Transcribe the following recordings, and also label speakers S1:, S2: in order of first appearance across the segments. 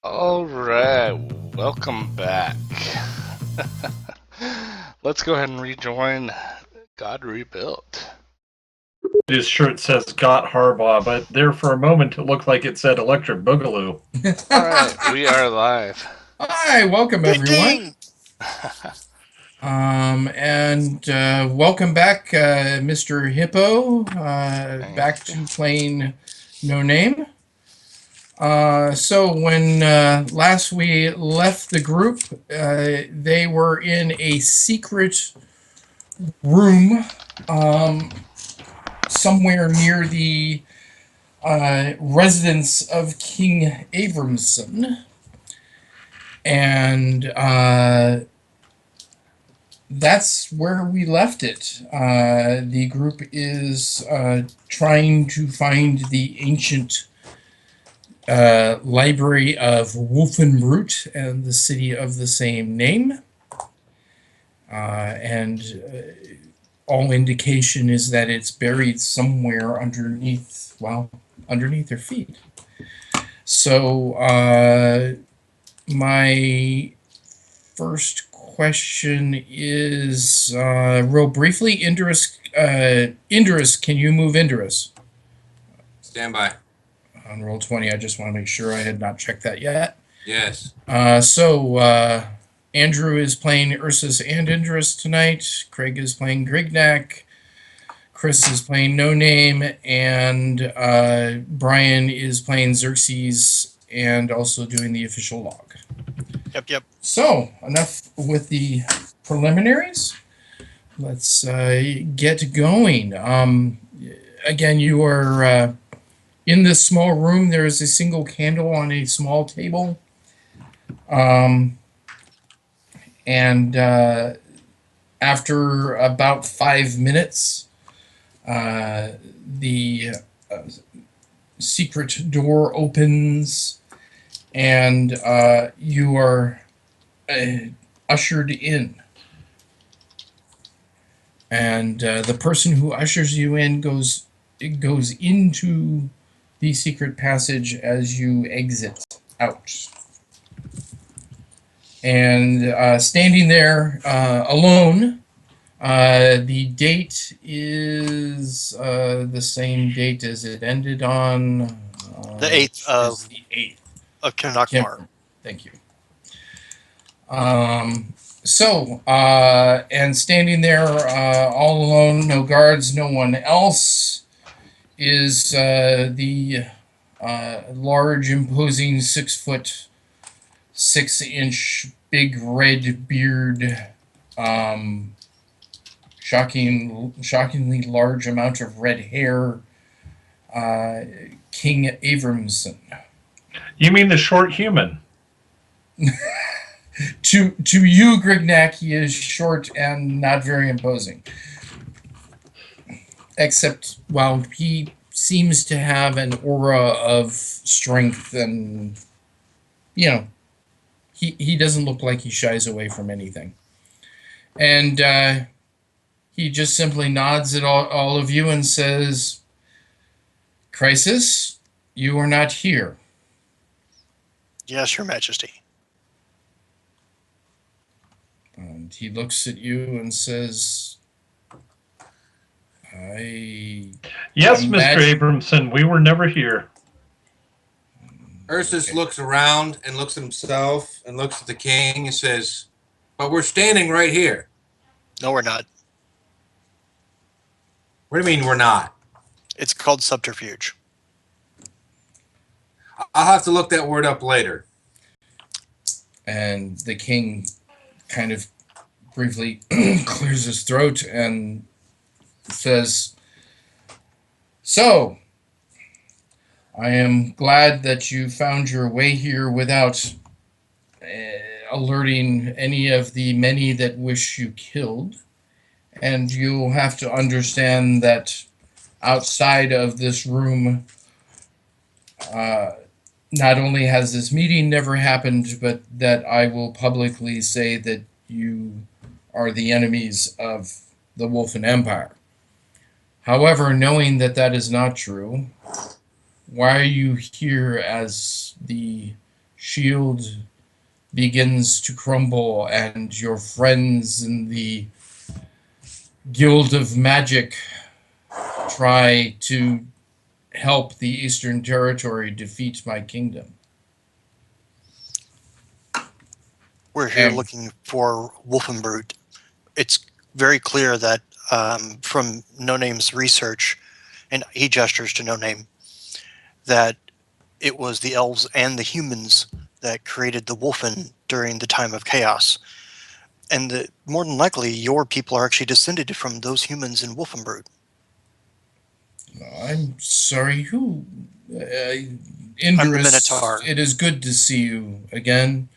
S1: All right, welcome back. Let's go ahead and rejoin God Rebuilt.
S2: His shirt says "Got Harbaugh," but there for a moment it looked like it said "Electric Boogaloo."
S1: All right, we are live.
S3: Hi, welcome everyone. And welcome back, Mr. Hippo, back to playing No Name. So when last we left the group, they were in a secret room somewhere near the residence of King Abramson. And that's where we left it. The group is trying to find the ancient library of Wolfenbrut and the city of the same name. And all indication is that it's buried somewhere underneath their feet. So my first question is real briefly, Indris. Indris, can you move Indris?
S4: Stand by.
S3: On roll 20, I just want to make sure I had not checked that yet.
S4: Yes.
S3: Andrew is playing Ursus and Indris tonight. Craig is playing Grignac. Chris is playing No Name, and Brian is playing Xerxes and also doing the official log.
S1: Yep.
S3: So, enough with the preliminaries. Let's get going. Again, you are in this small room. There is a single candle on a small table. And after about 5 minutes, the secret door opens, and you are ushered in. And the person who ushers you in goes into the secret passage as you exit out. And standing there alone, the date is the same date as it ended on.
S1: The 8th of-
S3: is the 8th.
S1: Of Kinakmar.
S3: Thank you. And standing there all alone, no guards, no one else, is the large, imposing 6'6" big red beard, shockingly large amount of red hair, King Avramson.
S2: You mean the short human?
S3: To you, Grignac, he is short and not very imposing. Except, well, he seems to have an aura of strength, and he doesn't look like he shies away from anything. And he just simply nods at all of you and says, "Crisis, you are not here."
S1: Yes, Your Majesty.
S3: And he looks at you and says,
S2: Yes, Mr.
S3: Imagine-
S2: Abramson, we were never here.
S4: Ursus
S3: Okay.
S4: looks around and looks at himself and looks at the king and says, "But we're standing right here."
S1: No, we're not.
S4: What do you mean we're not?
S1: It's called subterfuge.
S4: I'll have to look that word up later.
S3: And the king kind of briefly clears his throat and says, "So, I am glad that you found your way here without alerting any of the many that wish you killed. And you'll have to understand that outside of this room, not only has this meeting never happened, but that I will publicly say that you are the enemies of the Wolfen Empire. However, knowing that that is not true, why are you here as the shield begins to crumble and your friends in the Guild of Magic try to help the Eastern Territory defeat my kingdom?"
S1: We're here
S3: And-
S1: looking for Wolfenbrut. It's very clear that from No Name's research, and he gestures to No Name, that it was the elves and the humans that created the Wolfen during the time of chaos. And that more than likely, your people are actually descended from those humans in Wolfenbrut.
S3: I'm sorry, who?
S1: I'm the
S3: Indris,
S1: Minotaur.
S3: it is good to see you again.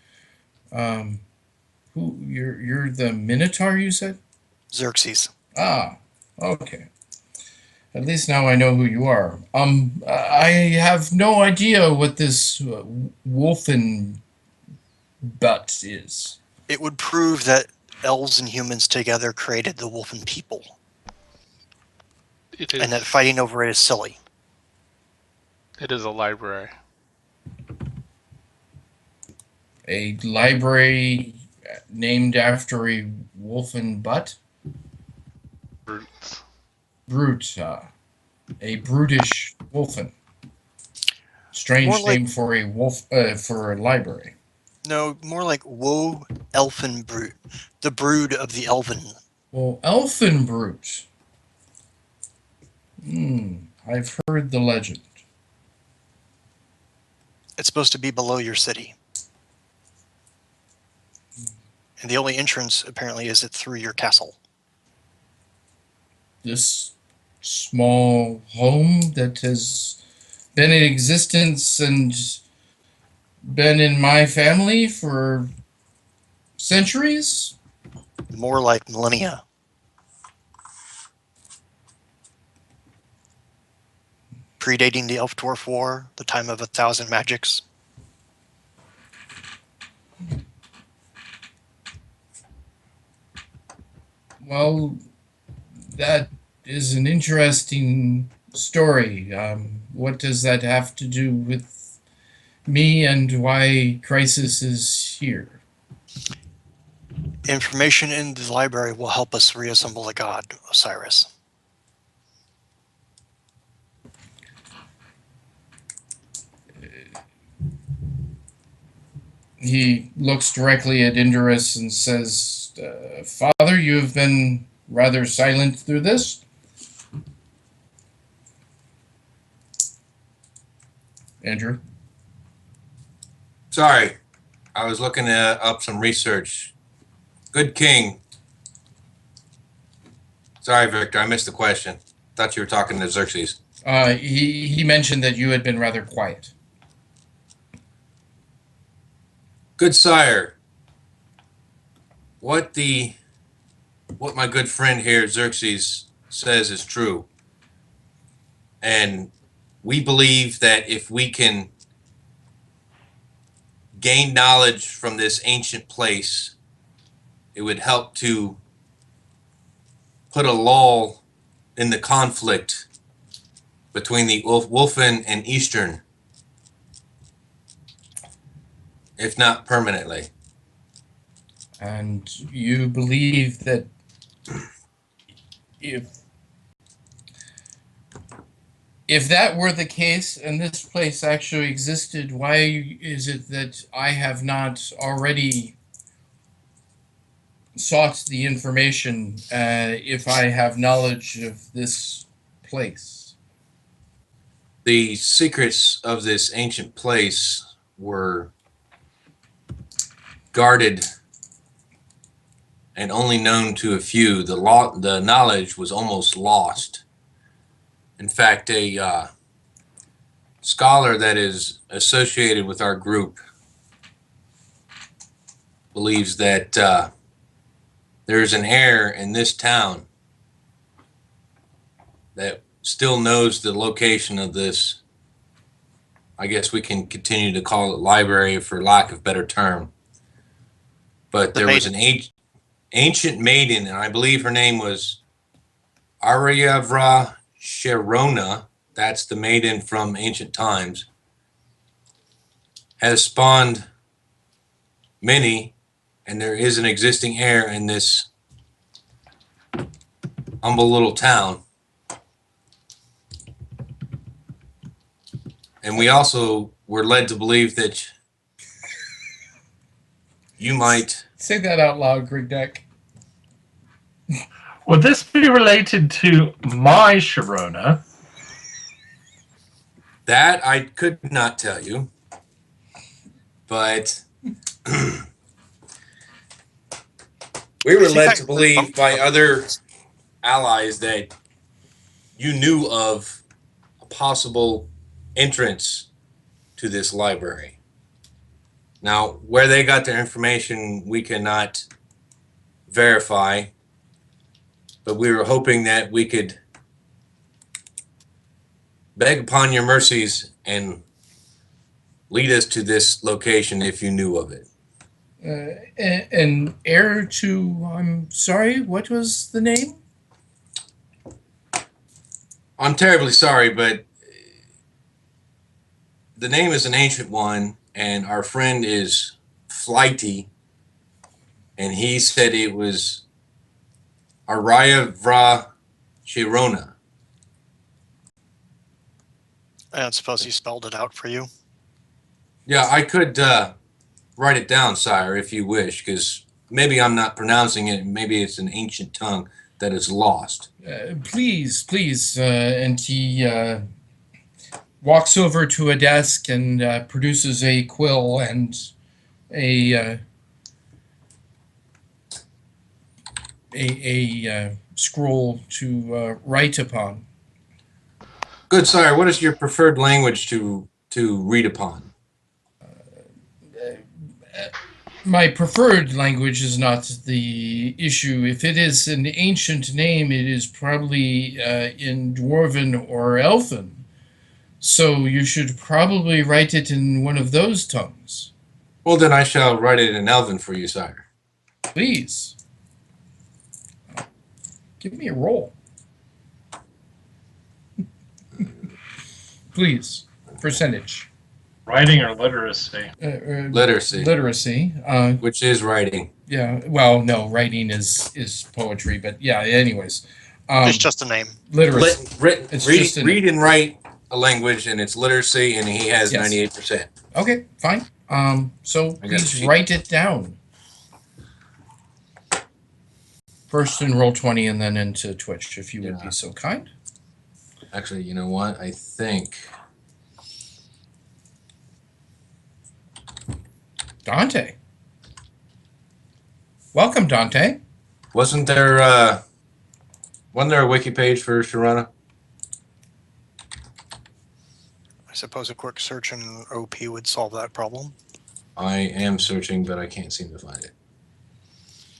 S3: Who? You're the Minotaur, you said?
S1: Xerxes.
S3: Ah, okay. At least now I know who you are. I have no idea what this Wolfen butt is.
S1: It would prove that elves and humans together created the Wolfen people,
S5: It is,
S1: and that fighting over it is silly.
S5: it is a library.
S3: A library named after a wolfen butt?
S5: Brutes.
S3: Brute. A brutish wolfen. Strange
S1: More like-
S3: name for a wolf, for a library.
S1: No, more like Woe Elfen Brute, the brood of the Elven.
S3: Well, elfin brute. I've heard the legend.
S1: It's supposed to be below your city. And the only entrance, apparently, is it through your castle.
S3: This small home that has been in existence and been in my family for centuries?
S1: More like millennia. Predating the Elf-Dwarf War, the time of 1,000 magics.
S3: Well, that is an interesting story. What does that have to do with me and why Crisis is here?
S1: Information in the library will help us reassemble the god, Osiris.
S3: He looks directly at Indorus and says, Father, you have been rather silent through this. Andrew?
S4: Sorry, I was looking up some research. Good king. Sorry, Victor, I missed the question. Thought you were talking to Xerxes.
S3: He mentioned that you had been rather quiet.
S4: Good sire, what my good friend here, Xerxes, says is true. And we believe that if we can gain knowledge from this ancient place, it would help to put a lull in the conflict between the Wolfen and Eastern, if not permanently.
S3: And you believe that if that were the case and this place actually existed, why is it that I have not already sought the information if I have knowledge of this place?
S4: The secrets of this ancient place were guarded and only known to a few. The knowledge was almost lost. In fact, a scholar that is associated with our group believes that there is an heir in this town that still knows the location of this. I guess we can continue to call it library for lack of better term. But there was an ancient maiden, and I believe her name was Aryavra Sharona. That's the maiden from ancient times. Has spawned many, and there is an existing heir in this humble little town. And we also were led to believe that you might.
S3: Say that out loud, Grigdeck.
S2: Would this be related to my Sharona?
S4: That I could not tell you. But we were led to believe by other allies that you knew of a possible entrance to this library. Now, where they got their information, we cannot verify, but we were hoping that we could beg upon your mercies and lead us to this location if you knew of it.
S3: An heir to, I'm sorry, what was the name?
S4: I'm terribly sorry, but the name is an ancient one, and our friend is flighty, and he said it was Araya Vra Chirona.
S1: I don't suppose he spelled it out for you.
S4: Yeah, I could write it down, sire, if you wish, because maybe I'm not pronouncing it. Maybe it's an ancient tongue that is lost.
S3: Please, please. And he walks over to a desk and produces a quill and a scroll to write upon.
S4: Good, sire. What is your preferred language to read upon?
S3: My preferred language is not the issue. If it is an ancient name, it is probably in Dwarven or Elfin. So you should probably write it in one of those tongues.
S4: Well, then I shall write it in Elven for you, sire.
S3: Please. Give me a roll. Please. Percentage.
S2: Writing or literacy?
S4: Literacy.
S3: Literacy.
S4: Which is writing.
S3: Yeah. Well, no, writing is poetry, but yeah. Anyways,
S1: It's just a name.
S3: literacy.
S4: Read and write a language, and it's literacy, and he has
S3: Yes.
S4: 98%.
S3: Okay, fine. So
S4: I got a
S3: please
S4: sheet.
S3: write it down. First in Roll20 and then into Twitch, if you would
S4: Yeah.
S3: be so kind.
S4: Actually, you know what? I think
S3: Dante. Welcome, Dante.
S4: wasn't there a wiki page for Sharana?
S1: I suppose a quick search in OP would solve that problem.
S4: I am searching, but I can't seem to find it.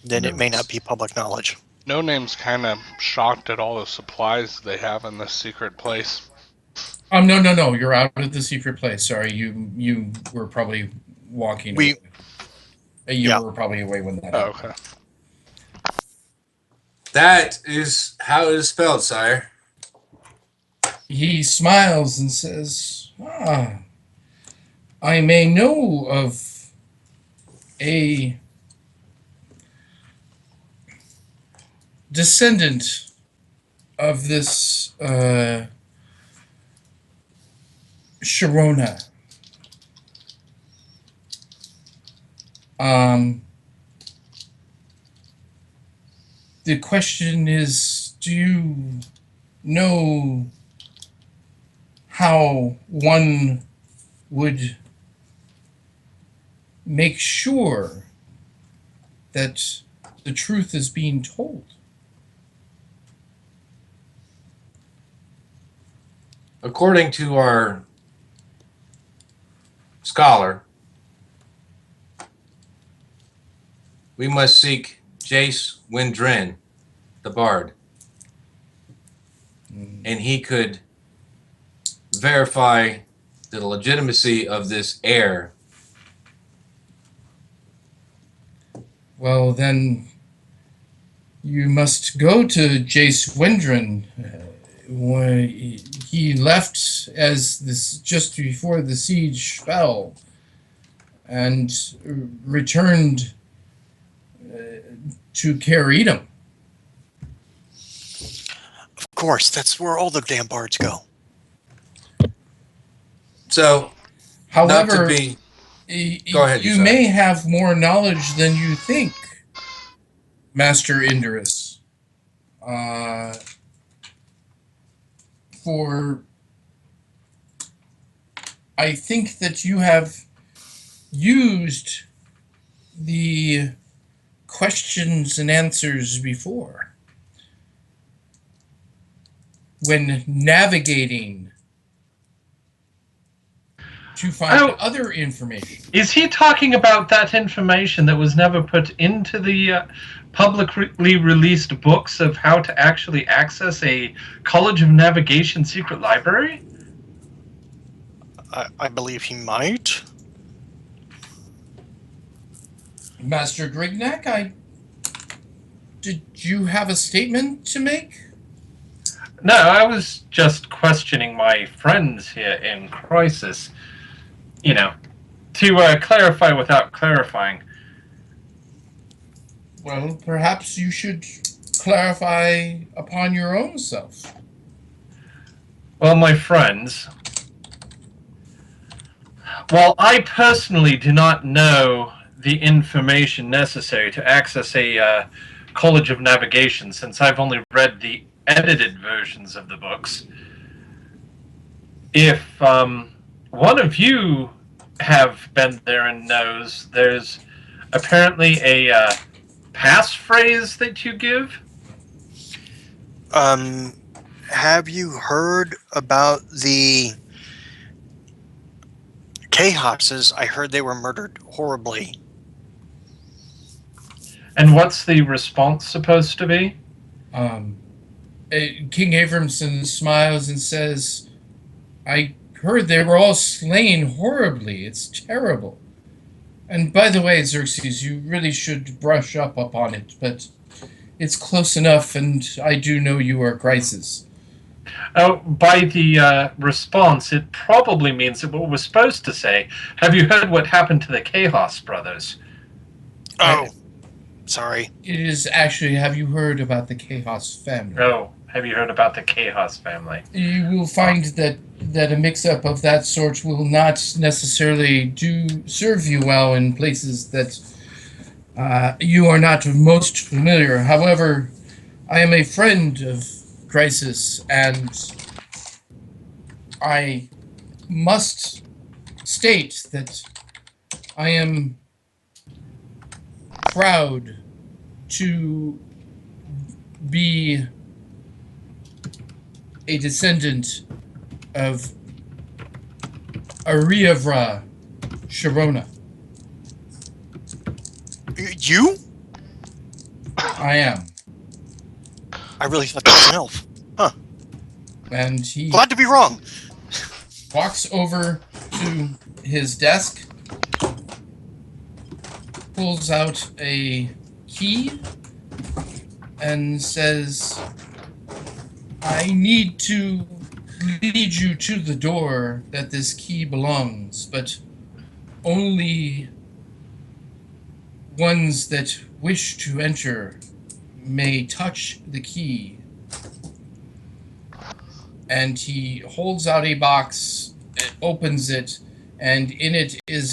S1: Then it may
S4: No.
S1: not be public knowledge.
S5: No Name's kind of shocked at all the supplies they have in this secret place.
S3: No. You're out of the secret place. Sorry, you were probably walking
S1: We-
S3: away. You
S1: Yeah.
S3: were probably away when that
S5: Oh,
S3: happened.
S5: okay.
S4: That is how it is spelled, sire.
S3: He smiles and says, I may know of a descendant of this Sharona. The question is, do you know how one would make sure that the truth is being told?
S4: According to our scholar, we must seek Jace Windren, the bard, and he could verify the legitimacy of this heir.
S3: Well, then you must go to Jace Windren. When he left as this just before the siege fell, and returned to Caer Edom.
S1: Of course, that's where all the damn bards go.
S4: So, not to
S3: However,
S4: be. Go ahead,
S3: you
S4: Uzziah.
S3: may have more knowledge than you think, Master Indorus. For I think that you have used the questions and answers before when navigating to find
S2: Oh.
S3: other information.
S2: Is he talking about that information that was never put into the publicly released books of how to actually access a College of Navigation secret library?
S1: I believe he might.
S3: Master Grignac, did you have a statement to make?
S2: No, I was just questioning my friends here in Crisis. You know, To clarify without clarifying,
S3: Well, perhaps you should clarify upon your own self.
S2: well, my friends, while I personally do not know the information necessary to access a College of Navigation, since I've only read the edited versions of the books, if one of you have been there and knows, there's apparently a passphrase that you give.
S1: Have you heard about the Kha'Zixes? I heard they were murdered horribly.
S2: And what's the response supposed to be?
S3: King Abramson smiles and says, I heard they were all slain horribly. It's terrible. And by the way, Xerxes, you really should brush up upon it, but it's close enough, and I do know you are Chrysis.
S2: Oh, by the response, it probably means that what we're supposed to say. Have you heard what happened to the Chaos brothers?
S1: Oh, sorry.
S3: It is actually, have you heard about the Chaos family?
S2: Oh, have you heard about the Chaos family?
S3: You will find that a mix-up of that sort will not necessarily serve you well in places that you are not most familiar. However, I am a friend of Crisis, and I must state that I am proud to be a descendant of Ariavra Sharona.
S1: You?
S3: I am.
S1: I really thought that was an elf.
S3: And he
S1: Glad to be wrong.
S3: walks over to his desk, pulls out a key, and says, I need to lead you to the door that this key belongs, but only ones that wish to enter may touch the key. And he holds out a box, opens it, and in it is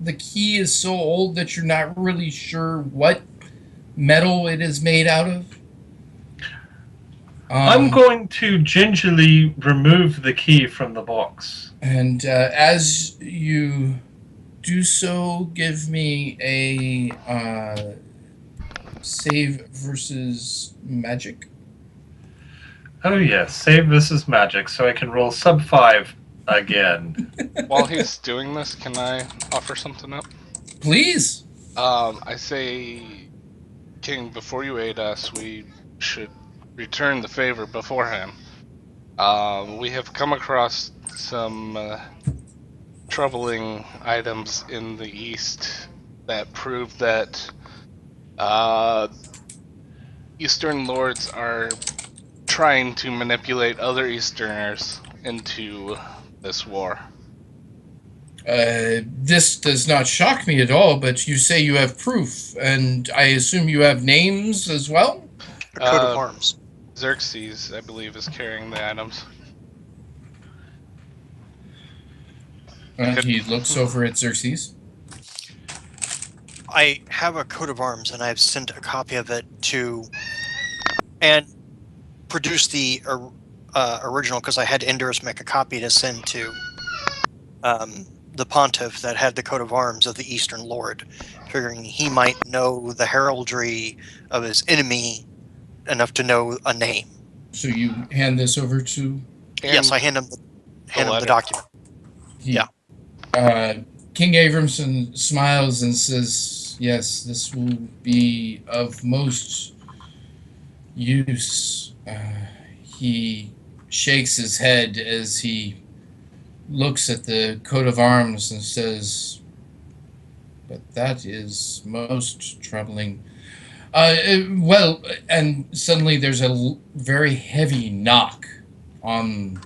S3: the key is so old that you're not really sure what metal it is made out of.
S2: I'm going to gingerly remove the key from the box.
S3: And as you do so, give me a save versus magic.
S2: Oh yes, save versus magic, so I can roll sub 5 again.
S5: While he's doing this, can I offer something up?
S3: Please.
S5: I say, King, before you aid us, we should return the favor beforehand. We have come across some troubling items in the east that prove that Eastern lords are trying to manipulate other Easterners into this war.
S3: This does not shock me at all, but you say you have proof, and I assume you have names as well?
S1: A coat of arms.
S5: Xerxes, I believe, is carrying the items.
S3: And he looks over at Xerxes.
S1: I have a coat of arms, and I've sent a copy of it to, and produced the original because I had Indurus make a copy to send to the pontiff that had the coat of arms of the Eastern Lord, figuring he might know the heraldry of his enemy enough to know a name.
S3: So you hand this over to...
S1: Yes, I hand him the document. Yeah.
S3: King Abramson smiles and says, yes, this will be of most use. He shakes his head as he looks at the coat of arms and says, but that is most troubling. Well, and suddenly there's a very heavy knock on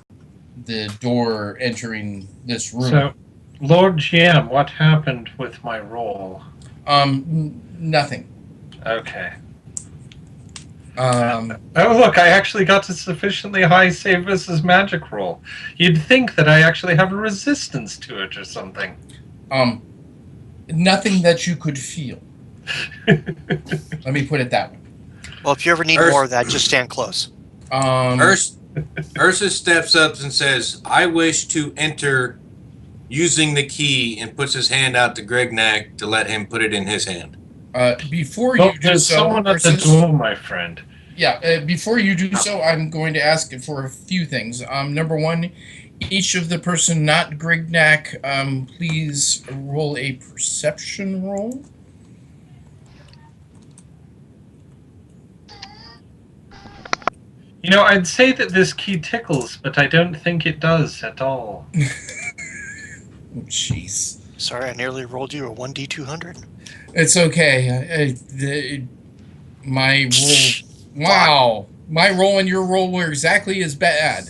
S3: the door entering this room.
S2: So, Lord GM, what happened with my roll?
S3: Nothing.
S2: Okay.
S3: Um,
S2: Oh, look, I actually got a sufficiently high save versus magic roll. You'd think that I actually have a resistance to it or something.
S3: nothing that you could feel. Let me put it that way.
S1: Well, if you ever need more of that, just stand close.
S4: Ursa steps up and says, "I wish to enter using the key," and puts his hand out to Grignac to let him put it in his hand.
S3: Before
S2: Well,
S3: you do
S2: there's
S3: so,
S2: someone at the
S3: Ursus,
S2: door, my friend.
S3: yeah, before you do so, I'm going to ask for a few things. Number one, each of the person not Grignac, please roll a perception roll.
S2: You know, I'd say that this key tickles, but I don't think it does at all.
S3: Oh, jeez.
S1: Sorry, I nearly rolled you a 1d200.
S3: It's okay. My roll. Wow, my roll and your roll were exactly as bad.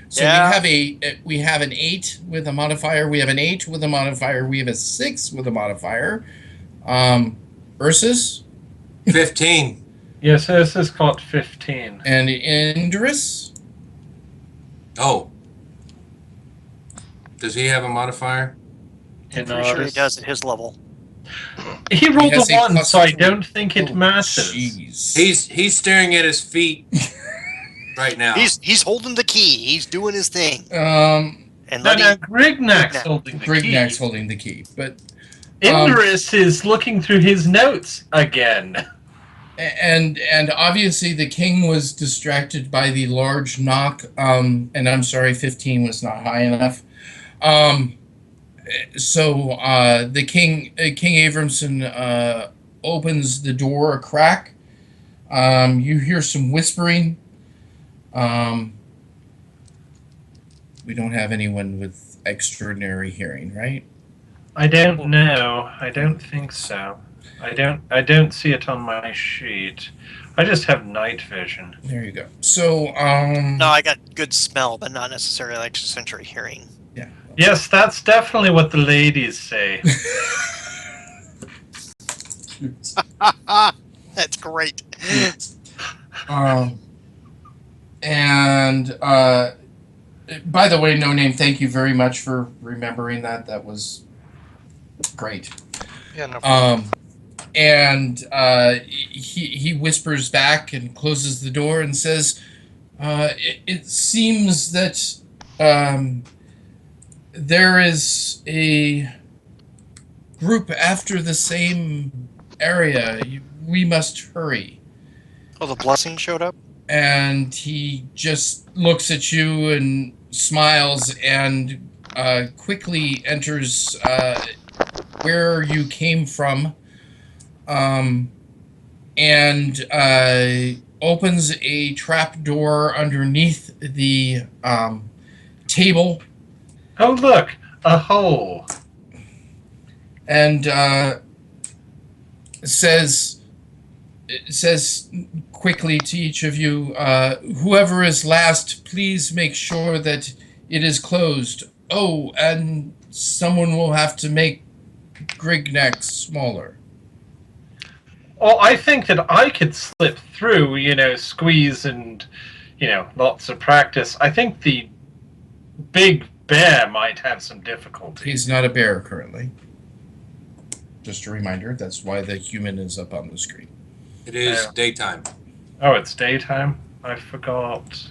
S3: So
S1: Yeah.
S3: we have an 8 with a modifier. We have an 8 with a modifier. We have a 6 with a modifier. Ursus
S4: 15.
S2: Yes, this is called 15.
S3: and Indris.
S4: Oh. Does he have a modifier?
S1: I'm pretty sure he does at his level.
S2: He rolled
S3: has
S2: a
S3: a
S2: 1,
S3: plus
S2: so I
S3: 3.
S2: don't think it matters.
S3: Jeez.
S4: He's staring at his feet right now.
S1: He's holding the key. He's doing his thing. And
S2: No,
S1: letting
S2: Grignac's holding the
S3: Grignac's
S2: key.
S3: holding the key, but
S2: Indris is looking through his notes again.
S3: and obviously the king was distracted by the large knock. And I'm sorry, 15 was not high enough. So the King Abramson opens the door a crack. You hear some whispering. We don't have anyone with extraordinary hearing, right?
S2: I don't know. I don't think so. I don't see it on my sheet. I just have night vision.
S3: There you go. So
S1: No, I got good smell, but not necessarily extrasensory hearing.
S3: yeah.
S2: Yes, that's definitely what the ladies say.
S1: That's great.
S3: And by the way, No Name, thank you very much for remembering that. That was great.
S5: Yeah, no problem.
S3: And he whispers back and closes the door and says, it seems that there is a group after the same area. We must hurry.
S1: Oh, the blessing showed up?
S3: And he just looks at you and smiles and quickly enters where you came from, and opens a trap door underneath the table,
S2: Oh, look, a hole.
S3: and says quickly to each of you, whoever is last, please make sure that it is closed. Oh, and someone will have to make Grignac smaller.
S2: Well, I think that I could slip through, squeeze and, lots of practice. I think the big bear might have some difficulty.
S3: He's not a bear currently. Just a reminder, that's why the human is up on the screen.
S4: It is
S2: Yeah.
S4: daytime.
S2: Oh, it's daytime? I forgot.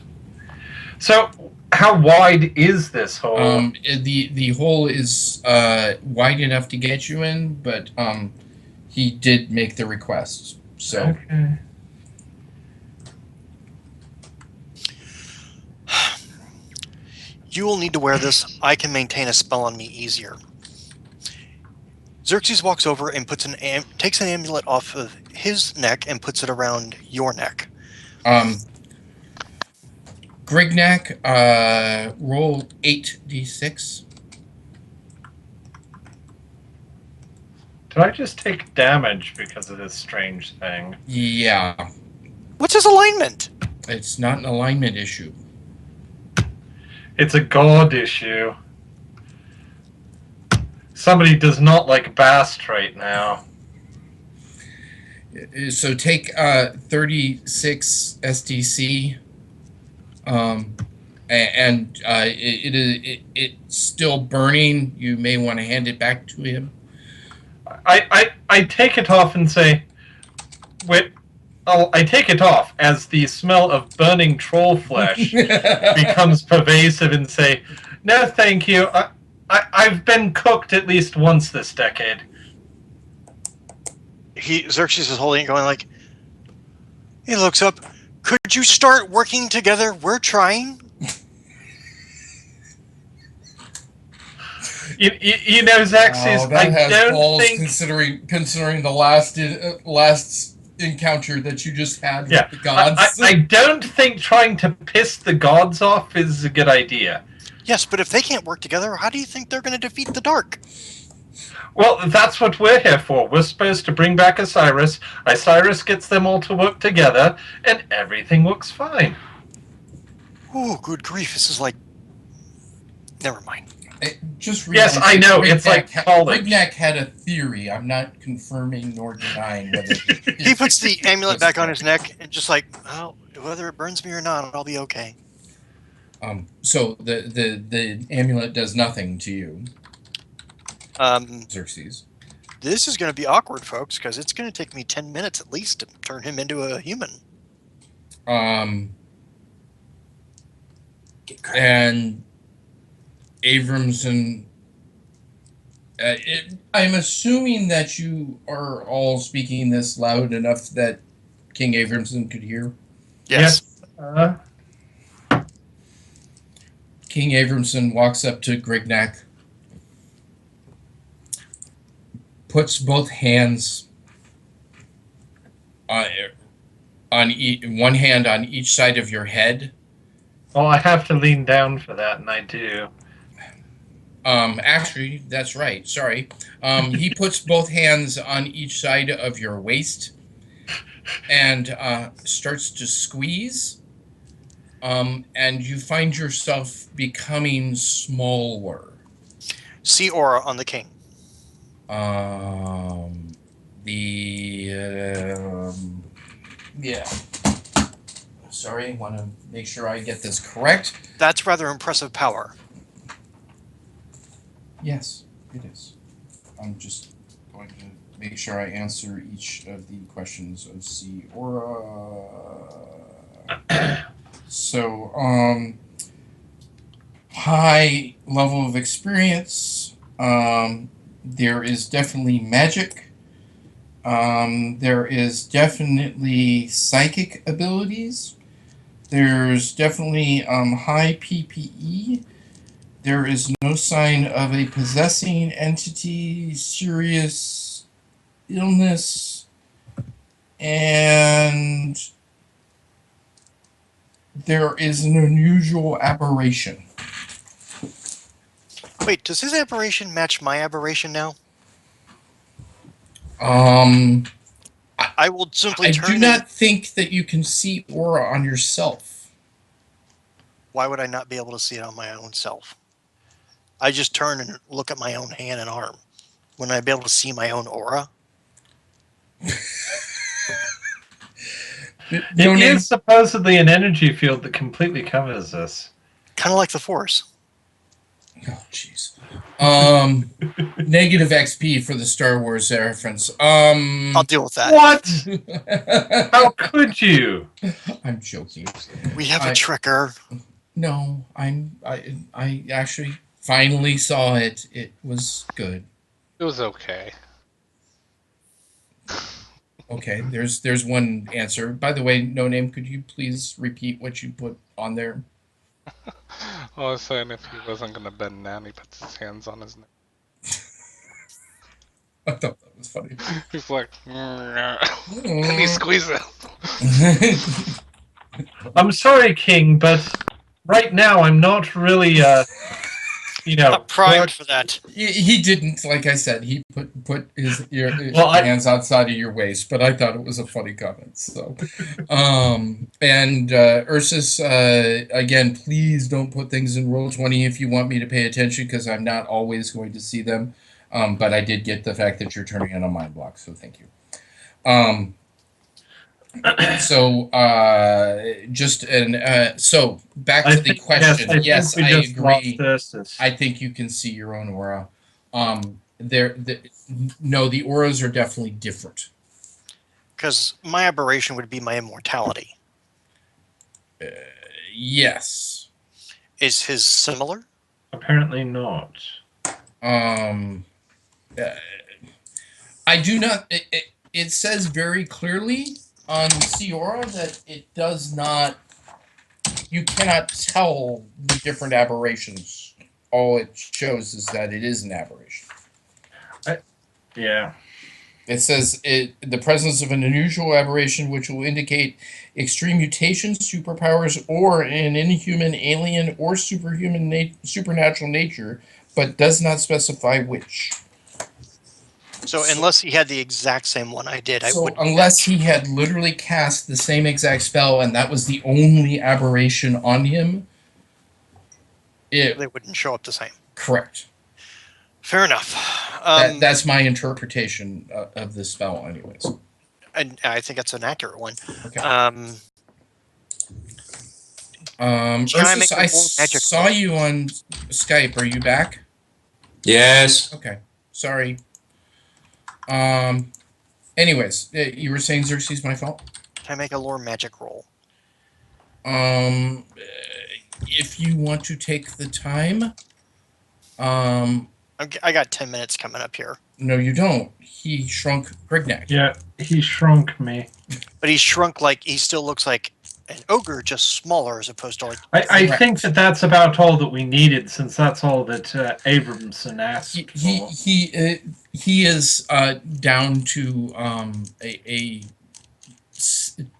S2: So, how wide is this hole?
S3: The hole is wide enough to get you in, but he did make the request. So
S2: Okay.
S1: You will need to wear this. I can maintain a spell on me easier. Xerxes walks over and takes an amulet off of his neck and puts it around your neck.
S3: Grignac, roll 8d6.
S2: Did I just take damage because of this strange thing?
S3: Yeah,
S1: What's his alignment?
S3: it's not an alignment issue.
S2: It's a God issue. Somebody does not like Bast right now.
S3: So take 36 SDC, and it's still burning. You may want to hand it back to him.
S2: I take it off and say, wait. Oh, I take it off as the smell of burning troll flesh becomes pervasive and say, no, thank you. I've been cooked at least once this decade.
S1: Xerxes is holding it, going like, he looks up. Could you start working together? We're trying.
S2: You know, Xerxes,
S3: that
S2: I
S3: has
S2: don't
S3: balls
S2: think...
S3: considering the last encounter that you just had
S2: Yeah,
S3: with the gods.
S2: I don't think trying to piss the gods off is a good idea.
S1: Yes, but if they can't work together, how do you think they're going to defeat the dark?
S2: Well, that's what we're here for. We're supposed to bring back Osiris. Osiris gets them all to work together, and everything looks fine.
S1: Ooh, good grief. This is like... Never mind.
S3: Just
S2: Yes, I know. It's like college.
S3: Rignac had a theory. I'm not confirming nor denying whether
S1: He puts the amulet back on his neck and just like, well, whether it burns me or not, I'll be okay.
S3: So the amulet does nothing to you, Xerxes.
S1: This is going to be awkward, folks, because it's going to take me 10 minutes at least to turn him into a human.
S3: And Abramson, I'm assuming that you are all speaking this loud enough that King Abramson could hear.
S1: Yes.
S3: King Abramson walks up to Grignac, puts both hands on one hand on each side of your head.
S2: Well, I have to lean down for that, and I do.
S3: Actually, that's right. Sorry. He puts both hands on each side of your waist and starts to squeeze. And you find yourself becoming smaller.
S1: See aura on the king.
S3: Yeah. Sorry, want to make sure I get this correct.
S1: That's rather impressive power.
S3: Yes, it is. I'm just going to make sure I answer each of the questions of C Aura. So, high level of experience. There is definitely magic. There is definitely psychic abilities. There's definitely high PPE. There is no sign of a possessing entity, serious illness, and there is an unusual aberration.
S1: Wait, does his aberration match my aberration now? I will simply
S3: I
S1: turn.
S3: do not think that you can see aura on yourself.
S1: Why would I not be able to see it on my own self? I just turn and look at my own hand and arm. Wouldn't I be able to see my own aura?
S2: It is supposedly an energy field that completely covers us.
S1: Kind of like the Force.
S3: Oh, jeez. Negative XP for the Star Wars reference.
S1: I'll deal with that.
S2: What? How could you?
S3: I'm joking.
S1: We have a tricker.
S3: No, I actually finally saw it. It was good.
S5: It was okay.
S3: Okay, there's one answer. By the way, No Name, could you please repeat what you put on there?
S5: I was saying if he wasn't going to bend down, he puts his hands on his neck.
S3: I thought that was funny.
S5: He's like, and he squeezes it.
S2: I'm sorry, King, but right now I'm not really
S1: Not primed for that.
S3: He didn't, like I said, he put his
S2: Well,
S3: hands outside of your waist, but I thought it was a funny comment. So, and Ursus, again, please don't put things in Roll20 if you want me to pay attention, because I'm not always going to see them. But I did get the fact that you're turning on a mind block, so thank you. So back to the question. Yes, I agree. I think you can see your own aura. No, the auras are definitely different.
S1: Because my aberration would be my immortality.
S3: Yes.
S1: Is his similar?
S2: Apparently not.
S3: I do not. It says very clearly on Seora that it does not. You cannot tell the different aberrations. All it shows is that it is an aberration.
S2: Yeah.
S3: It says the presence of an unusual aberration which will indicate extreme mutations, superpowers, or an inhuman, alien, or supernatural nature, but does not specify which.
S1: So unless he had the exact same one I did, I
S3: So
S1: wouldn't.
S3: unless he had literally cast the same exact spell and that was the only aberration on him,
S1: They wouldn't show up the same.
S3: correct.
S1: Fair enough.
S3: That's my interpretation of this spell, anyways.
S1: And I think that's an accurate one.
S3: Okay.
S1: Can I
S3: Ursus,
S1: make a magic
S3: saw
S1: roll?
S3: you on Skype. Are you back?
S4: Yes.
S3: Okay. Sorry. Anyways, you were saying Xerxes my fault?
S1: Can I make a lore magic roll?
S3: If you want to take the time,
S1: I got 10 minutes coming up here.
S3: no, you don't. He shrunk Grignac.
S2: Yeah, he shrunk me.
S1: But he's shrunk like he still looks like an ogre, just smaller as opposed to like.
S2: I
S3: Correct.
S2: think that's about all that we needed, since that's all that Abramson asked for.
S3: He is down to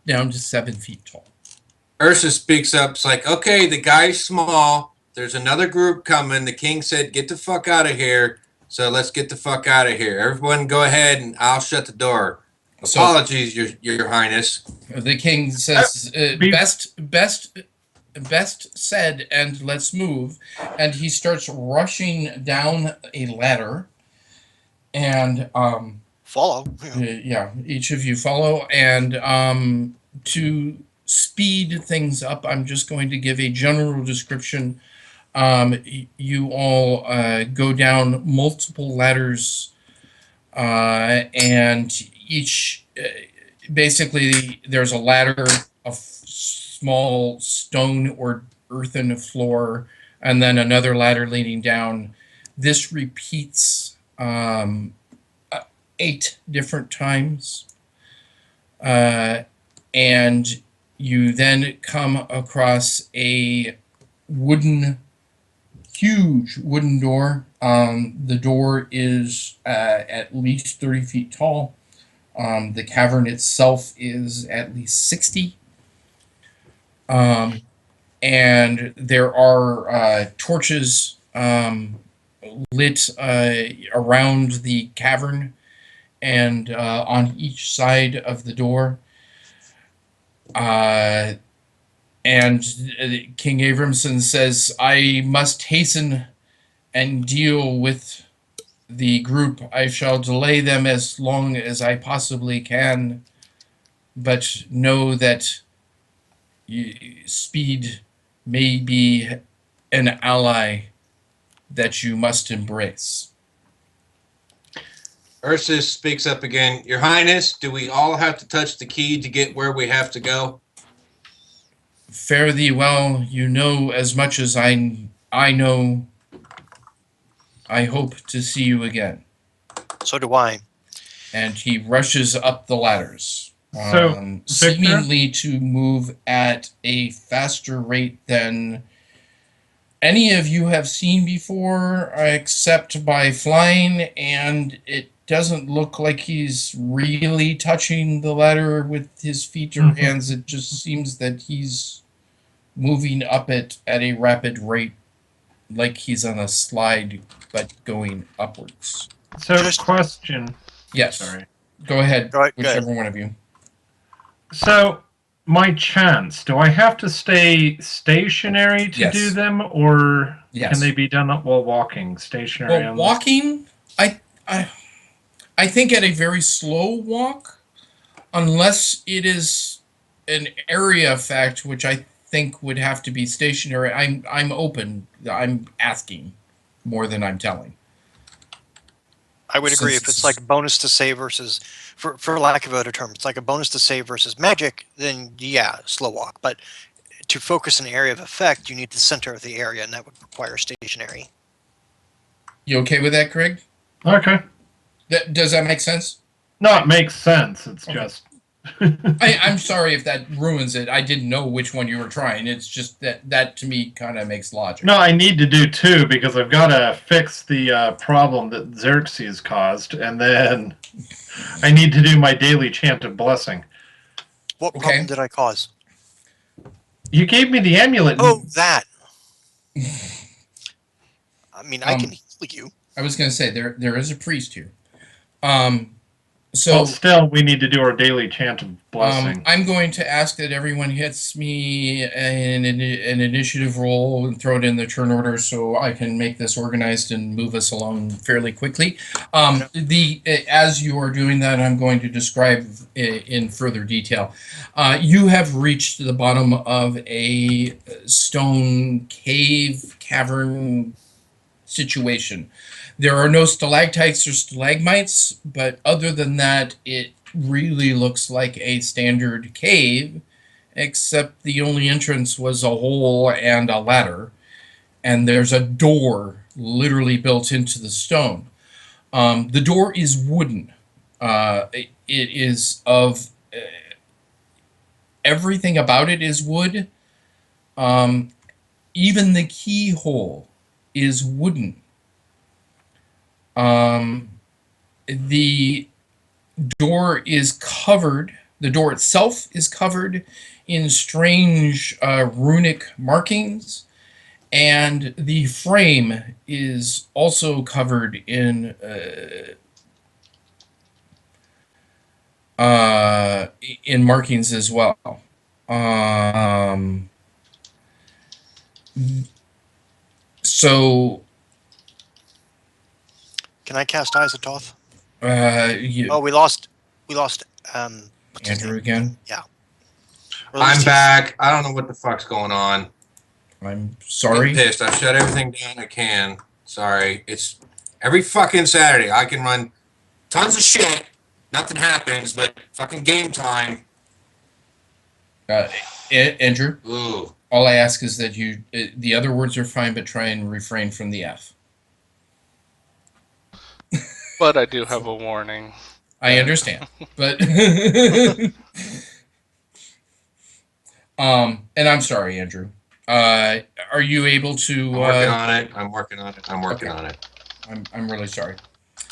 S3: down to 7 feet tall.
S4: Ursa speaks up. It's like, okay, the guy's small. There's another group coming. The king said, get the fuck out of here. So let's get the fuck out of here. Everyone go ahead and I'll shut the door.
S3: So-
S4: Apologies, your highness.
S3: The king says, best said, and let's move. And he starts rushing down a ladder. And
S1: Follow.
S3: yeah, each of you follow. And to speed things up, I'm just going to give a general description. You all go down multiple ladders, and each basically there's a ladder, a small stone or earthen floor, and then another ladder leading down. This repeats 8 different times, and you then come across a huge wooden door. The door is at least 30 feet tall. The cavern itself is at least 60. And there are torches lit around the cavern and on each side of the door. And King Abramson says, I must hasten and deal with the group. I shall delay them as long as I possibly can, but know that speed may be an ally that you must embrace.
S4: Ursus speaks up again. Your highness, do we all have to touch the key to get where we have to go?
S3: Fare thee well. You know as much as I know. I hope to see you again.
S1: So do I.
S3: And he rushes up the ladders,
S2: So, Victor?
S3: seemingly to move at a faster rate than any of you have seen before, except by flying, and it doesn't look like he's really touching the ladder with his feet or hands. It just seems that he's moving up it at a rapid rate. like he's on a slide, but going upwards.
S2: So,
S1: Just-
S2: question.
S3: Yes.
S2: Sorry.
S3: Go ahead,
S1: Go ahead.
S3: whichever one of you.
S2: So, my chants, do I have to stay stationary to
S3: Yes.
S2: do them, or
S3: Yes.
S2: can they be done while walking? Stationary.
S3: Well,
S2: on
S3: walking, I think at a very slow walk, unless it is an area effect, which I think would have to be stationary. I'm open. I'm asking more than I'm telling.
S1: I would agree.
S3: Since
S1: If it's
S3: it's-
S1: like bonus to save versus, for lack of a better term, it's like a bonus to save versus magic, then yeah, slow walk. But to focus an area of effect, you need the center of the area, and that would require stationary.
S3: You okay with that, Craig?
S2: Okay.
S3: Does that make sense?
S2: No, it makes sense. It's
S3: Okay.
S2: just.
S3: I'm sorry if that ruins it. I didn't know which one you were trying. It's just that to me kind of makes logic.
S2: No, I need to do two because I've got to fix the problem that Xerxes caused, and then I need to do my daily chant of blessing.
S1: What
S3: Okay.
S1: problem did I cause?
S2: You gave me the amulet.
S1: Oh, that. I mean, I can heal you.
S3: I was going to say there is a priest here.
S2: Well, still, we need to do our daily chant of blessing.
S3: I'm going to ask that everyone hits me an initiative roll and throw it in the turn order so I can make this organized and move us along fairly quickly. As you are doing that, I'm going to describe in further detail. You have reached the bottom of a stone cave cavern situation. There are no stalactites or stalagmites, but other than that, it really looks like a standard cave, except the only entrance was a hole and a ladder, and there's a door literally built into the stone. The door is wooden. It is of everything about it is wood. Even the keyhole is wooden. The door is covered, the door itself is covered in strange runic markings, and the frame is also covered in markings as well. So
S1: Can I cast Izatoth?
S3: you,
S1: Oh, we lost. What's his
S3: Andrew
S1: name?
S3: again.
S1: Or at least
S4: I'm
S1: he's-
S4: back. I don't know what the fuck's going on.
S3: I'm
S4: I'm
S3: sorry.
S4: pissed. I shut everything down I can. Sorry. It's every fucking Saturday. I can run tons of shit. Nothing happens, but fucking game time.
S3: Andrew,
S4: Ooh.
S3: all I ask is that you, the other words are fine, but try and refrain from the F.
S5: But I do have a warning.
S3: I understand, but and I'm sorry, Andrew. Are you able to?
S4: I'm working on it. I'm working on it. I'm working
S3: Okay.
S4: on it.
S3: I'm really sorry.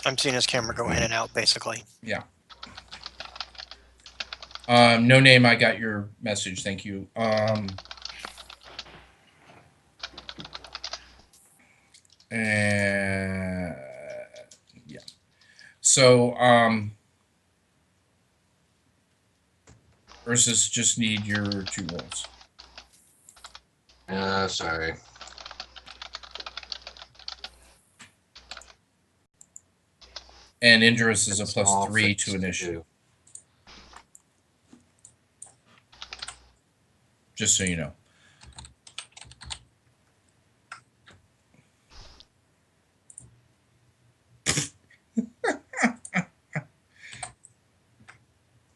S1: I'm seeing his camera go in and out, basically.
S3: No name. I got your message. Thank you. Yeah. So versus just need your 2 rolls.
S4: Sorry.
S3: And Indris is a
S4: It's all
S3: +3
S4: fixed
S3: to initiative.
S4: do.
S3: Just so you know.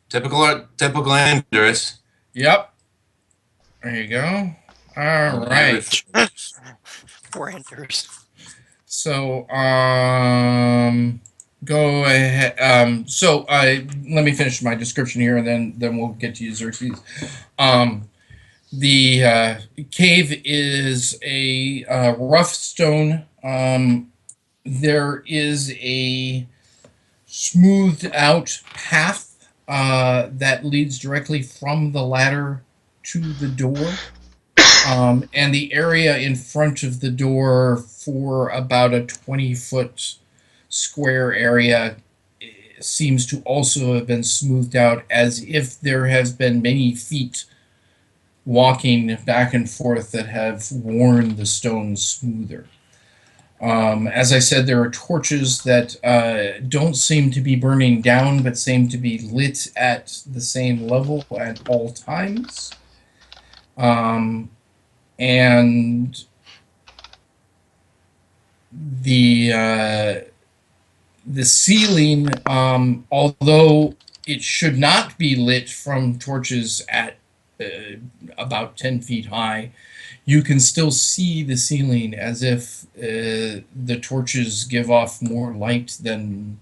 S4: Typical Andrus.
S3: Yep. There you go. All right.
S1: Poor Anders.
S3: So, go ahead. Let me finish my description here, and then we'll get to you, Xerxes. The cave is a rough stone. There is a smoothed out path that leads directly from the ladder to the door. And the area in front of the door for about a 20-foot square area seems to also have been smoothed out, as if there has been many feet walking back and forth that have worn the stones smoother. As I said, there are torches that don't seem to be burning down, but seem to be lit at the same level at all times. And the ceiling, although it should not be lit from torches at about 10 feet high, you can still see the ceiling as if the torches give off more light than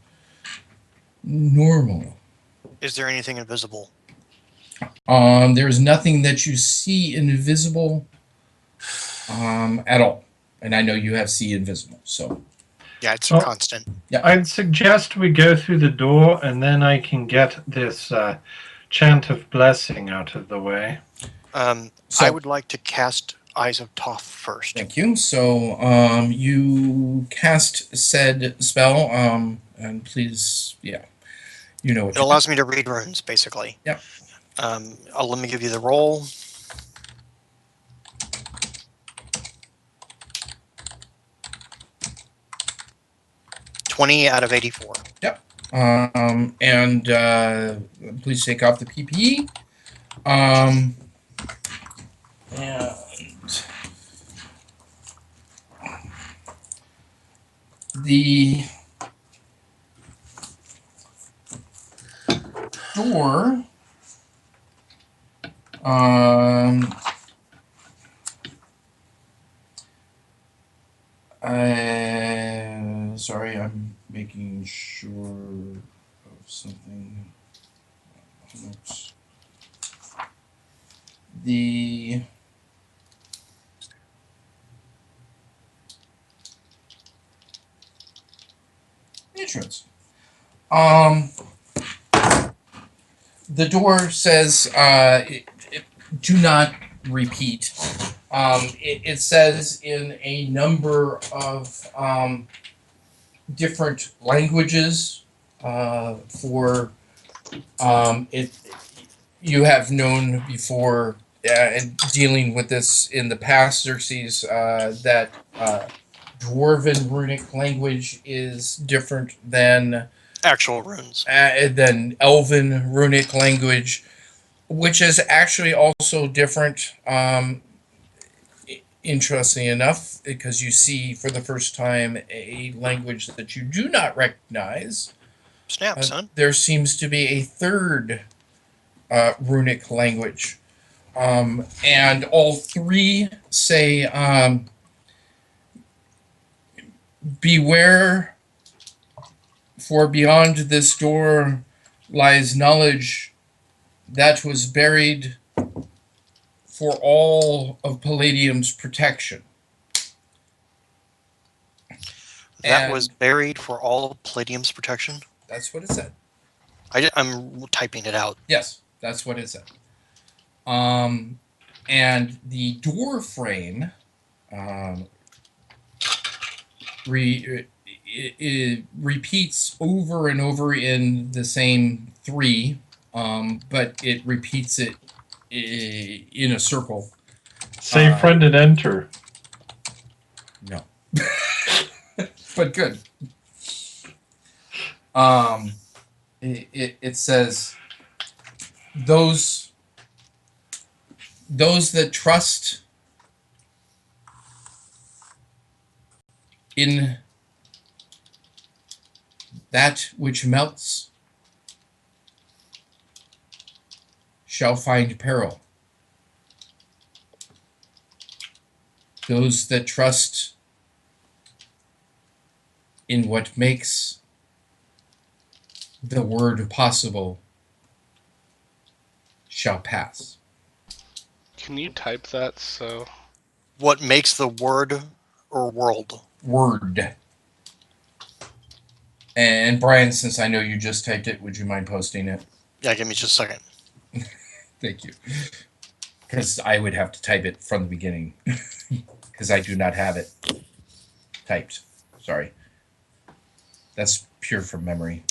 S3: normal.
S1: Is there anything invisible?
S3: There's nothing that you see invisible at all. And I know you have see invisible, so.
S1: Yeah, it's
S2: Oh.
S1: constant.
S2: I'd suggest we go through the door, and then I can get this chant of blessing out of the way.
S3: So
S1: I would like to cast Eyes of Thoth first.
S3: thank you. So you cast said spell, and please, yeah, you know what
S1: It allows me to read runes, basically.
S3: Yep.
S1: Let me give you the roll. $20 out of 84.
S3: And please take off the PPE. And the door sorry, I'm making sure of something. Notes. The entrance. The door says, "Do not repeat." It says in a number of different languages. For it, you have known before, and dealing with this in the past, Xerxes, that Dwarven runic language is different than
S1: Actual runes.
S3: Elven runic language, which is actually also different. Interesting enough, because you see for the first time a language that you do not recognize.
S1: Snap, son.
S3: There seems to be a third runic language. And all three say, beware, for beyond this door lies knowledge that was buried for all of Palladium's protection.
S1: That
S3: And
S1: was buried for all of Palladium's protection.
S3: that's what it said.
S1: I'm typing it out.
S3: Yes, that's what it said. And the door frame it repeats over and over in the same three, but it repeats it in a circle.
S2: Say friend and enter.
S3: No. But good. It says those that trust in that which melts shall find peril. Those that trust in what makes the word possible shall pass.
S5: Can you type that so?
S1: What makes the word or world?
S3: Word. And Brian, since I know you just typed it, would you mind posting it?
S1: Yeah, give me just a second.
S3: Thank you. because I would have to type it from the beginning because I do not have it typed. Sorry. That's pure from memory.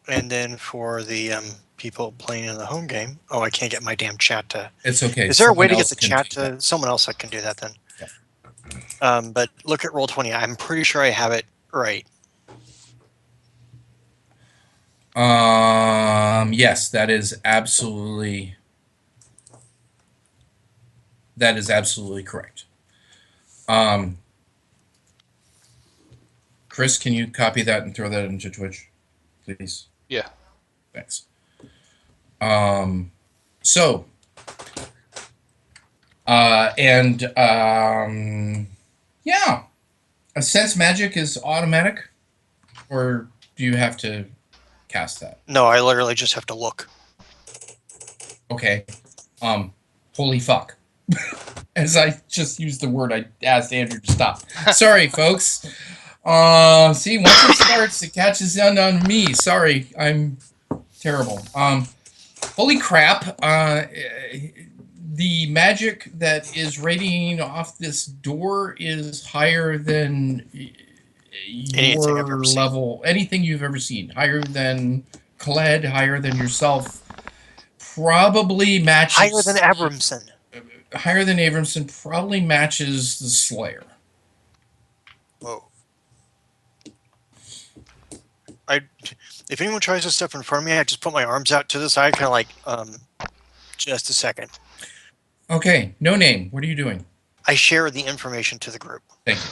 S1: And then for the people playing in the home game, oh, I can't get my damn chat to.
S3: It's okay.
S1: Is there a way
S3: Someone
S1: to get
S3: else
S1: the
S3: can
S1: chat
S3: do that.
S1: to someone else that can do that then?
S3: Yeah.
S1: But look at Roll20. I'm pretty sure I have it right.
S3: Yes, that is absolutely correct. Chris, can you copy that and throw that into Twitch, please?
S5: Yeah.
S3: Thanks. So, yeah, a sense magic is automatic, or do you have to cast that?
S1: No, I literally just have to look.
S3: Okay. Holy fuck. As I just used the word, I asked Andrew to stop. Sorry, folks. See, once it starts, it catches on me. Sorry, I'm terrible. Holy crap. The magic that is radiating off this door is higher than
S1: Anything I've
S3: your
S1: ever seen.
S3: level. Anything you've ever seen. Higher than Khaled, higher than yourself. Probably matches.
S1: Higher than Abramson.
S3: Higher than Abramson, probably matches the Slayer.
S1: Whoa. If anyone tries to step in front of me, I just put my arms out to the side, kind of like, just a second.
S3: Okay, no name. What are you doing?
S1: I share the information to the group.
S3: Thank you.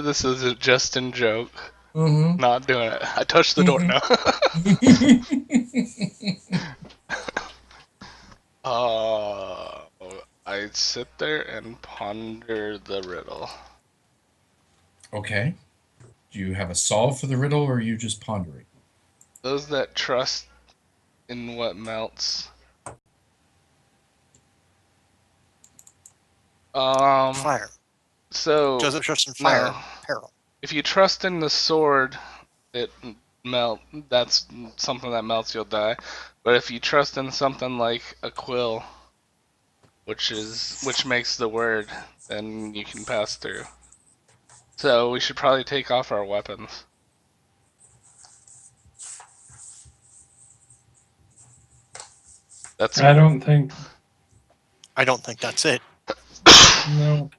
S5: This is a Justin joke.
S3: Mm-hmm.
S5: Not doing it. I touched the door now. I sit there and ponder the riddle.
S3: Okay. Do you have a solve for the riddle, or are you just pondering?
S5: Those that trust in what melts.
S1: Fire.
S5: So
S1: Joseph trusts in fire.
S5: no.
S1: Peril.
S5: If you trust in the sword, that's something that melts, you'll die. But if you trust in something like a quill, which makes the word, then you can pass through. So we should probably take off our weapons. That's
S2: I don't think.
S1: I don't think that's it.
S2: No.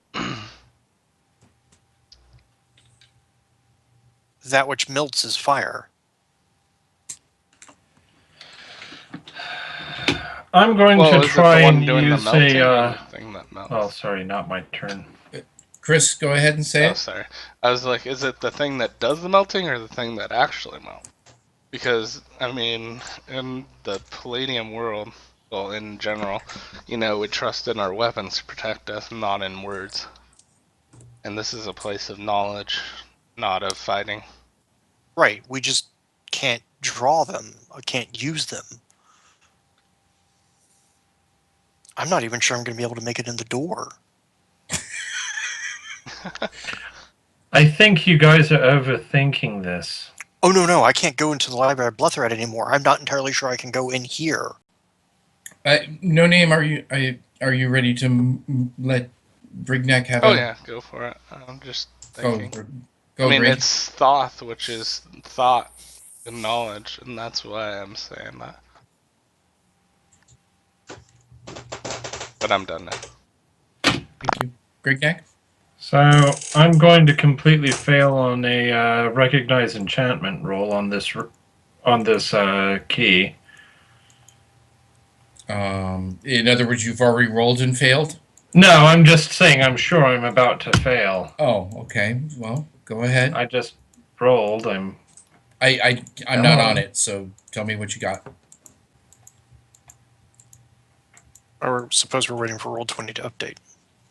S1: That which melts is fire.
S2: I'm going
S5: well,
S2: to
S5: is
S2: try
S5: it the one
S2: and
S5: doing the
S2: use
S5: melting or
S2: a.
S5: the thing that melts?
S2: Oh, sorry, not my turn.
S3: Chris, go ahead and say
S5: Oh,
S3: it.
S5: sorry. I was like, is it the thing that does the melting or the thing that actually melts? Because, I mean, in the Palladium world, well, in general, we trust in our weapons to protect us, not in words. And this is a place of knowledge, not of fighting.
S1: Right. We just can't draw them. I can't use them. I'm not even sure I'm going to be able to make it in the door.
S2: I think you guys are overthinking this.
S1: Oh, no. I can't go into the library of Blethred anymore. I'm not entirely sure I can go in here.
S3: No name. Are you ready to let Brignac have
S5: Oh,
S3: it?
S5: yeah, go for it. I'm just
S3: Go,
S5: thinking.
S3: go.
S5: I mean,
S3: Brig.
S5: it's Thoth, which is thought and knowledge, and that's why I'm saying that. But I'm done now.
S3: Thank you, Brignac.
S2: So I'm going to completely fail on a recognize enchantment roll on this key.
S3: In other words, you've already rolled and failed.
S2: No, I'm just saying I'm sure I'm about to fail.
S3: Oh, okay. Well, go ahead.
S2: I just rolled.
S3: I'm not on it, so tell me what you got.
S1: Or suppose we're waiting for Roll20 to update.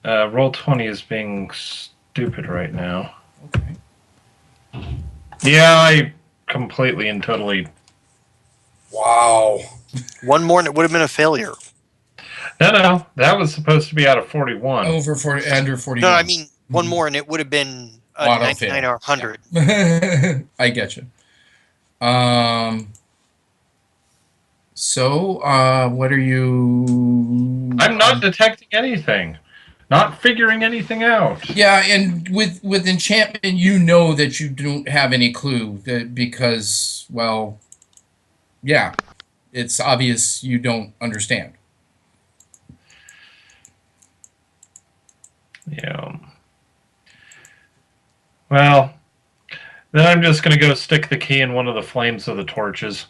S2: Roll20 is being stupid right now.
S3: Okay.
S2: Yeah, I completely and totally.
S3: Wow.
S1: One more and it would have been a failure.
S2: No, that was supposed to be out of 41.
S3: Under 41.
S1: No, I mean, one more and it would have been a
S3: Auto
S1: 99
S3: fail.
S1: or 100.
S3: I get you. So, what are you?
S2: I'm not detecting anything, not figuring anything out.
S3: Yeah, and with enchantment, you know that you don't have any clue because, well, yeah, it's obvious you don't understand.
S2: Yeah. Well, then I'm just going to go stick the key in one of the flames of the torches.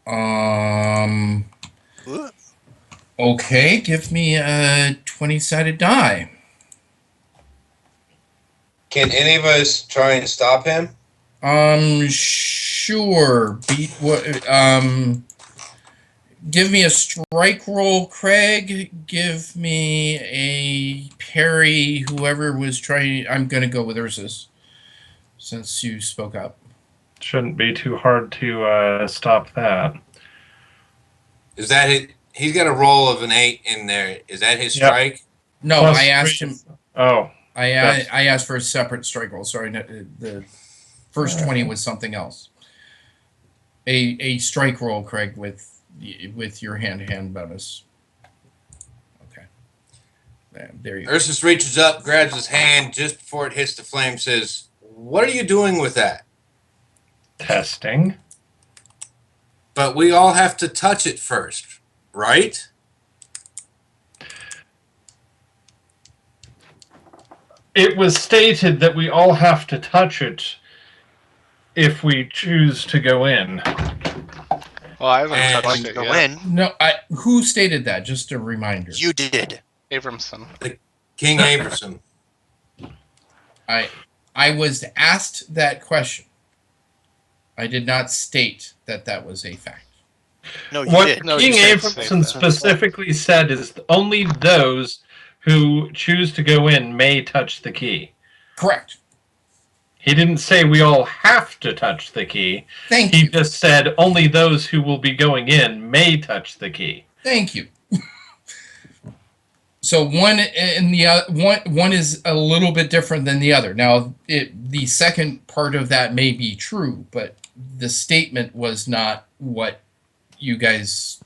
S3: Um.
S1: Ooh,
S3: Okay, give me a 20-sided die.
S4: Can any of us try and stop him?
S3: Sure. Beat what? Give me a strike roll, Craig. Give me a parry. Whoever was trying. I'm gonna go with Ursus, since you spoke up.
S2: Shouldn't be too hard to stop that.
S4: Is that it? He's got a roll of an 8 in there. Is that his
S2: Yep.
S4: strike?
S3: No,
S2: Plus
S3: I asked
S2: three.
S3: him.
S2: Oh,
S3: I
S2: That's-
S3: I asked for a separate strike roll. Sorry, the first 20 was something else. A strike roll, Craig, with your hand-to-hand bonus. Okay. There you go.
S4: Ursus reaches up, grabs his hand just before it hits the flame, says, "What are you doing with that?"
S2: testing.
S4: But we all have to touch it first, right?
S2: It was stated that we all have to touch it if we choose to go in.
S5: Well, I haven't
S4: And-
S5: touched it
S1: go
S5: yet.
S1: in.
S3: No, who stated that? Just a reminder.
S1: You did.
S5: Abramson.
S4: King Averson.
S3: I was asked that question. I did not state that that was a fact.
S1: No, you
S2: What
S1: did.
S5: No,
S2: King
S5: you did say
S2: Abramson
S5: that.
S2: specifically said is only those who choose to go in may touch the key.
S3: Correct.
S2: He didn't say we all have to touch the key.
S3: Thank
S2: He
S3: you.
S2: just said only those who will be going in may touch the key.
S3: Thank you. So one and the one is a little bit different than the other. Now, the second part of that may be true, but the statement was not what you guys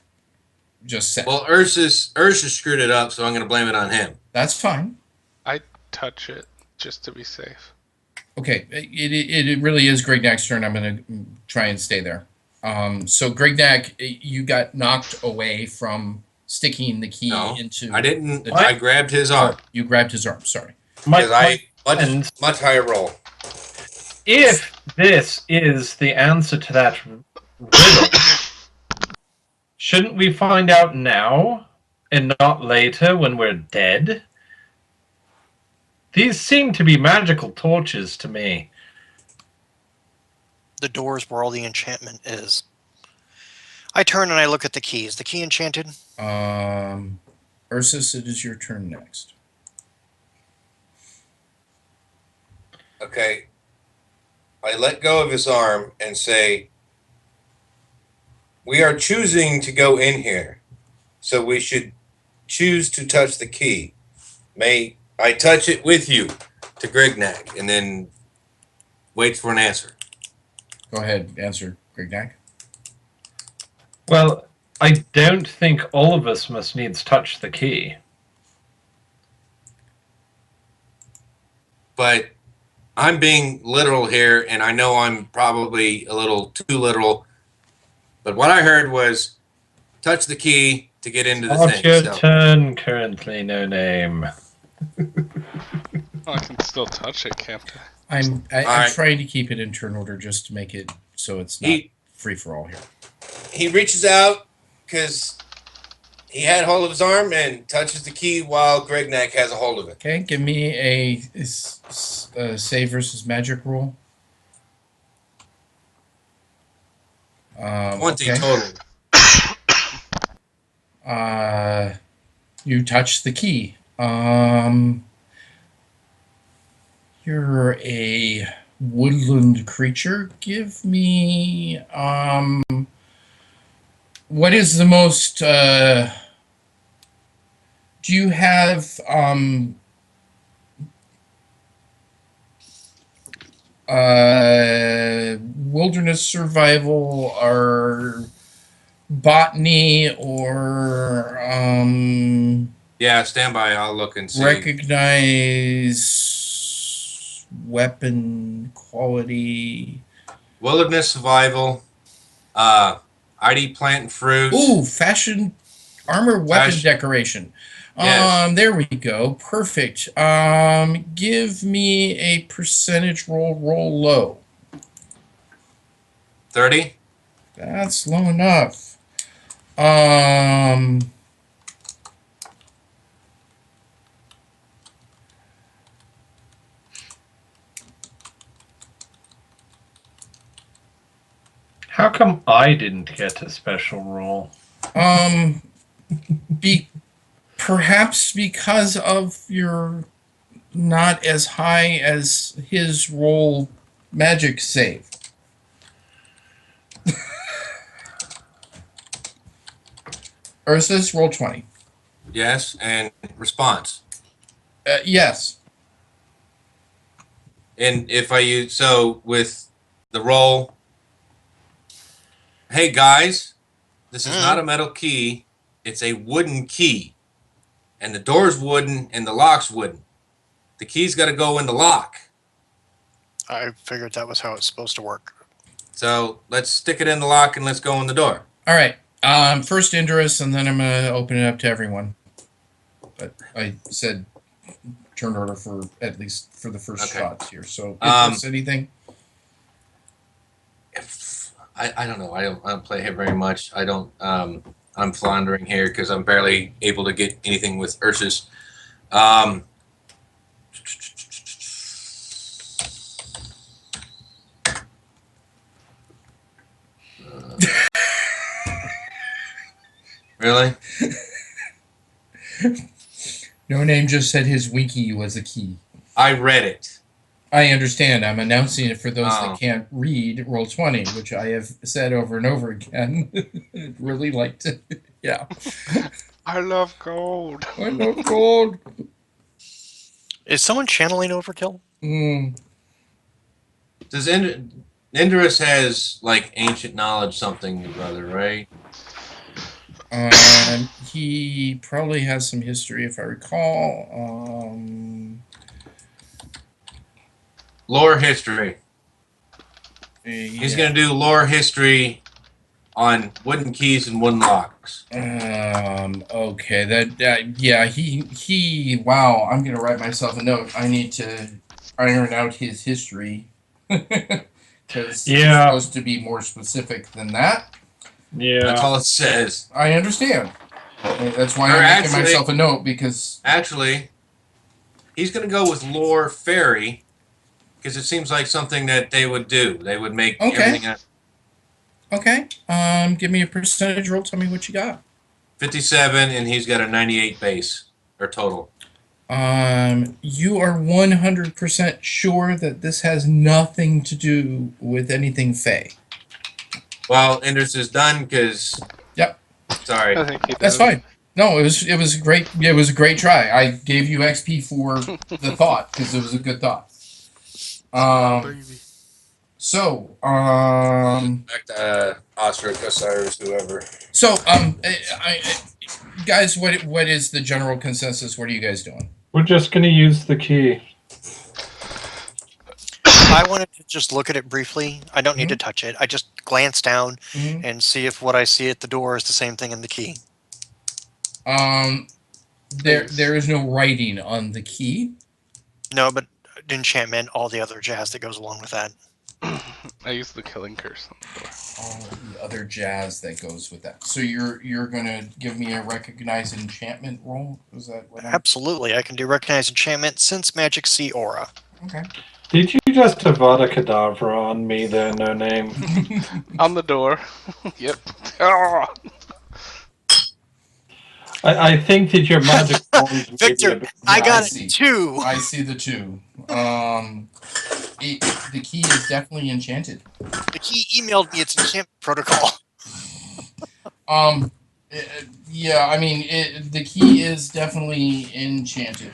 S3: just said.
S4: Well, Ursus screwed it up, so I'm going to blame it on him.
S3: That's fine.
S5: Touch it just to be safe.
S3: Okay, it really is Greg Knack's turn. I'm going to try and stay there. So Greg Knack, you got knocked away from sticking the key
S4: No,
S3: into.
S4: I didn't.
S3: What?
S4: I grabbed his arm
S3: You grabbed his arm. Sorry.
S4: because
S2: And
S4: much higher roll.
S2: if this is the answer to that riddle, shouldn't we find out now and not later when we're dead? These seem to be magical torches to me.
S1: The door's where all the enchantment is. I turn and I look at the key. Is the key enchanted?
S3: Ursus, it is your turn next.
S4: Okay. I let go of his arm and say, "We are choosing to go in here, so we should choose to touch the key. May I touch it with you?" To Grignac, and then waits for an answer.
S3: Go ahead, answer, Greg Knack.
S2: Well, I don't think all of us must needs touch the key.
S4: But I'm being literal here, and I know I'm probably a little too literal. But what I heard was touch the key to get into the
S2: Not
S4: thing.
S2: your
S4: So
S2: turn, currently no name.
S5: Well, I can still touch it, can't I?
S3: I'm
S4: right.
S3: trying to keep it in turn order just to make it so it's not
S4: he
S3: free for all here.
S4: he reaches out because he had hold of his arm and touches the key while Grignac has a hold of it.
S3: Okay, give me a save versus magic roll.
S4: 20
S3: okay.
S4: total.
S3: You touch the key. You're a woodland creature. Give me what is the most do you have wilderness survival or botany or
S4: Yeah, stand by. I'll look and see.
S3: recognize weapon quality.
S4: Wilderness survival. ID plant and fruit.
S3: Ooh, fashion armor weapon
S4: Fashion.
S3: decoration.
S4: Yes.
S3: There we go. Perfect. Give me a percentage roll low.
S4: 30.
S3: That's low enough. Um,
S2: How come I didn't get a special roll?
S3: be perhaps because of your not as high as his roll magic save. Ursus, roll 20.
S4: Yes, and response.
S3: Yes.
S4: And if I use with the roll, hey guys, this is not a metal key; it's a wooden key, and the door's wooden and the lock's wooden. The key's got to go in the lock.
S1: I figured that was how it's supposed to work.
S4: So let's stick it in the lock and let's go in the door.
S3: All right. First Indris, and then I'm going to open it up to everyone. But I said turn order for at least for the first
S4: Okay.
S3: shots here. So, Indris, anything?
S4: I don't know. I don't play here very much. I don't. I'm floundering here because I'm barely able to get anything with Ursus. Really?
S3: No Name just said his winky was a key.
S4: I read it.
S3: I understand. I'm announcing it for those
S4: Oh.
S3: that can't read Roll 20, which I have said over and over again. I'd really like to. Yeah.
S5: I love gold.
S3: I love gold.
S1: Is someone channeling overkill?
S4: Does Indris has like ancient knowledge something, brother, right?
S3: He probably has some history, if I recall.
S4: Lore history. He's gonna do lore history on wooden keys and wooden locks.
S3: Okay. Yeah. He. Wow. I'm gonna write myself a note. I need to iron out his history because it's supposed to be more specific than that.
S2: Yeah.
S4: That's all it says.
S3: I understand. That's why I'm making myself a note because
S4: actually, he's gonna go with lore fairy because it seems like something that they would do. They would make everything up.
S3: Okay. Give me a percentage roll. Tell me what you got.
S4: 57, and he's got a 98 base or total.
S3: You are 100% sure that this has nothing to do with anything Fey.
S4: Well, Indris is done because.
S3: Yep.
S4: Sorry.
S5: I think he
S3: That's
S5: does.
S3: fine. No, it was great. It was a great try. I gave you XP for the thought because it was a good thought. So,
S4: Back to Ostrich, Osiris, whoever.
S3: So, guys, what is the general consensus? What are you guys doing?
S2: We're just going to use the key.
S1: I wanted to just look at it briefly. I don't need to touch it. I just glance down
S3: Mhm.
S1: and see if what I see at the door is the same thing in the key.
S3: There is no writing on the key.
S1: No, but enchantment, all the other jazz that goes along with that.
S5: I used the killing curse on the door.
S3: All the other jazz that goes with that. So you're gonna give me a recognize enchantment roll? Is that what?
S1: Absolutely, I can do recognize enchantment, sense magic, see aura.
S3: Okay.
S2: Did you just Avada Kedavra on me there, No Name?
S5: On the door. Yep. Ah!
S2: I think that your magic wands may be a
S1: Victor,
S2: bit-
S1: I
S3: Yeah,
S1: got
S3: I see.
S1: it too.
S3: I see the two. The key is definitely enchanted.
S1: The key emailed me its enchantment protocol.
S3: Yeah, I mean, the key is definitely enchanted.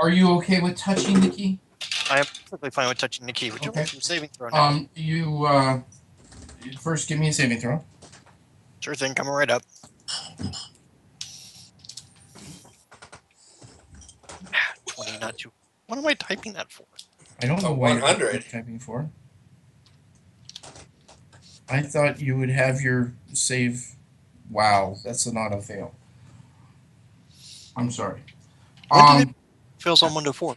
S3: Are you okay with touching the key?
S1: I am perfectly fine with touching the key. Would you
S3: Okay.
S1: like some saving throw now?
S3: You first give me a saving throw.
S1: Sure thing, coming right up. 20, not 2. What am I typing that for?
S3: I don't know
S4: A
S3: why you're
S4: 100.
S3: typing for. I thought you would have your save. Wow, that's an auto fail. I'm sorry.
S1: When do they fails on 1 to 4?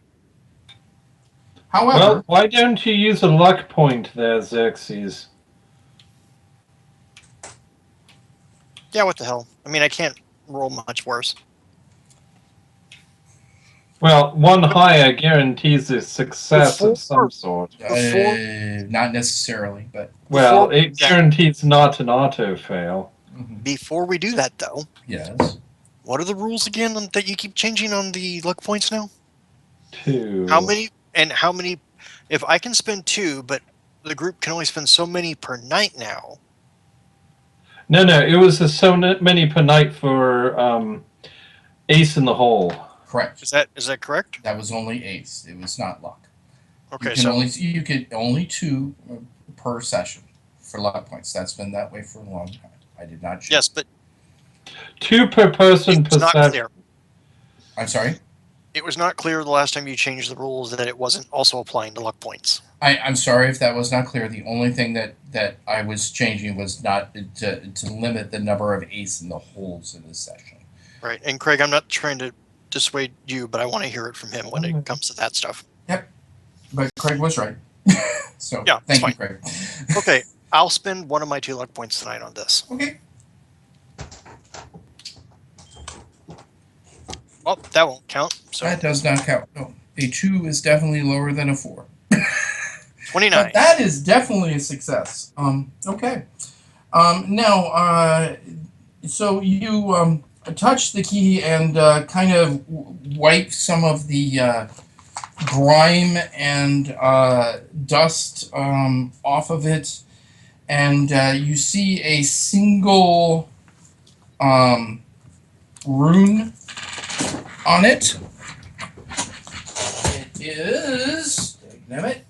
S3: However,
S2: Well, why don't you use a luck point there, Xerxes?
S1: Yeah, what the hell? I mean, I can't roll much worse.
S2: Well, one higher guarantees a success
S1: Before-
S2: of some sort.
S1: Before-
S3: not necessarily, but
S2: Well,
S1: Before-
S2: it guarantees not an auto fail.
S1: Before we do that, though,
S3: yes.
S1: what are the rules again that you keep changing on the luck points now?
S2: 2.
S1: How many? And how many? If I can spend 2, but the group can only spend so many per night now.
S2: No, it was so many per night for Ace in the Hole.
S3: Correct.
S1: Is that correct?
S3: That was only ace. It was not luck.
S1: Okay,
S3: You could only 2 per session for luck points. That's been that way for a long time. I did not change.
S1: yes, but
S2: 2 per person
S1: it's
S2: per
S1: not
S2: session.
S1: clear.
S3: I'm sorry.
S1: It was not clear the last time you changed the rules that it wasn't also applying to luck points.
S3: I'm sorry if that was not clear. The only thing that I was changing was not to limit the number of ace in the holes in this session.
S1: Right. And Craig, I'm not trying to dissuade you, but I want to hear it from him when it comes to that stuff.
S3: But Craig was right. So
S1: Yeah,
S3: thank you,
S1: fine.
S3: Craig.
S1: Okay, I'll spend one of my 2 luck points tonight on this.
S3: Okay.
S1: Oh, that won't count. So
S3: That does not count. No. A 2 is definitely lower than a 4.
S1: 29.
S3: But that is definitely a success. Okay. Now, so you touch the key and kind of wipe some of the grime and dust off of it, and you see a single rune on it. It is. Damn it.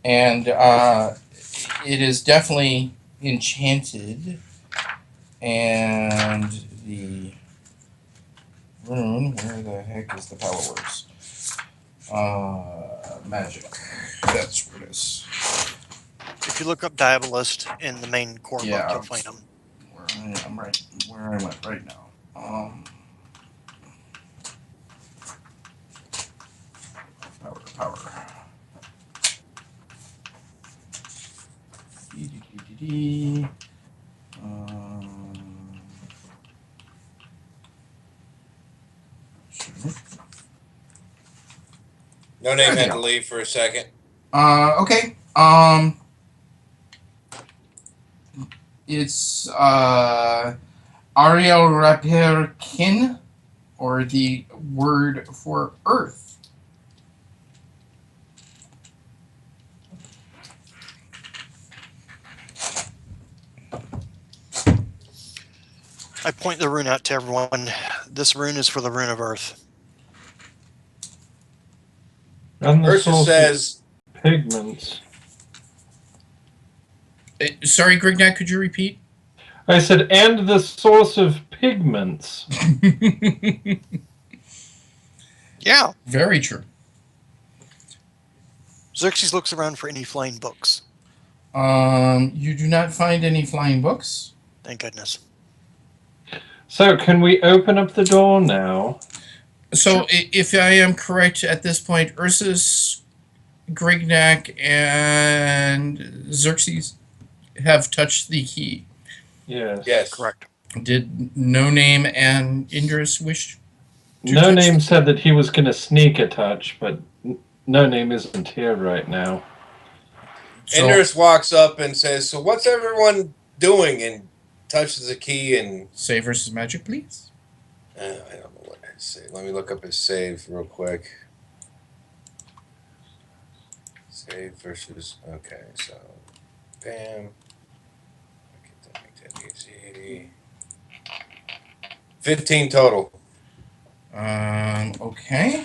S3: And it is definitely enchanted, and the rune, where the heck is the power words? Magic. That's where it is.
S1: If you look up Diabolist in the main core book,
S3: Yeah.
S1: you'll find them.
S3: Where I am right, where I'm at right now. Power. Dee.
S4: No name had to leave for a second.
S3: Okay. It's Ariel Rapirkin, or the word for earth.
S1: I point the rune out to everyone. This rune is for the rune of Earth.
S2: And the
S4: Ursa
S2: source of
S4: says,
S2: pigments.
S3: Sorry, Grignac, could you repeat?
S2: I said, and the source of pigments.
S1: Yeah.
S3: Very true.
S1: Xerxes looks around for any flying books.
S3: You do not find any flying books.
S1: Thank goodness.
S2: So, can we open up the door now?
S3: So, if I am correct at this point, Ursus, Grignac, and Xerxes have touched the key.
S2: Yes.
S4: yes.
S1: Correct.
S3: Did No Name and Indris wish to
S2: No
S3: touch
S2: Name
S3: the-
S2: said that he was going to sneak a touch, but No Name isn't here right now.
S3: So,
S4: Indris walks up and says, "So what's everyone doing?" and touches the key and
S3: Save versus magic, please.
S4: I don't know what I say. Let me look up his save real quick. Save versus so bam. Make that easy. 15 total.
S3: Okay.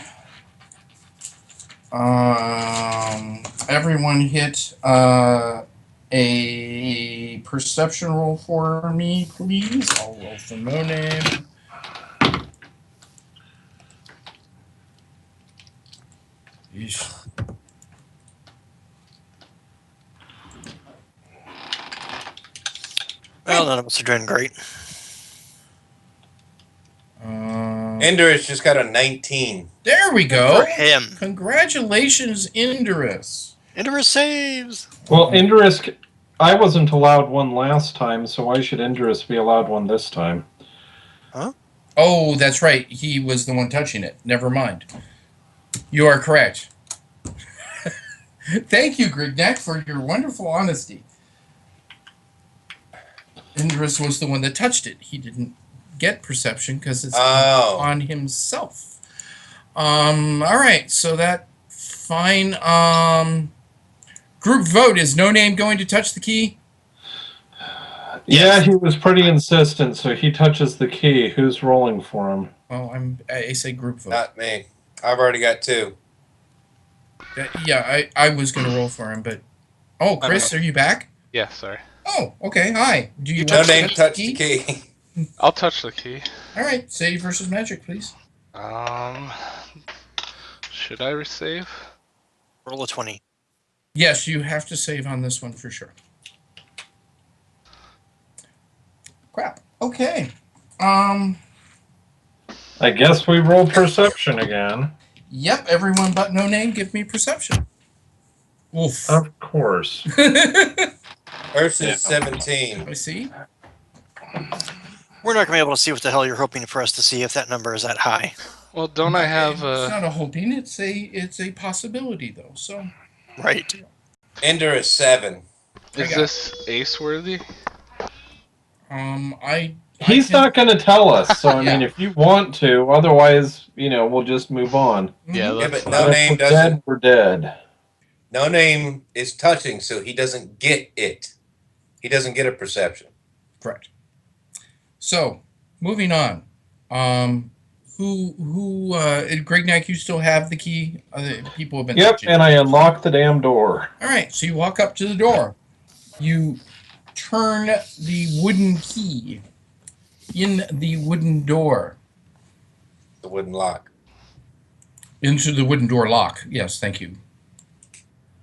S3: Everyone hit a perception roll for me, please. I'll roll for no name. Yeesh.
S1: Well, none of us are doing great.
S4: Indorus just got a 19.
S3: There we
S1: For
S3: go.
S1: him.
S3: Congratulations, Indorus.
S1: Indorus saves.
S2: Well, Indorus, I wasn't allowed one last time, so why should Indorus be allowed one this time?
S3: Oh, that's right. He was the one touching it. Never mind. You are correct. Thank you, Grignac, for your wonderful honesty. Indorus was the one that touched it. He didn't get perception because it's on himself. All right, so that fine. Group vote, is No Name going to touch the key?
S2: Yeah,
S1: Yes.
S2: he was pretty insistent, so he touches the key. Who's rolling for him?
S3: Well, I say group vote.
S4: Not me. I've already got 2.
S3: Yeah, I was going to roll for him, but... Oh, Chris, are you back?
S5: Yeah, sorry.
S3: Oh, okay, hi. Do you
S4: No
S3: want to
S4: name
S3: touch
S4: touched the key.
S5: I'll touch the key.
S3: All right, save versus magic, please.
S5: Should I resave?
S1: Roll a 20.
S3: Yes, you have to save on this one for sure. Crap. Okay.
S2: I guess we roll perception again.
S3: Yep, everyone but No Name, give me perception. Oof.
S2: Of course.
S4: Versus 17.
S3: I see.
S1: We're not going to be able to see what the hell you're hoping for us to see if that number is that high.
S5: Well, don't I have
S3: It's not a hoping. It's a possibility though. So.
S1: Right.
S4: Indorus 7.
S3: I
S5: Is
S3: got
S5: this ace worthy?
S2: He's not going to tell us, so I
S3: Yeah.
S2: mean, if you want to, otherwise, we'll just move on.
S5: Yeah,
S4: Yeah,
S5: that's
S4: but
S5: fine.
S4: No Name
S2: If we're
S4: doesn't.
S2: dead, we're dead.
S4: No Name is touching, so he doesn't get it. He doesn't get a perception.
S3: Correct. So, moving on. Grignac, you still have the key? Other people have been
S2: Yep,
S3: touching
S2: and
S3: it.
S2: I unlocked the damn door.
S3: All right, so you walk up to the door. You turn the wooden key in the wooden door.
S4: The wooden lock.
S3: Into the wooden door lock. Yes, thank you.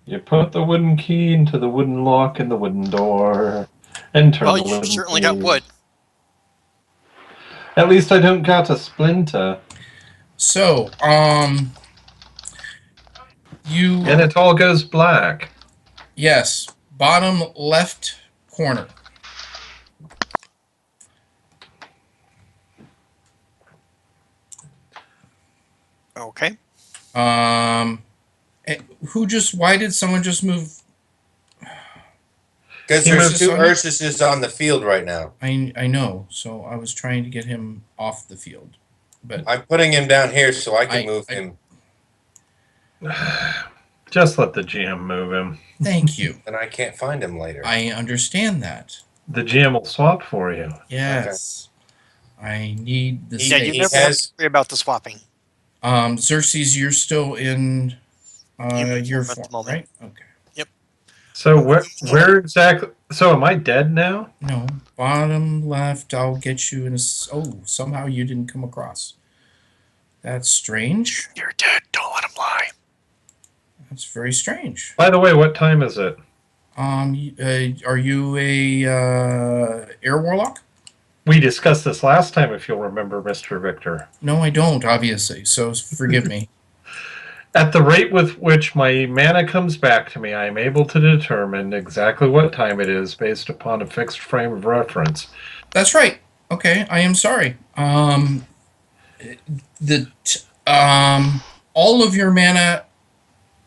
S2: You put the wooden key into the wooden lock in the wooden door, and turn
S1: Well,
S2: the
S1: you
S2: wooden
S1: certainly
S2: key.
S1: got wood.
S2: At least I don't got a splinter.
S3: So, you...
S2: And it all goes black.
S3: Yes, bottom left corner.
S1: Okay.
S3: Why did someone just move?
S4: Because
S2: He
S4: there's
S3: moves-
S4: 2 Ursuses on the field right now.
S3: I know, so I was trying to get him off the field. But
S4: I'm putting him down here so I can
S3: I-
S4: move
S3: I-
S4: him.
S2: Just let the GM move him.
S3: thank you.
S4: And I can't find him later.
S3: I understand that.
S2: The GM will swap for you.
S3: Yes. I need the
S4: He-
S1: Yeah,
S3: space.
S1: you
S4: he
S1: never have
S4: has-
S1: to worry about the swapping.
S3: Xerxes, you're still in
S1: Human
S3: your
S1: form at the
S3: form,
S1: moment.
S3: right? Okay.
S2: So where exactly? So am I dead now?
S3: No, bottom left. I'll get you in a. Oh, somehow you didn't come across. That's strange.
S1: You're dead. Don't let him lie.
S3: That's very strange.
S2: By the way, what time is it?
S3: Are you a air warlock?
S2: We discussed this last time, if you'll remember, Mr. Victor.
S3: No, I don't. Obviously, so forgive me.
S2: At the rate with which my mana comes back to me, I am able to determine exactly what time it is based upon a fixed frame of reference.
S3: That's right. Okay, I am sorry. All of your mana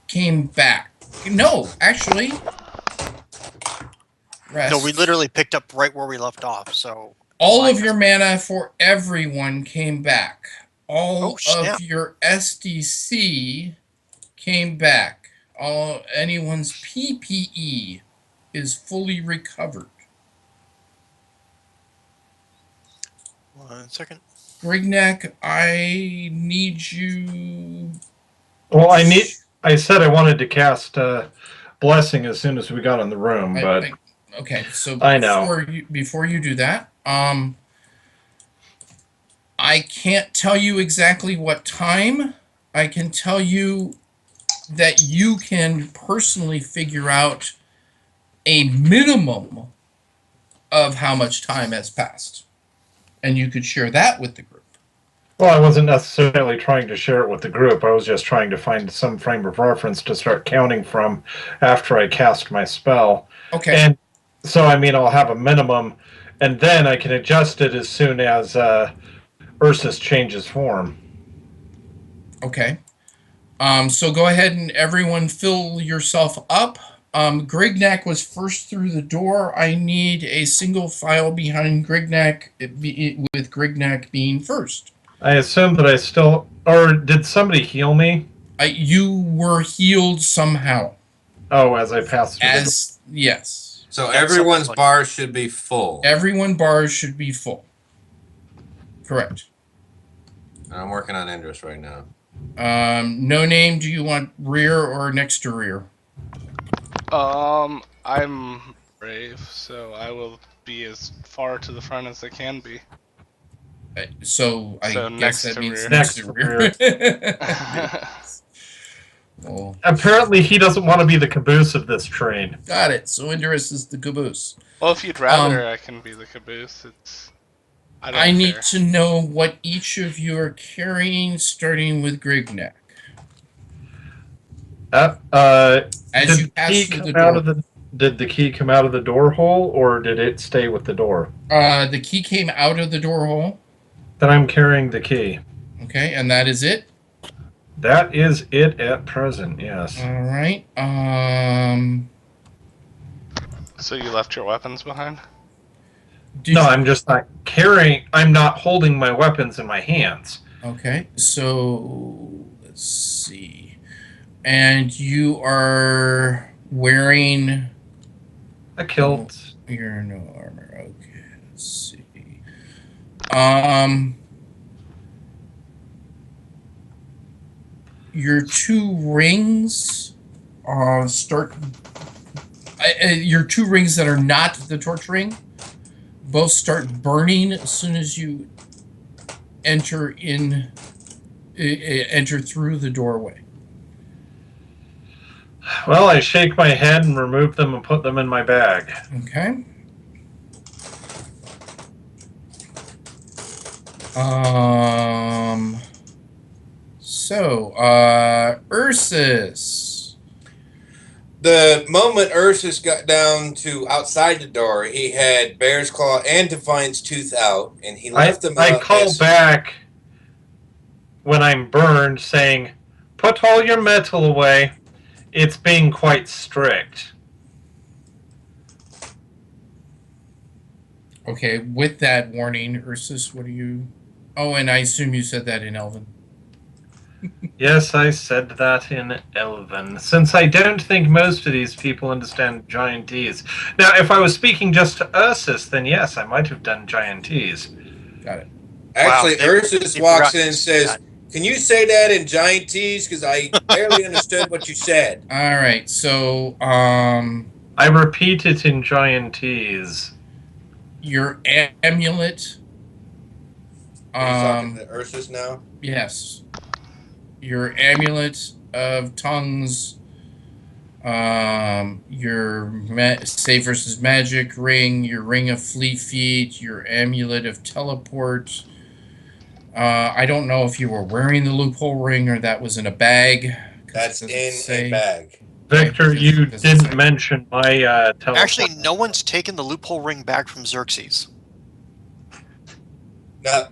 S3: came back. No, actually. Rest.
S1: No, we literally picked up right where we left off. So
S3: All of your mana for everyone came back. All
S1: Oh, snap.
S3: of your SDC came back. Anyone's PPE is fully recovered.
S1: 1 second.
S3: Grignac, I need you.
S2: Well, I said I wanted to cast blessing as soon as we got in the room, but
S3: Okay, so
S2: I know.
S3: before you do that, I can't tell you exactly what time. I can tell you that you can personally figure out a minimum of how much time has passed, and you could share that with the group.
S2: Well, I wasn't necessarily trying to share it with the group. I was just trying to find some frame of reference to start counting from after I cast my spell.
S3: Okay.
S2: And so, I mean, I'll have a minimum, and then I can adjust it as soon as Ursus changes form.
S3: Okay. So go ahead and everyone fill yourself up. Grignac was first through the door. I need a single file behind Grignac, with Grignac being first.
S2: I assume that I still, or did somebody heal me?
S3: You were healed somehow.
S2: Oh, as I passed through
S3: Yes.
S4: So
S1: Yeah,
S4: everyone's
S1: something like
S4: bar should be full.
S3: Everyone bars should be full. Correct.
S4: I'm working on Endress right now.
S3: No name. Do you want rear or next to rear?
S5: I'm brave, so I will be as far to the front as I can be.
S3: So I
S5: So
S3: guess
S5: next
S3: that
S5: to
S3: means
S5: rear.
S3: next to rear. Well,
S2: Apparently, he doesn't want to be the caboose of this train.
S3: got it. So Indurus is the caboose.
S5: Well, if you'd rather, I can be the caboose. I don't
S3: I need
S5: care.
S3: to know what each of you are carrying, starting with Grignac. As
S2: Did
S3: you
S2: the
S3: pass
S2: key
S3: through
S2: come
S3: the
S2: out
S3: door,
S2: of the? Did the key come out of the door hole, or did it stay with the door?
S3: the key came out of the door hole.
S2: Then I'm carrying the key.
S3: Okay, and that is it.
S2: That is it at present. Yes.
S3: All right.
S5: So you left your weapons behind?
S2: No, I'm just not carrying. I'm not holding my weapons in my hands.
S3: Okay, so let's see. And you are wearing
S2: A kilt.
S3: You're no armor. Okay, let's see. Your two rings start. Your two rings that are not the torch ring both start burning as soon as you enter through the doorway.
S2: Well, I shake my head and remove them and put them in my bag.
S3: Okay. So, Ursus.
S4: The moment Ursus got down to outside the door, he had Bear's Claw and Defiance Tooth out, and he left them
S2: I
S4: out.
S2: call back when I'm burned, saying, "Put all your metal away. It's being quite strict."
S3: Okay, with that warning, Ursus, what do you... Oh, and I assume you said that in Elven.
S2: Yes, I said that in Elven, since I don't think most of these people understand Giantese. Now, if I was speaking just to Ursus, then yes, I might have done Giantese.
S3: Got it.
S4: Actually,
S1: Wow,
S4: Ursus
S1: they
S4: walks
S1: forgot
S4: in
S1: to
S4: and
S1: say
S4: says,
S1: that.
S4: "Can you say that in Giantese? Because I barely understood what you said."
S3: All right, so,
S2: I repeat it in Giantese.
S3: your amulet...
S4: Are you talking to Ursus now?
S3: Yes. Your amulet of tongues, your save versus magic ring, your ring of fleet feet, your amulet of teleport. I don't know if you were wearing the loophole ring or that was in a bag.
S4: That's in a bag.
S2: Victor,
S3: Right,
S2: you
S3: does it
S2: didn't
S3: say?
S2: mention my teleport.
S1: Actually, no one's taken the loophole ring back from Xerxes.
S4: No,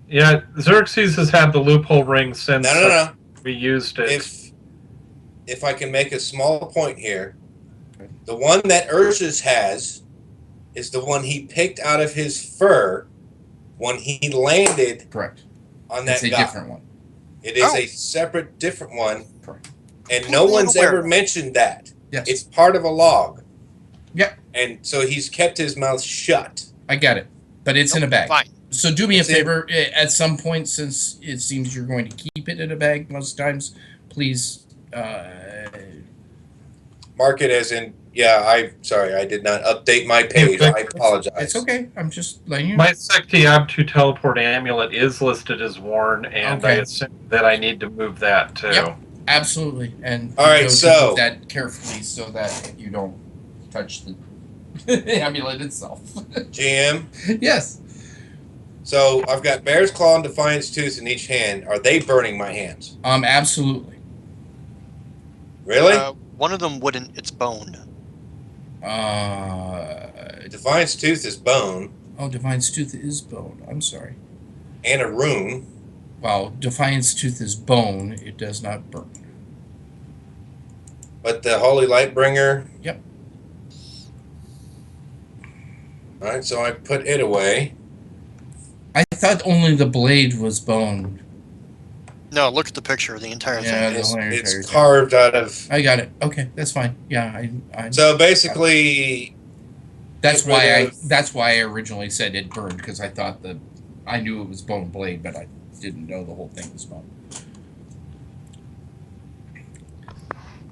S2: Yeah, Xerxes has had the loophole ring since
S4: no.
S2: we used it.
S4: If I can make a small point here, the one that Ursus has is the one he picked out of his fur when he landed
S3: Correct.
S4: on that
S3: It's a
S4: dock.
S3: different one.
S4: It is
S1: Oh.
S4: a separate, different one,
S3: Correct.
S4: and
S1: Completely
S4: no one's
S1: unaware.
S4: ever mentioned that.
S3: Yes.
S4: It's part of a log.
S3: Yep.
S4: And so he's kept his mouth shut.
S3: I get it. But it's in a bag.
S1: Fine.
S3: So do me a
S4: It's in-
S3: favor. At some point, since it seems you're going to keep it in a bag most times, please.
S4: Mark it as in, yeah, sorry, I did not update my page.
S2: Okay.
S4: I apologize.
S3: It's okay. I'm just letting you know.
S2: My Sekti Abtu teleport amulet is listed as worn, and I
S3: Okay.
S2: assume that I need to move that too.
S3: Yep. Absolutely. And
S4: All right,
S3: note to
S4: so-
S3: move that carefully so that you don't touch the amulet itself.
S4: GM.
S3: Yes.
S4: So I've got Bear's Claw and Defiance Tooth in each hand. Are they burning my hands?
S3: Absolutely.
S4: Really?
S1: One of them wouldn't. It's bone.
S4: Defiance Tooth is bone
S3: Oh, Defiance Tooth is bone. I'm sorry.
S4: and a rune.
S3: Well, Defiance Tooth is bone. It does not burn.
S4: But the Holy Lightbringer.
S3: Yep.
S4: All right, so I put it away.
S3: I thought only the blade was bone.
S1: No, look at the picture. The entire
S3: Yeah,
S1: thing.
S3: the
S4: It's,
S3: whole entire
S4: it's
S3: thing.
S4: carved out of.
S3: I got it. Okay, that's fine. Yeah, I
S4: So basically,
S3: that's
S4: get
S3: why
S4: rid
S3: I
S4: of-
S3: that's why I originally said it burned, because I thought I knew it was bone blade, but I didn't know the whole thing was bone.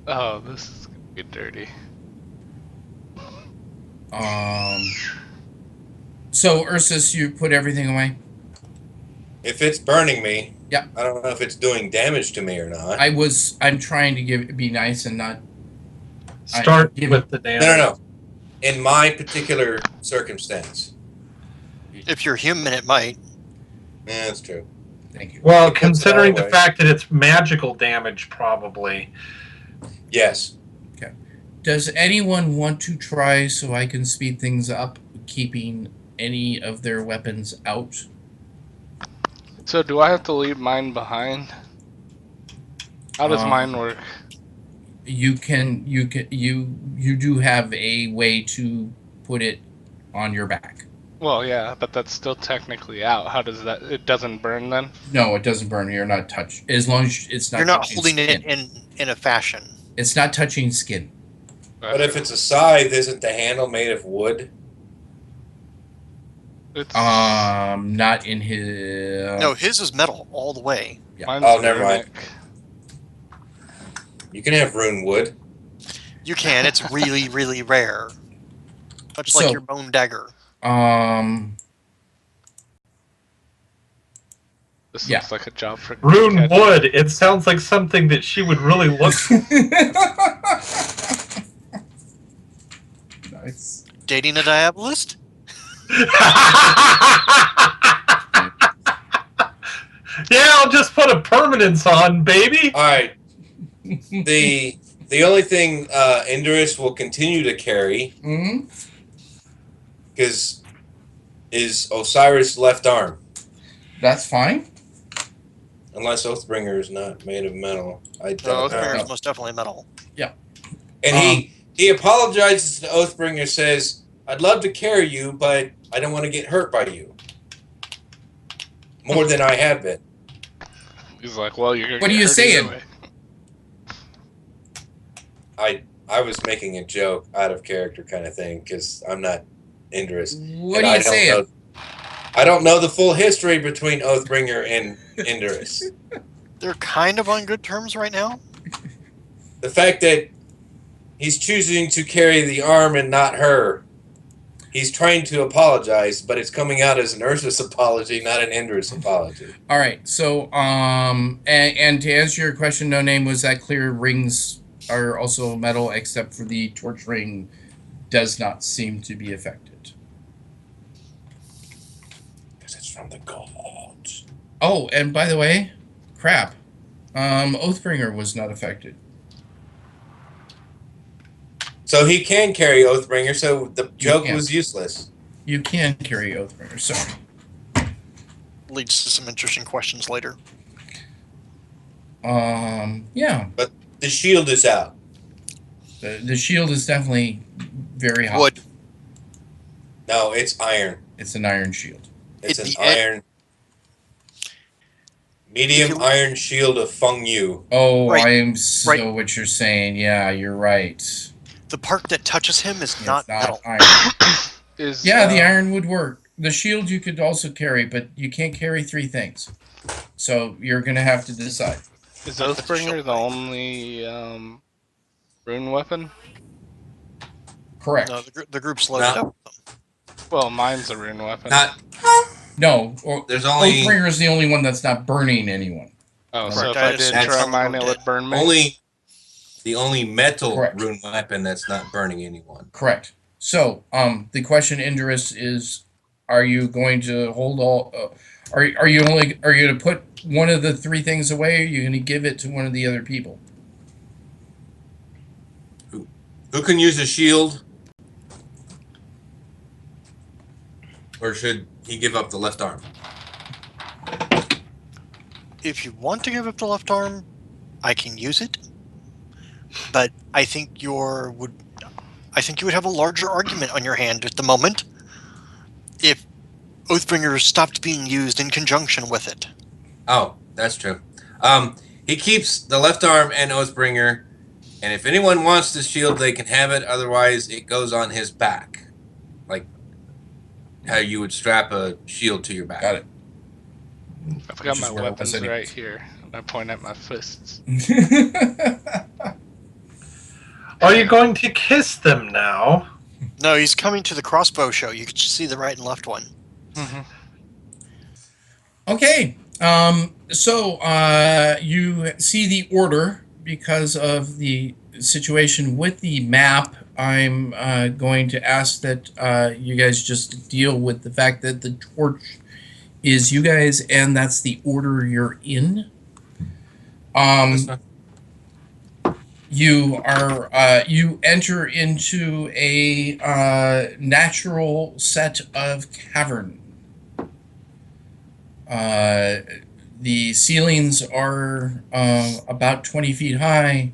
S5: Oh, this is gonna be dirty.
S3: So Ursus, you put everything away?
S4: if it's burning me,
S3: Yeah.
S4: I don't know if it's doing damage to me or not.
S3: I'm trying to be nice and not.
S2: Start
S3: give
S2: with the damage.
S4: No. In my particular circumstance.
S1: If you're human, it might.
S4: Yeah, that's true.
S3: Thank you.
S2: Well,
S4: It puts it
S2: considering
S4: all
S2: the
S4: away.
S2: fact that it's magical damage, probably.
S4: Yes.
S3: Does anyone want to try so I can speed things up, keeping any of their weapons out?
S5: So do I have to leave mine behind? How does mine work?
S3: You do have a way to put it on your back.
S5: Well, yeah, but that's still technically out. How does that? It doesn't burn then?
S3: No, it doesn't burn. You're not touch as long as it's not.
S1: You're not
S3: touching
S1: holding
S3: skin.
S1: it in a fashion.
S3: It's not touching skin.
S4: But if it's a scythe, isn't the handle made of wood?
S5: It's,
S3: Not in his.
S1: No, his is metal all the way.
S5: mine's
S4: Oh, never mind.
S5: runic.
S4: You can have rune wood.
S1: You can. It's really, really rare. Much
S3: So-
S1: like your bone dagger.
S5: This
S3: Yeah.
S5: looks like a job for
S2: Rune
S5: Cat.
S2: wood. It sounds like something that she would really look for.
S3: Nice.
S1: Dating a diabolist?
S2: Yeah, I'll just put a permanence on, baby.
S4: All right. The only thing Indurus will continue to carry
S3: Hmm.
S4: is Osiris' left arm,
S3: That's fine.
S4: unless Oathbringer is not made of metal. I
S1: No,
S4: don't know.
S1: Oathbringer is most definitely metal.
S4: And he apologizes to Oathbringer, says, "I'd love to carry you, but I don't want to get hurt by you more than I have been."
S5: He's like, well, you're gonna
S3: What
S5: get
S3: are you
S5: hurt
S3: saying?
S5: either way.
S4: I was making a joke out of character kind of thing because I'm not Indurus.
S3: What
S4: and
S3: are
S4: I
S3: you
S4: don't
S3: saying?
S4: know- I don't know the full history between Oathbringer and Indurus.
S1: They're kind of on good terms right now.
S4: The fact that he's choosing to carry the arm and not her. He's trying to apologize, but it's coming out as an Ursus apology, not an Indurus apology.
S3: All right. So, and to answer your question, No Name, was that clear? Rings are also metal, except for the torch ring does not seem to be affected.
S4: Because it's from the gods.
S3: Oh, and by the way, crap. Oathbringer was not affected.
S4: So he can carry Oathbringer, so the joke
S3: can.
S4: was useless.
S3: You can carry Oathbringer. Sorry.
S1: Leads to some interesting questions later.
S3: Yeah.
S4: The shield is out.
S3: The shield is definitely very hot.
S1: Wood.
S4: No, it's iron.
S3: It's an iron shield.
S4: It's
S1: It-
S4: an
S1: the-
S4: iron. Medium
S1: You-
S4: iron shield of Feng Yu.
S3: Oh,
S1: Right.
S3: I am so
S1: Right.
S3: what you're saying. Yeah, you're right.
S1: The part that touches him is
S3: It's
S1: not metal.
S3: iron.
S5: Is
S3: Yeah, the iron would work. The shield you could also carry, but you can't carry 3 things. So you're going to have to decide.
S5: Is
S1: That's a
S5: Oathbringer
S1: shield
S5: the
S1: thing.
S5: only rune weapon?
S3: Correct.
S1: No, the group's loaded
S4: No.
S1: up.
S5: Well, mine's a rune weapon.
S4: Not.
S3: No,
S4: There's only
S3: Oathbringer is the only one that's not burning anyone.
S5: Oh, so
S1: Correct.
S5: if I
S1: I
S5: did
S1: assumed
S5: try
S1: someone
S5: mine, it
S1: did.
S5: would burn me?
S4: the only metal
S3: Correct.
S4: rune weapon that's not burning anyone.
S3: Correct. So, the question, Indris, is: are you going to hold all? Are you going to put one of the 3 things away? Or are you going to give it to one of the other people?
S4: Who can use a shield? Or should he give up the left arm?
S1: If you want to give up the left arm, I can use it. But I think you would have a larger argument on your hand at the moment if Oathbringer stopped being used in conjunction with it.
S4: Oh, that's true. He keeps the left arm and Oathbringer, and if anyone wants the shield, they can have it. Otherwise, it goes on his back, like how you would strap a shield to your back.
S3: Got it.
S5: I've got
S3: Which
S5: my
S3: is where it was
S5: weapons right
S3: anyways.
S5: here. I point at my fists.
S2: Are you going to kiss them now?
S1: No, he's coming to the crossbow show. You can see the right and left one.
S5: Mm-hmm.
S3: Okay. So you see the order because of the situation with the map. I'm going to ask that you guys just deal with the fact that the torch is you guys, and that's the order you're in.
S4: That's not-
S3: You are you enter into a natural set of cavern. The ceilings are about 20 feet high,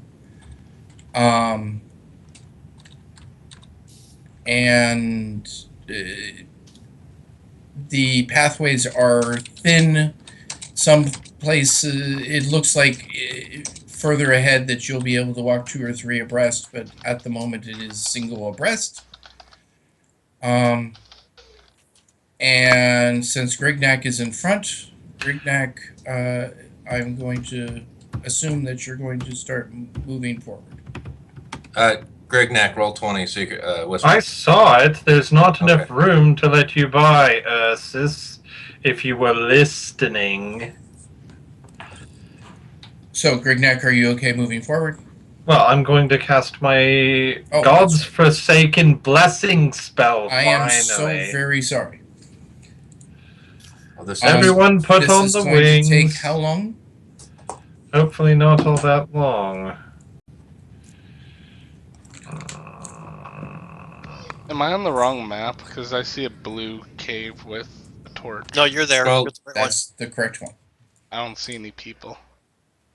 S3: and the pathways are thin. Some places it looks like further ahead that you'll be able to walk 2 or 3 abreast, but at the moment it is single abreast. And since Grignac is in front, Grignac, I'm going to assume that you're going to start moving forward.
S4: Greg Knack, roll 20. So you could, whisper.
S2: I saw it. There's not enough
S4: Okay.
S2: room to let you by, Ursus, if you were listening.
S3: So, Grignac, are you okay moving forward?
S2: Well, I'm going to cast my
S3: Oh,
S2: God's Forsaken Blessing spell,
S3: I am so
S2: finally.
S3: very sorry.
S4: Oh, this
S2: Everyone put
S3: This
S2: on
S3: is
S2: the
S3: going
S2: wings.
S3: to take how long?
S2: Hopefully not all that long.
S5: Am I on the wrong map? Because I see a blue cave with a torch.
S1: No, you're there.
S4: Well,
S1: You're the right one.
S3: That's the correct one.
S5: I don't see any people.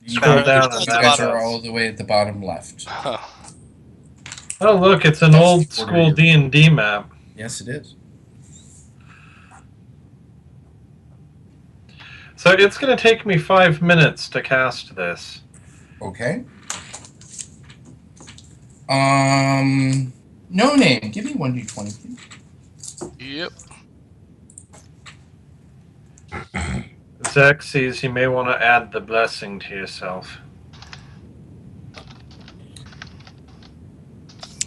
S2: Scroll
S3: You
S2: down
S3: guys
S2: and that's
S3: are
S2: us.
S3: all the way at the bottom left.
S5: Oh,
S2: Oh, look, it's an
S3: That's
S2: old
S3: the order
S2: school
S3: you're-
S2: D&D map.
S3: Yes, it is.
S2: So it's going to take me 5 minutes to cast this.
S3: Okay. No name. Give me 1d20, please.
S5: yep.
S2: Xerxes, you may want to add the blessing to yourself.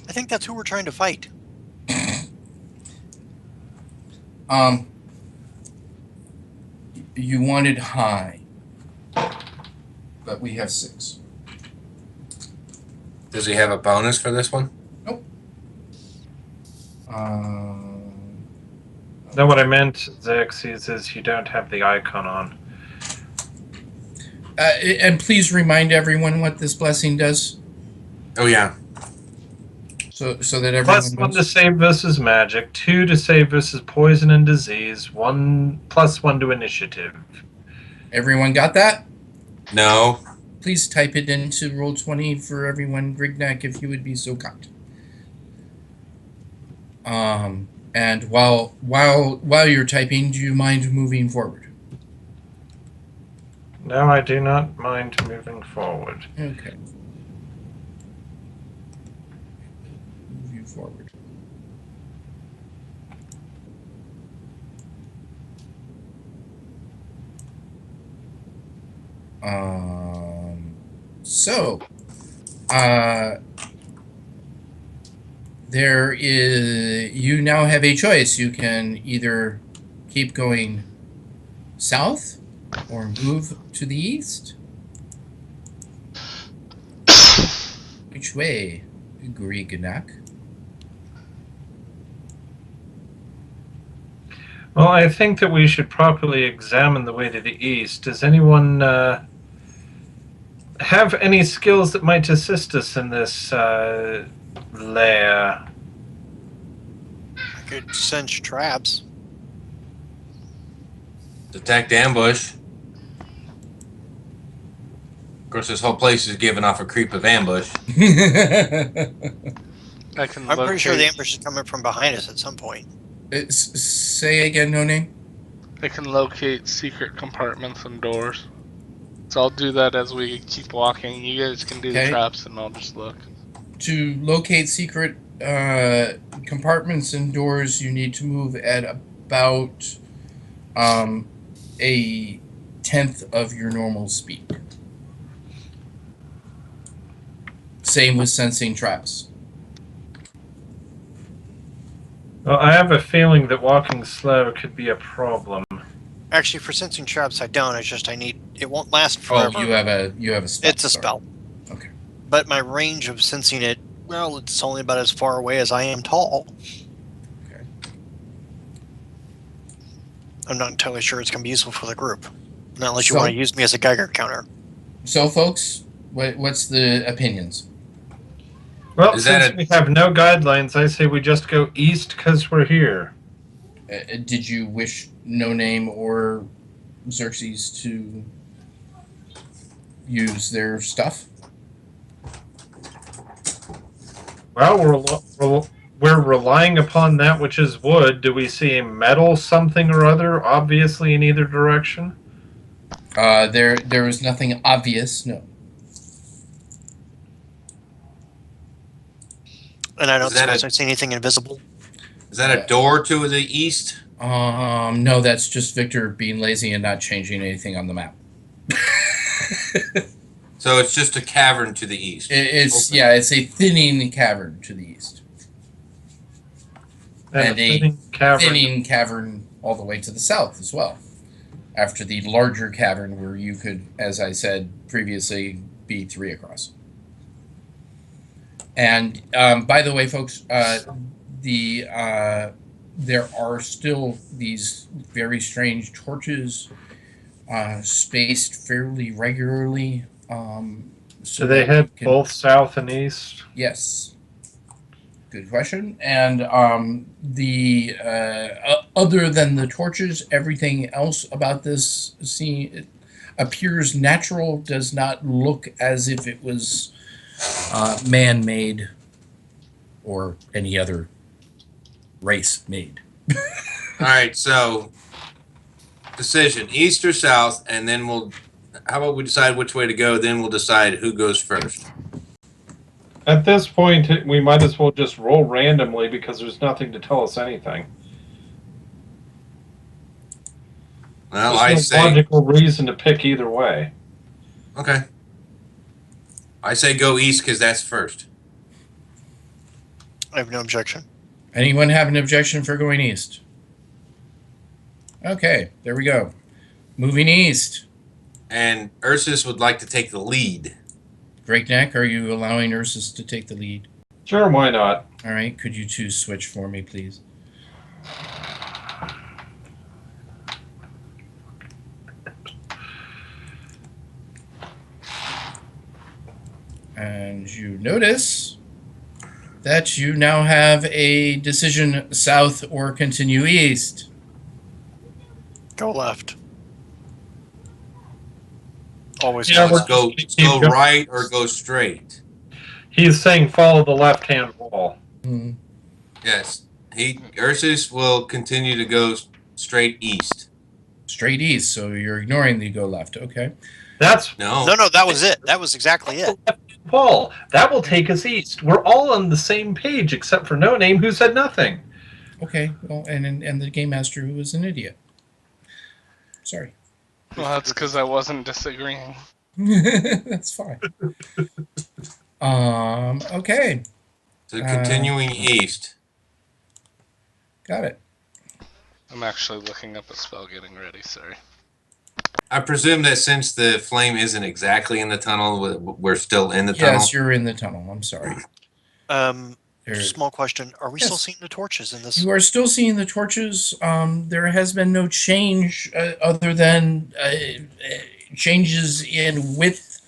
S1: I think that's who we're trying to fight.
S3: You wanted high, but we have 6.
S4: Does he have a bonus for this one?
S2: No, what I meant, Xerxes, is you don't have the icon on.
S3: And please remind everyone what this blessing does,
S4: Oh, yeah.
S3: so that everyone
S2: +1 to
S3: knows.
S2: save versus magic, 2 to save versus poison and disease, +1 to initiative.
S3: Everyone got that?
S4: No.
S3: Please type it into Roll20 for everyone, Grignac, if you would be so kind. And while you're typing, do you mind moving forward?
S2: No, I do not mind moving forward.
S3: Okay. Move you forward. So, there is. You now have a choice. You can either keep going south or move to the east. Which way, Griganak?
S2: Well, I think that we should properly examine the way to the east. Does anyone have any skills that might assist us in this lair?
S1: I could sense traps.
S4: Detect ambush. Of course, this whole place is giving off a creep of ambush.
S5: I can
S1: I'm pretty sure the
S5: locate-
S1: ambush is coming from behind us at some point.
S3: Say again, no name.
S5: I can locate secret compartments and doors. So I'll do that as we keep walking. You guys can do the
S3: Okay.
S5: traps and I'll just look.
S3: To locate secret compartments and doors, you need to move at about a tenth of your normal speed. Same with sensing traps.
S2: Well, I have a feeling that walking slow could be a problem.
S1: Actually, for sensing traps, I don't. It's just it won't last
S3: Oh,
S1: forever.
S3: you have a spell.
S1: It's a
S3: sorry.
S1: spell.
S3: Okay.
S1: But my range of sensing it, well, it's only about as far away as I am tall.
S3: Okay.
S1: I'm not entirely sure it's going to be useful for the group. Not unless you
S3: So-
S1: want to use me as a Geiger counter.
S3: So, folks, what's the opinions?
S2: Well,
S4: Is that
S2: since
S4: a-
S2: we have no guidelines, I say we just go east because we're here.
S3: Did you wish No Name or Xerxes to use their stuff?
S2: Well, we're relying upon that which is wood. Do we see a metal something or other, obviously in either direction?
S3: There was nothing obvious. No.
S1: And I don't
S4: Is that
S1: suppose
S4: a-
S1: I see anything invisible.
S4: Is that a door to the east?
S3: No, that's just Victor being lazy and not changing anything on the map.
S4: So it's just a cavern to the east.
S3: It's
S4: Open.
S3: yeah, it's a thinning cavern to the east. And a
S2: thinning cavern.
S3: Thinning cavern all the way to the south as well. After the larger cavern where you could, as I said previously, be 3 across. And by the way, folks, there are still these very strange torches spaced fairly regularly.
S2: So they head
S3: can-
S2: both south and east.
S3: Yes. Good question. And other than the torches, everything else about this scene appears natural. Does not look as if it was man-made or any other race-made.
S4: All right, so decision: east or south, and then we'll. How about we decide which way to go? Then we'll decide who goes first.
S2: At this point, we might as well just roll randomly because there's nothing to tell us anything.
S4: Well,
S2: There's
S4: I
S2: no
S4: say
S2: logical reason to pick either way.
S4: okay. I say go east because that's first.
S1: I have no objection.
S3: Anyone have an objection for going east? Okay, there we go. Moving east.
S4: And Ursus would like to take the lead.
S3: Breakneck, are you allowing Ursus to take the lead?
S2: Sure, why not?
S3: All right, could you two switch for me, please? And you notice that you now have a decision south or continue east.
S1: Go left. Always
S2: Yeah,
S1: go
S2: we're-
S1: left.
S4: Let's go right or go straight.
S2: He's saying follow the left-hand wall.
S3: Hmm.
S4: Yes, Ursus will continue to go straight east.
S3: Straight east, so you're ignoring the go left. Okay.
S2: That's
S4: No,
S1: No, that was it. That was exactly it.
S2: Paul. That will take us east. We're all on the same page except for No Name, who said nothing.
S3: Okay. Well, and the game master who was an idiot. Sorry.
S5: Well, that's because I wasn't disagreeing.
S3: That's fine. Okay,
S4: So continuing east.
S3: got it.
S5: I'm actually looking up a spell getting ready, sorry.
S4: I presume that since the flame isn't exactly in the tunnel, we're still in the tunnel.
S3: Yes, you're in the tunnel. I'm sorry. There,
S1: Small question. Are we still
S3: Yes.
S1: seeing the torches in this?
S3: you are still seeing the torches. There has been no change other than changes in width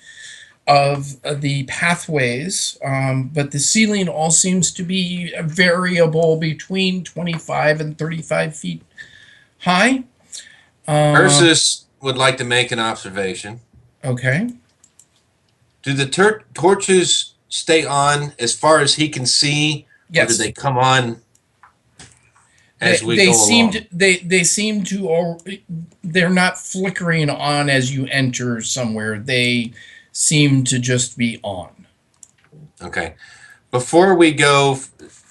S3: of the pathways, but the ceiling all seems to be variable between 25 and 35 feet high.
S4: Ursus would like to make an observation.
S3: Okay.
S4: Do the torches stay on as far as he can see, or do
S3: Yes.
S4: they come on as we
S3: they
S4: go
S3: seem
S4: along?
S3: to, they seem to they're not flickering on as you enter somewhere. They seem to just be on.
S4: Okay. Before we go,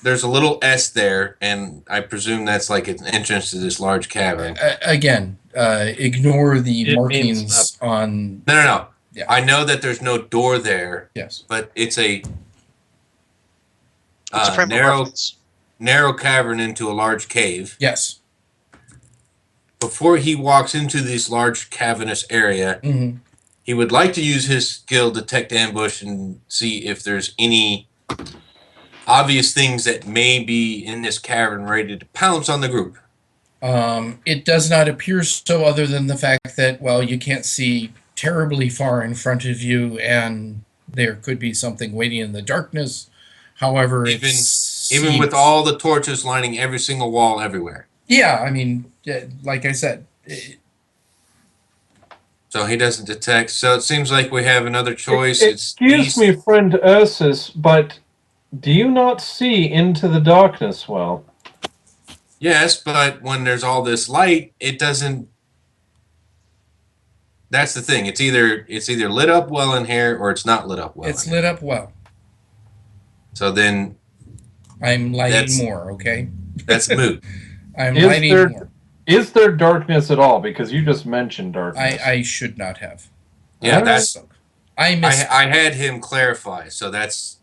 S4: there's a little S there, and I presume that's like an entrance to this large cavern.
S3: Again, ignore the
S2: It means
S3: markings on.
S4: No.
S3: Yeah.
S4: I know that there's no door there,
S3: Yes.
S4: but it's a
S1: It's a frame of reference.
S4: narrow cavern into a large cave.
S3: Yes.
S4: Before he walks into this large cavernous area,
S3: Mm-hmm.
S4: he would like to use his skill detect ambush and see if there's any obvious things that may be in this cavern ready to pounce on the group.
S3: It does not appear so, other than the fact that, well, you can't see terribly far in front of you, and there could be something waiting in the darkness. However,
S4: Even
S3: seems,
S4: with all the torches lining every single wall everywhere.
S3: yeah, I mean, like I said,
S4: So he doesn't detect. So it seems like we have another choice.
S6: Excuse
S4: It's
S6: me, friend Ursus, but do you not see into the darkness well?
S4: Yes, but when there's all this light, it doesn't. That's the thing. It's either lit up well in here or it's not lit up well.
S3: it's
S4: in here.
S3: lit up well.
S4: So then
S3: I'm lighting
S4: That's-
S3: more, okay?
S4: that's moot.
S3: I'm
S6: Is
S3: lighting
S6: there-
S3: more.
S6: Is there darkness at all? Because you just mentioned darkness.
S3: I should not have.
S4: Yeah,
S3: I
S4: that's.
S3: misspoke. I misspoke.
S4: I had him clarify. So that's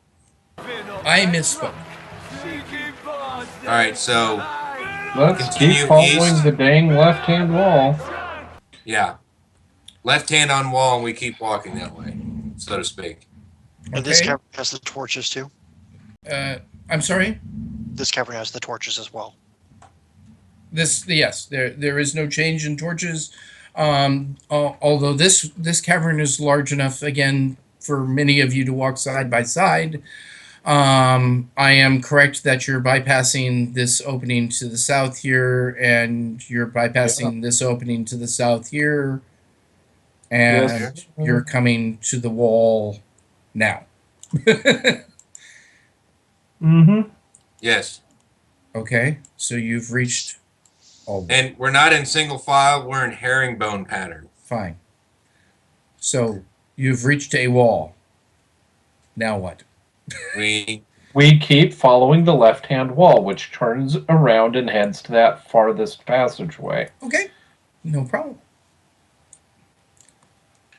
S3: I misspoke.
S4: all right. So
S6: Let's
S4: Continue
S6: keep following
S4: east.
S6: the dang left-hand wall.
S4: yeah, left hand on wall, and we keep walking that way, so to speak.
S1: And this
S3: Okay.
S1: cavern has the torches too.
S3: I'm sorry.
S1: This cavern has the torches as well.
S3: Yes, there is no change in torches. Although this cavern is large enough again for many of you to walk side by side. I am correct that you're bypassing this opening to the south here, and you're bypassing this opening to the south here, and
S6: Yes.
S3: you're coming to the wall now.
S6: Mm-hmm.
S4: Yes,
S3: Okay, so you've reached all.
S4: and we're not in single file. We're in herringbone pattern.
S3: Fine. So you've reached a wall. Now what?
S4: We
S6: We keep following the left-hand wall, which turns around and heads to that farthest passageway.
S3: Okay, no problem.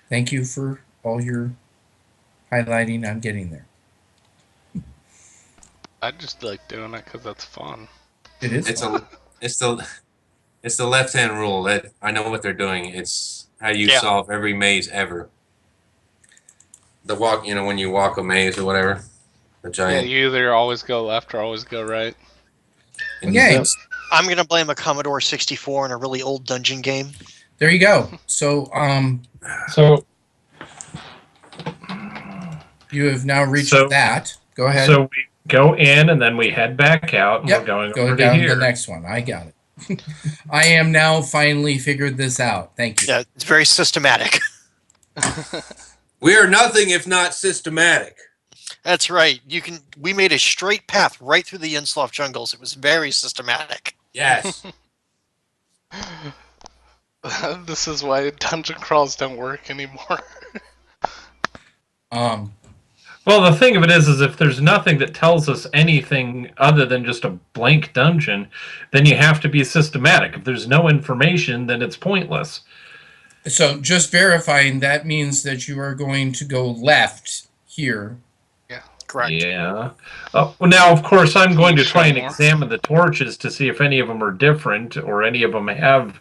S3: Thank you for all your highlighting. I'm getting there.
S5: I just like doing it because that's fun.
S3: It is.
S4: it's
S3: fun.
S4: it's the left hand rule. That I know what they're doing. It's how you
S1: Yeah.
S4: solve every maze ever. The walk, when you walk a maze or whatever, the
S5: Yeah,
S4: giant.
S5: you either always go left or always go right.
S4: and you
S3: Okay,
S4: just-
S1: I'm gonna blame a Commodore 64 in a really old dungeon game.
S3: there you go. So
S6: So,
S3: you have now reached
S2: So-
S3: that. Go ahead.
S2: So we go in and then we head back out and
S3: Yep,
S2: we're going
S3: go
S2: over
S3: down
S2: to
S3: to
S2: here.
S3: the next one. I got it. I am now finally figured this out. Thank you.
S1: Yeah, it's very systematic.
S4: we are nothing if not systematic.
S1: That's right. We made a straight path right through the Innslough jungles. It was very systematic.
S4: Yes.
S5: This is why dungeon crawls don't work anymore.
S2: Well, the thing of it is if there's nothing that tells us anything other than just a blank dungeon, then you have to be systematic. If there's no information, then it's pointless.
S3: So just verifying that means that you are going to go left here.
S1: Correct.
S6: Yeah. Well, now, of course, I'm going to
S5: you
S6: try
S5: show
S6: and
S5: more?
S6: examine the torches to see if any of them are different or any of them have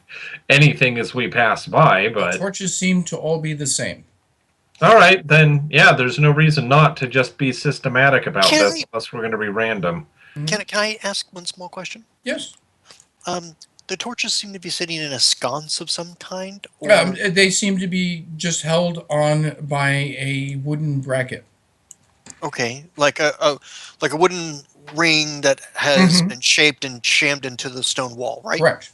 S6: anything as we pass by.
S3: The
S6: But
S3: torches seem to all be the same.
S6: all right, then, yeah, there's no reason not to just be systematic about
S1: Can
S6: this
S1: I-
S6: unless we're going to be random.
S1: Can I ask one small question?
S3: Yes.
S1: The torches seem to be sitting in a sconce of some kind. Or,
S3: They seem to be just held on by a wooden bracket.
S1: okay, like a wooden ring that has
S3: Mhm.
S1: been shaped and shammed into the stone wall, right?
S3: Correct.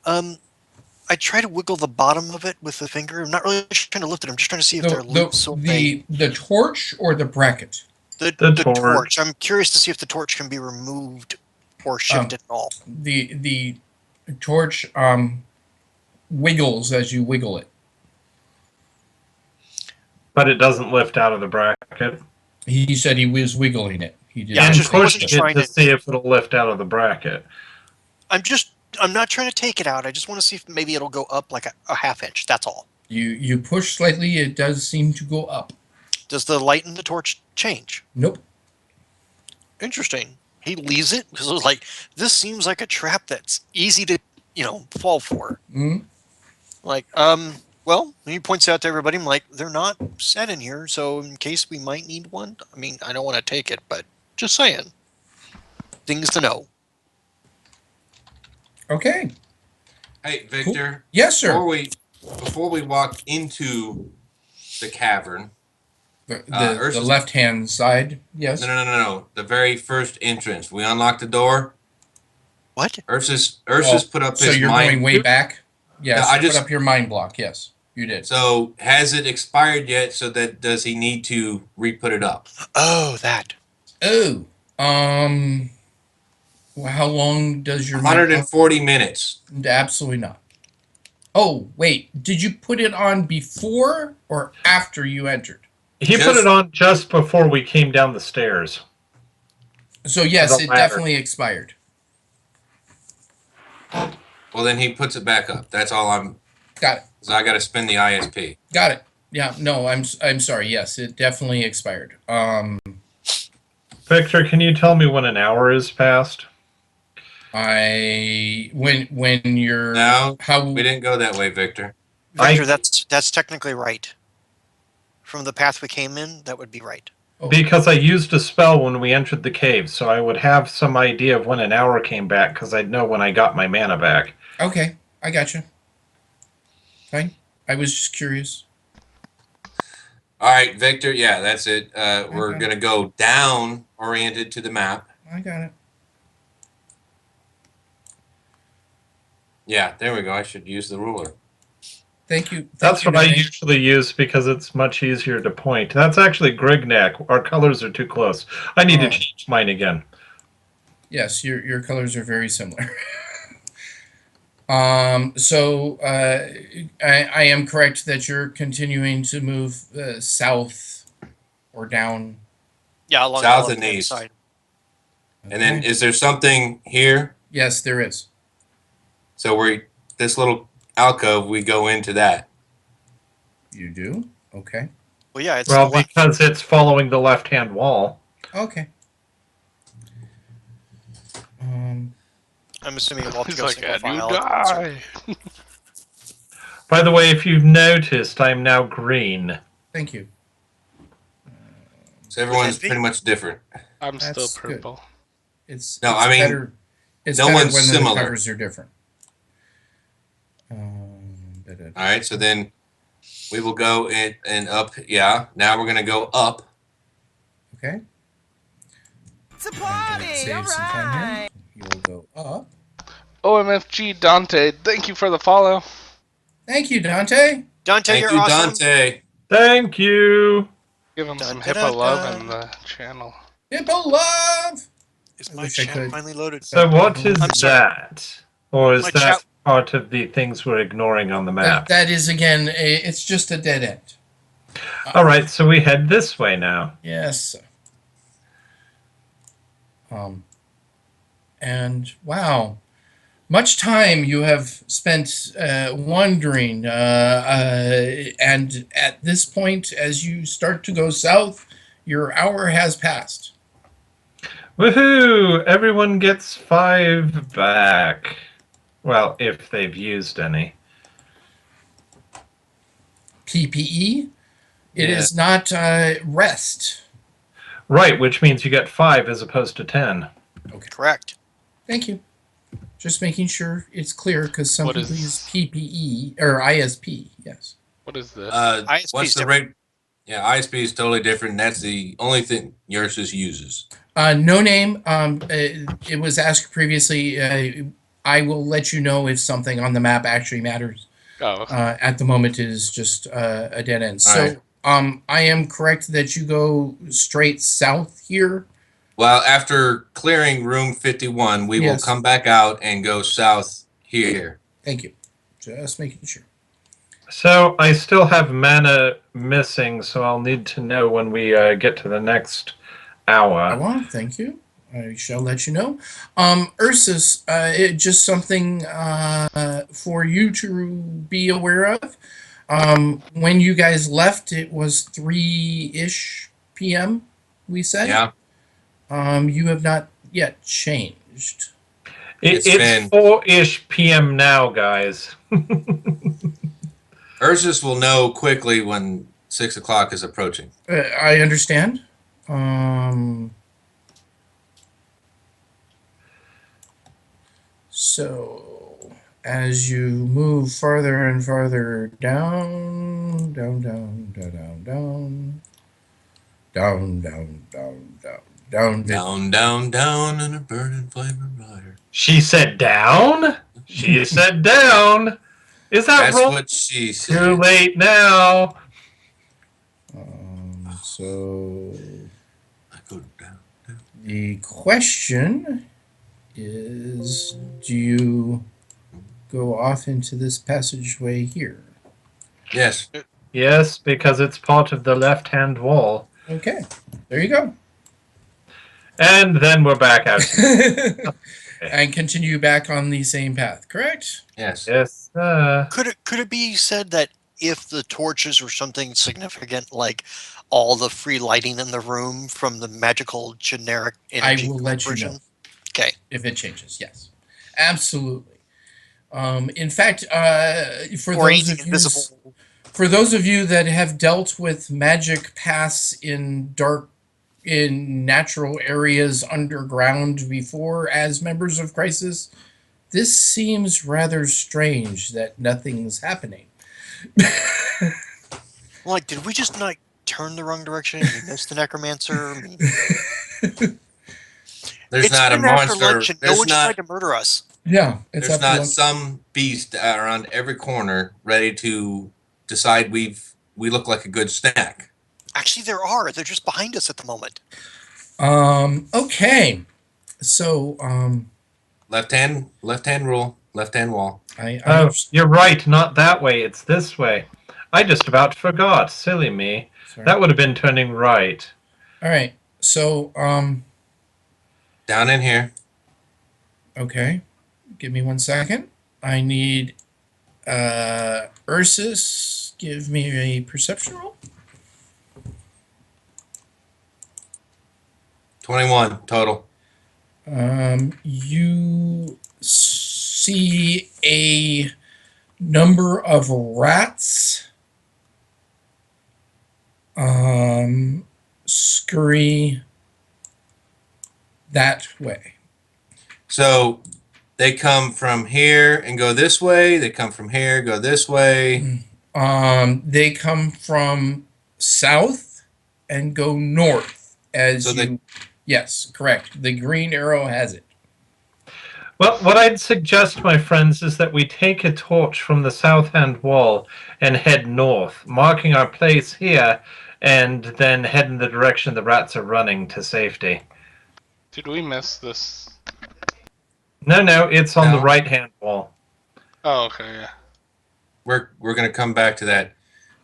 S1: I try to wiggle the bottom of it with the finger. I'm not really trying to lift it. I'm just trying to see if
S3: The,
S1: they're loose or
S3: the torch or the bracket?
S1: the
S6: torch.
S1: torch. I'm curious to see if the torch can be removed or shifted at all.
S3: The torch wiggles as you wiggle it.
S6: But it doesn't lift out of the bracket.
S3: He said he was wiggling it. He did.
S1: Yeah, I
S6: And
S1: just
S3: say
S1: wasn't
S6: push
S3: so.
S6: it
S1: trying
S6: to
S1: to-
S6: see if it'll lift out of the bracket.
S1: I'm not trying to take it out. I just want to see if maybe it'll go up like a half inch. That's all.
S3: You push slightly, it does seem to go up.
S1: Does the light in the torch change?
S3: Nope.
S1: Interesting. He leaves it because it was like, this seems like a trap that's easy to, fall for.
S3: Mm.
S1: Like, well, he points out to everybody, I'm like, they're not set in here, so in case we might need one, I mean, I don't want to take it, but just saying. Things to know.
S3: Okay.
S4: Hey, Victor.
S3: Yes, sir.
S4: Before we walk into the cavern,
S3: The
S4: Ursus-
S3: left hand side. Yes.
S4: no. The very first entrance. We unlock the door.
S1: What?
S4: Ursus
S3: Oh,
S4: put up
S3: so
S4: his
S3: you're
S4: mind.
S3: going way back? Yes.
S4: Yeah, I just-
S3: put up your mind block. Yes, you did.
S4: So has it expired yet? So that does he need to re-put it up?
S1: Oh, that.
S3: Oh. Well, how long does your mind
S4: 140 minutes.
S3: block? Absolutely not. Oh, wait. Did you put it on before or after you entered?
S6: He put
S4: Just-
S6: it on just before we came down the stairs.
S3: So yes,
S6: Doesn't
S3: it
S6: matter.
S3: definitely expired.
S4: Well, then he puts it back up. That's all I'm.
S3: Got it.
S4: So I got to spend the ISP.
S3: Got it. Yeah. No, I'm sorry. Yes, it definitely expired.
S6: Victor, can you tell me when an hour is past?
S3: When you're
S4: No,
S3: how
S4: we didn't go that way, Victor.
S1: Victor,
S6: I-
S1: that's technically right. From the path we came in, that would be right.
S3: oh,
S6: Because I used a spell when we entered the cave, so I would have some idea of when an hour came back, because I'd know when I got my mana back.
S3: okay, I gotcha. Fine. I was just curious.
S4: All right, Victor. Yeah, that's it. We're
S3: Okay.
S4: going to go down oriented to the map.
S3: I got it.
S4: Yeah, there we go. I should use the ruler.
S3: Thank you.
S6: That's
S3: Thank
S6: what I
S3: you, Danny.
S6: usually use because it's much easier to point. That's actually Grignac. Our colors are too close. I need to
S3: Oh.
S6: change mine again.
S3: Yes, your colors are very similar. So I am correct that you're continuing to move south or down.
S1: Yeah, along
S4: South
S1: the
S4: and
S1: left-hand
S4: east.
S1: side.
S4: And then
S3: Okay.
S4: is there something here?
S3: Yes, there is.
S4: So this little alcove, we go into that.
S3: You do? Okay.
S1: Well, yeah, it's
S6: Well,
S1: the left.
S6: because it's following the left-hand wall.
S3: Okay.
S1: I'm assuming we'll have to
S5: He's
S1: go
S5: like,
S1: single
S5: and you
S1: file.
S5: die.
S6: By the way, if you've noticed, I'm now green.
S3: Thank you.
S4: So everyone's
S1: Okay.
S4: pretty much different.
S5: I'm still
S3: That's good.
S5: purple.
S4: No,
S3: it's
S4: I mean,
S3: better. It's
S4: no
S3: better
S4: one's
S3: when
S4: similar.
S3: the covers are different.
S4: All right, so then we will go and up. Yeah, now we're going to go up.
S3: Okay.
S7: It's a party,
S3: Save
S7: all
S3: some time here.
S7: right.
S3: You'll go up.
S5: OMFG Dante, thank you for the follow.
S3: Thank you, Dante.
S1: Dante,
S4: Thank
S1: you're
S4: you,
S1: awesome.
S4: Dante.
S6: Thank you.
S5: Give him some
S1: Dun,
S5: hippo
S1: dun, dun,
S5: love
S1: dun.
S5: in the channel.
S3: Hippo love.
S1: Is
S3: I
S1: my
S3: wish I
S1: chat
S3: could.
S1: finally loaded?
S6: So what is
S1: I'm sorry.
S6: that? Or is
S1: My
S6: that
S1: chat-
S6: part of the things we're ignoring on the map?
S3: That is again. It's just a dead end.
S6: All right, so we head this way now.
S3: Yes. And wow, Much time you have spent wandering, and at this point, as you start to go south, your hour has passed.
S6: Woohoo! Everyone gets 5 back. Well, if they've used any.
S3: PPE. It
S6: Yeah.
S3: is not rest.
S6: Right, which means you get 5 as opposed to 10.
S1: Correct.
S3: Thank you. Just making sure it's clear because some
S5: What
S3: people
S5: is-
S3: use PPE or ISP. Yes.
S5: What is this?
S1: ISP
S4: What's
S1: is
S4: the
S1: different.
S4: rate? Yeah, ISP is totally different. That's the only thing Ursus uses.
S3: No name. It was asked previously. I will let you know if something on the map actually matters.
S5: Oh,
S3: At the moment, it is just a dead end.
S4: All
S3: So,
S4: right.
S3: I am correct that you go straight south here.
S4: Well, after clearing room 51, we will
S3: Yes.
S4: come back out and go south here.
S3: Thank you. Just making sure.
S6: So I still have mana missing, so I'll need to know when we get to the next hour.
S3: Well, thank you. I shall let you know. Ursus, just something for you to be aware of. When you guys left, it was 3-ish p.m., we said.
S4: Yeah.
S3: You have not yet changed.
S4: It's
S6: It's
S4: been-
S6: 4-ish p.m. now, guys.
S4: Ursus will know quickly when 6 o'clock is approaching.
S3: I understand. So, as you move farther and farther down, down, down, down, down, down, down, down, down, down,
S4: Down, down, down in a burning flame of fire.
S6: She said down? She said down. Is that
S4: That's
S6: wrong?
S4: what she
S6: Too
S4: said.
S6: late now.
S3: So,
S4: I go down.
S3: the question is, do you go off into this passageway here?
S4: Yes.
S6: Yes, because it's part of the left-hand wall.
S3: Okay, there you go.
S6: And then we're back out.
S3: And continue back on the same path, correct?
S4: Yes.
S6: Yes,
S1: Could it be said that if the torches were something significant, like all the free lighting in the room from the magical generic energy
S3: will let you
S1: version?
S3: know.
S1: Okay.
S3: If it changes, yes. Absolutely. In fact, for
S1: Or
S3: those
S1: anything
S3: of you
S1: invisible.
S3: for those of you that have dealt with magic paths in natural areas underground before as members of Crisis, this seems rather strange that nothing's happening.
S1: Like, did we just not turn the wrong direction? We missed the necromancer. I mean,
S4: There's
S1: it's
S4: not a
S1: been after
S4: monster.
S1: lunch and no
S4: There's
S1: one's
S4: not.
S1: tried to murder us.
S3: Yeah, it's
S4: There's
S3: up to
S4: not
S3: lunch.
S4: some beast around every corner ready to decide we look like a good snack.
S1: Actually, there are. They're just behind us at the moment.
S3: Okay. So,
S4: Left hand rule. Left hand wall.
S3: I
S6: Oh,
S3: understand.
S6: you're right. Not that way. It's this way. I just about forgot. Silly me.
S3: Sorry.
S6: That would have been turning right.
S3: All right. So,
S4: Down in here.
S3: okay. Give me 1 second. I need Ursus. Give me a perception roll.
S4: 21 total.
S3: You see a number of rats scurry that way.
S4: So they come from here and go this way. They come from here, go this way.
S3: They come from south and go north as
S4: So
S3: you. Yes, correct. The green arrow has it.
S6: Well, what I'd suggest, my friends, is that we take a torch from the south-hand wall and head north, marking our place here, and then head in the direction the rats are running to safety.
S5: did we miss this?
S6: No, it's on the
S4: No.
S6: right-hand wall.
S5: Oh, okay, yeah.
S4: We're gonna come back to that.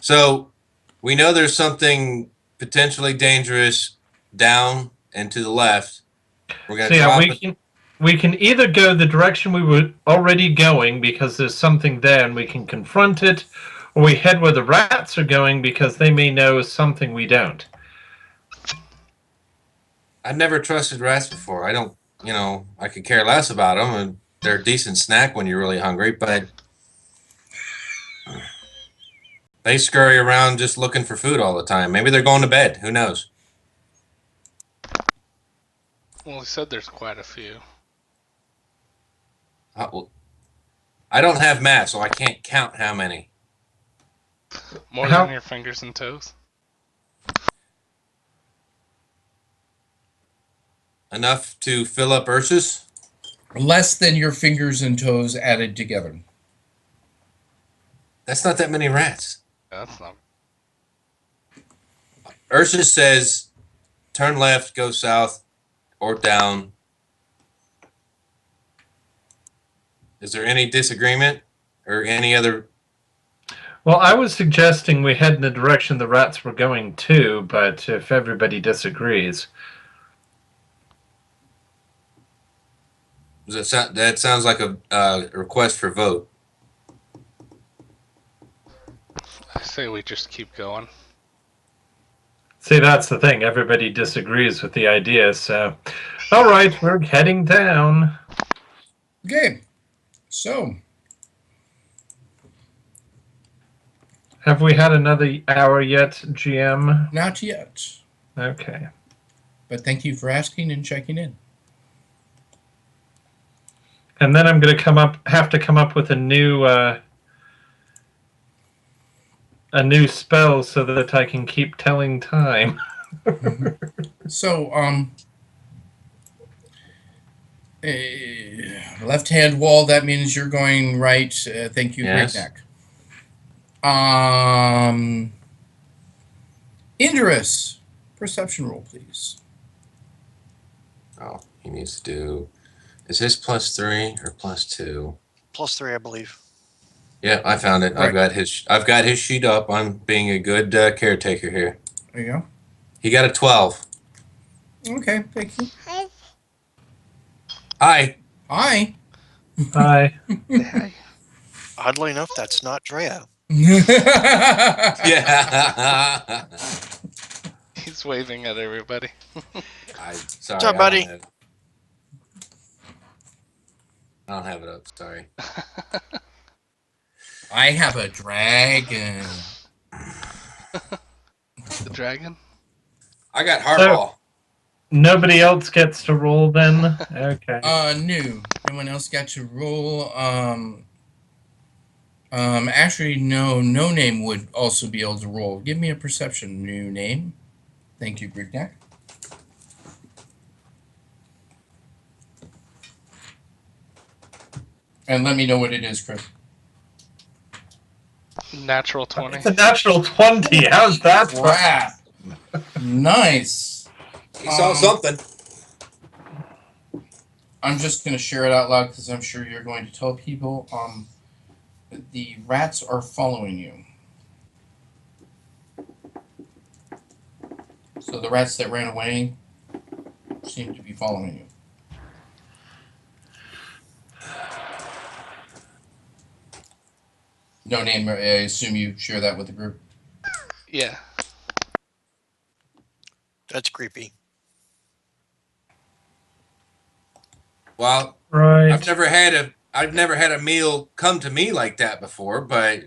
S4: So we know there's something potentially dangerous down and to the left. We're gonna
S6: So yeah,
S4: drop
S6: we
S4: it.
S6: we can either go the direction we were already going because there's something there and we can confront it, or we head where the rats are going because they may know something we don't.
S4: I've never trusted rats before. I don't, I could care less about them, and they're a decent snack when you're really hungry, but they scurry around just looking for food all the time. Maybe they're going to bed. Who knows?
S5: Well, he said there's quite a few.
S4: Well, I don't have math, so I can't count how many.
S5: More
S6: How-
S5: than your fingers and toes?
S4: Enough to fill up Ursus?
S3: Less than your fingers and toes added together.
S4: That's not that many rats.
S5: That's not.
S4: Ursus says, turn left, go south, or down. Is there any disagreement or any other?
S6: Well, I was suggesting we head in the direction the rats were going to, but if everybody disagrees.
S4: That sounds like a request for vote.
S5: I say we just keep going.
S6: See, that's the thing. Everybody disagrees with the idea, so. All right, we're heading down.
S3: Okay, so
S6: Have we had another hour yet, GM?
S3: not yet,
S6: Okay.
S3: but thank you for asking and checking in.
S6: And then I'm going to have to come up with a new spell so that I can keep telling time.
S3: So, left-hand wall, that means you're going right. Thank you,
S4: Yes.
S3: Breakneck. Indris, perception roll, please.
S4: Oh, he needs to do. Is his +3 or +2?
S1: +3, I believe.
S4: Yeah, I found it.
S3: Right.
S4: I've got his sheet up. I'm being a good caretaker here.
S3: There you
S4: He got a 12.
S3: go. Okay, thank you.
S4: Hi.
S3: Hi.
S6: Hi.
S5: Hey.
S1: Oddly enough, that's not Drea.
S4: Yeah.
S5: He's waving at everybody.
S4: Sorry.
S1: What's up, buddy?
S4: I don't have it up. Sorry.
S3: I have a dragon.
S5: The dragon?
S4: I got hardball.
S6: Nobody else gets to roll then? Okay.
S3: No. No one else got to roll. Actually, no name would also be able to roll. Give me a perception. New name. Thank you, Breakneck. And let me know what it is, Chris.
S5: Natural 20.
S6: It's a natural 20. How's that?
S3: Crap. Nice.
S4: He saw something.
S3: I'm just going to share it out loud because I'm sure you're going to tell people. The rats are following you. So the rats that ran away seem to be following you. No name, I assume you share that with the group.
S5: Yeah.
S1: That's creepy.
S4: Well,
S6: Right.
S4: I've never had a meal come to me like that before, but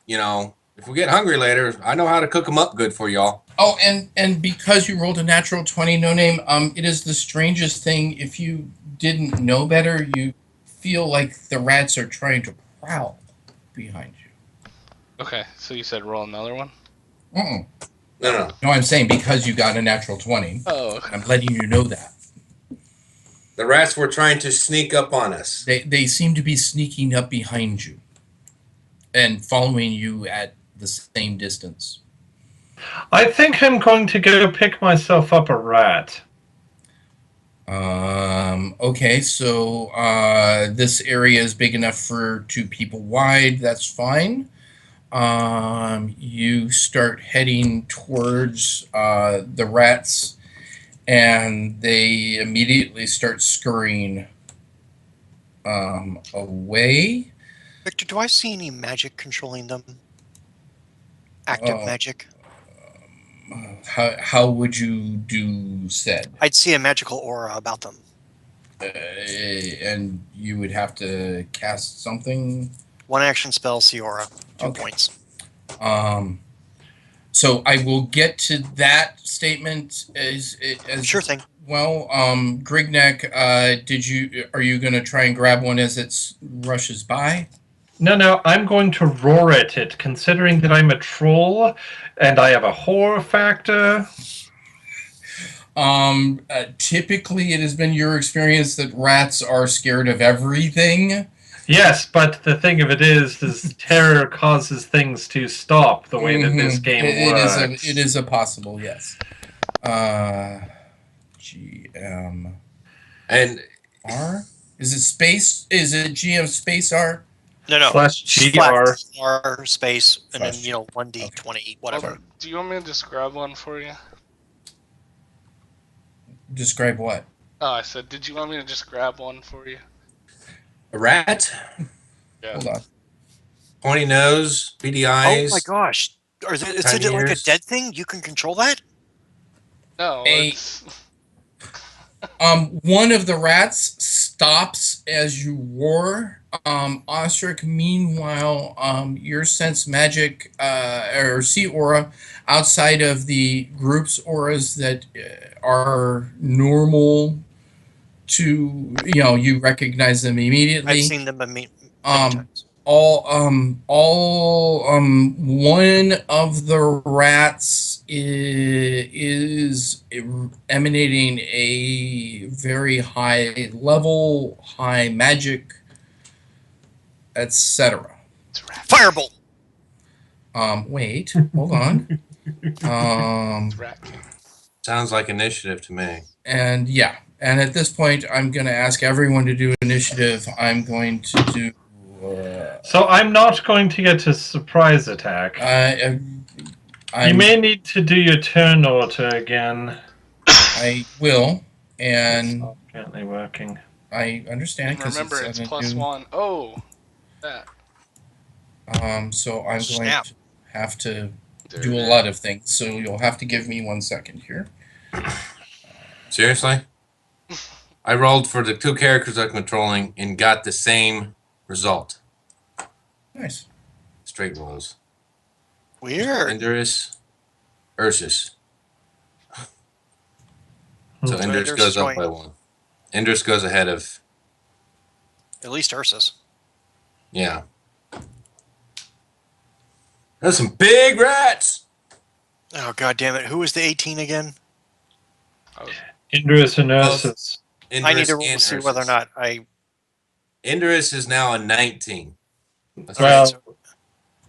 S4: if we get hungry later, I know how to cook them up good for y'all.
S3: Oh, and because you rolled a natural 20, no name, it is the strangest thing. If you didn't know better, you feel like the rats are trying to prowl behind you.
S5: Okay, so you said roll another one?
S3: Mm-mm.
S4: No.
S3: No, I'm saying because you got a natural 20.
S5: Oh, okay.
S3: I'm letting you know that.
S4: The rats were trying to sneak up on us.
S3: They seem to be sneaking up behind you and following you at the same distance.
S6: I think I'm going to go pick myself up a rat.
S3: Okay, so this area is big enough for 2 people wide. That's fine. You start heading towards the rats, and they immediately start scurrying away.
S1: Victor, do I see any magic controlling them? Active
S3: Oh.
S1: magic?
S3: How would you do said?
S1: I'd see a magical aura about them.
S3: And you would have to cast something.
S1: One action spell, see aura. 2
S3: Okay.
S1: points.
S3: So I will get to that statement as
S1: Sure thing.
S3: well. Grignek, are you going to try and grab one as it rushes by?
S6: No, I'm going to roar at it, considering that I'm a troll and I have a horror factor.
S3: Typically it has been your experience that rats are scared of everything.
S6: Yes, but the thing of it is terror causes things to stop the way that this game works.
S3: It is a possible, yes. GM
S4: And
S3: R? Is it space? Is it GM space R?
S1: No.
S6: /GR.
S1: R space, and then,
S3: Slash-
S1: 1d20, whatever.
S5: Do you want me to just grab one for you?
S3: Describe what?
S5: Oh, I said, did you want me to just grab one for you?
S4: a rat,
S5: Yeah.
S3: Hold on.
S4: pointy nose, beady
S1: Oh
S4: eyes.
S1: my gosh. Is it
S4: Tiny
S1: like a
S4: ears.
S1: dead thing? You can control that?
S5: No,
S3: A-
S5: it's...
S3: One of the rats stops as you roar. Ostrich, meanwhile, your sense magic or see aura outside of the group's auras that are normal to, you recognize them immediately.
S1: I've seen them many
S3: Um,
S1: times.
S3: one of the rats is emanating a very high level, high magic, etc.
S5: It's rat.
S1: Firebolt!
S3: Wait, hold on.
S5: It's rat king.
S4: Sounds like initiative to me.
S3: And yeah, and at this point, I'm going to ask everyone to do initiative. I'm going to do.
S6: So I'm not going to get a surprise attack. You may need to do your turn order again.
S3: I will, and
S6: It's apparently working.
S3: I understand
S5: And
S3: because
S5: remember, it's +1. Oh, that.
S3: So I'm going
S1: Snap.
S3: to have to
S5: There
S3: do
S5: it
S3: a
S5: is.
S3: lot of things. So you'll have to give me 1 second here.
S4: Seriously? I rolled for the two characters I'm controlling and got the same result.
S3: Nice.
S4: Straight rolls.
S1: Weird.
S4: Indurus, Ursus. So
S6: Hmm.
S4: Indurus
S1: Indurus
S4: goes
S1: is
S4: up
S1: going-
S4: by 1. Indurus goes ahead of,
S1: At least Ursus.
S4: yeah. There's some big rats!
S1: Oh, god damn it. Who was the 18 again?
S6: Indurus and Ursus.
S4: Indurus
S1: I need to roll
S4: and
S1: to see whether or
S4: Ursus.
S1: not I...
S4: Indurus is now a 19. That's
S6: Well,
S4: right.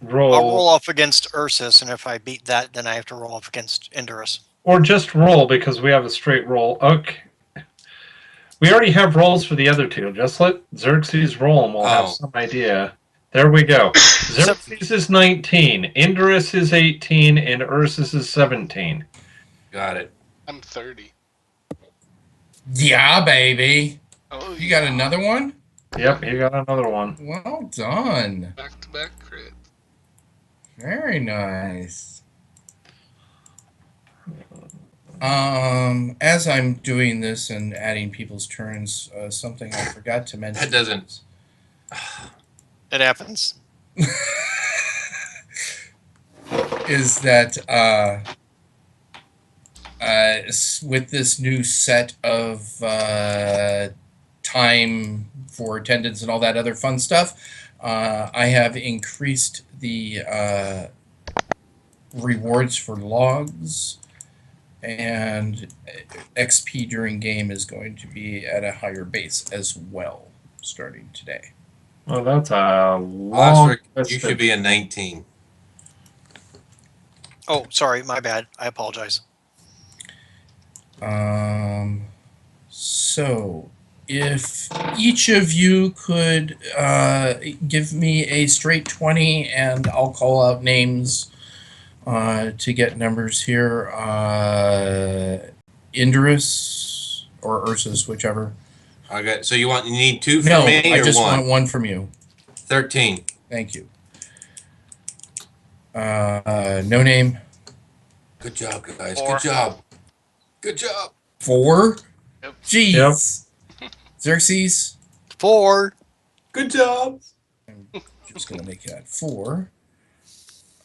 S6: roll.
S1: I'll roll off against Ursus, and if I beat that, then I have to roll off against Indurus.
S6: Or just roll because we have a straight roll. Okay. We already have rolls for the other two. Just let Xerxes roll and we'll have
S4: Oh.
S6: some idea. There we go. Xerxes is 19, Indurus is 18, and Ursus is 17.
S4: Got it.
S5: I'm 30.
S3: Yeah, baby.
S5: Oh,
S3: You got another one?
S6: Yep, you got another one.
S3: Well done.
S5: Back-to-back crit.
S3: Very nice. As I'm doing this and adding people's turns, something I forgot to mention.
S4: That doesn't.
S1: It happens.
S3: Is that with this new set of time for attendance and all that other fun stuff, I have increased the rewards for logs, and XP during game is going to be at a higher base as well, starting today.
S6: Well, that's a long
S4: Ostrich,
S6: list
S4: you
S6: of-
S4: should be a 19.
S1: Oh, sorry, my bad. I apologize.
S3: So if each of you could give me a straight 20, and I'll call out names to get numbers here. Indurus or Ursus, whichever.
S4: I got. So you need 2 from
S3: No,
S4: me
S3: I
S4: or
S3: just
S4: 1?
S3: want 1 from you.
S4: 13.
S3: Thank you. No name.
S4: Good job, guys.
S5: 4.
S4: Good job. Good job.
S3: 4.
S5: Yep.
S3: Jeez. Xerxes.
S1: 4.
S4: Good job.
S3: I'm just gonna make that 4.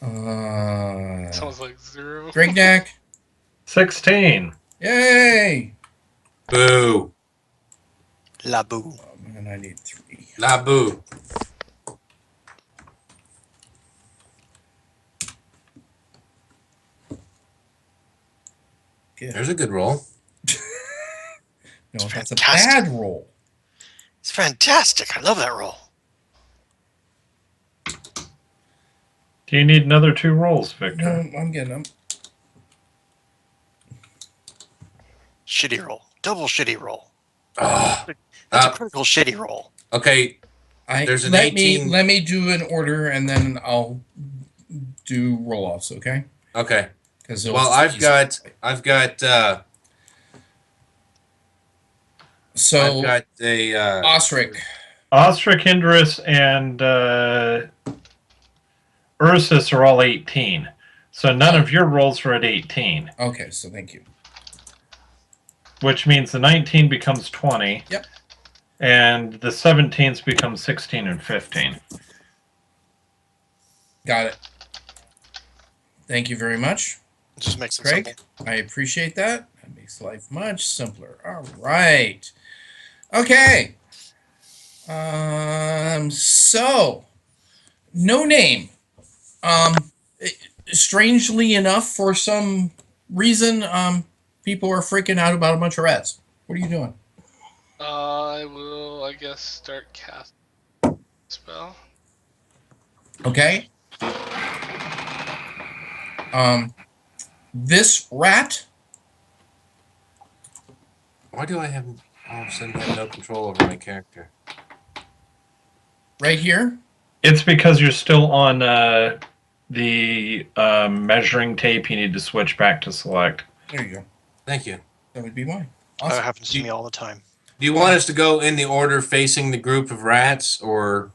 S5: Sounds like 0.
S3: Grignac.
S6: 16.
S3: Yay!
S4: Boo.
S1: Labu.
S3: And I need 3.
S4: La boo.
S3: Yeah.
S4: There's a good roll.
S3: No,
S1: It's
S3: that's a
S1: fantastic.
S3: bad roll.
S1: It's fantastic. I love that roll.
S6: Do you need another 2 rolls, Victor?
S3: No, I'm getting them.
S1: Shitty roll. Double shitty roll.
S4: Oh.
S1: That's a critical shitty roll.
S4: Okay. There's an
S3: let
S4: 18.
S3: me let me do an order and then I'll do roll-offs, okay?
S4: Okay.
S3: Because
S4: Well, I've got
S3: so
S4: a
S3: Osric.
S6: Ostrich, Indris, and Ursus are all 18. So none of your rolls are at 18,
S3: Okay, so thank you.
S6: which means the 19 becomes 20.
S3: Yep.
S6: And the 17s become 16 and 15.
S3: Got it. Thank you very much,
S1: It just makes it
S3: Craig.
S1: simple.
S3: I appreciate that. That makes life much simpler. All right. Okay. So no name. Strangely enough, for some reason, people are freaking out about a bunch of rats. What are you doing?
S5: I will, I guess, start cast spell.
S3: Okay. This rat.
S4: Why do I have all of a sudden have no control over my character?
S3: Right here.
S6: It's because you're still on the measuring tape. You need to switch back to select.
S3: There you go.
S4: Thank you.
S3: That would be why.
S1: That
S3: Awesome.
S1: happens to me all the time.
S4: Do you want us to go in the order facing the group of rats, or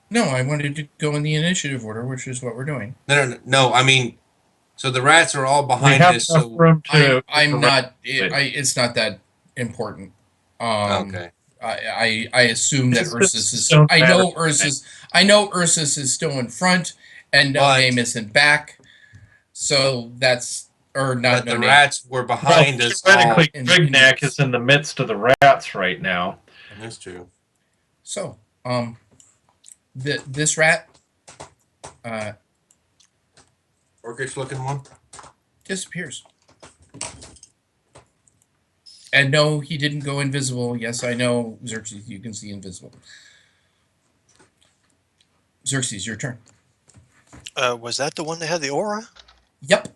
S3: No, I wanted to go in the initiative order, which is what we're doing.
S4: no? I mean, so the rats are all
S6: We
S4: behind
S6: have
S4: us.
S6: enough
S4: So
S6: room to.
S3: I'm
S6: to
S3: not.
S6: wait.
S3: It's not that important.
S4: okay.
S3: I assume that
S6: It's
S3: Ursus
S6: just
S3: is.
S6: don't
S3: I
S6: matter.
S3: know Ursus. I know Ursus is still in front, and No
S4: But-
S3: Name isn't back. So that's or not
S4: But
S3: No
S4: the
S3: Name.
S4: rats were
S6: Well,
S4: behind us all.
S6: theoretically,
S3: in-
S6: Grignac is in the midst of the rats right now.
S4: That's true.
S3: So this rat
S4: Orcish looking one.
S3: disappears. And no, he didn't go invisible. Yes, I know, Xerxes, you can see invisible. Xerxes, your turn.
S1: Was that the one that had the aura?
S3: Yep.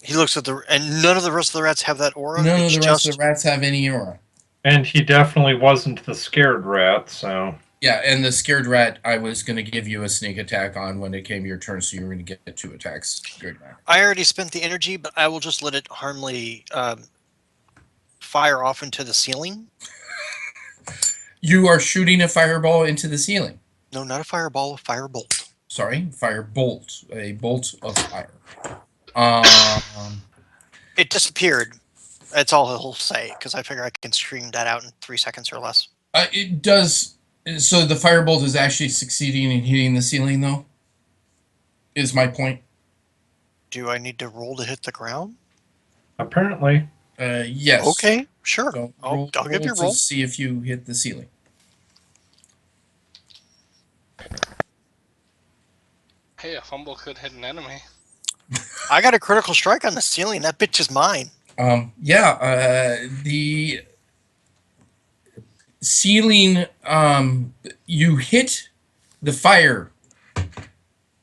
S1: He looks at the and none of the rest of the rats have that aura.
S3: None of
S1: It's
S3: the rest
S1: just
S3: of the rats have any aura.
S6: And he definitely wasn't the scared rat, so.
S3: Yeah, and the scared rat, I was going to give you a sneak attack on when it came your turn, so you were going to get 2 attacks. Good man.
S1: I already spent the energy, but I will just let it harmly fire off into the ceiling.
S3: You are shooting a fireball into the ceiling.
S1: No, not a fireball, a firebolt.
S3: Sorry, firebolt. A bolt of fire.
S1: It disappeared. That's all he'll say, because I figure I can stream that out in 3 seconds or less.
S3: It does. So the firebolt is actually succeeding in hitting the ceiling, though? Is my point.
S1: Do I need to roll to hit the ground?
S6: Apparently.
S3: Yes.
S1: Okay, sure.
S3: So
S1: I'll give you a
S3: to
S1: roll.
S3: see if you hit the ceiling.
S5: Hey, a fumble could hit an enemy.
S1: I got a critical strike on the ceiling. That bitch is mine.
S3: The ceiling, you hit the fire,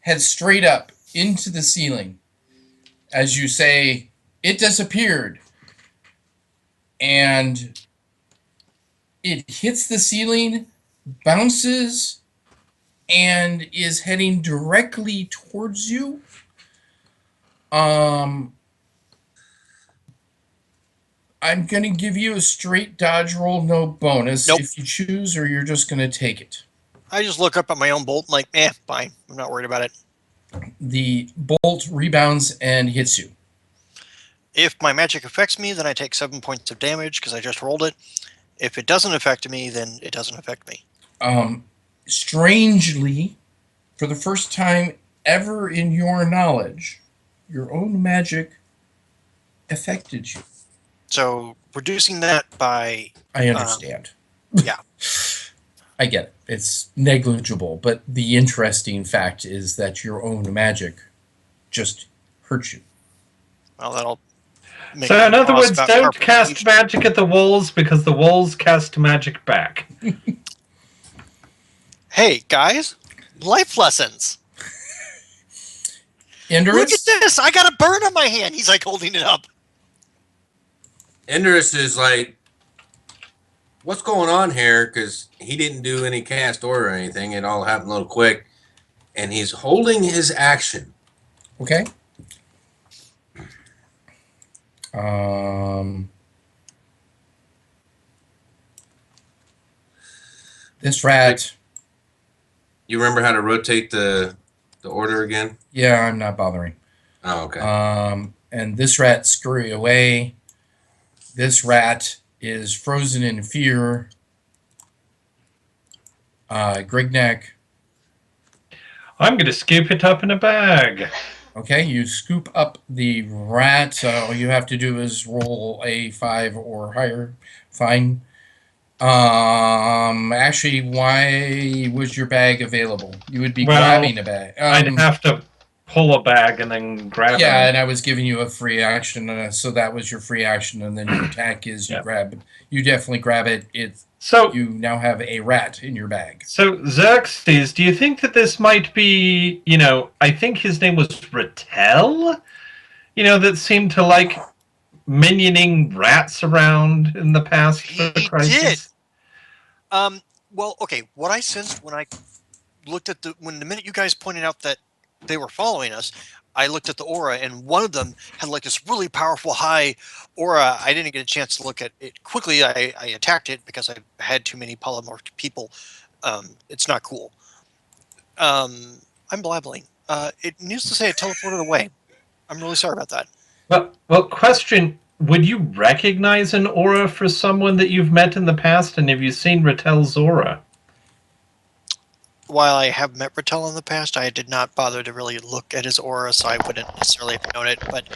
S3: head straight up into the ceiling. As you say, it disappeared. And it hits the ceiling, bounces, and is heading directly towards you. I'm going to give you a straight dodge roll, no bonus,
S1: Nope.
S3: if you choose, or you're just going to take it.
S1: I just look up at my own bolt and like, fine. I'm not worried about it.
S3: The bolt rebounds and hits you.
S1: If my magic affects me, then I take 7 points of damage because I just rolled it. If it doesn't affect me, then it doesn't affect me.
S3: Strangely, for the first time ever in your knowledge, your own magic affected you.
S1: So reducing that by
S3: I understand.
S1: yeah.
S3: I get it. It's negligible, but the interesting fact is that your own magic just hurt you.
S1: Well, that'll make
S6: So,
S1: me
S6: in other
S1: cross
S6: words,
S1: about
S6: don't
S1: carpet
S6: cast magic at the walls because the walls cast magic back.
S1: Hey guys, life lessons.
S3: Indurus,
S1: Look at this! I got a burn on my hand. He's like holding it up.
S4: Indurus is like, what's going on here? Because he didn't do any cast order or anything. It all happened a little quick. And he's holding his action.
S3: okay. This rat.
S4: You remember how to rotate the order again?
S3: Yeah, I'm not bothering.
S4: Oh, okay.
S3: And this rat scurry away. This rat is frozen in fear. Grignac.
S6: I'm going to scoop it up in a bag.
S3: Okay, you scoop up the rat. All you have to do is roll a 5 or higher. Fine. Actually, why was your bag available? You would be
S6: Well,
S3: grabbing a bag.
S6: I'd have to pull a bag and then grab
S3: Yeah,
S6: it.
S3: and I was giving you a free action, so that was your free action, and then your attack is you
S6: Yeah.
S3: grab it. You definitely grab it.
S6: So,
S3: You now have a rat in your bag.
S6: So, Xerxes, do you think that this might be, I think his name was Rattel? That seemed to like minioning rats around in the past for the
S1: He
S6: crisis?
S1: did. Well, okay. What I sensed when I looked at the minute you guys pointed out that they were following us, I looked at the aura, and one of them had like this really powerful high aura. I didn't get a chance to look at it quickly. I attacked it because I had too many polymorphed people. It's not cool. I'm blabbling. It needs to say it teleported away. I'm really sorry about that.
S6: Well, question: would you recognize an aura for someone that you've met in the past, and have you seen Rattel's aura?
S1: While I have met Rattel in the past, I did not bother to really look at his aura, so I wouldn't necessarily have known it. But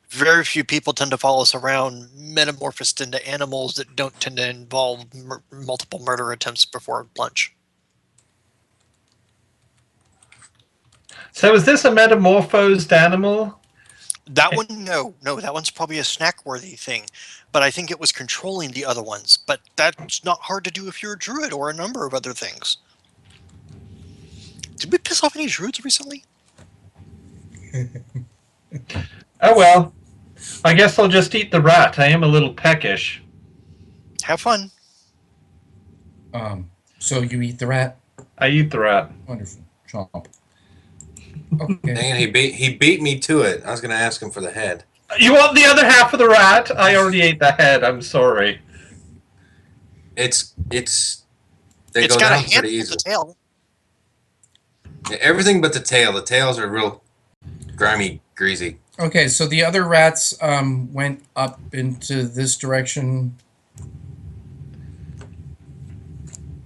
S1: very few people tend to follow us around metamorphosed into animals that don't tend to involve multiple murder attempts before lunch.
S6: So, is this a metamorphosed animal?
S1: That one, no, that one's probably a snack-worthy thing. But I think it was controlling the other ones. But that's not hard to do if you're a druid or a number of other things. Did we piss off any druids recently?
S6: Oh well. I guess I'll just eat the rat. I am a little peckish.
S1: Have fun.
S3: So you eat the rat?
S6: I eat the rat.
S3: Wonderful. Chomp. Okay.
S4: Dang it, he beat me to it. I was going to ask him for the head.
S6: You want the other half of the rat? I already ate the head. I'm sorry.
S4: They
S1: It's
S4: go
S1: got a
S4: down
S1: handful
S4: pretty
S1: of
S4: easily.
S1: tail.
S4: Yeah, everything but the tail. The tails are real grimy, greasy.
S3: Okay, so the other rats went up into this direction.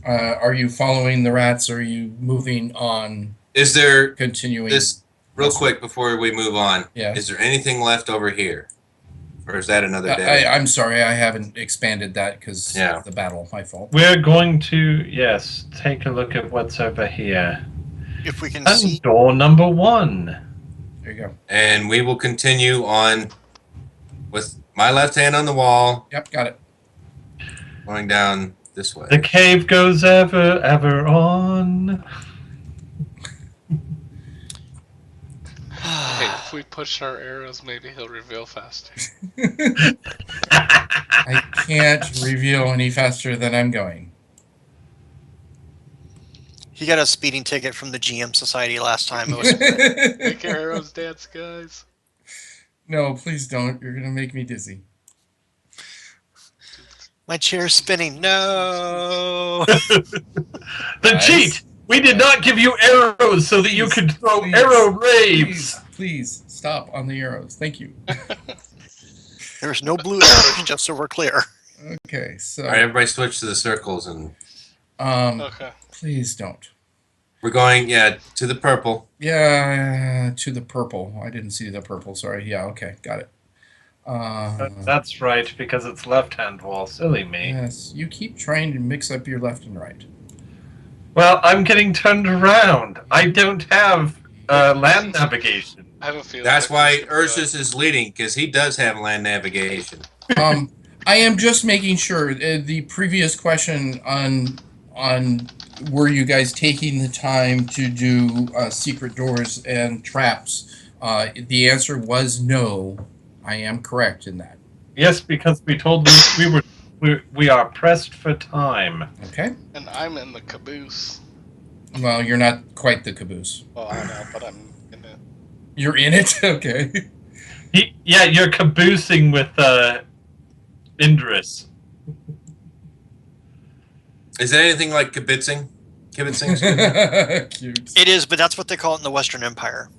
S3: Are you following the rats, or are you moving on,
S4: Is there
S3: continuing?
S4: this real quick before we move on?
S3: Yeah.
S4: Is there anything left over here, or is that another day?
S3: I'm sorry, I haven't expanded that because
S4: Yeah.
S3: of the battle. My fault.
S6: We're going to, yes, take a look at what's over here.
S1: If we can
S6: And
S1: see.
S6: door number 1.
S3: There you go.
S4: And we will continue on with my left hand on the wall,
S3: Yep, got it.
S4: going down this way.
S6: The cave goes ever, ever on.
S5: Hey, if we push our arrows, maybe he'll reveal faster.
S3: I can't reveal any faster than I'm going.
S1: He got a speeding ticket from the GM Society last time. It was
S5: Make your arrows dance, guys.
S3: No, please don't. You're gonna make me dizzy.
S1: My chair's spinning. No.
S2: The
S3: Guys?
S2: cheat! We did not give you arrows so that you
S3: Please,
S2: could throw
S3: please,
S2: arrow raves!
S3: Please stop on the arrows. Thank you.
S1: There's no blue arrows, just so we're clear.
S3: Okay, so
S4: All right, everybody switch to the circles, and
S5: Okay.
S3: please don't.
S4: we're going, to the purple.
S3: Yeah, to the purple. I didn't see the purple. Sorry. Yeah. Okay, got it.
S6: That's right, because it's left-hand wall. Silly me.
S3: Yes, you keep trying to mix up your left and right.
S6: Well, I'm getting turned around. I don't have land navigation.
S5: I have a feeling.
S4: That's
S5: that
S4: why
S5: this is,
S4: Ursus is leading, because he does have land navigation.
S3: I am just making sure the previous question on were you guys taking the time to do secret doors and traps? The answer was no. I am correct in that.
S6: Yes, because we told them we are pressed for time.
S3: Okay.
S5: And I'm in the caboose.
S3: Well, you're not quite the caboose.
S5: Well, I know, but I'm in it.
S3: You're in it. Okay.
S6: Yeah, you're caboosing with Indris.
S4: Is that anything like kibitzing? Kibitzing?
S3: Cute.
S1: It is, but that's what they call it in the Western Empire.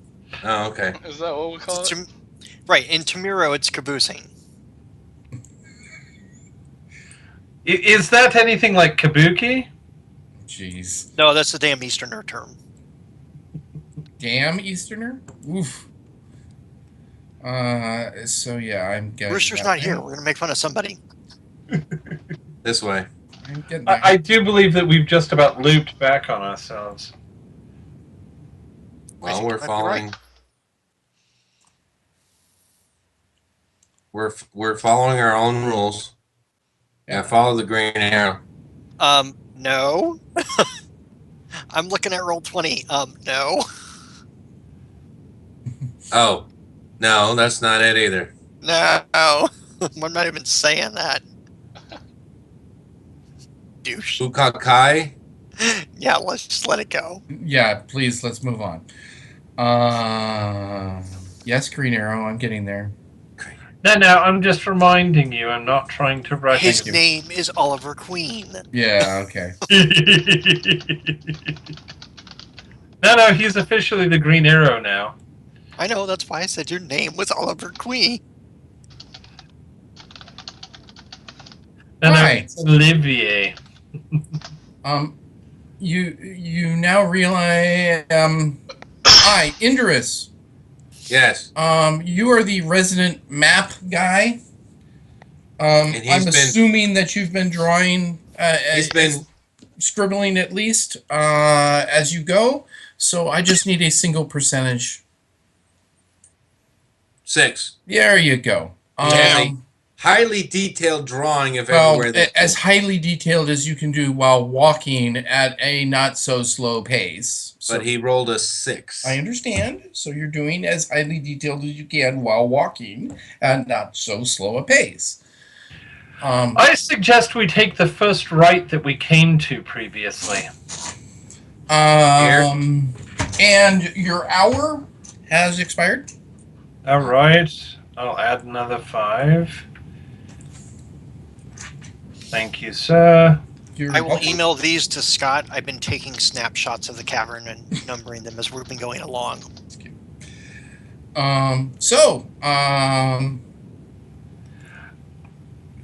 S4: Oh, okay.
S5: Is that what we call it?
S1: Right, in Tamiro, it's caboosing.
S6: Is that anything like kabuki?
S3: Jeez.
S1: No, that's the damn Easterner term.
S3: Damn Easterner. Oof. So yeah, I'm getting.
S1: Rooster's
S3: that
S1: not here.
S3: right.
S1: We're gonna make fun of somebody.
S4: This way.
S3: I'm getting that.
S6: I do believe that we've just about looped back on ourselves.
S1: I
S4: Well,
S1: think
S4: we're
S1: you might be
S4: following.
S1: right.
S4: We're following our own rules. Yeah, follow the green arrow.
S1: No. I'm looking at roll 20. No.
S4: Oh, no, that's not it either.
S1: No. I'm not even saying that. Douche.
S4: Bukakai?
S1: Yeah, let's just let it go.
S3: Yeah, please, let's move on. Yes, Green Arrow, I'm getting there.
S6: No, I'm just reminding you. I'm not trying to rush.
S1: His
S3: you.
S1: name is Oliver Queen.
S3: Yeah, okay.
S6: No, he's officially the Green Arrow now.
S1: I know, that's why I said your name was Oliver Queen.
S6: No,
S3: Right.
S6: it's Olivier.
S3: You now realize, hi, Indris.
S4: Yes.
S3: You are the resident map guy.
S4: And he's
S3: I'm
S4: been-
S3: assuming that you've been drawing,
S4: He's been
S3: scribbling at least, as you go. So I just need a single percentage.
S4: 6.
S3: There you go.
S4: Yeah. Highly detailed drawing of
S3: Well,
S4: everywhere. That
S3: as highly detailed as you can do while walking at a not so slow pace. So
S4: but he rolled a 6.
S3: I understand. So you're doing as highly detailed as you can while walking at not so slow a pace.
S6: I suggest we take the first right that we came to previously.
S3: And your hour has expired.
S6: All right, I'll add another 5. Thank you, sir.
S3: You're
S1: I will
S3: welcome.
S1: email these to Scott. I've been taking snapshots of the cavern and numbering them as we've been going along.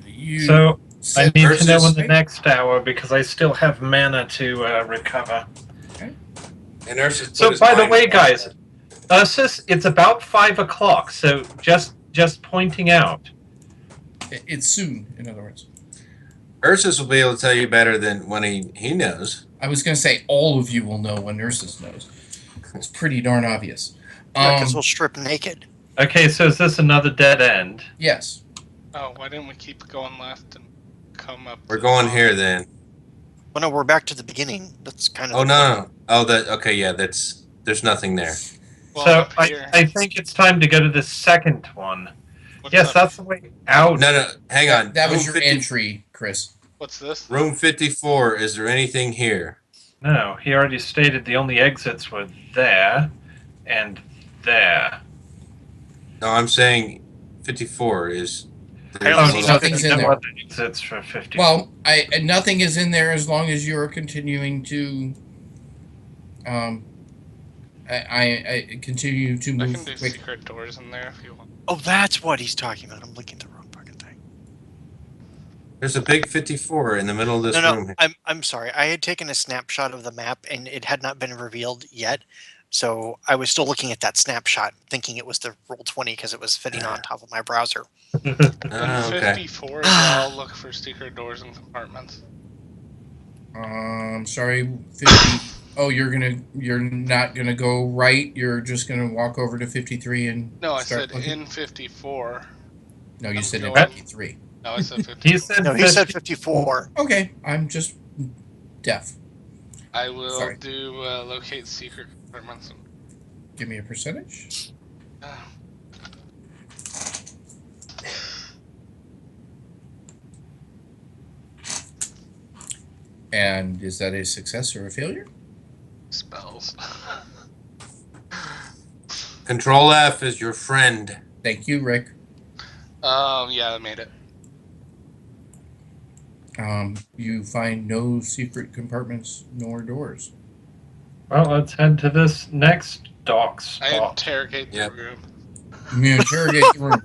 S3: You
S6: So I
S3: said
S6: need to know in
S3: versus-
S6: the next hour because I still have mana to recover.
S4: And Ursus put
S6: So,
S4: his
S6: by the
S4: mind
S6: way,
S4: on
S6: guys,
S4: that.
S6: Ursus, it's about 5 o'clock. So just pointing out.
S3: It's soon, in other words.
S4: Ursus will be able to tell you better than when he knows.
S3: I was going to say all of you will know when Nurses knows. It's pretty darn obvious.
S1: Because we'll strip naked.
S6: Okay, so is this another dead end?
S3: Yes.
S5: Oh, why didn't we keep going left and come up?
S4: We're
S5: to
S4: going
S5: the
S4: here then.
S1: Well, no, we're back to the beginning. That's kind of.
S4: Oh no. Oh, that okay. Yeah, there's nothing there.
S5: Well,
S6: So
S5: up here.
S6: I think it's time to go to the second one.
S5: What's
S6: Yes,
S5: up?
S6: that's the way out.
S4: No, hang on.
S3: That was
S4: Room
S3: your
S4: 50
S3: entry, Chris.
S5: What's this?
S4: Room 54. Is there anything here?
S6: No, he already stated the only exits were there and there.
S4: No, I'm saying 54 is. There's
S1: Oh,
S4: a
S1: he's
S4: little-
S3: nothing's in there.
S6: Exits for 50.
S3: Well, nothing is in there as long as you are continuing to. I continue to
S5: I
S3: move
S5: can do
S3: quick.
S5: secret doors in there if you want.
S1: Oh, that's what he's talking about. I'm looking at the wrong fucking thing.
S4: There's a big 54 in the middle of this
S1: No,
S4: room.
S1: I'm sorry. I had taken a snapshot of the map and it had not been revealed yet. So I was still looking at that snapshot, thinking it was the Roll20 because it was fitting on top of my browser.
S5: In
S4: Okay.
S5: 54 as well, look for secret doors and compartments.
S3: Sorry, 50. Oh, you're not gonna go right. You're just gonna walk over to 53 and.
S5: No, I
S3: start
S5: said
S3: looking?
S5: in 54.
S3: No, you
S5: I'm
S3: said in
S5: going-
S3: 53.
S5: No, I said 54.
S6: He said
S1: No, he said 54.
S3: Okay, I'm just deaf.
S5: I will
S3: Sorry.
S5: do locate secret compartments.
S3: Give me a percentage. And is that a success or a failure?
S5: Spells.
S4: Control F is your friend.
S3: Thank you, Rick.
S5: Yeah, I made it.
S3: You find no secret compartments nor doors.
S6: Well, let's head to this next dock
S5: I
S6: spot.
S5: interrogate the
S4: Yep.
S5: room.
S3: You interrogate the room.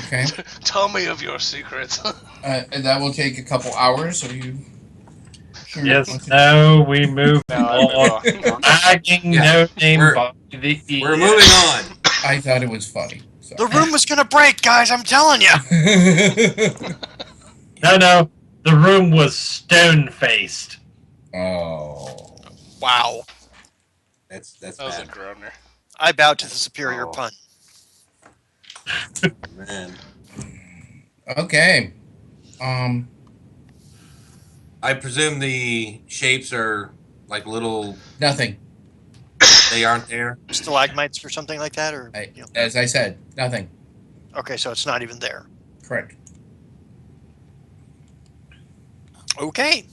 S3: Okay.
S5: Tell me of your secrets.
S3: And that will take a couple hours. Are you sure?
S6: Yes, no, we move
S5: No,
S6: on. Dragging
S4: Yeah,
S6: no name
S4: we're-
S6: by the ear.
S4: We're moving on.
S3: I thought it was funny. So.
S1: The room was going to break, guys. I'm telling you.
S6: No, the room was stone-faced.
S3: Oh.
S1: Wow.
S4: That's
S5: That was a
S4: bad,
S5: groaner.
S1: I bow to the superior
S4: Oh.
S1: pun.
S4: man.
S3: Okay.
S4: I presume the shapes are like little.
S3: Nothing.
S4: They aren't there.
S1: Stalagmites or something like that? Or you know.
S3: As I said, nothing.
S1: Okay, so it's not even there.
S3: Correct.
S1: Okay.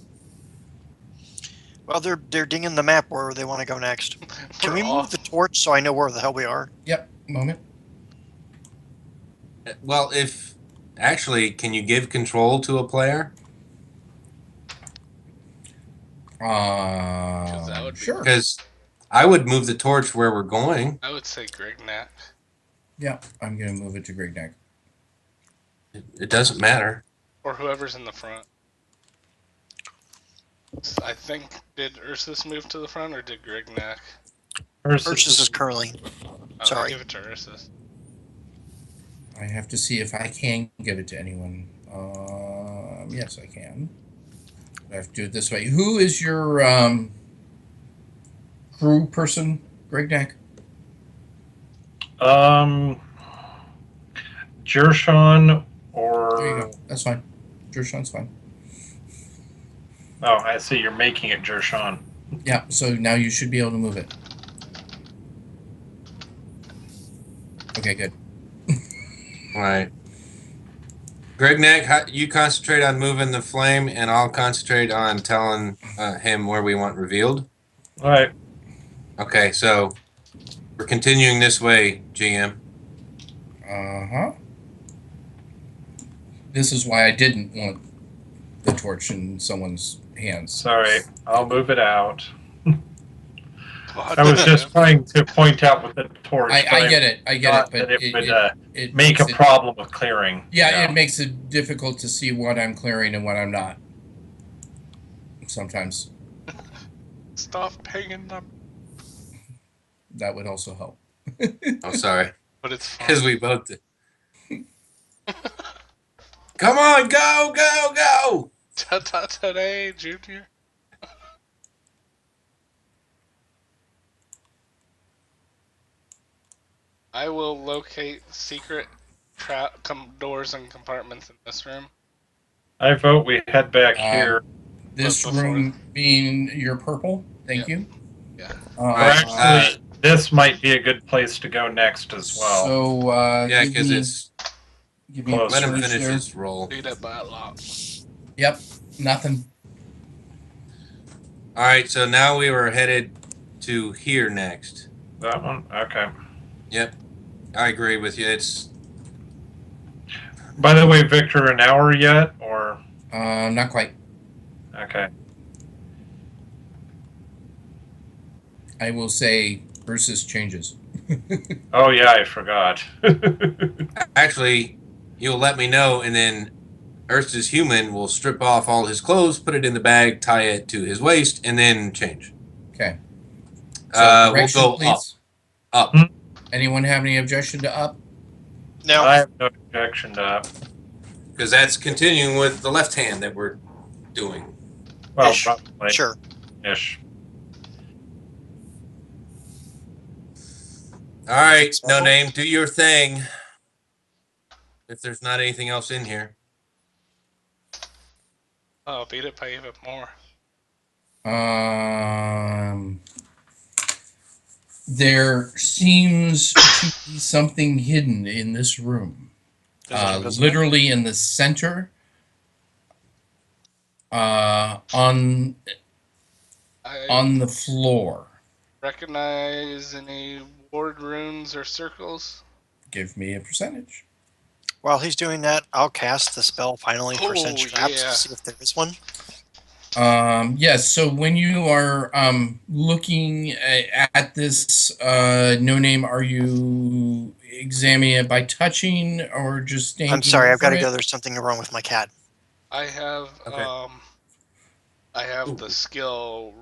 S1: Well, they're dinging the map where they want to go next. Can we
S5: We're
S1: move
S5: off.
S1: the torch so I know where the hell we are?
S3: Yep. Moment.
S4: Well, if actually, can you give control to a player?
S5: that would be-
S3: Sure.
S4: Because I would move the torch where we're going.
S5: I would say Greg Knack.
S3: Yeah, I'm gonna move it to Great Neck.
S4: It doesn't matter.
S5: Or whoever's in the front. I think, did Ursus move to the front or did Greg Knack?
S1: Ursus is curling.
S5: Oh,
S1: Sorry.
S5: Give it to Ursus.
S3: I have to see if I can give it to anyone. Yes, I can. I have to do it this way. Who is your crew person, Greg Neck?
S6: Jershon
S3: There you
S6: or...
S3: go. That's fine. Jershon's fine.
S6: Oh, I see, you're making it Jershon.
S3: Yeah, so now you should be able to move it. Okay, good.
S4: All right. Greg Neck, you concentrate on moving the flame, and I'll concentrate on telling him where we want revealed.
S6: All right.
S4: Okay, so we're continuing this way, GM.
S3: Uh-huh. This is why I didn't want the torch in someone's hands.
S6: Sorry, I'll move it out.
S5: God
S6: I was
S5: damn.
S6: just trying to point out with the torch.
S3: I
S6: but
S3: get it. I get it.
S6: thought
S3: But
S6: that it would
S3: it
S6: make a
S3: makes it-
S6: problem with clearing.
S3: Yeah, it makes it difficult to see what I'm clearing and what I'm not. Sometimes
S5: Stop pinging them.
S3: that would also help.
S4: I'm sorry,
S5: But it's fine.
S4: because we both did. Come on, go, go, go!
S5: Ta-ta today, Junior. I will locate secret doors and compartments in this room.
S6: I vote we head back
S3: Um,
S6: here.
S3: This
S5: Before-
S3: room being your purple. Thank you.
S5: Yeah.
S6: Or
S4: Right,
S6: actually, this might be a good place to go next as well.
S3: So
S4: Yeah,
S3: give
S4: because
S3: me-
S4: it's
S3: give me a
S6: Close.
S4: let him
S3: search
S4: finish
S3: there.
S4: his roll.
S5: Lead it by a lot.
S3: Yep, nothing.
S4: All right, so now we were headed to here next.
S6: That one? Okay.
S4: Yep, I agree with you. It's
S6: By the way, Victor, an hour yet, or
S3: Not quite.
S6: okay?
S3: I will say Ursus changes.
S6: Oh yeah, I forgot.
S4: Actually, you'll let me know, and then Ursus human will strip off all his clothes, put it in the bag, tie it to his waist, and then change.
S3: Okay.
S4: We'll
S3: direction,
S4: go
S3: please.
S4: up.
S3: Anyone have any objection to up?
S1: Now,
S6: I have no objection to that.
S4: Because that's continuing with the left hand that we're doing.
S6: Well,
S1: Ish.
S6: probably
S1: sure.
S6: ish.
S4: All right, no name, do your thing. If there's not anything else in here.
S5: Oh, beat it by even more.
S3: There seems to be something hidden in this room.
S1: Is it invisible?
S3: Literally in the center. On
S5: I
S3: the floor.
S5: recognize any ward runes or circles.
S3: Give me a percentage.
S1: While he's doing that, I'll cast the spell finally for
S5: Oh,
S1: Sense Traps
S5: yeah.
S1: to see if there is one.
S3: Yes, so when you are looking at this no name, are you examining it by touching or just standing?
S1: I'm sorry, I've got to
S3: over
S1: go.
S3: it?
S1: There's something wrong with my cat.
S5: I have
S4: Okay.
S5: I have
S4: Ooh.
S5: the skill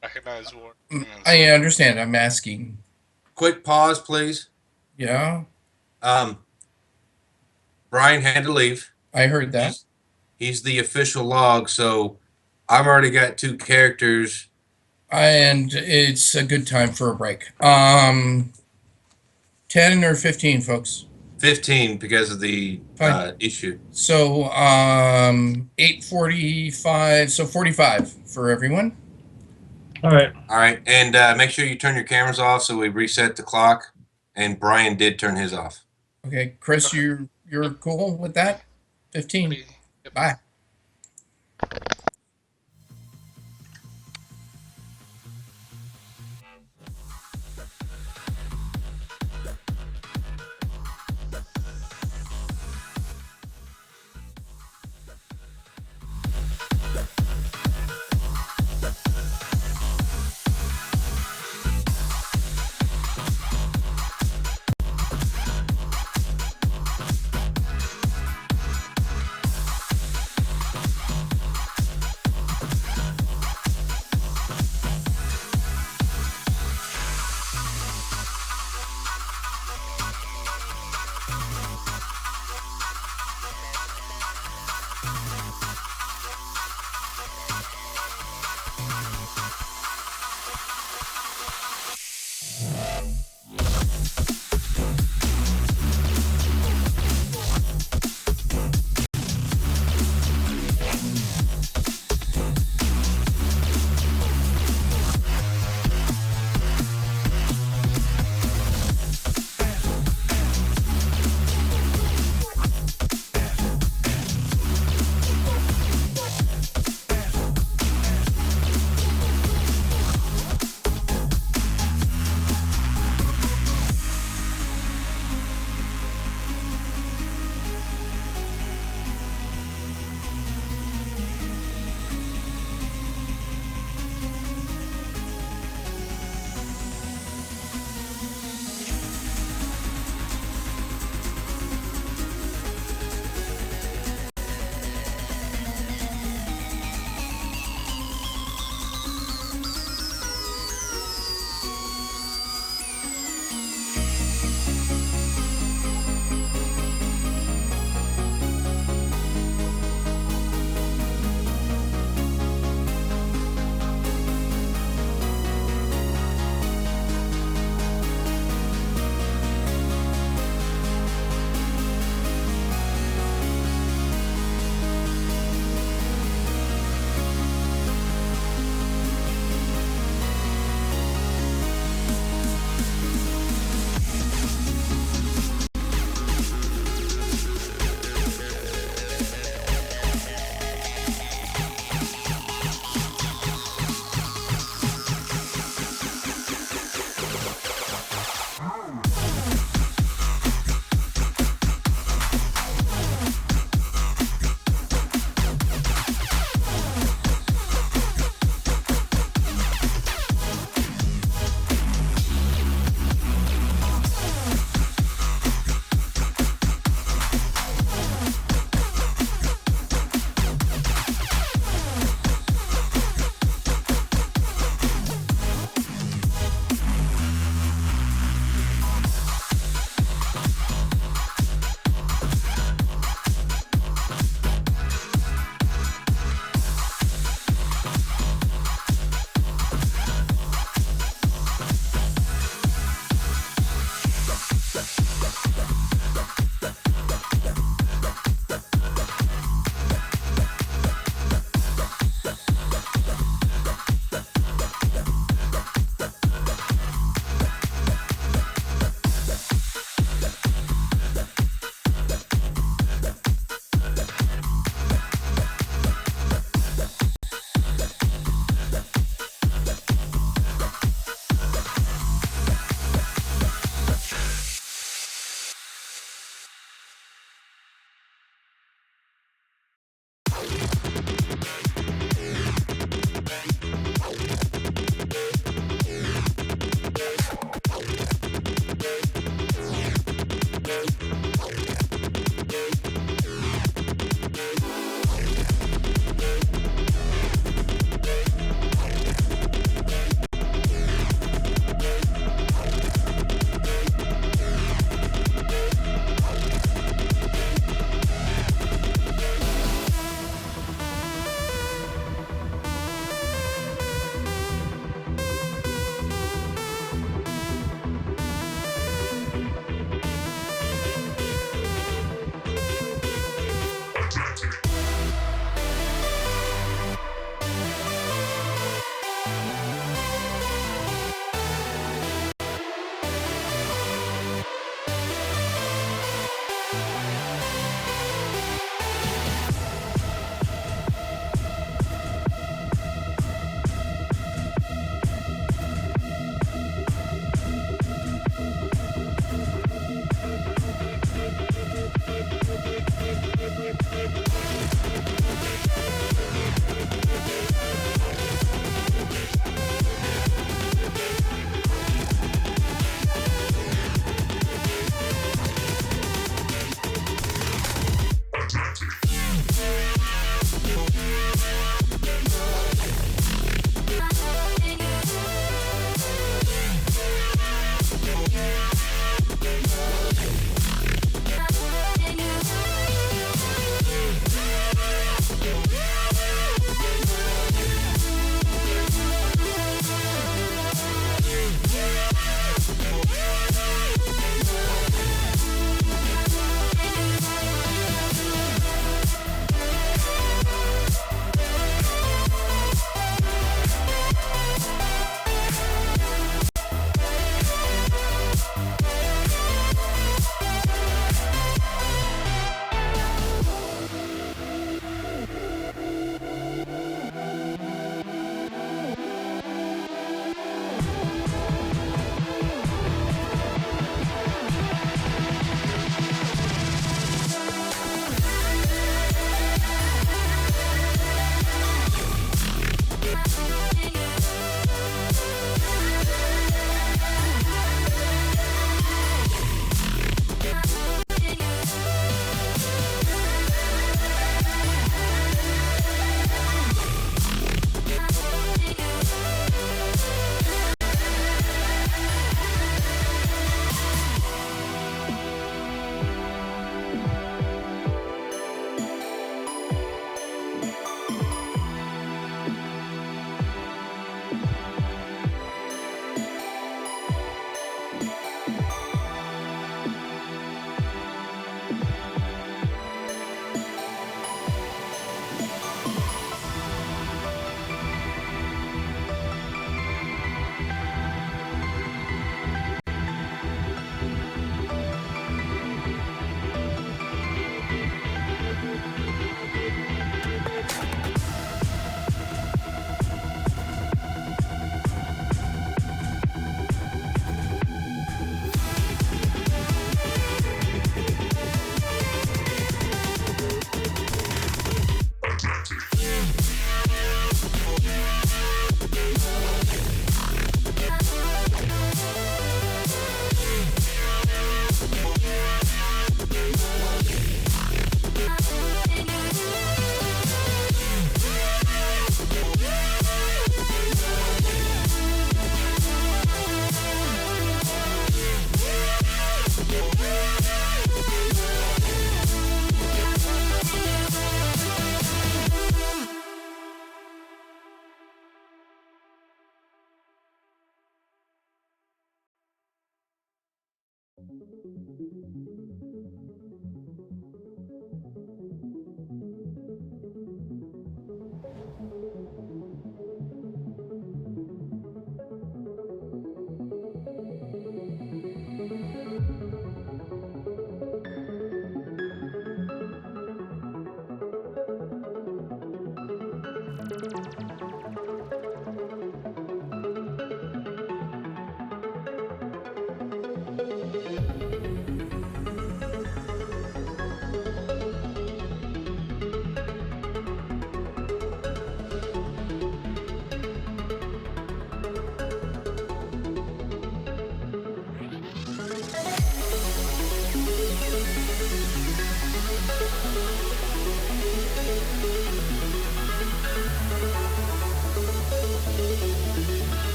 S5: recognize ward
S3: Mm,
S5: runes.
S3: I understand. I'm asking.
S4: Quick pause, please.
S3: Yeah,
S4: Brian had to leave.
S3: I heard that.
S4: He's the official log, so I've already got 2 characters.
S3: And it's a good time for a break. 10 or 15, folks.
S4: 15 because of the
S3: Fine.
S4: issue.
S3: So 8:45. So 45 for everyone.
S6: All right.
S4: All right, and make sure you turn your cameras off so we reset the clock. And Brian did turn his off.
S3: Okay, Chris,
S5: Okay.
S3: you're cool with that? 15.
S5: Yep.
S3: Bye.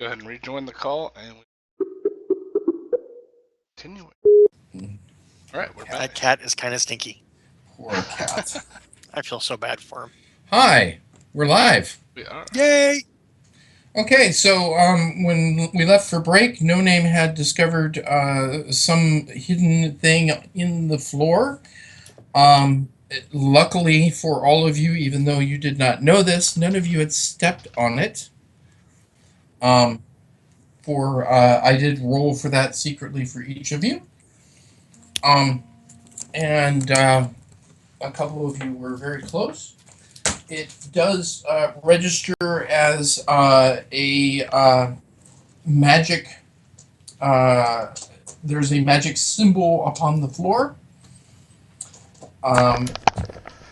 S5: Go ahead and rejoin the call and continue. All right, we're
S1: That
S5: back.
S1: cat is kind of stinky.
S3: Poor cat.
S1: I feel so bad for him.
S3: Hi, we're live.
S5: We are.
S1: Yay!
S3: Okay, so when we left for break, No Name had discovered some hidden thing in the floor. Luckily for all of you, even though you did not know this, none of you had stepped on it. I did roll for that secretly for each of you. And a couple of you were very close. It does register as a magic. There's a magic symbol upon the floor.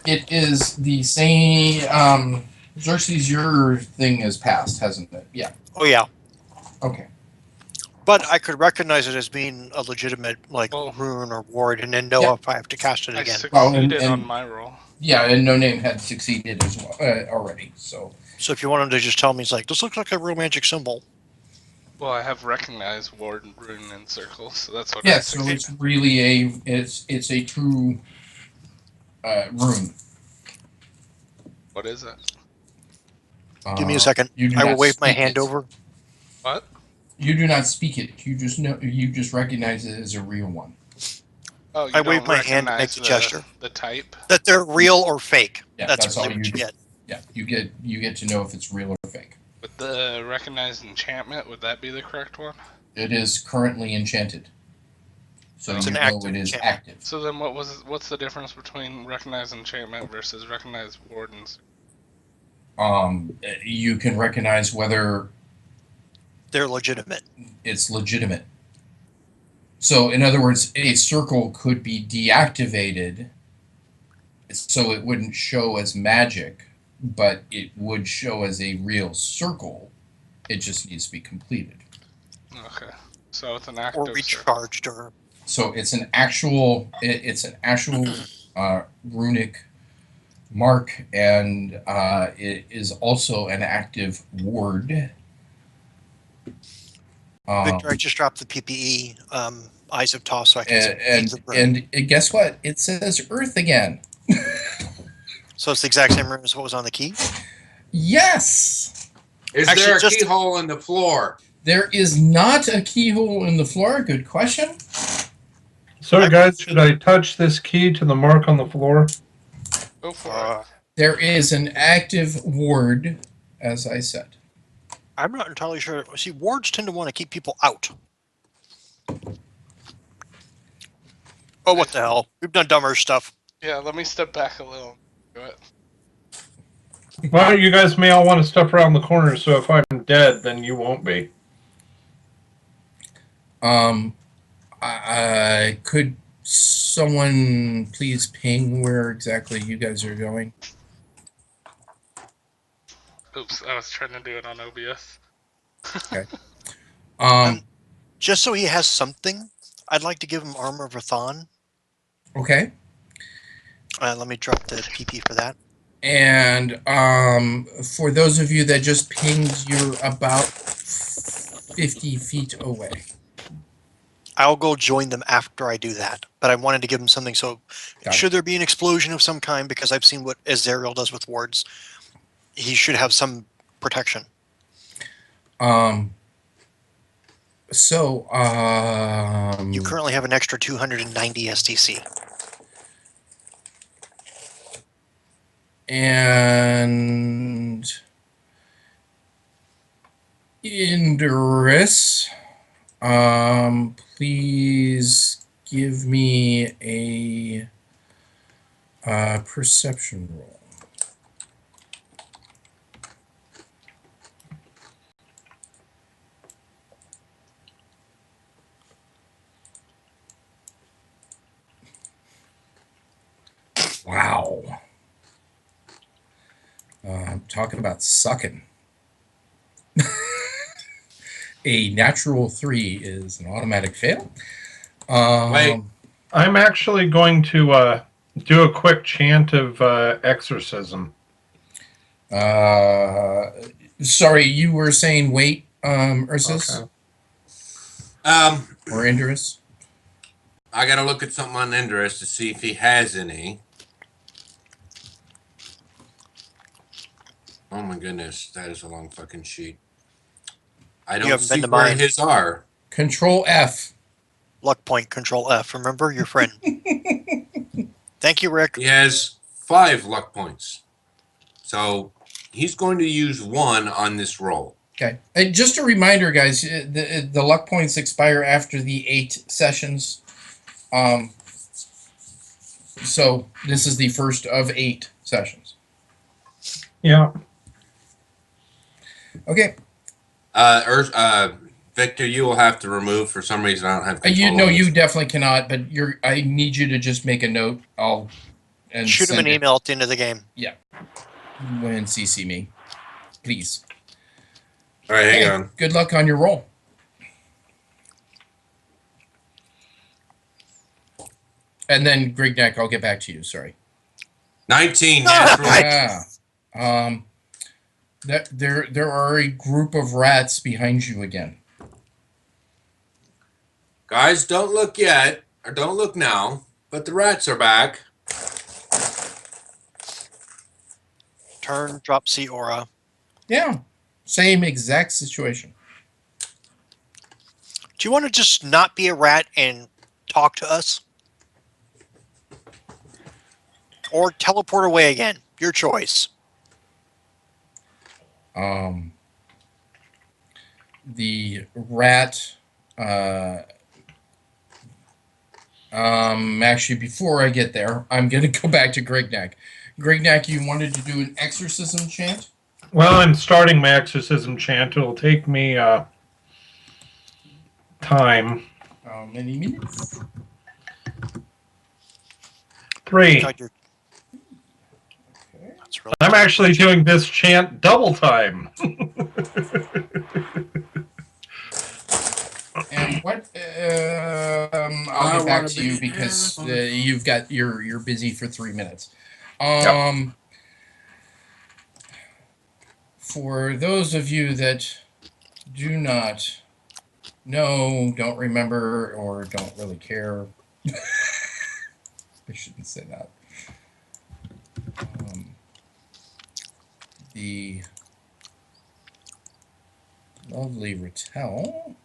S3: It is the same. Xerxes, your thing has passed, hasn't it? Yeah.
S1: Oh yeah,
S3: Okay.
S1: but I could recognize it as being a legitimate
S5: Well-
S1: rune or ward, and then know
S3: Yeah.
S1: if I have to cast it
S5: I
S1: again.
S5: succeeded
S3: and-
S5: on my roll.
S3: Yeah, and No Name had succeeded as well already. So
S1: So if you wanted to just tell me, it's like, this looks like a real magic symbol.
S5: Well, I have recognized ward, rune, and circle, so that's what.
S3: yeah,
S5: I
S3: so
S5: succeeded.
S3: it's really it's a true rune.
S5: What is it?
S1: Give me a second.
S3: You do
S1: I will
S3: not
S1: wave my
S3: speak
S1: hand
S3: it.
S1: over.
S5: What?
S3: You do not speak it. You just know. You just recognize it as a real one.
S5: Oh, you
S1: I wave
S5: don't
S1: my hand to make
S5: recognize
S1: the gesture.
S5: The type.
S1: That they're real or fake.
S3: Yeah,
S1: that's
S3: that's
S1: really
S3: all
S1: what
S3: you
S1: you get.
S3: Yeah, you get to know if it's real or fake.
S5: With the recognized enchantment, would that be the correct one?
S3: It is currently enchanted, so
S1: It's
S3: you
S1: an
S3: know
S1: active
S3: it is
S1: enchantment.
S3: active.
S5: So then, what's the difference between recognized enchantment versus recognized wardens?
S3: You can recognize whether
S1: They're legitimate.
S3: it's legitimate. So, in other words, a circle could be deactivated, so it wouldn't show as magic, but it would show as a real circle. It just needs to be completed.
S5: Okay, so it's an active
S1: Or
S5: circle.
S1: recharged or
S3: So it's an actual runic mark, and it is also an active word.
S1: Victor, I just dropped the PPE Eyes of Toss so I can see the room.
S3: And guess what? It says Earth again.
S1: So it's the exact same room as what was on the key?
S3: Yes.
S4: Is
S1: Actually,
S4: there a
S1: just-
S4: keyhole in the floor?
S3: There is not a keyhole in the floor. Good question.
S6: Sorry, guys, should I touch this key to the mark on the floor?
S5: Go for it.
S3: There is an active ward, as I said.
S1: I'm not entirely sure. See, wards tend to want to keep people out. Oh, what the hell? We've done dumber stuff.
S5: Yeah, let me step back a little. Do it.
S6: Well, you guys may all want to step around the corner, so if I'm dead, then you won't be.
S3: Could someone please ping where exactly you guys are going?
S5: Oops, I was trying to do it on OBS.
S1: Just so he has something, I'd like to give him Armor of Rathan.
S3: Okay.
S1: Let me drop the PP for that.
S3: And for those of you that just pinged, you're about 50 feet away.
S1: I'll go join them after I do that. But I wanted to give him something so
S3: Got it.
S1: should there be an explosion of some kind, because I've seen what Azariel does with wards, he should have some protection.
S3: You
S1: currently have an extra 290 STC.
S3: And Indris, please give me a perception roll. Wow. Talking about sucking. A natural 3 is an automatic fail.
S4: Wait.
S6: I'm actually going to do a quick chant of exorcism.
S3: Sorry, you were saying wait. Ursus
S6: Okay.
S3: or Indurus?
S4: I gotta look at something on Indurus to see if he has any. Oh my goodness, that is a long fucking sheet. I don't
S1: haven't
S4: see
S1: been to
S4: where
S1: mine.
S4: his are.
S3: Control F.
S1: Luck point, Control F. Remember your friend. Thank you, Rick.
S4: He has 5 luck points. So he's going to use 1 on this roll.
S3: Okay. Just a reminder, guys. The luck points expire after the 8 sessions. So this is the first of 8 sessions.
S6: Yeah.
S3: Okay.
S4: Victor, you will have to remove. For some reason, I don't have control.
S3: You definitely cannot. But I need you to just make a note.
S1: Shoot him an
S3: send it
S1: email at the end of the game.
S3: when CC me, please.
S4: All right, hang
S3: Hey,
S4: on.
S3: good luck on your roll. And then Greg Neck, I'll get back to you. Sorry.
S4: 19 natural.
S3: There are a group of rats behind you again.
S4: Guys, don't look yet, or don't look now, but the rats are back.
S1: Turn, drop C aura.
S3: Yeah, same exact situation.
S1: Do you want to just not be a rat and talk to us? Or teleport away again? Your choice.
S3: The rat. Actually, before I get there, I'm going to go back to Grignac. Grignac, you wanted to do an exorcism chant?
S6: Well, I'm starting my exorcism chant. It'll take me time.
S3: How many minutes?
S6: 3.
S1: God, you're- That's really
S6: I'm actually doing this chant double time.
S3: And what? I'll get back to you because you're busy for 3 minutes. For those of you that do not know, don't remember, or don't really care, I shouldn't say that. The lovely Rattel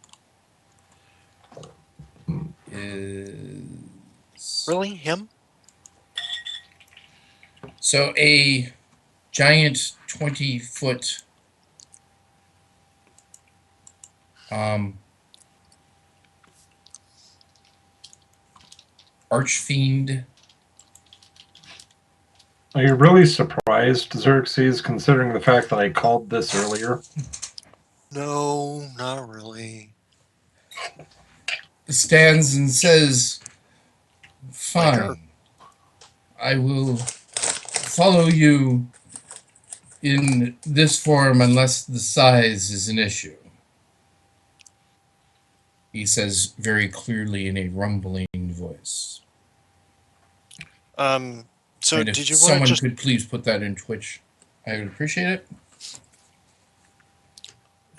S3: is
S1: Really? Him?
S3: so a giant 20-foot archfiend.
S6: Are you really surprised, Xerxes, considering the fact that I called this earlier?
S1: No, not really.
S3: Stands and says,
S1: Like her.
S3: "Fine, I will follow you in this form unless the size is an issue." He says very clearly in a rumbling voice.
S1: So
S3: And if
S1: did you want to
S3: someone
S1: just...
S3: could please put that in Twitch, I would appreciate it.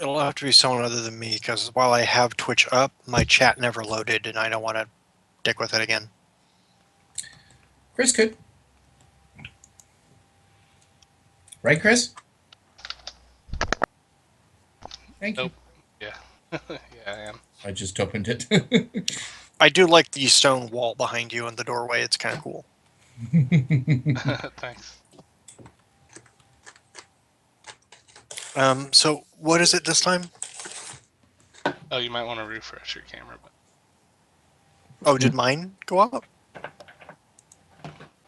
S1: It'll have to be someone other than me, because while I have Twitch up, my chat never loaded, and I don't want to dick with it again.
S3: Chris could. Right, Chris? Thank
S5: Nope. Yeah, I am.
S3: you. I just opened it.
S1: I do like the stone wall behind you in the doorway. It's kind of cool.
S5: Thanks.
S1: So what is it this time?
S5: Oh, you might want to refresh your camera. But
S1: Oh, did mine go up?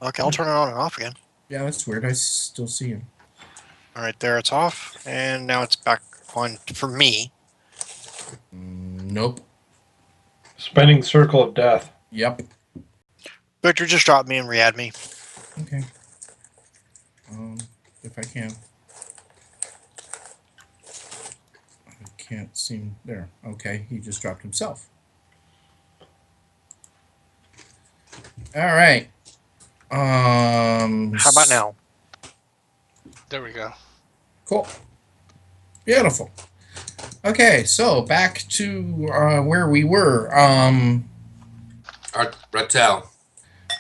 S1: Okay, I'll turn it on and off again.
S3: Yeah, that's weird. I still see him.
S1: All right, there it's off, and now it's back on for me.
S3: Nope.
S6: Spinning circle of death.
S3: Yep.
S1: Victor, just drop me and re-add me.
S3: Okay. If I can. I can't seem there. Okay, he just dropped himself. All right.
S1: How about now?
S5: there we go.
S3: Cool. Beautiful. Okay, so back to where we were.
S4: Rattel.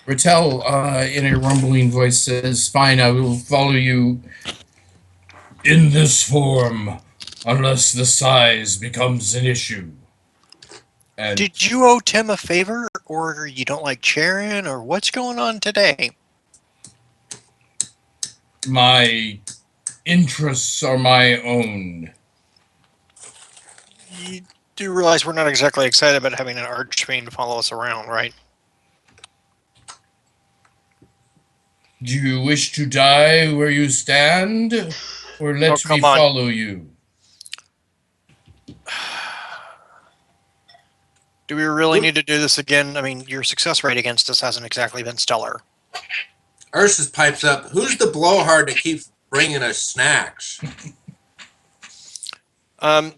S3: Rattel, in a rumbling voice, says, "Fine, I will follow you in this form, unless the size becomes an issue." And
S1: Did you owe Tim a favor, or you don't like Charon, or what's going on today?
S3: my interests are my own.
S1: You do realize we're not exactly excited about having an archfiend follow us around, right?
S3: Do you wish to die where you stand, or let
S1: Oh,
S3: me
S1: come on.
S3: follow you?
S1: Do we really need to do this again? I mean, your success rate against us hasn't exactly been stellar.
S4: Ursus pipes up. Who's the blowhard that keeps bringing us snacks?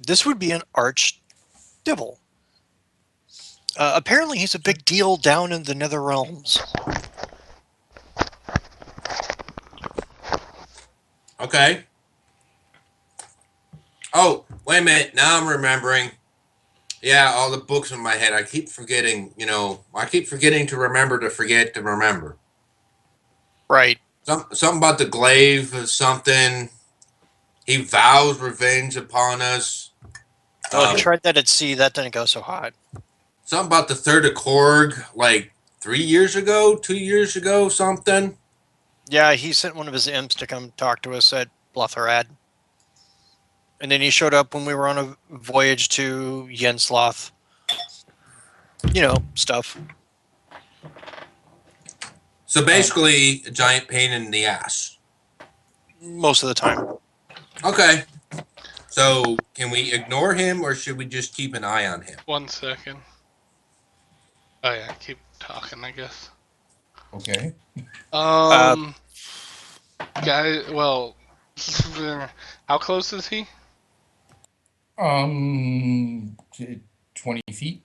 S1: This would be an archdevil. Apparently, he's a big deal down in the Nether Realms.
S4: Okay. Oh, wait a minute. Now I'm remembering. Yeah, all the books in my head. I keep forgetting, I keep forgetting to remember to forget to remember.
S1: Right.
S4: Something about the glaive or something. He vows revenge upon us.
S1: Oh, he tried that at sea. That didn't go so hot.
S4: Something about the Third of Korg, like 3 years ago, 2 years ago, something.
S1: Yeah, he sent one of his imps to come talk to us at Blotherad. And then he showed up when we were on a voyage to Jensloth. You know, stuff.
S4: So basically, a giant pain in the ass.
S1: Most of the time.
S4: Okay. So can we ignore him, or should we just keep an eye on him?
S5: 1 second. Oh yeah, keep talking, I guess.
S3: Okay.
S5: Guy, well, how close is he?
S3: 20 feet.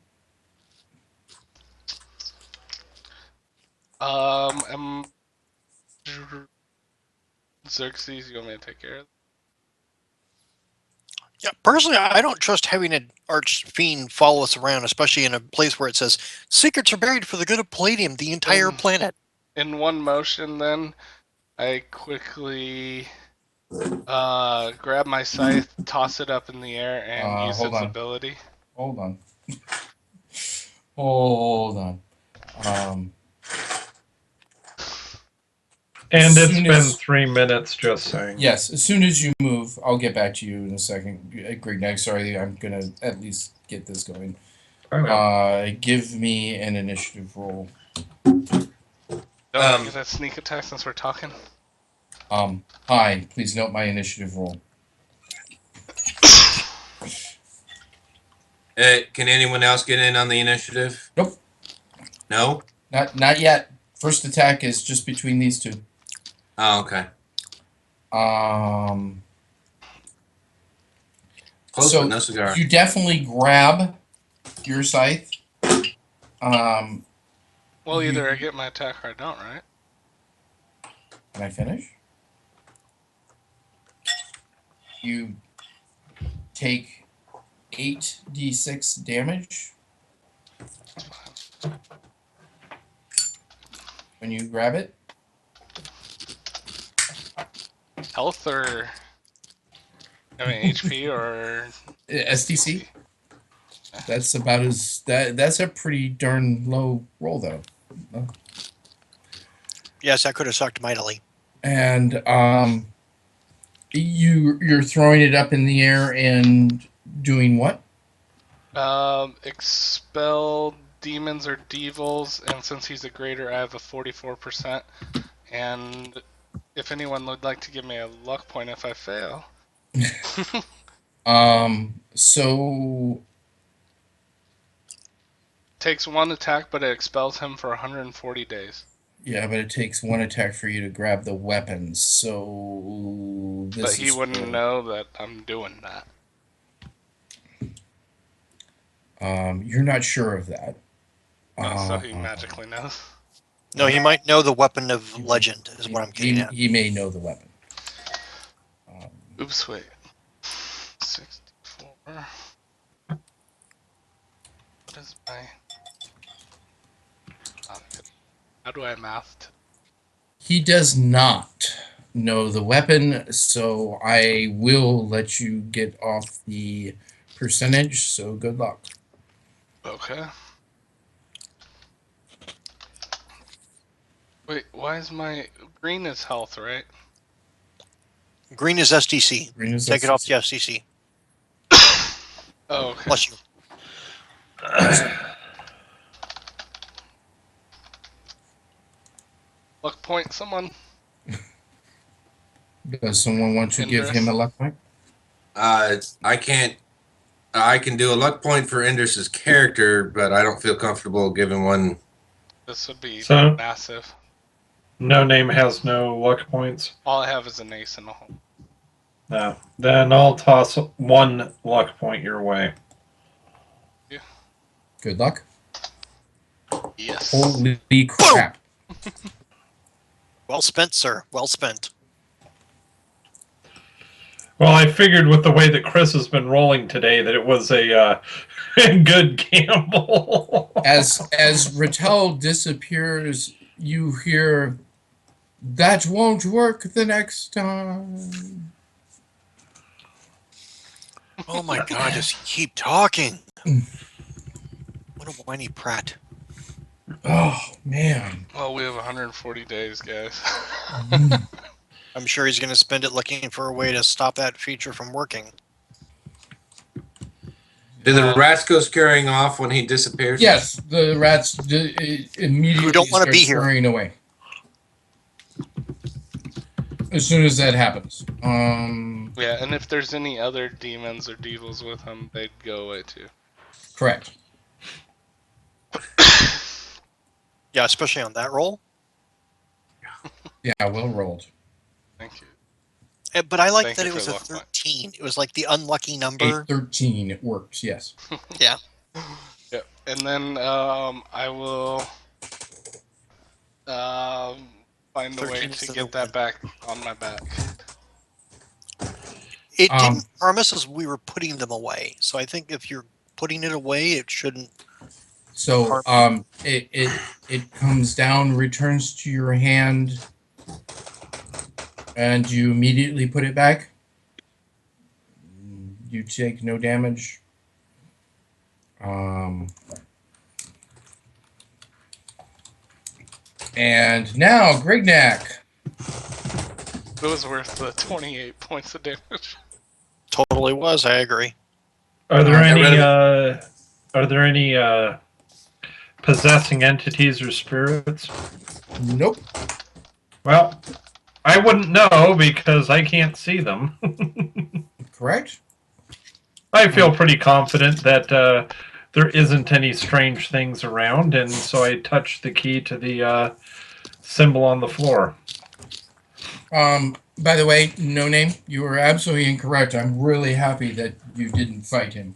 S5: Xerxes, you want me to take care of it?
S1: Yeah, personally, I don't trust having an archfiend follow us around, especially in a place where it says secrets are buried for the good of Palladium, the entire planet.
S5: In one motion, then, I quickly grab my scythe, toss it up in the air, and use
S3: hold
S5: its
S3: on.
S5: ability.
S3: Hold on. Hold on.
S6: And
S3: As
S6: it's
S3: soon
S6: been
S3: as-
S6: 3 minutes, just saying.
S3: Yes, as soon as you move, I'll get back to you in a second. Greg, next, sorry, I'm gonna at least get this going.
S6: Okay.
S3: Give me an initiative roll.
S5: Don't I get that sneak attack since we're talking?
S3: Hi, please note my initiative roll.
S4: Can anyone else get in on the initiative?
S3: Nope.
S4: No?
S3: Not yet. First attack is just between these two.
S4: Oh, okay. Close,
S3: So
S4: but no cigar.
S3: you definitely grab your scythe.
S5: Well, either
S3: You-
S5: I get my attack or I don't, right?
S3: Can I finish? You take 8d6 damage when you grab it.
S5: Health or... I mean, HP or...
S3: SDC. That's about as that's a pretty darn low roll though.
S1: Yes, that could have sucked mightily.
S3: And you're throwing it up in the air and doing what?
S5: Expel demons or devils, and since he's a greater, I have a 44%. And if anyone would like to give me a luck point if I fail.
S3: So
S5: Takes 1 attack, but it expels him for 140 days.
S3: yeah, but it takes 1 attack for you to grab the weapons. So this
S5: But he
S3: is
S5: wouldn't
S3: for-
S5: know that I'm doing that.
S3: You're not sure of that.
S5: So he magically knows.
S1: No, he might know the weapon of legend, is what I'm getting at.
S3: He may know the weapon.
S5: Oops, wait. 64. What is my... How do I math?
S3: He does not know the weapon, so I will let you get off the percentage. So good luck.
S5: Okay. Wait, why is my... Green is health, right?
S1: Green is SDC.
S3: Green is
S1: Take it off the
S3: SDC.
S1: SDC.
S5: Oh, okay.
S1: Bless you.
S5: Luck point, someone.
S3: Does someone want to give him a luck point?
S4: I can't. I can do a luck point for Indris's character, but I don't feel comfortable giving one.
S5: This would be
S6: So-
S5: massive.
S6: No Name has no luck points.
S5: All I have is an ace and a home.
S6: No. Then I'll toss one luck point your way.
S3: Good luck.
S5: Yes.
S3: Holy crap.
S1: Well spent, sir. Well spent.
S6: Well, I figured with the way that Chris has been rolling today that it was a good gamble.
S3: As Rattel disappears, you hear, "That won't work the next time."
S1: Oh my god, just keep talking. What a whiny prat.
S3: Oh man.
S5: Well, we have 140 days, guys.
S1: I'm sure he's going to spend it looking for a way to stop that feature from working.
S4: Do the rats go scurrying off when he disappears?
S3: Yes, the rats immediately
S1: Who don't wanna
S3: start
S1: be here.
S3: scurrying away. As soon as that happens.
S5: Yeah, and if there's any other demons or devils with him, they'd go away too.
S3: Correct.
S1: Yeah, especially on that roll.
S3: Yeah, well rolled.
S5: Thank you.
S1: But I like
S5: Thank
S1: that
S5: you
S1: it was
S5: for
S1: a
S5: luck point.
S1: 13. It was like the unlucky number.
S3: 813, it works, yes.
S1: Yeah.
S5: Yep. And then I will find a way
S1: 13 is
S5: to
S1: the
S5: get that back on my back.
S1: It
S3: Um,
S1: didn't promise us we were putting them away. So I think if you're putting it away, it shouldn't.
S3: So it comes down, returns to your hand, and you immediately put it back. You take no damage. And now Grignac.
S5: It was worth the 28 points of damage.
S1: Totally was. I agree.
S6: Are there
S4: Get rid
S6: any possessing entities or spirits?
S3: Nope.
S6: Well, I wouldn't know because I can't see them.
S3: Correct.
S6: I feel pretty confident that there isn't any strange things around, and so I touched the key to the symbol on the floor.
S3: By the way, No Name, you were absolutely incorrect. I'm really happy that you didn't fight him.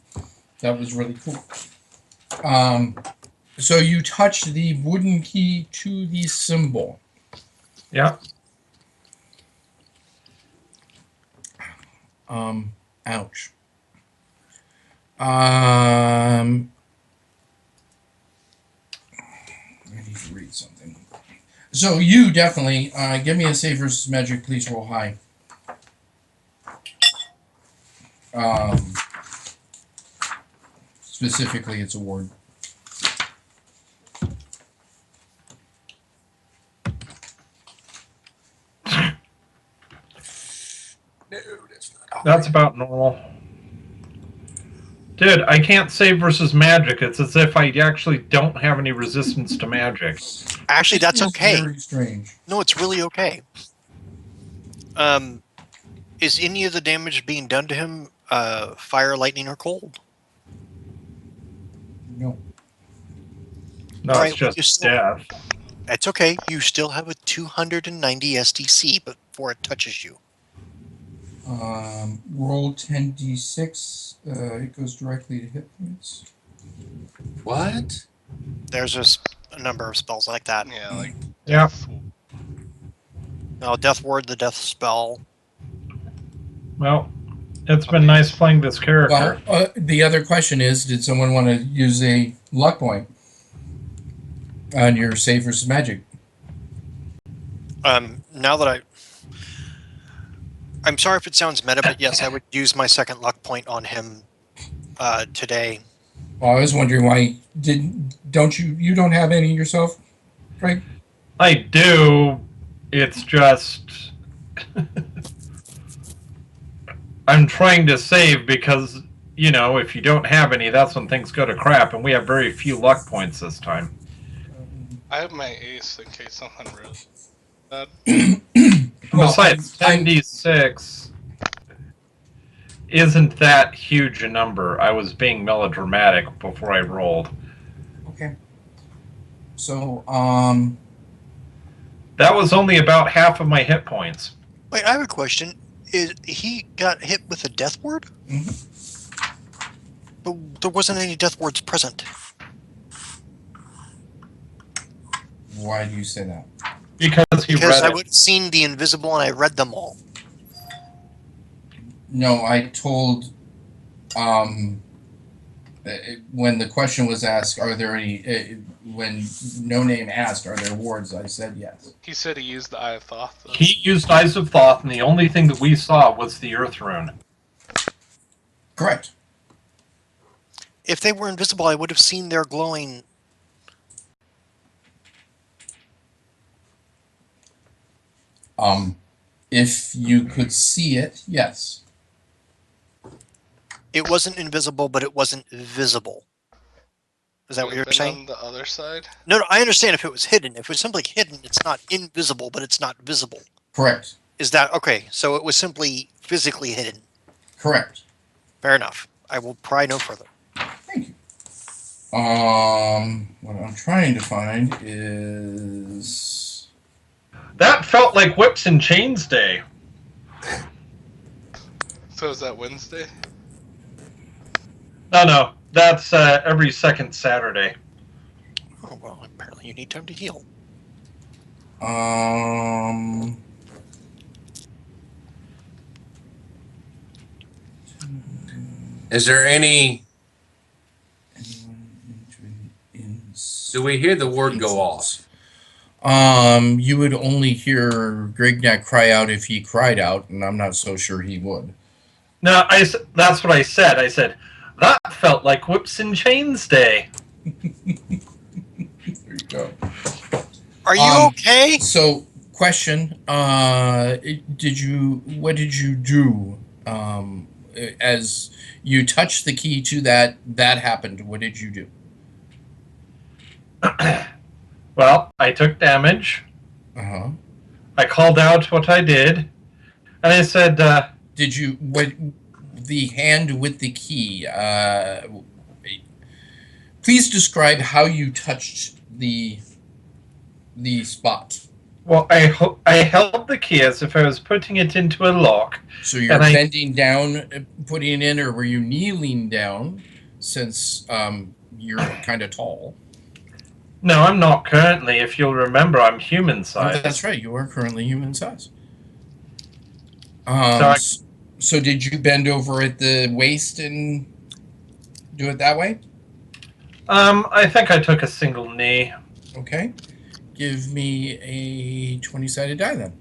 S3: That was really cool. So you touched the wooden key to the symbol.
S6: Yeah.
S3: Ouch. I need to read something. So you definitely give me a save versus magic. Please roll high. Specifically, it's a ward.
S4: No, that's not.
S6: That's about normal. Dude, I can't save versus magic. It's as if I actually don't have any resistance to magic.
S1: Actually, that's
S3: It's
S1: okay.
S3: Very strange.
S1: No, it's really okay. Is any of the damage being done to him fire, lightning, or cold?
S3: No.
S6: No,
S1: Alright,
S6: it's
S1: well, you
S6: just
S1: still-
S6: death.
S1: That's okay. You still have a 290 SDC before it touches you.
S3: Roll 10d6. It goes directly to hit points.
S4: What?
S1: There's a number of spells like that.
S5: Yeah, like
S6: Yeah.
S1: No, Death Ward, the death spell.
S6: Well, It's been nice playing this character.
S3: Well, the other question is, did someone want to use a luck point on your save versus magic?
S1: Now that I'm sorry if it sounds meta, but yes, I would use my second luck point on him today.
S3: Well, I was wondering why you don't have any yourself, Frank?
S6: I do. It's just I'm trying to save because, you know, if you don't have any, that's when things go to crap, and we have very few luck points this time.
S5: I have my ace in case something really bad.
S3: Well,
S6: Besides,
S3: I'm-
S6: 96 isn't that huge a number. I was being melodramatic before I rolled.
S3: Okay. So,
S6: That was only about half of my hit points.
S1: Wait, I have a question. Is he got hit with a death ward? But there wasn't any death wards present.
S3: why do you say that?
S6: Because he
S1: Because
S6: read
S1: I
S6: it.
S1: would have seen the invisible and I read them all.
S3: No, I told, when the question was asked, are there any, when No Name asked, are there wards, I said yes.
S5: He said he used the Eye of Thoth. Though.
S6: He used Eyes of Thoth, and the only thing that we saw was the Earth Rune.
S3: Correct.
S1: If they were invisible, I would have seen their glowing.
S3: If you could see it, yes.
S1: It wasn't invisible, but it wasn't visible. Is that what you're
S5: Been
S1: saying?
S5: on the other side?
S1: No, I understand if it was hidden. If it was simply hidden, it's not invisible, but it's not visible.
S3: Correct.
S1: Is that okay? So it was simply physically hidden.
S3: Correct.
S1: Fair enough. I will pry no further.
S3: Thank you. What I'm trying to find is
S6: That felt like Whips and Chains Day.
S5: So is that Wednesday?
S6: No, that's every second Saturday.
S1: Oh well, apparently you need time to heal.
S4: Is there any? Do we hear the word go off?
S3: You would only hear Grignac cry out if he cried out, and I'm not so sure he would.
S6: No, that's what I said. I said, that felt like Whips and Chains Day.
S3: There you go.
S1: Are you okay?
S3: So, question: what did you do? As you touched the key to that happened. What did you do?
S6: Well, I took damage. I called out what I did, and I said,
S3: Did you the hand with the key? Please describe how you touched the spot.
S6: well, I held the key as if I was putting it into a lock.
S3: So you're
S6: And I-
S3: bending down, putting it in, or were you kneeling down? Since you're kind of tall.
S6: No, I'm not currently. If you'll remember, I'm human sized.
S3: That's right. You are currently human size.
S6: I-
S3: So did you bend over at the waist and do it that way?
S6: I think I took a single knee.
S3: Okay. Give me a 20-sided die then.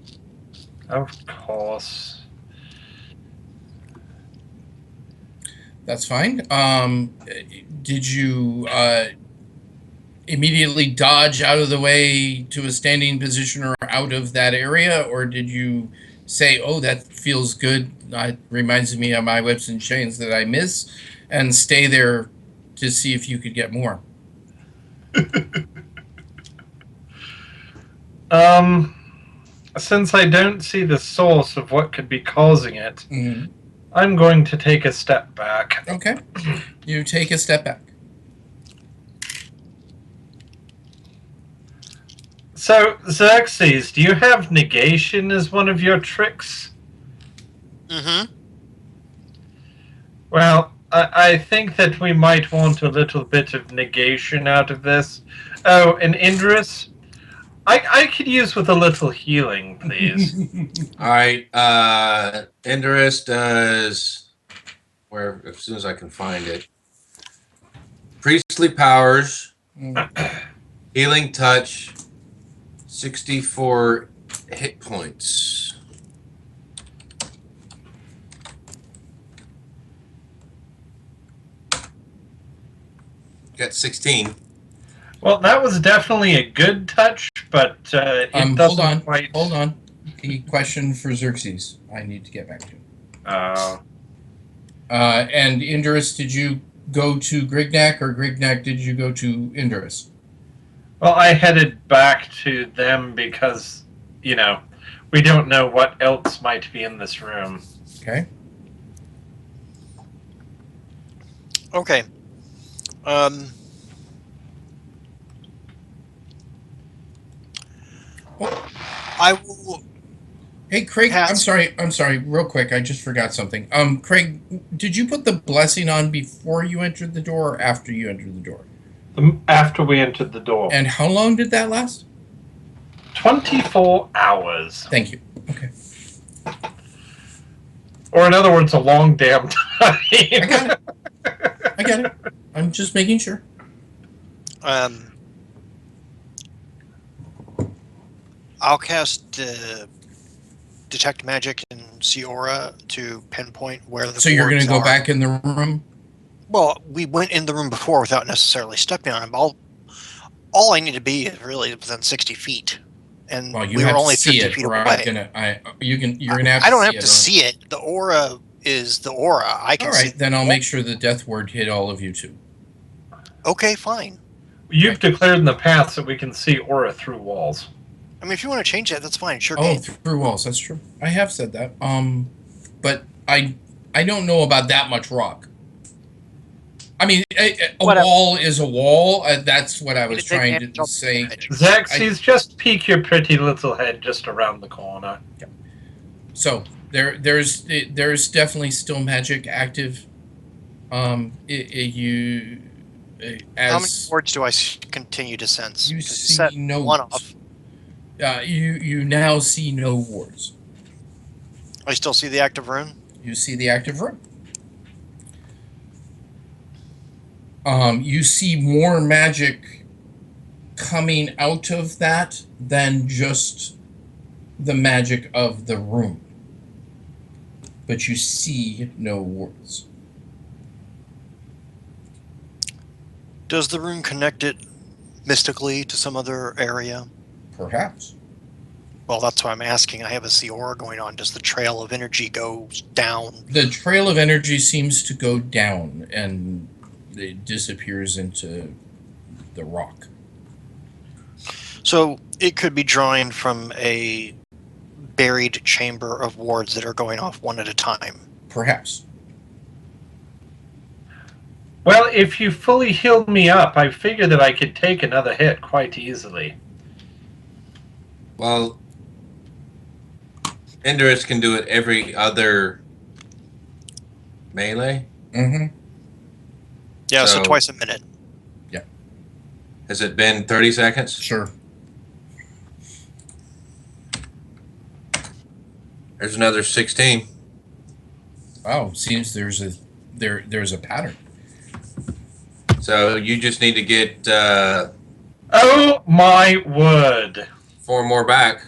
S6: Of course.
S3: That's fine. Did you immediately dodge out of the way to a standing position or out of that area, or did you say, "Oh, that feels good. It reminds me of my whips and chains that I miss," and stay there to see if you could get more?
S6: Since I don't see the source of what could be causing it,
S3: Mm-hmm.
S6: I'm going to take a step back.
S3: Okay. You take a step back.
S6: So, Xerxes, do you have negation as one of your tricks?
S1: Mm-hmm.
S6: Well, I think that we might want a little bit of negation out of this. Oh, and Indris, I could use with a little healing, please.
S4: All right. Indris does where as soon as I can find it. Priestly powers, healing touch, 64 hit points. Got 16.
S6: Well, that was definitely a good touch, but it doesn't quite.
S3: Hold on. The question for Xerxes, I need to get back to. And Indris, did you go to Grignac, or Grignac, did you go to Indris?
S6: Well, I headed back to them because, you know, we don't know what else might be in this room.
S3: Okay.
S1: Okay. I will.
S3: Hey, Craig,
S1: Pass.
S3: I'm sorry, real quick, I just forgot something. Craig, did you put the blessing on before you entered the door or after you entered the door?
S6: After we entered the door.
S3: And how long did that last?
S6: 24 hours.
S3: Thank you. Okay.
S6: Or in other words, a long damn time.
S3: I got it. I get it. I'm just making sure.
S1: I'll cast detect magic and see aura to pinpoint where the.
S3: So you're going to
S1: wards
S3: go
S1: are.
S3: back in the room?
S1: Well, we went in the room before without necessarily stepping on them. All I need to be is really within 60 feet, and
S3: Well, you
S1: we
S3: have
S1: were only
S3: to see
S1: 50
S3: it,
S1: feet
S3: or
S1: away.
S3: you're going to have to
S1: I don't
S3: see
S1: have
S3: it.
S1: to see it. The aura is the aura. I can
S3: All
S1: see.
S3: right, then I'll make sure the death word hit all of you too.
S1: Okay, fine.
S6: You've declared in the past that we can see aura through walls.
S1: I mean, if you want to change that, that's fine. Sure.
S3: Oh,
S1: Game.
S3: through walls. That's true. I have said that. But I don't know about that much rock. I mean, a
S1: Whatever.
S3: wall is a wall. That's what I was
S1: Take
S3: trying
S1: advantage
S3: to
S1: of
S3: say.
S1: magic.
S6: Xerxes, just peek your pretty little head just around the corner.
S3: So there's definitely still magic active.
S1: How many
S3: As
S1: wards do I continue to sense?
S3: you
S1: 'Cause
S3: see
S1: set
S3: no
S1: one
S3: wards.
S1: off.
S3: You now see no wards.
S1: I still see the active rune.
S3: You see the active room. You see more magic coming out of that than just the magic of the room. But you see no wards.
S1: Does the rune connect it mystically to some other area?
S3: Perhaps.
S1: Well, that's why I'm asking. I have a sea aura going on. Does the trail of energy go down?
S3: The trail of energy seems to go down and it disappears into the rock.
S1: So it could be drawing from a buried chamber of wards that are going off one at a time.
S3: Perhaps.
S6: Well, if you fully healed me up, I figure that I could take another hit quite easily.
S4: Well, Indris can do it every other melee.
S3: Mm-hmm.
S1: Yeah, so
S4: So-
S1: twice a minute.
S4: Has it been 30 seconds?
S3: Sure.
S4: There's another 16.
S3: Wow, seems there's a pattern.
S4: So you just need to get
S6: Oh my word!
S4: 4 more back.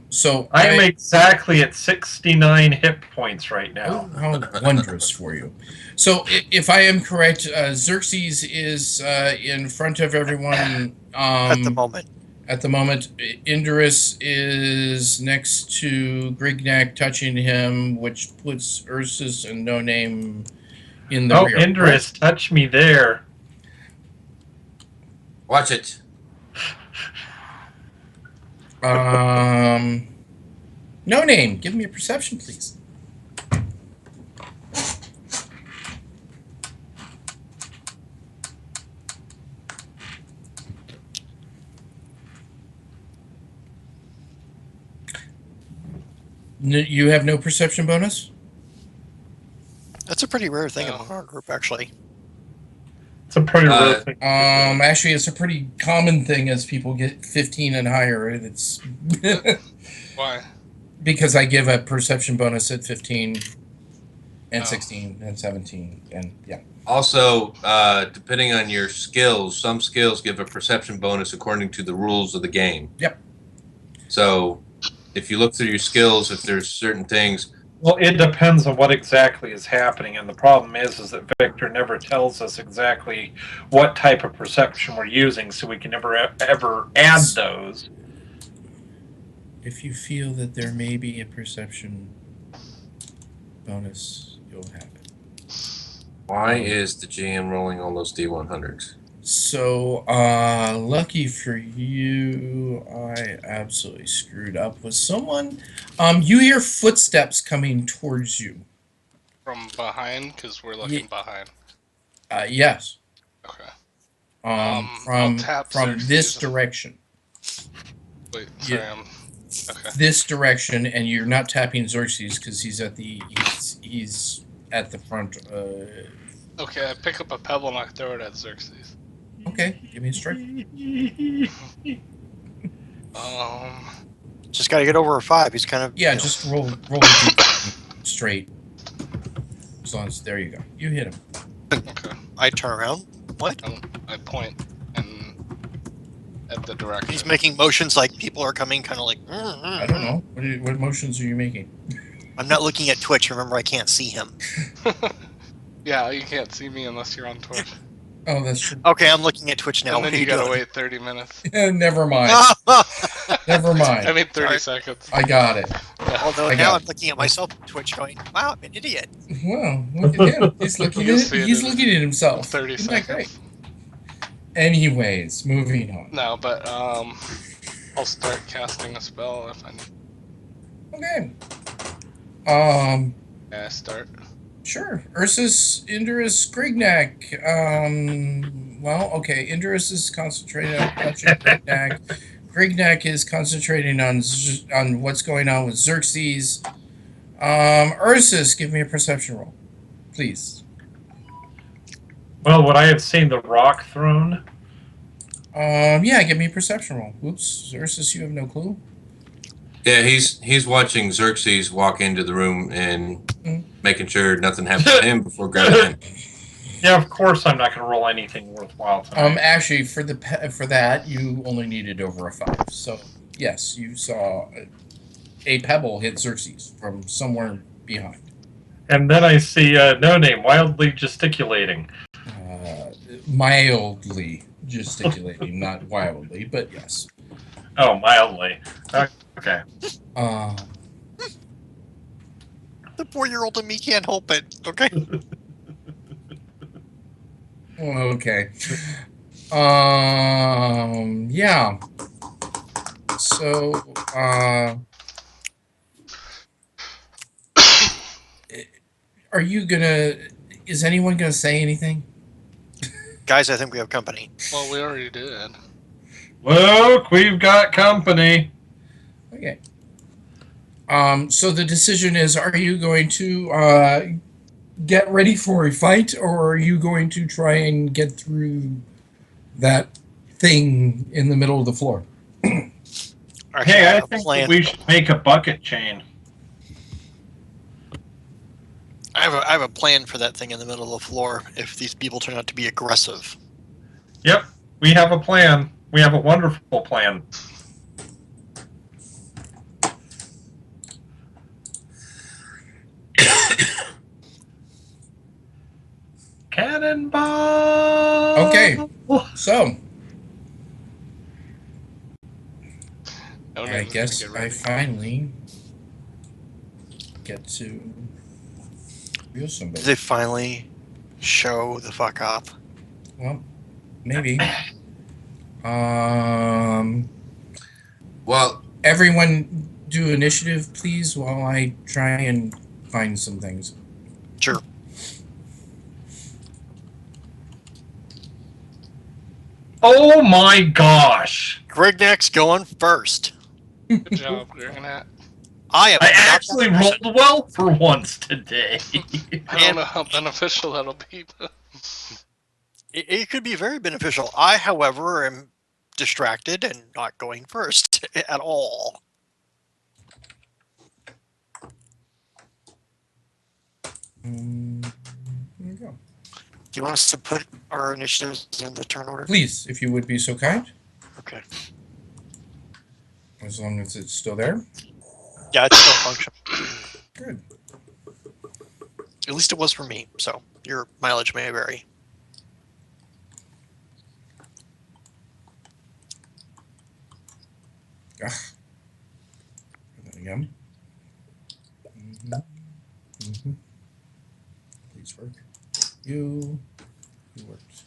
S3: So
S6: I am exactly at 69 hit points right now.
S3: Oh, how wondrous for you. So, if I am correct, Xerxes is in front of everyone
S1: At the moment.
S3: At the moment, Indris is next to Grignac, touching him, which puts Ursus and No Name in the
S6: Oh,
S3: rear.
S6: Indris, touch me there.
S4: Watch it.
S3: No Name, give me a perception, please. You have no perception bonus?
S1: That's a pretty rare thing
S5: No.
S1: among our group, actually.
S6: It's a pretty
S4: Uh,
S6: real thing.
S3: Actually, it's a pretty common thing as people get 15 and higher. It's
S5: Why?
S3: because I give a perception bonus at 15. and
S5: Oh.
S3: 16 and 17 and yeah.
S4: Also, depending on your skills, some skills give a perception bonus according to the rules of the game.
S3: Yep.
S4: So, if you look through your skills, if there's certain things,
S6: Well, it depends on what exactly is happening, and the problem is that Victor never tells us exactly what type of perception we're using, so we can never ever add those.
S3: If you feel that there may be a perception bonus, you'll have it.
S4: why is the GM rolling all those D100s?
S3: So, lucky for you, I absolutely screwed up with someone. You hear footsteps coming towards you.
S5: From behind, because we're looking behind.
S3: Yes.
S5: Okay.
S3: From
S5: I'll tap
S3: this
S5: Xerxes.
S3: direction.
S5: Wait, sorry,
S3: Yeah.
S5: okay.
S3: This direction, and you're not tapping Xerxes because he's at the front.
S5: Okay, I pick up a pebble and I throw it at Xerxes.
S3: Okay, give me a strike.
S1: Just got to get over a 5. He's kind of
S3: Yeah,
S1: you know,
S3: just roll the straight. As long as there you go, you hit him.
S5: Okay.
S1: I turn around. What?
S5: I point and at the direction.
S1: He's making motions like people are coming, kind of like.
S3: I don't know what motions are you making.
S1: I'm not looking at Twitch. Remember, I can't see him.
S5: Yeah, you can't see me unless you're on Twitch.
S3: Oh, that's true.
S1: Okay, I'm looking at Twitch now.
S5: And
S1: What
S5: then
S1: are
S5: you gotta
S1: doing?
S5: wait 30 minutes.
S3: Never mind. Never mind.
S5: I mean 30
S1: Sorry.
S5: seconds.
S3: I got it.
S1: Although
S3: I
S1: now
S3: got
S1: I'm looking at myself on Twitch, going, "Wow, I'm an idiot."
S3: Well, look at him. He's looking
S5: You'll
S3: at
S5: see it
S3: he's
S5: in
S3: looking at himself.
S5: 30
S3: Isn't that great?
S5: seconds.
S3: Anyways, moving on.
S5: No, but I'll start casting a spell if I need.
S3: Okay.
S5: Yeah, I start.
S3: Sure. Ursus Indurus Grignac. Well, okay. Indurus is concentrating on touching Grignac. Grignac is concentrating on what's going on with Xerxes. Ursus, give me a perception roll, please.
S6: Well, would I have seen the rock thrown?
S3: Yeah, give me a perception roll. Oops, Ursus, you have no clue.
S4: Yeah, he's watching Xerxes walk into the room and making sure nothing happens to him before grabbing him.
S6: Yeah, of course I'm not going to roll anything worthwhile tonight.
S3: Actually, for that, you only needed over a 5. So yes, you saw a pebble hit Xerxes from somewhere behind.
S6: And then I see No Name wildly gesticulating.
S3: Mildly gesticulating, not wildly, but yes.
S6: Oh, mildly. Okay.
S1: The 4-year-old in me can't help it. Okay.
S3: Okay. Yeah. So, are you gonna? Is anyone gonna say anything?
S1: Guys, I think we have company.
S5: Well, we already did.
S6: Look, we've got company.
S3: Okay. So the decision is: are you going to get ready for a fight, or are you going to try and get through that thing in the middle of the floor?
S1: Actually,
S6: Hey, I
S1: have a
S6: think
S1: plan.
S6: that we should make a bucket chain.
S1: I have a plan for that thing in the middle of the floor. If these people turn out to be aggressive,
S6: Yep, we have a plan. We have a wonderful plan. Cannonball!
S3: Okay. So
S5: No
S3: I
S5: name's
S3: guess
S5: gonna get
S3: I
S5: ready.
S3: finally get to reveal somebody.
S1: they finally show the fuck up.
S3: Well, maybe.
S4: Well,
S3: Everyone do initiative, please, while I try and find some things.
S1: Sure.
S6: Oh my gosh!
S1: Grignac's going first.
S5: Good job, Granat.
S1: I am.
S6: I
S1: not that
S6: actually
S1: person.
S6: rolled well for once today.
S5: I don't know how beneficial that'll be, but
S1: It could be very beneficial. I, however, am distracted and not going first at all.
S3: There you go.
S1: Do you want us to put our initiatives in the turn order?
S3: Please, if you would be so kind,
S1: Okay.
S3: as long as it's still there.
S1: Yeah, it's still functional.
S3: Good.
S1: At least it was for me, so your mileage may vary.
S3: Again. Please work. You worked.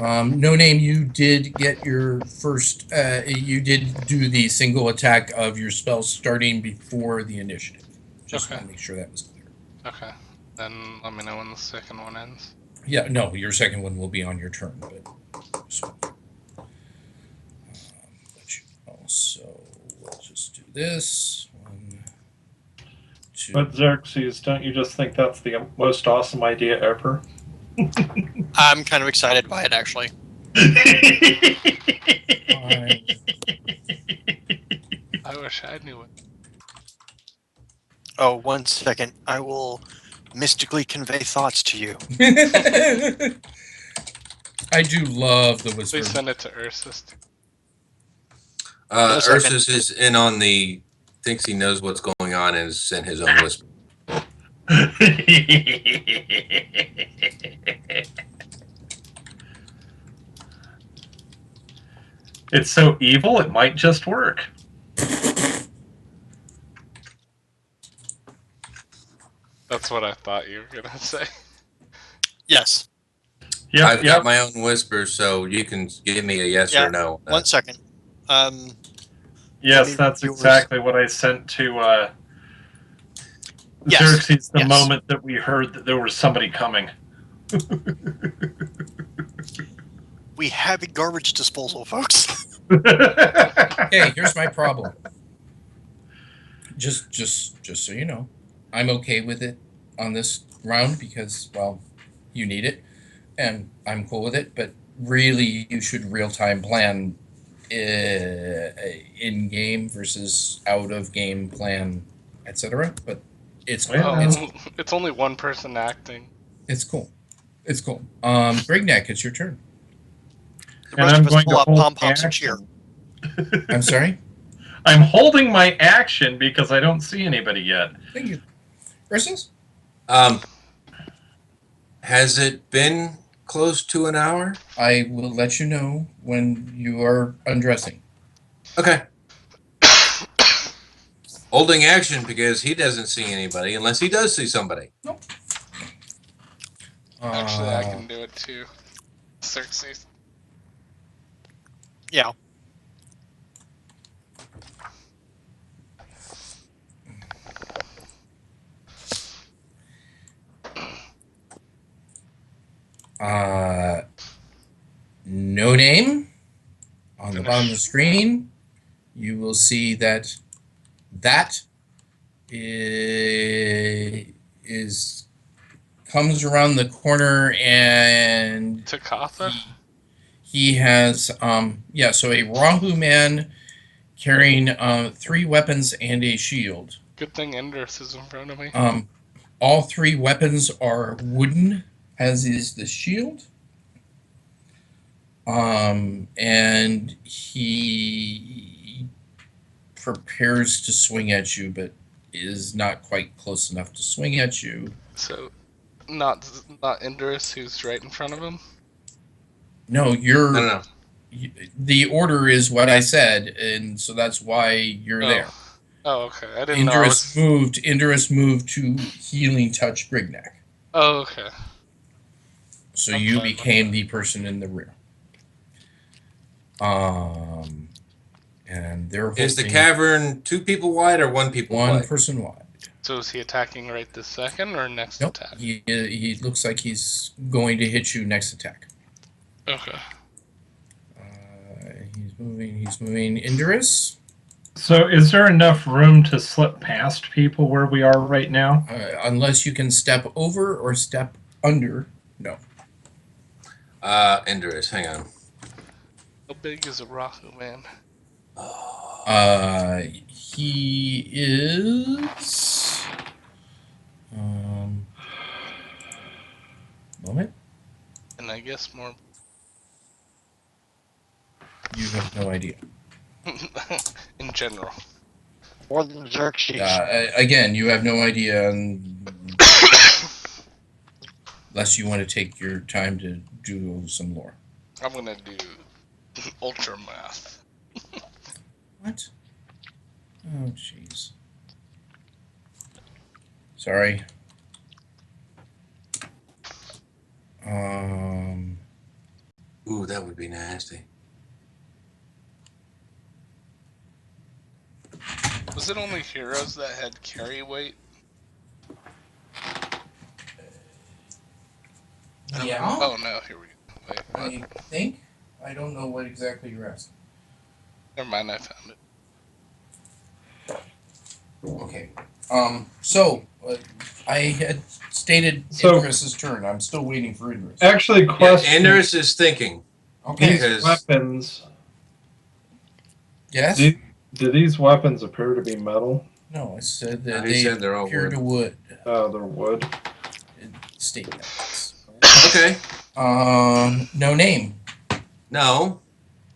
S3: No name. You did get your first. You did do the single attack of your spell starting before the initiative. Just
S5: Okay.
S3: want to make sure that was clear.
S5: Okay. Then let me know when the second one ends.
S3: Yeah. No, your second one will be on your turn, but. So we'll just do this. 1, 2.
S6: But Xerxes, don't you just think that's the most awesome idea ever?
S1: I'm kind of excited by it, actually.
S3: 5.
S5: I wish I knew it.
S1: Oh, 1 second. I will mystically convey thoughts to you.
S3: I do love the whisper.
S5: Please send it to Ursus.
S1: No second.
S4: Ursus is in on the, thinks he knows what's going on and has sent his own whisper.
S6: It's so evil, it might just work.
S5: That's what I thought you were gonna say.
S1: Yes.
S6: Yep,
S4: I've got my own whisper, so you can give me a yes
S1: Yeah,
S4: or no.
S1: 1 second.
S6: Yes,
S1: Maybe
S6: that's
S1: yours.
S6: exactly what I sent to
S1: Yes,
S6: Xerxes the
S1: yes.
S6: moment that we heard that there was somebody coming.
S1: We have a garbage disposal, folks.
S3: Okay, here's my problem. Just so you know, I'm okay with it on this round because, well, you need it, and I'm cool with it. But really, you should real-time plan in game versus out of game plan, etc. But it's
S6: Yeah.
S5: It's only one person acting.
S3: it's cool. It's cool. Brignac, it's your turn.
S1: The
S6: And
S1: rest
S6: I'm
S1: of us
S6: going
S1: pull
S6: to
S1: out
S6: hold
S1: pom-poms and cheer.
S6: action.
S3: I'm sorry.
S6: I'm holding my action because I don't see anybody yet.
S3: Thank you. Ursus?
S4: Has it been close to an hour?
S3: I will let you know when you are undressing.
S4: Okay. Holding action because he doesn't see anybody unless he does see somebody.
S5: Actually, I can do it too. Xerxes.
S1: Yeah.
S3: No name on the
S5: Finish.
S3: bottom of the screen. You will see that is comes around the corner and
S5: Takatha?
S3: he has so a Rahu man carrying 3 weapons and a shield.
S5: Good thing Indris is in front of me.
S3: All 3 weapons are wooden, as is the shield. And he prepares to swing at you, but is not quite close enough to swing at you.
S5: So, not Indris, who's right in front of him?
S3: No, you're.
S4: No.
S3: The order is what I said, and so that's why you're there.
S5: Oh, okay. I didn't know. I was...
S3: Indris moved to healing touch Brignac.
S5: Oh, okay.
S3: So
S5: I'm
S3: you
S5: fine with
S3: became
S5: that.
S3: the person in the rear. And they're
S4: Is the
S3: holding
S4: cavern 2 people wide or 1 people
S3: one
S4: wide?
S3: person wide.
S5: So is he attacking right this second or next
S3: Nope.
S5: attack?
S3: He looks like he's going to hit you next attack.
S5: Okay.
S3: He's moving. Indris,
S6: So is there enough room to slip past people where we are right now?
S3: unless you can step over or step under. No.
S4: Indris, hang on.
S5: How big is a Rahu man?
S3: he is. Moment.
S5: And I guess more
S3: You have no idea.
S5: in general.
S1: More than Xerxes.
S3: Again, you have no idea unless you want to take your time to do some lore.
S5: I'm gonna do ultra math.
S3: What? Oh, jeez. Sorry.
S4: Ooh, that would be nasty.
S5: Was it only heroes that had carry weight?
S3: Yeah.
S5: Oh no, here we go. Wait, what?
S3: I think. I don't know what exactly you're asking.
S5: Never mind, I found it.
S3: Okay. So I had stated
S6: So-
S3: Idris's turn. I'm still waiting for Idris.
S6: Actually,
S4: Yeah,
S6: question.
S4: Anders is thinking.
S3: Okay.
S6: These
S4: Because-
S6: weapons.
S3: Yes.
S6: Do these weapons appear to be metal?
S3: No, I said that
S4: He
S3: they
S4: said they're all
S3: appear to wood.
S6: They're wood.
S3: Statement.
S4: Okay.
S3: No name.
S4: No.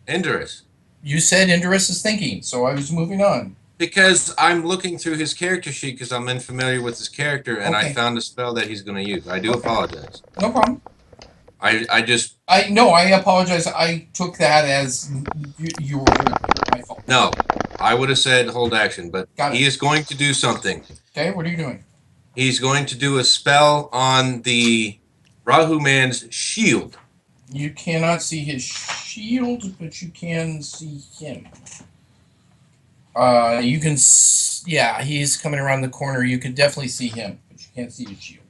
S4: Indorus.
S3: You said Idris is thinking, so I was moving on.
S4: Because I'm looking through his character sheet because I'm unfamiliar with his character and I
S3: Okay.
S4: found a spell that he's going to use. I do
S3: Okay.
S4: apologize.
S3: No problem.
S4: I just
S3: I apologize. I took that as you were my fault.
S4: no. I would have said hold action, but
S3: Got it.
S4: he is going to do something.
S3: Okay, what are you doing?
S4: He's going to do a spell on the Rahu man's shield.
S3: You cannot see his shield, but you can see him. You can. Yeah, he's coming around the corner. You can definitely see him, but you can't see his shield.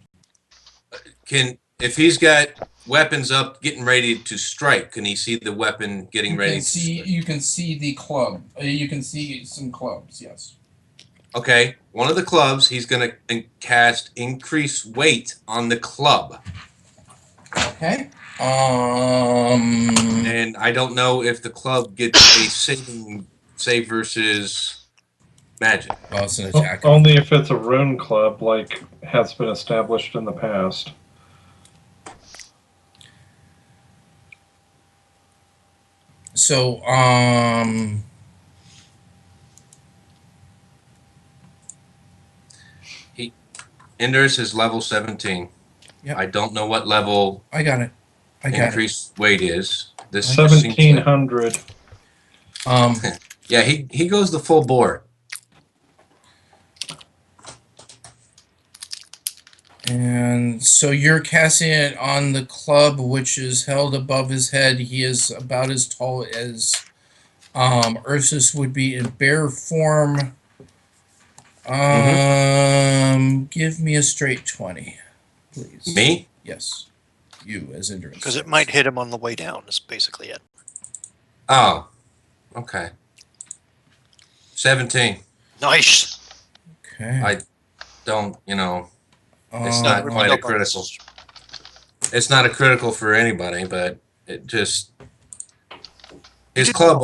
S4: If he's got weapons up getting ready to strike, can he see the weapon getting
S3: You
S4: ready
S3: can
S4: to
S3: see.
S4: strike?
S3: You can see the club. You can see some clubs. Yes.
S4: Okay, one of the clubs, he's going to cast increase weight on the club.
S3: Okay.
S4: And I don't know if the club gets a save versus magic.
S3: Well, it's an attack.
S6: Only if it's a rune club, like has been established in the past.
S3: So,
S4: Indorus is level 17.
S3: Yep.
S4: I don't know what level
S3: I got it. I got it.
S4: increased weight is. This seems like-
S6: 1700.
S4: yeah, he goes the full bore.
S3: And so you're casting it on the club, which is held above his head. He is about as tall as Ursus would be in bear form. Give me a straight 20, please.
S4: Me?
S3: Yes. You as Indra.
S1: Because it might hit him on the way down, is basically it.
S4: Oh, okay. 17.
S1: Nice.
S3: Okay.
S4: I don't, it's
S3: Um,
S4: not
S1: Really
S4: quite
S1: no
S4: a critical.
S1: bonuses.
S4: It's not a critical for anybody, but it just his club.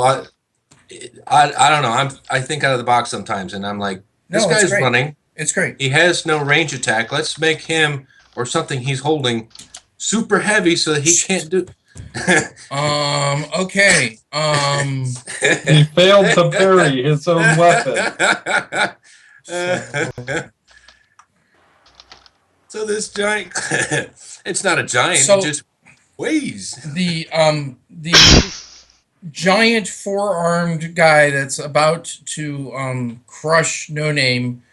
S4: I don't know. I think out of the box sometimes, and I'm like, this
S3: No, it's
S4: guy's
S3: great.
S4: running.
S3: It's great.
S4: He has no range attack. Let's make him or something he's holding super heavy so that he can't do.
S3: Okay.
S6: He failed to parry his own weapon.
S4: So this giant, it's not a giant.
S3: So-
S4: it just weighs.
S3: The giant four-armed guy that's about to crush No Name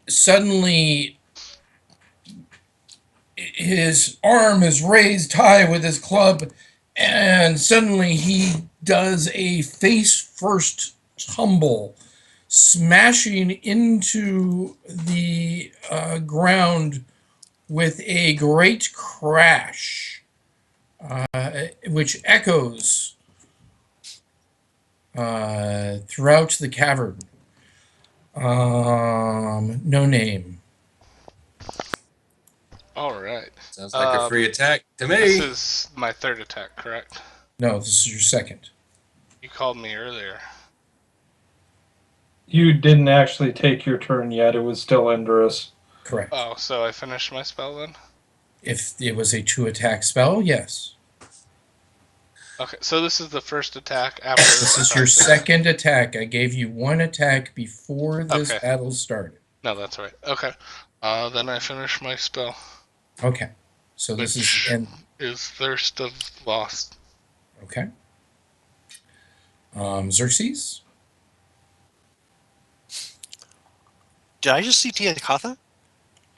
S3: suddenly his arm is raised high with his club, and suddenly he does a face-first tumble, smashing into the ground with a great crash, which echoes throughout the cavern. No Name.
S5: All right.
S4: Sounds like a free attack to
S5: This
S4: me.
S5: is my third attack, correct?
S3: No, this is your second.
S5: You called me earlier.
S6: You didn't actually take your turn yet. It was still Endurus.
S3: Correct.
S5: Oh, so I finished my spell then?
S3: If it was a 2-attack spell, yes.
S5: Okay, so this is the first attack after.
S3: This is your second attack. I gave you 1 attack before this
S5: Okay.
S3: battle started.
S5: No, that's right. Okay. Then I finish my spell.
S3: Okay. So this
S5: Which-
S3: is and
S5: Is Thirst of Lost.
S3: okay. Xerxes.
S1: Did I just see Tiakatha?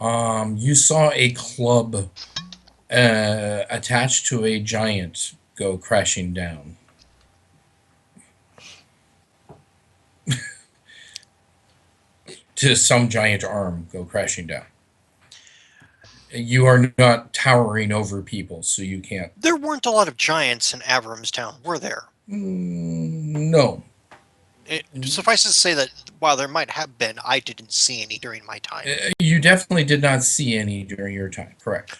S3: You saw a club attached to a giant go crashing down. To some giant arm go crashing down. You are not towering over people, so you can't.
S1: There weren't a lot of giants in Avramstown, were there?
S3: No.
S1: It suffices to say that while there might have been, I didn't see any during my time.
S3: You definitely did not see any during your time. Correct.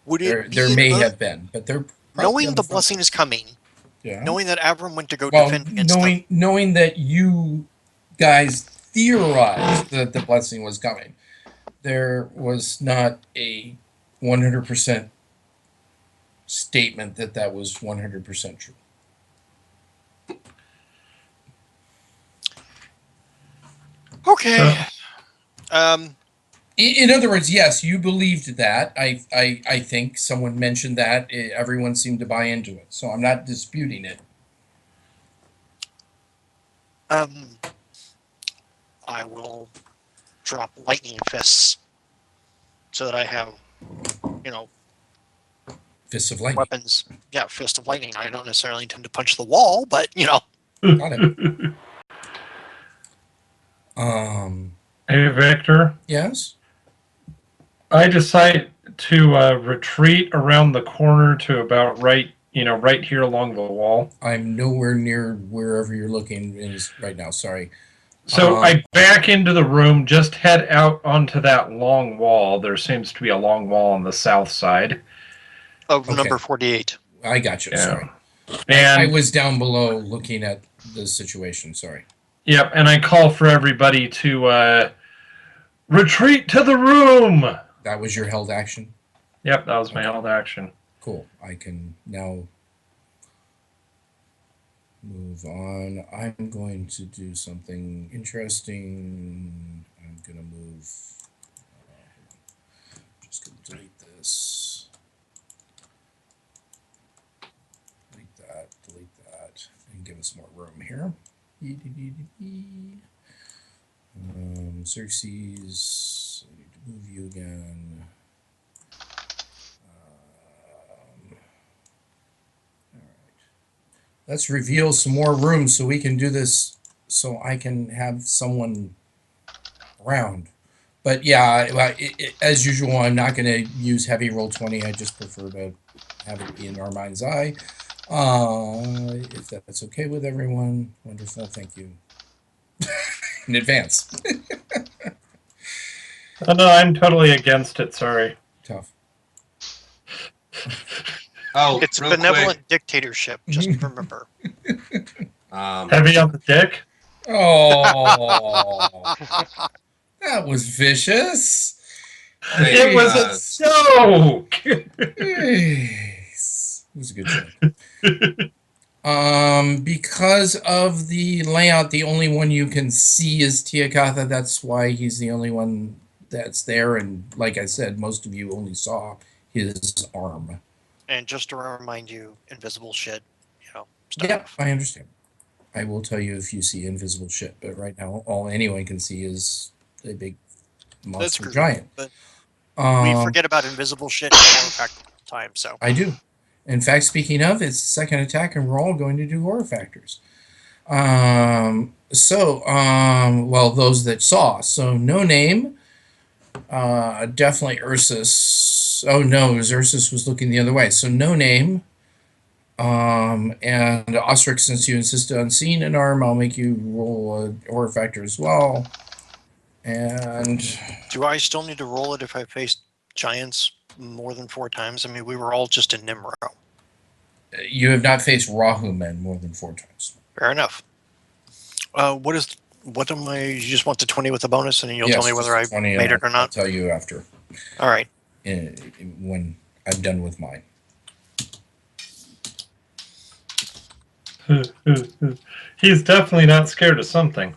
S1: Would it
S3: There
S1: be
S3: may have been, but they're probably
S1: knowing
S3: on
S1: the
S3: front.
S1: blessing is coming,
S3: Yeah.
S1: knowing that Avram went to go
S3: Well,
S1: defend against them.
S3: knowing that you guys theorized that the blessing was coming, there was not a 100% statement that that was 100% true.
S1: Okay.
S3: In other words, yes, you believed that. I think someone mentioned that. Everyone seemed to buy into it, so I'm not disputing it.
S1: I will drop lightning fists so that I have,
S3: Fists of lightning.
S1: weapons. Yeah, fist of lightning. I don't necessarily intend to punch the wall, but
S3: Got it.
S6: Hey, Victor.
S3: Yes.
S6: I decide to retreat around the corner to about right here along the wall.
S3: I'm nowhere near wherever you're looking is right now. Sorry.
S6: So I back into the room, just head out onto that long wall. There seems to be a long wall on the south side.
S1: of
S3: Okay.
S1: number 48.
S3: I got you.
S6: Yeah.
S3: Sorry.
S6: And
S3: I was down below looking at the situation. Sorry.
S6: yep, and I call for everybody to retreat to the room.
S3: That was your held action.
S6: Yep, that was my held action.
S3: Cool. I can now move on. I'm going to do something interesting. I'm going to move. Just going to delete this. Delete that, and give us more room here. Xerxes, I need to move you again. Let's reveal some more rooms so we can do this, so I can have someone around. But yeah, as usual, I'm not going to use heavy roll 20. I just prefer to have it be in our mind's eye. If that's okay with everyone, wonderful. Thank you in advance.
S6: Oh, no, I'm totally against it. Sorry.
S3: Tough.
S4: Oh,
S1: It's
S4: real
S1: benevolent dictatorship, just remember.
S4: quick.
S6: Heavy on the dick.
S3: Oh, that was vicious.
S6: It was a joke.
S3: Yes. It was a good joke. Because of the layout, the only one you can see is Tiakatha. That's why he's the only one that's there. And like I said, most of you only saw his arm.
S1: And just to remind you, invisible shit, stuff.
S3: Yeah, I understand. I will tell you if you see invisible shit, but right now all anyone can see is a big monster
S1: true,
S3: giant.
S1: but we
S3: Um,
S1: forget about invisible shit in horror factor time, so.
S3: I do. In fact, speaking of, it's the second attack, and we're all going to do horror factors. Well, those that saw. So, no name. Definitely Ursus. Oh, no, Ursus was looking the other way. So, no name. And Ostrich, since you insisted on seeing an arm, I'll make you roll a horror factor as well. And
S1: Do I still need to roll it if I faced giants more than 4 times? I mean, we were all just in Nimro.
S3: you have not faced Rahu men more than 4 times.
S1: Fair enough. What is What am I? You just want the 20 with the bonus, and then you'll
S3: Yes,
S1: tell me whether I
S3: just 20,
S1: made
S3: and
S1: it or
S3: I'll
S1: not.
S3: tell you after
S1: All right.
S3: when I'm done with mine.
S6: He's definitely not scared of something.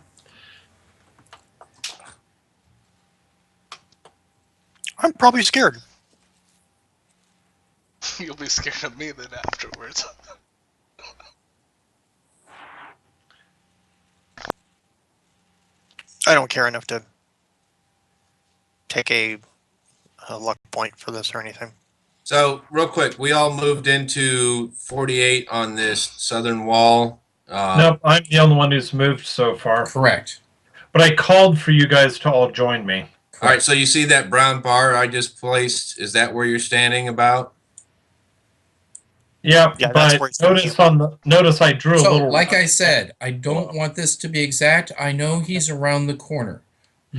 S1: I'm probably scared.
S5: You'll be scared of me then afterwards.
S1: I don't care enough to take a luck point for this or anything.
S4: So, real quick, we all moved into 48 on this southern wall.
S6: Nope, I'm the only one who's moved so far.
S3: Correct.
S6: But I called for you guys to all join me.
S4: All right, so you see that brown bar I just placed? Is that where you're standing about?
S6: Yep,
S1: Yeah, that's
S6: but
S1: where it's gonna
S6: notice I drew a
S3: So,
S6: little.
S3: like I said, I don't want this to be exact. I know he's around the corner.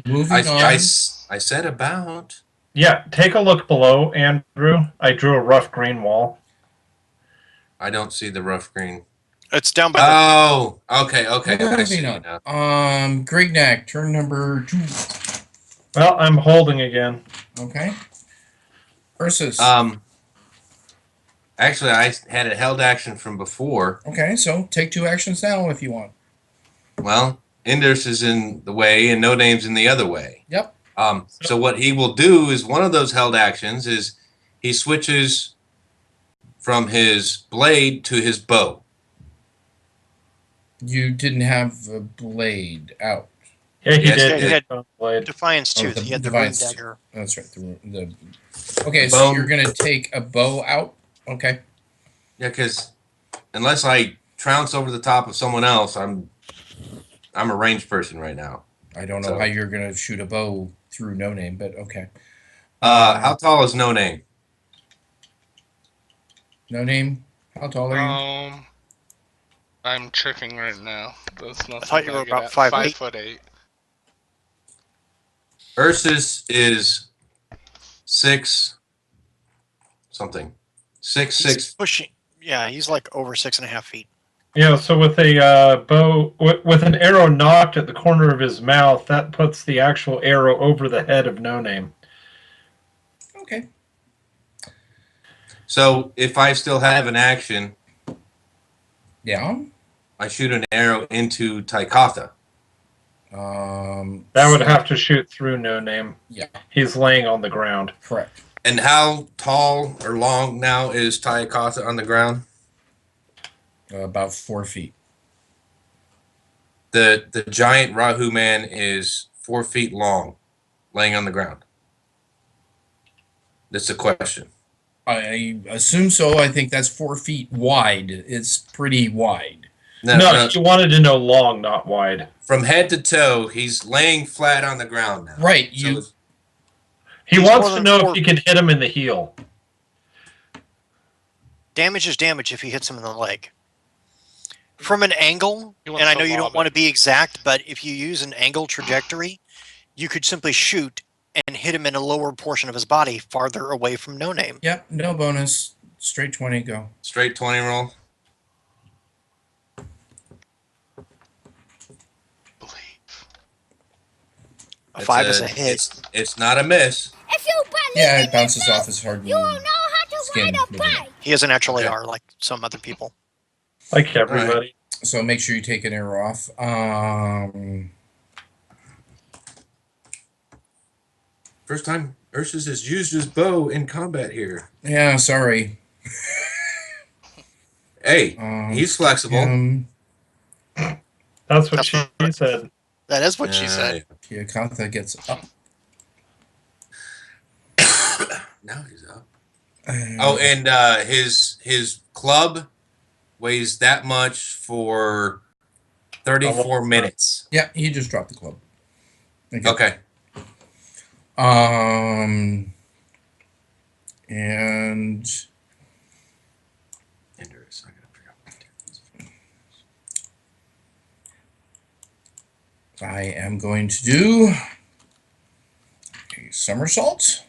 S3: Moving on.
S4: I said about.
S6: Yeah, take a look below, Andrew. I drew a rough green wall.
S4: I don't see the rough green.
S1: It's down by
S4: Oh, okay. I see
S3: Moving
S4: it
S3: on.
S4: now.
S3: Grignac, turn number 2.
S6: Well, I'm holding again.
S3: Okay. Ursus.
S4: Actually, I had a held action from before.
S3: Okay, so take 2 actions now if you want.
S4: Well, Indus is in the way and No Name's in the other way.
S3: Yep.
S4: So what he will do is one of those held actions is he switches from his blade to his bow.
S3: You didn't have a blade out.
S6: Yeah, he
S4: Yes,
S6: did.
S1: yeah, he
S6: his
S1: had-
S6: own blade.
S1: Defiance
S3: Oh,
S1: too.
S3: the
S1: He had the rune
S3: Defiance.
S1: dagger.
S3: That's right. Okay, so
S4: Bow.
S3: you're gonna take a bow out. Okay.
S4: Yeah, because unless I trounce over the top of someone else, I'm a ranged person right now.
S3: I don't know
S4: So-
S3: how you're gonna shoot a bow through No Name, but okay.
S4: How tall is No Name?
S3: No Name. How tall are you?
S5: I'm checking right now. That's not.
S1: I thought you were
S5: something I
S1: about
S5: get at.
S1: 5'8".
S5: 5'8".
S4: Ursus is 6 something. 6'6".
S1: He's pushing. Yeah, he's like over 6.5 feet.
S6: Yeah, so with a bow, with an arrow knocked at the corner of his mouth, that puts the actual arrow over the head of No Name.
S3: Okay.
S4: So if I still have an action,
S3: Yeah.
S4: I shoot an arrow into Taikatha.
S6: That would have to shoot through No Name.
S3: Yeah.
S6: He's laying on the ground.
S3: Correct.
S4: And how tall or long now is Taikatha on the ground?
S3: About 4 feet.
S4: The giant Rahu man is 4 feet long, laying on the ground. That's a question.
S3: I assume so. I think that's 4 feet wide. It's pretty wide.
S6: No, you wanted to know long, not wide.
S4: From head to toe, he's laying flat on the ground now.
S3: Right.
S4: So
S3: You.
S4: it's-
S6: He
S1: He's
S6: wants
S1: more
S6: to
S1: than
S6: know
S1: 4
S6: if you can hit him in the heel.
S1: Damage is damage if he hits him in the leg. From an angle,
S5: He wants
S1: and I
S5: to
S1: know you
S5: lob
S1: don't want to be exact, but if you use an angle trajectory, you could simply shoot and hit him in a lower portion of his body farther away from No Name.
S3: Yep. No bonus. Straight 20. Go.
S4: straight 20 roll.
S5: Believe.
S1: A 5 is a hit.
S4: It's not a miss.
S7: If you believe
S3: Yeah,
S7: in
S3: it bounces
S7: yourself,
S3: off his hard.
S7: you will know how to
S3: Skin
S7: ride a
S3: moving.
S7: bike.
S1: He has a natural
S4: Okay.
S1: AR like some other people.
S6: Like everybody.
S3: So make sure you take an arrow off.
S4: First time Ursus has used his bow in combat here.
S3: Yeah. Sorry.
S4: Hey, he's flexible.
S6: That's what
S1: That's
S6: she
S1: what-
S6: said.
S1: That is what she said.
S3: Kiakatha gets up.
S4: Now he's up. Oh, and his club weighs that much for 34 minutes.
S3: Yeah, he just dropped the club.
S4: Okay.
S3: And
S4: Indus, I gotta figure out what that is.
S3: I am going to do a somersault.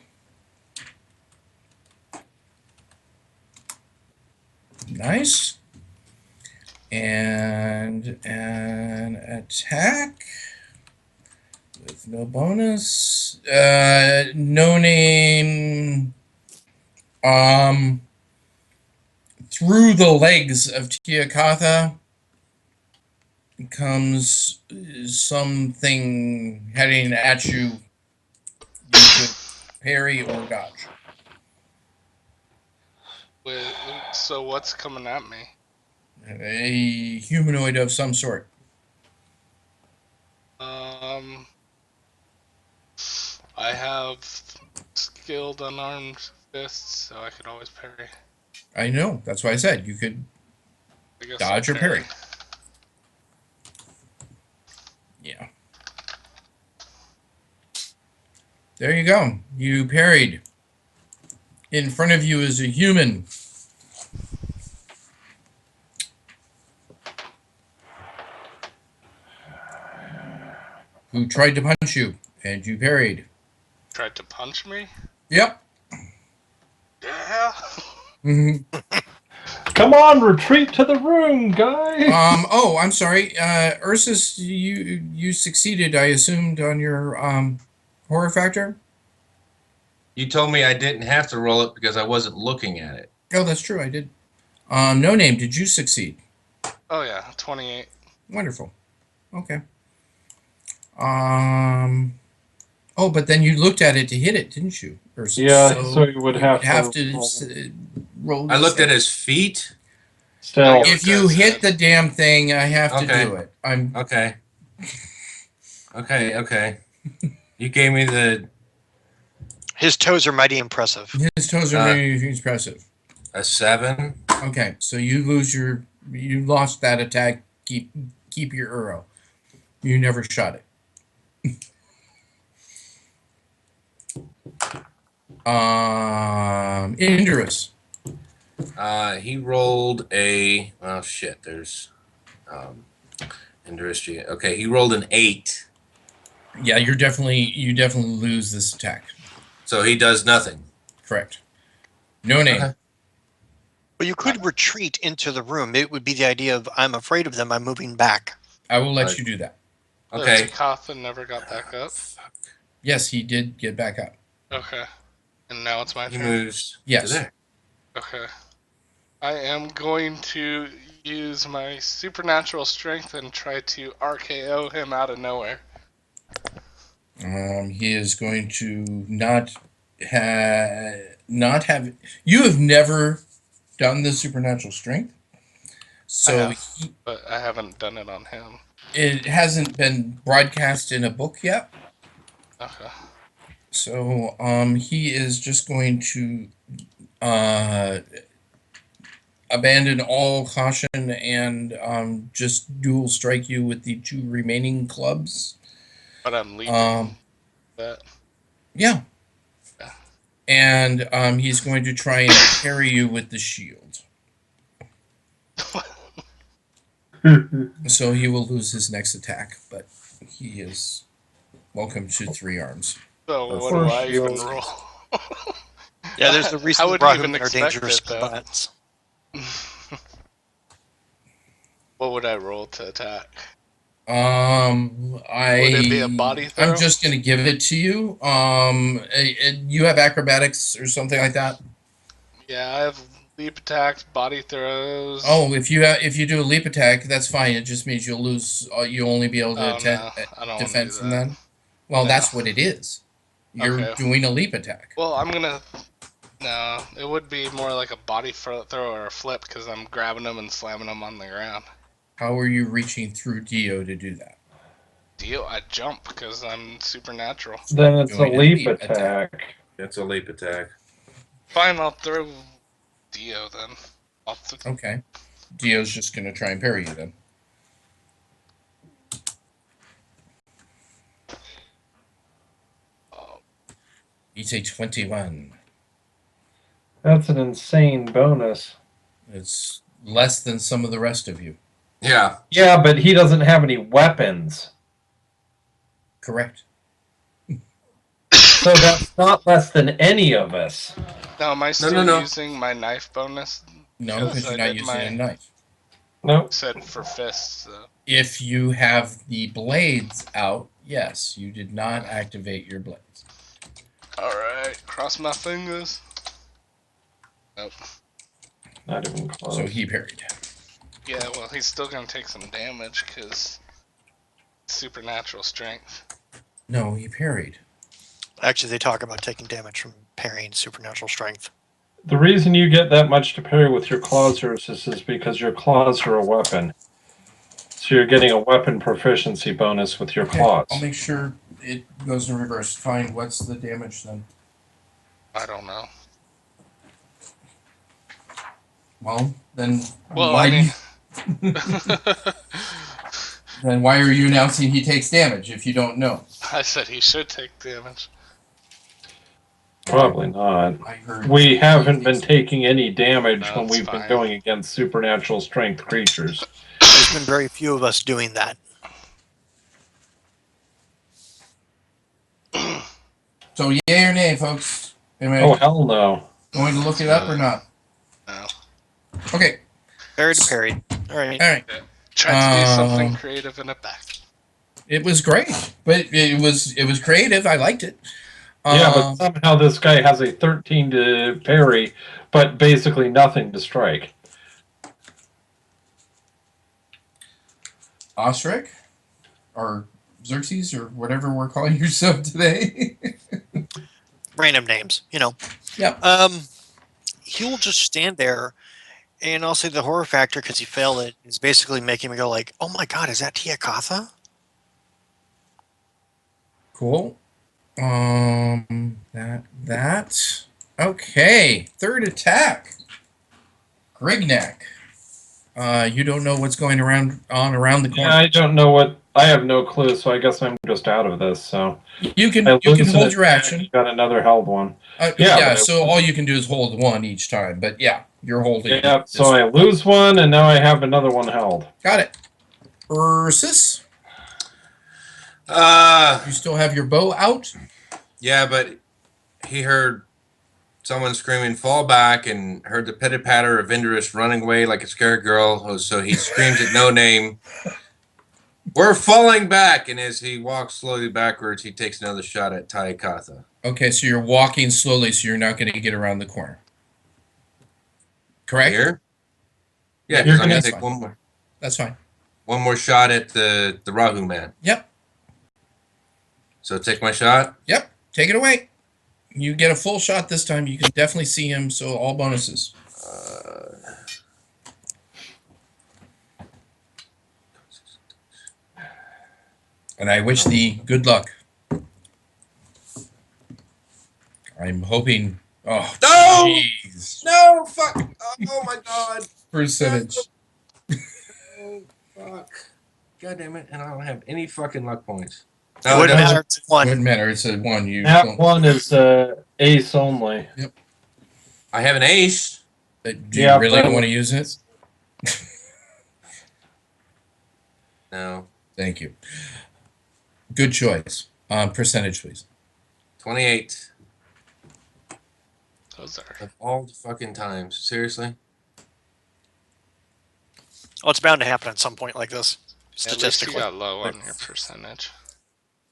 S3: Nice. And an attack. no bonus. No name. Through the legs of Tiakatha comes something heading at you. You could parry or dodge.
S5: So what's coming at me?
S3: A humanoid of some sort.
S5: I have skilled unarmed fists, so I could always parry.
S3: I know. That's why I said you could
S5: I guess
S3: dodge
S5: I'll
S3: or parry. Yeah. There you go. You parried. In front of you is a human. Who tried to punch you, and you parried.
S5: Tried to punch me?
S3: Yep.
S5: Yeah.
S3: Mhm.
S6: Come on, retreat to the room, guy.
S3: Oh, I'm sorry. Ursus, you succeeded, I assumed, on your horror factor?
S4: You told me I didn't have to roll it because I wasn't looking at it.
S3: Oh, that's true, I did. No name, did you succeed?
S5: Oh yeah, 28.
S3: Wonderful. Okay. Oh, but then you looked at it to hit it, didn't you? Ursus?
S6: Yeah, so you would have
S3: to roll.
S4: I looked
S3: the
S4: at his feet.
S6: Still,
S3: If you hit the damn thing, I have to
S4: Okay.
S3: do it. I'm
S4: Okay. Okay. You gave me the
S1: His toes are mighty impressive.
S3: his toes are very impressive.
S4: a 7.
S3: Okay, so you lost that attack. Keep your arrow. You never shot it. Indurus.
S4: He rolled a shit. There's Industry. Okay, he rolled an 8,
S3: Yeah, you definitely lose this attack.
S4: so he does nothing.
S3: Correct. No name.
S4: Okay.
S1: But you could retreat into the room. It would be the idea of, I'm afraid of them, I'm moving back.
S3: I will let
S4: Right.
S3: you do that.
S4: Okay.
S5: Takatha never got back up.
S3: Yes, he did get back up.
S5: Okay. And now it's my
S4: He
S5: turn.
S4: moves
S3: Yes.
S4: to there.
S5: Okay. I am going to use my supernatural strength and try to RKO him out of nowhere.
S3: He is going to not have. You have never done the supernatural strength, so
S5: I have. But I haven't done it on him.
S3: it hasn't been broadcast in a book yet.
S5: Okay.
S3: So he is just going to abandon all caution and just dual strike you with the 2 remaining clubs.
S5: But I'm leaving that.
S3: Yeah.
S5: Yeah.
S3: And he's going to try and parry you with the shield. So he will lose his next attack, but he is welcome to 3 arms.
S5: So what
S6: Poor
S5: do I even
S6: shield.
S5: roll?
S1: Yeah, there's the reason
S5: I wouldn't
S1: Rahum
S5: even
S1: are
S5: expect
S1: dangerous
S5: it, though.
S1: combatants.
S5: What would I roll to attack?
S3: Would
S5: it be a body throw?
S3: I'm just going to give it to you. You have acrobatics or something like that?
S5: Yeah, I have leap attacks, body throws.
S3: Oh, if you do a leap attack, that's fine. It just means you'll lose. You'll only be able to
S5: no, I don't want to
S3: defend
S5: do
S3: from
S5: that.
S3: that. Well,
S5: No.
S3: that's what it is. You're
S5: Okay.
S3: doing a leap attack.
S5: Well, I'm gonna. No, it would be more like a body throw or a flip because I'm grabbing them and slamming them on the ground.
S3: How are you reaching through Dio to do that?
S5: Deal, I jump because I'm supernatural.
S6: Then it's a
S3: Doing a
S6: leap
S3: leap
S6: attack.
S4: That's a leap attack.
S5: Fine, I'll throw Dio then.
S3: Okay. Dio's just going to try and parry you then. It's a 21.
S6: That's an insane bonus.
S3: It's less than some of the rest of you.
S4: Yeah.
S6: Yeah, but he doesn't have any weapons.
S3: Correct.
S6: So that's not less than any of us.
S5: Now, am I still
S4: no.
S5: using my knife bonus?
S3: No,
S5: Because
S3: because
S5: I
S3: you're not
S5: did
S3: using
S5: my-
S3: a knife.
S6: Nope.
S5: Said for fists. So.
S3: If you have the blades out, Yes, you did not activate your blades.
S5: Alright, cross my fingers. Nope.
S6: Not even close.
S3: So he parried.
S5: Yeah, well, he's still gonna take some damage because supernatural strength.
S3: No, he parried.
S1: Actually, they talk about taking damage from parrying supernatural strength.
S6: The reason you get that much to parry with your claws, Ursus, is because your claws are a weapon. So you're getting a weapon proficiency bonus with your claws.
S3: I'll make sure it goes in reverse. Fine. What's the damage then?
S5: I don't know.
S3: Well, then
S5: Well,
S3: why
S5: I mean,
S3: then why are you announcing he takes damage if you don't know?
S5: I said he should take damage.
S6: Probably not.
S3: I heard
S6: We haven't been taking any damage
S5: No,
S6: when
S5: it's
S6: we've been
S5: fine.
S6: going against supernatural strength creatures.
S1: There's been very few of us doing that.
S3: So yay or nay, folks? Am I
S6: Oh, hell no.
S3: going to look it up or not?
S5: No.
S3: Okay.
S1: Parry to parry. All right.
S3: All right.
S5: Tried to do something creative in it back.
S3: It was great, but it was creative. I liked it.
S6: Yeah, but somehow this guy has a 13 to parry, but basically nothing to strike.
S3: Ostrich or Xerxes or whatever we're calling yourself today.
S1: Random names, you know.
S3: Yep.
S1: He will just stand there, and I'll say the horror factor because he failed it is basically making me go like, "Oh my god, is that Tiakatha?"
S3: Cool. That. Okay. Third attack. Grignac. You don't know what's going around the corner.
S6: Yeah, I don't know what. I have no clue, so I guess I'm just out of this. So
S3: You can
S6: I lose an
S3: hold your
S6: attack,
S3: action.
S6: Got another held one.
S3: Yeah.
S6: but
S3: So all you can do is hold one each time. But yeah, you're holding.
S6: Yeah, so I lose one, and now I have another one held.
S3: Got it. Ursus, you still have your bow out.
S4: Yeah, but he heard someone screaming, "Fall back!" and heard the pitter patter of Indris running away like a scared girl. So he screams at No Name, "We're falling back!" And as he walks slowly backwards, he takes another shot at Tiakatha.
S3: Okay, so you're walking slowly, so you're not going to get around the corner. Correct.
S4: Here? Yeah,
S6: You're
S4: because I'm
S6: gonna-
S4: gonna
S3: That's
S4: take
S3: fine. That's fine.
S4: one more shot at the Rahu man.
S3: Yep.
S4: So take my shot.
S3: Yep. Take it away. You get a full shot this time. You can definitely see him, so all bonuses. And I wish thee good luck. I'm hoping. Oh,
S4: No!
S3: jeez.
S4: No, fuck! Oh my god!
S3: Percentage.
S4: Oh, fuck! God damn it! And I don't have any fucking luck points.
S1: It
S4: No,
S1: wouldn't
S4: no,
S1: matter. It's one.
S3: Wouldn't matter. It's a one. You
S6: That
S3: don't.
S6: one is ace only.
S4: I have an ace.
S3: Do
S6: Yeah,
S3: you really
S6: but-
S3: want to use it?
S4: No.
S3: Thank you. Good choice. Percentage, please.
S4: 28
S5: Those are.
S4: of all the fucking times. Seriously?
S1: Oh, it's bound to happen at some point like this,
S5: At least you
S1: statistically.
S5: got low on your percentage.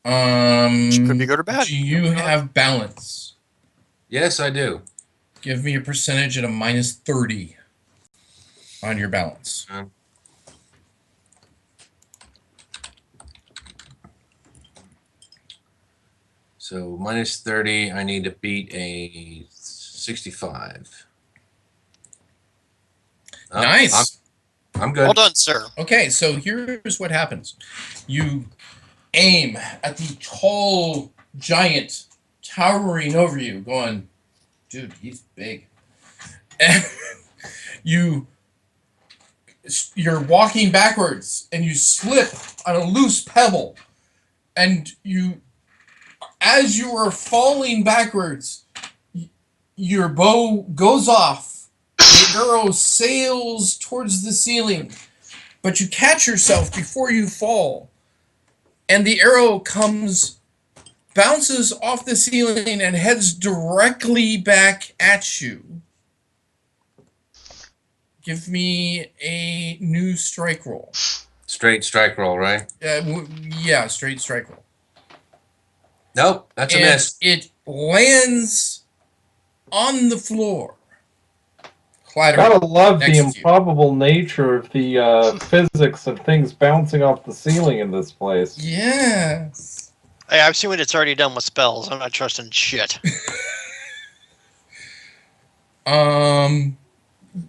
S1: Could be good or bad.
S3: Do you have balance?
S4: Yes, I do.
S3: Give me a percentage at a minus 30 on your balance.
S4: So minus 30, I need to beat a 65. Oh,
S3: Nice.
S4: I'm good.
S1: Well done, sir.
S3: Okay, so here's what happens. You aim at the tall giant towering over you, going, dude, he's big. And you're walking backwards and you slip on a loose pebble. And as you are falling backwards, your bow goes off. The arrow sails towards the ceiling, but you catch yourself before you fall, and the arrow bounces off the ceiling and heads directly back at you. Give me a new strike roll.
S4: Straight strike roll, right?
S3: Yeah, straight strike roll.
S4: Nope, that's a
S3: and
S4: miss.
S3: it lands on the floor. Clatter.
S6: Gotta love the
S3: Next to you.
S6: improbable nature of the physics of things bouncing off the ceiling in this place.
S3: Yes.
S1: Hey, I've seen what it's already done with spells. I'm not trusting shit.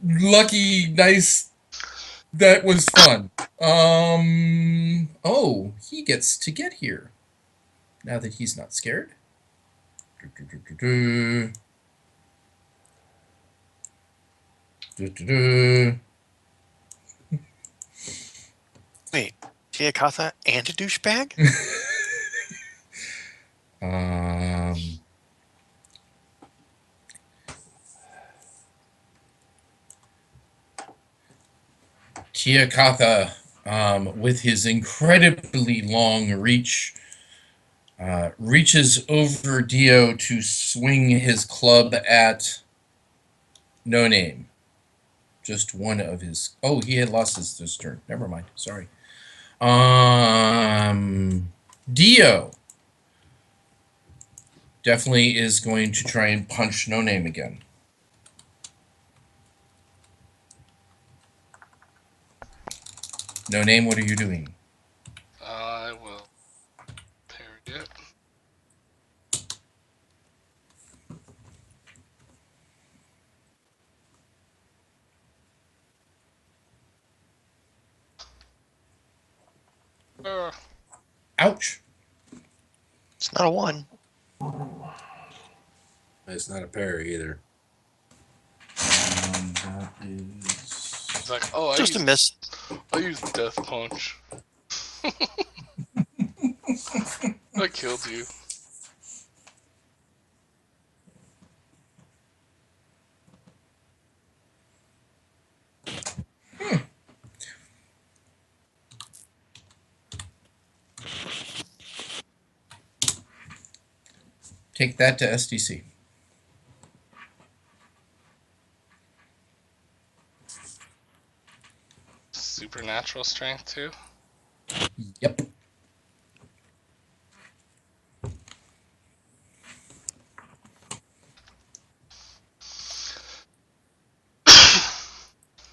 S3: Lucky, nice. That was fun. Oh, he gets to get here. Now that he's not scared.
S1: Wait, Tiakatha and a douchebag?
S3: Tiakatha, with his incredibly long reach, reaches over Dio to swing his club at No Name. Just one of his. Oh, he had lost his turn. Never mind. Sorry. Dio definitely is going to try and punch No Name again. No Name, what are you doing?
S5: I will parry it.
S3: Ouch.
S1: It's not a 1.
S4: It's not a parry either.
S3: That is.
S5: It's like, oh,
S1: Just a miss.
S5: I used Death Punch. I killed you.
S3: Take that to SDC.
S5: Supernatural strength too.
S3: Yep.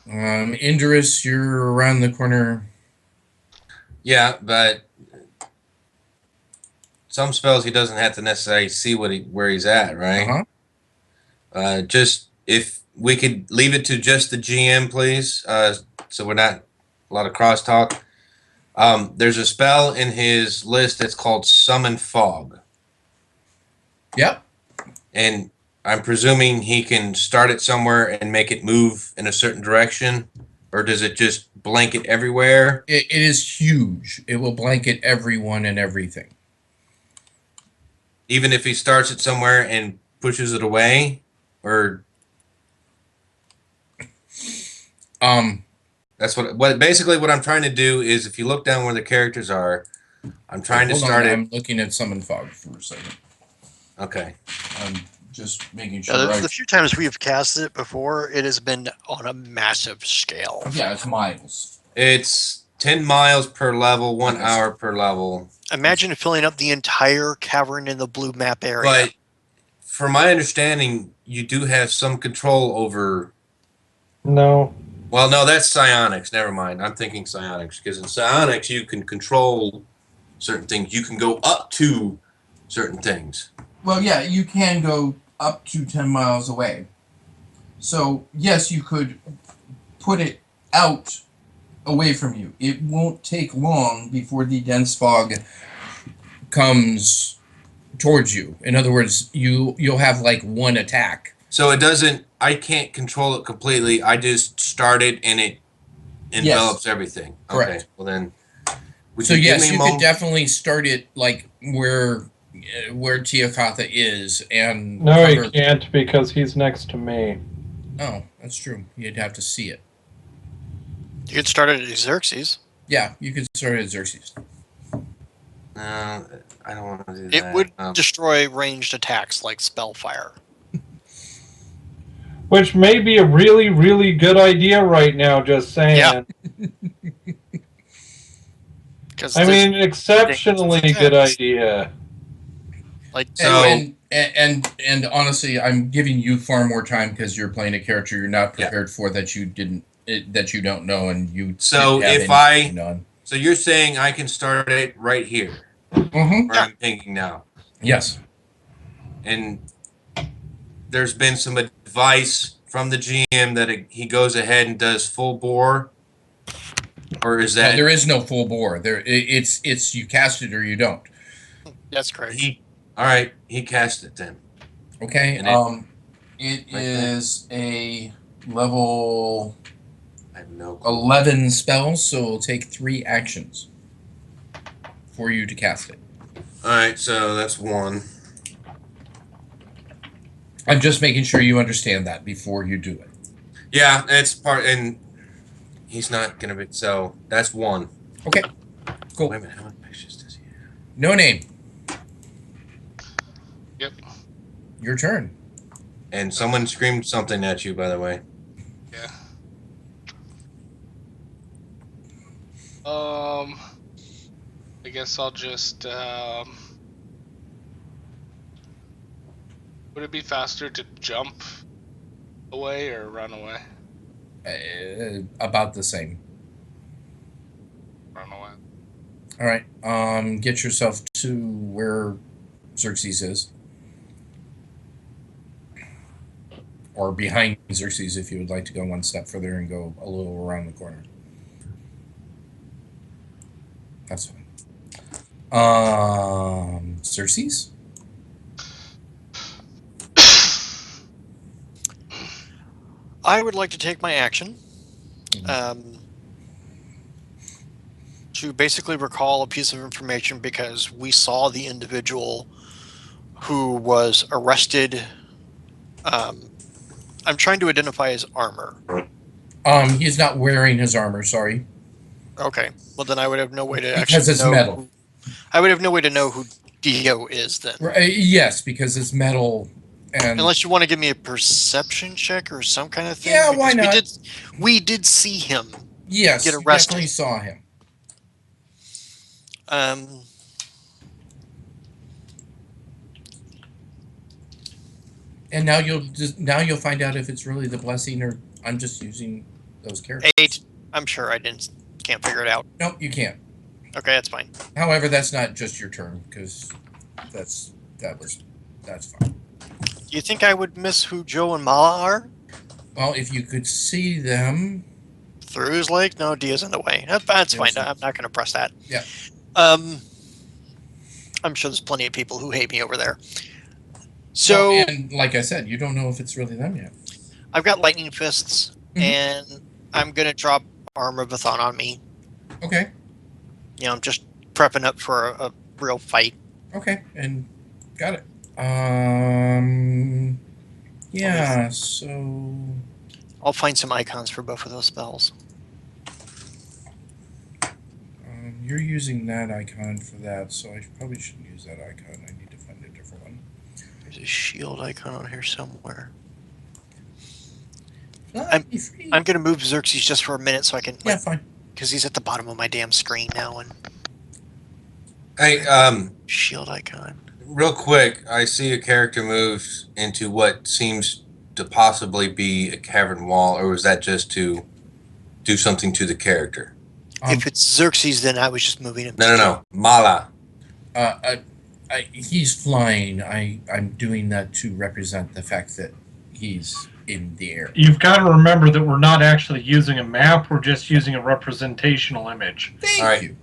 S3: Indris, you're around the corner.
S4: Yeah, but some spells he doesn't have to necessarily see where he's at, right? Just if we could leave it to just the GM, please, so we're not a lot of crosstalk. There's a spell in his list that's called Summon Fog,
S3: Yep.
S4: and I'm presuming he can start it somewhere and make it move in a certain direction, or does it just blanket everywhere?
S3: It is huge. It will blanket everyone and everything.
S4: Even if he starts it somewhere and pushes it away, or that's what basically what I'm trying to do is, if you look down where the characters are, I'm trying to
S3: hold on,
S4: start it.
S3: I'm looking at Summon Fog for a second.
S4: Okay.
S3: I'm just making sure.
S1: The few times we have casted it before, it has been on a massive scale.
S3: Yeah, it's miles.
S4: It's 10 miles per level, 1
S3: Okay.
S4: hour per level.
S1: Imagine filling up the entire cavern in the blue map area.
S4: But from my understanding, you do have some control over.
S6: No.
S4: Well, no, that's psionics. Never mind. I'm thinking psionics, because in psionics you can control certain things. You can go up to certain things.
S3: Well, yeah, you can go up to 10 miles away. So, yes, you could put it out away from you. It won't take long before the dense fog comes towards you. In other words, you'll have like one attack.
S4: So it doesn't. I can't control it completely. I just start it and it envelops everything.
S3: Correct.
S4: Okay. Well then.
S3: So yes, you could definitely start it like where Tiakatha is, and
S6: No, he can't because he's next to me.
S3: Oh, that's true. You'd have to see it.
S1: You could start it at Xerxes.
S3: Yeah, you could start at Xerxes.
S4: No, I don't want to do that.
S1: It would destroy ranged attacks like Spellfire.
S6: Which may be a really, really good idea right now, just saying.
S1: Yeah.
S6: I mean, exceptionally good idea.
S1: Like,
S4: So-
S3: And honestly, I'm giving you far more time because you're playing a character you're not
S4: Yeah.
S3: prepared for that you don't know and you
S4: So
S3: didn't have
S4: if
S3: anything on.
S4: So you're saying I can start it right here,
S3: Mm-hmm.
S4: where I'm thinking now.
S3: Yes.
S4: And there's been some advice from the GM that he goes ahead and does full bore, or is
S3: No,
S4: that
S3: there is no full bore. It's you cast it or you don't.
S1: that's correct.
S4: he? All right, he cast it then.
S3: Okay.
S4: And it-
S3: It
S4: Right there.
S3: is a level
S4: I have no clue.
S3: 11 spell, so it'll take 3 actions for you to cast it.
S4: All right, so that's one.
S3: I'm just making sure you understand that before you do it.
S4: Yeah, that's part, and he's not gonna be. So that's one.
S3: Okay. Cool.
S4: Wait a minute, how many pictures does he have?
S3: No name.
S5: Yep.
S3: Your turn.
S4: And someone screamed something at you, by the way.
S5: Yeah. I guess I'll just. Would it be faster to jump away or run away?
S3: About the same.
S5: Run away.
S3: All right. Get yourself to where Xerxes is, or behind Xerxes if you would like to go one step further and go a little around the corner. That's fine. Xerxes.
S1: I would like to take my action to basically recall a piece of information because we saw the individual who was arrested. I'm trying to identify his armor.
S3: He's not wearing his armor. Sorry,
S1: Okay, well then I would have no way to
S3: because
S1: actually
S3: it's
S1: know.
S3: metal.
S1: I would have no way to know who Dio is then,
S3: Yes, because it's metal. And
S1: unless you want to give me a perception check or some kind of thing.
S3: Yeah, why
S1: because
S3: not?
S1: We did see him.
S3: yes,
S1: get
S3: you
S1: arrested.
S3: definitely saw him. And now you'll find out if it's really the blessing or I'm just using those characters.
S1: 8. I'm sure I can't figure it out.
S3: Nope, you can't.
S1: Okay, that's fine.
S3: However, that's not just your turn because that's fine.
S1: Do you think I would miss who Joe and Mala are?
S3: Well, if you could see them,
S1: Through his leg? No, Dia's in the way. That's fine.
S3: Yes.
S1: I'm not going to press that.
S3: Yeah.
S1: I'm sure there's plenty of people who hate me over there. So
S3: well, and like I said, you don't know if it's really them yet.
S1: I've got lightning fists,
S3: Mhm.
S1: and I'm going to drop Armor of Athon on me.
S3: Okay.
S1: I'm just prepping up for a real fight.
S3: Okay, and got it. Yeah. So
S1: I'll find some icons for both of those spells.
S3: you're using that icon for that, so I probably shouldn't use that icon. I need to find a different one.
S1: There's a shield icon on here somewhere.
S3: I'm
S1: I'm going to move Xerxes just for a minute so I can,
S3: yeah, fine.
S1: because he's at the bottom of my damn screen now. And
S4: Hey,
S1: shield icon.
S4: real quick, I see a character moves into what seems to possibly be a cavern wall, or was that just to do something to the character?
S1: If it's Xerxes, then I was just moving him.
S4: No. Mala.
S3: He's flying. I'm doing that to represent the fact that he's in the air.
S6: You've got to remember that we're not actually using a map, we're just using a representational image.
S3: Thank
S4: All right.
S3: you.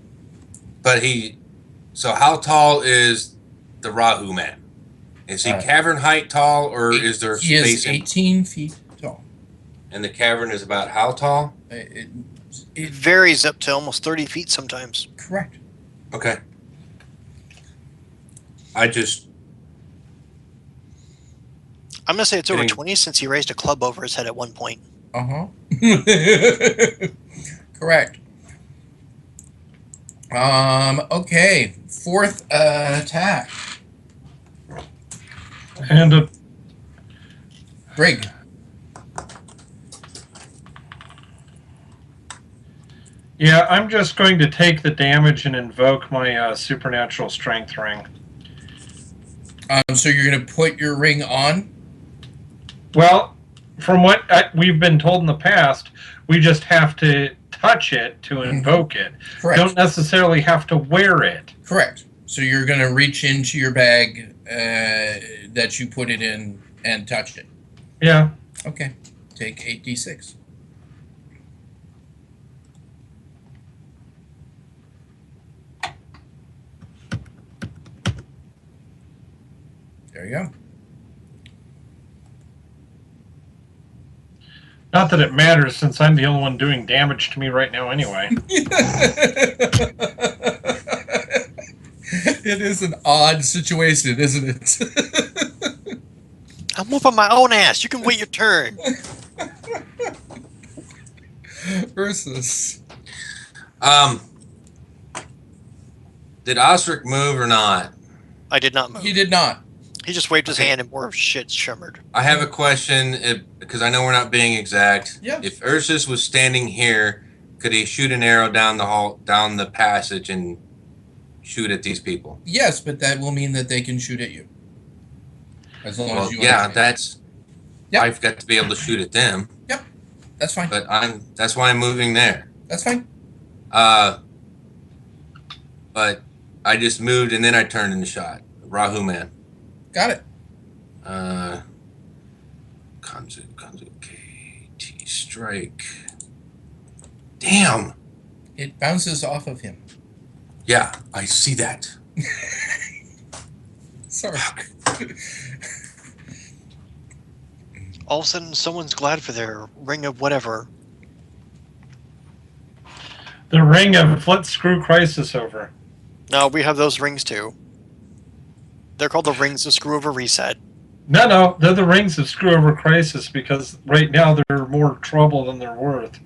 S4: But so how tall is the Rahu man? Is he cavern height tall, or is there
S3: He
S4: space
S3: is
S4: in?
S3: 18 feet tall.
S4: And the cavern is about how tall?
S1: It varies up to almost 30 feet sometimes.
S3: Correct.
S4: Okay.
S1: I'm going to say it's over
S4: Getting-
S1: 20 since he raised a club over his head at one point.
S3: Uh-huh. Correct. Okay. 4th attack.
S6: And
S3: Brig.
S6: yeah, I'm just going to take the damage and invoke my supernatural strength ring.
S3: So you're going to put your ring on?
S6: Well, from what we've been told in the past, we just have to touch it to invoke it.
S3: Correct.
S6: Don't necessarily have to wear it.
S3: Correct. So you're going to reach into your bag that you put it in and touch it.
S6: Yeah.
S3: Okay. Take 8d6. There you go.
S6: Not that it matters, since I'm the only one doing damage to me right now anyway.
S3: It is an odd situation, isn't it?
S1: I'm whooping my own ass. You can wait your turn.
S3: Ursus.
S4: Did Osric move or not?
S1: I did not move.
S3: He did not.
S1: He just waved his
S4: Okay.
S1: hand and more shit shimmered.
S4: I have a question, because I know we're not being exact.
S3: Yeah.
S4: If Ursus was standing here, could he shoot an arrow down the hall, down the passage, and shoot at these people?
S3: Yes, but that will mean that they can shoot at you. As long
S4: Well,
S3: as you
S4: yeah,
S3: understand.
S4: that's. I've got to be able to shoot at them,
S3: That's fine.
S4: but that's why I'm moving there.
S3: That's fine.
S4: But I just moved and then I turned and shot. Rahu man.
S3: Got it.
S4: Kanzu, KT strike. Damn.
S3: It bounces off of him.
S4: Yeah, I see that.
S3: Sorry.
S1: All of a sudden, someone's glad for their ring of whatever.
S6: The ring of let's screw crisis over.
S1: No, we have those rings too. They're called the rings of screw over reset.
S6: No, they're the rings of screw over crisis because right now they're more trouble than they're worth.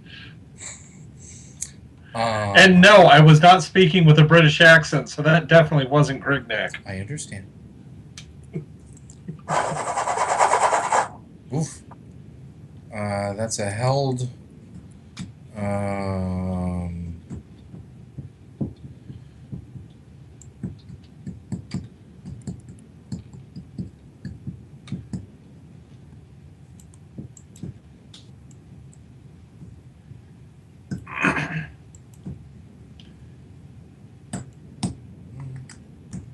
S6: And no, I was not speaking with a British accent, so that definitely wasn't Grignac.
S3: I understand. Oof. That's a held.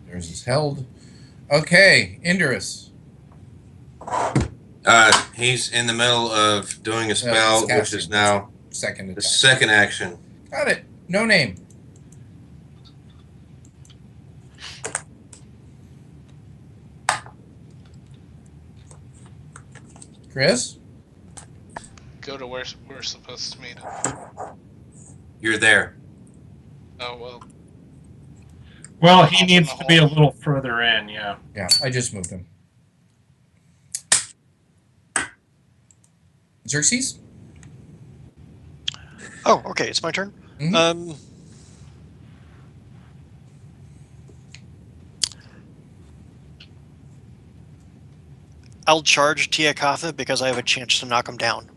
S3: There's his held. Okay, Indurus.
S4: He's in the middle of doing a spell,
S3: he's
S4: which
S3: casting.
S4: is now
S3: Second
S4: the
S3: attack.
S4: second action.
S3: Got it. No name. Chris?
S5: Go to where we're supposed to meet.
S4: You're there.
S5: Oh, well.
S6: Well, he needs to be a little further in, yeah.
S3: Yeah, I just moved him. Xerxes?
S1: Oh, okay, it's my turn.
S3: Mhm.
S1: I'll charge Tiakatha because I have a chance to knock him down.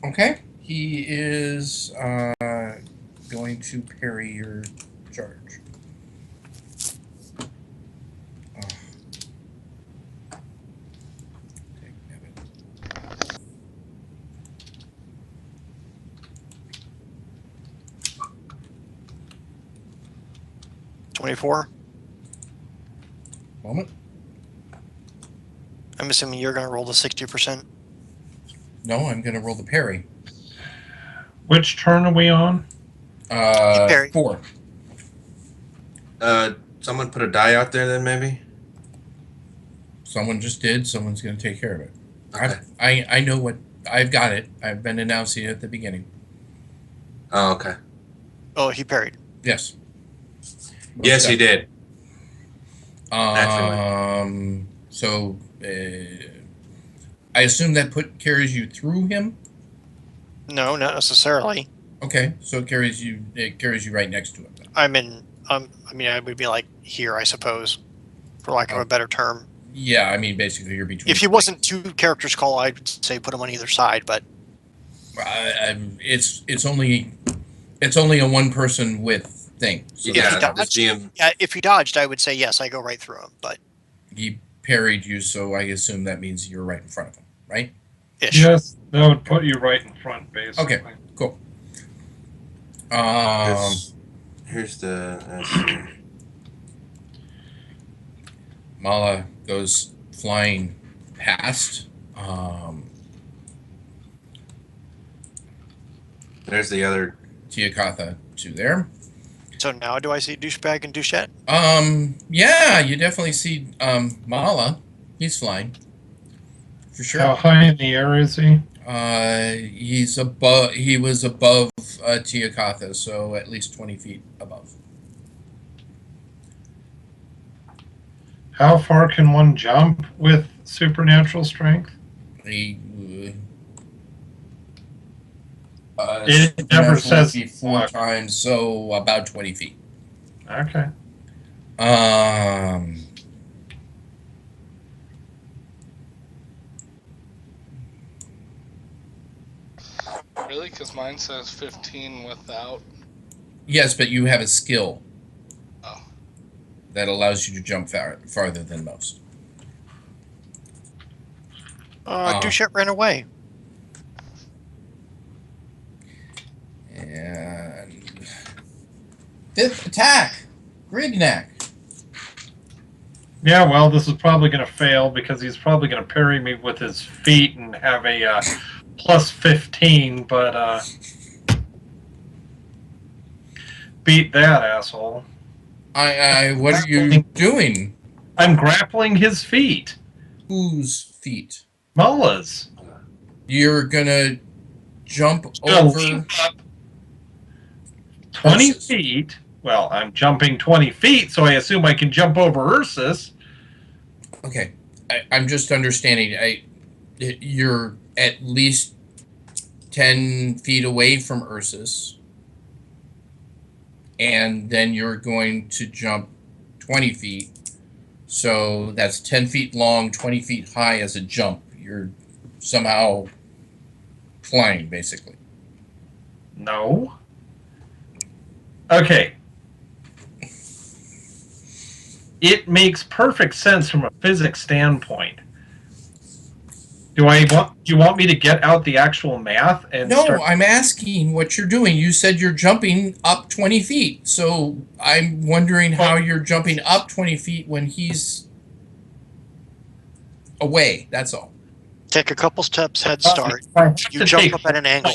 S3: Okay. He is going to parry your charge. Oh. Take that.
S1: 24.
S3: Moment.
S1: I'm assuming you're going to roll the 60%.
S3: No, I'm going to roll the parry.
S6: Which turn are we on?
S1: Parry.
S3: 4.
S4: Someone put a die out there then, maybe?
S3: Someone just did. Someone's going to take care of it.
S4: Okay.
S3: I know what. I've got it. I've been announcing it at the beginning.
S4: Oh, okay.
S1: Oh, he parried.
S3: Yes.
S4: Yes, he did.
S3: So I assume that carries you through him.
S1: No, not necessarily.
S3: Okay, so it carries you right next to him. Then.
S1: I'm in. I mean, I would be like here, I suppose, for lack of a better term.
S3: Yeah, I mean, basically you're between.
S1: If he wasn't two characters call, I'd say put him on either side. But
S3: it's only a one person width thing. So
S1: If he
S4: Yeah,
S1: dodged-
S4: the GM.
S1: Yeah, if he dodged, I would say yes, I go right through him, but
S3: he parried you, so I assume that means you're right in front of him, right?
S1: ish.
S6: Yes, that would put you right in front, basically.
S3: Okay. Cool.
S4: Here's the. Let's see.
S3: Mala goes flying past.
S4: There's the other.
S3: Tiakatha to there.
S1: So now do I see douchebag and douchette?
S3: Yeah, you definitely see Mala. He's flying. For
S6: How
S3: sure.
S6: high in the air is he?
S3: He's above. He was above Tiakatha, so at least 20 feet above.
S6: How far can one jump with supernatural strength?
S3: He.
S6: It never
S3: supernatural
S6: says-
S3: would be 4 times, so about 20 feet.
S6: Okay.
S5: Really? Because mine says 15 without.
S3: Yes, but you have a skill
S5: Oh.
S3: that allows you to jump farther than most.
S1: Douchette ran away.
S3: And fifth attack, Grignac.
S6: Yeah, well, this is probably going to fail because he's probably going to parry me with his feet and have a plus 15, but beat that asshole.
S3: What are you doing?
S6: I'm grappling his feet.
S3: Whose feet?
S6: Mullah's.
S3: You're gonna jump
S6: Gonna
S3: over.
S6: leap up 20
S3: Ursus.
S6: feet. Well, I'm jumping 20 feet, so I assume I can jump over Ursus.
S3: Okay, I'm just understanding. You're at least 10 feet away from Ursus, and then you're going to jump 20 feet. So that's 10 feet long, 20 feet high as a jump. You're somehow flying, basically.
S6: No. Okay. It makes perfect sense from a physics standpoint. Do you want me to get out the actual math and
S3: No,
S6: start?
S3: I'm asking what you're doing. You said you're jumping up 20 feet. So I'm wondering how you're jumping up 20 feet when he's away. That's all.
S1: Take a couple steps head start.
S6: If I have
S1: You
S6: to
S1: jump
S6: take
S1: up at an angle.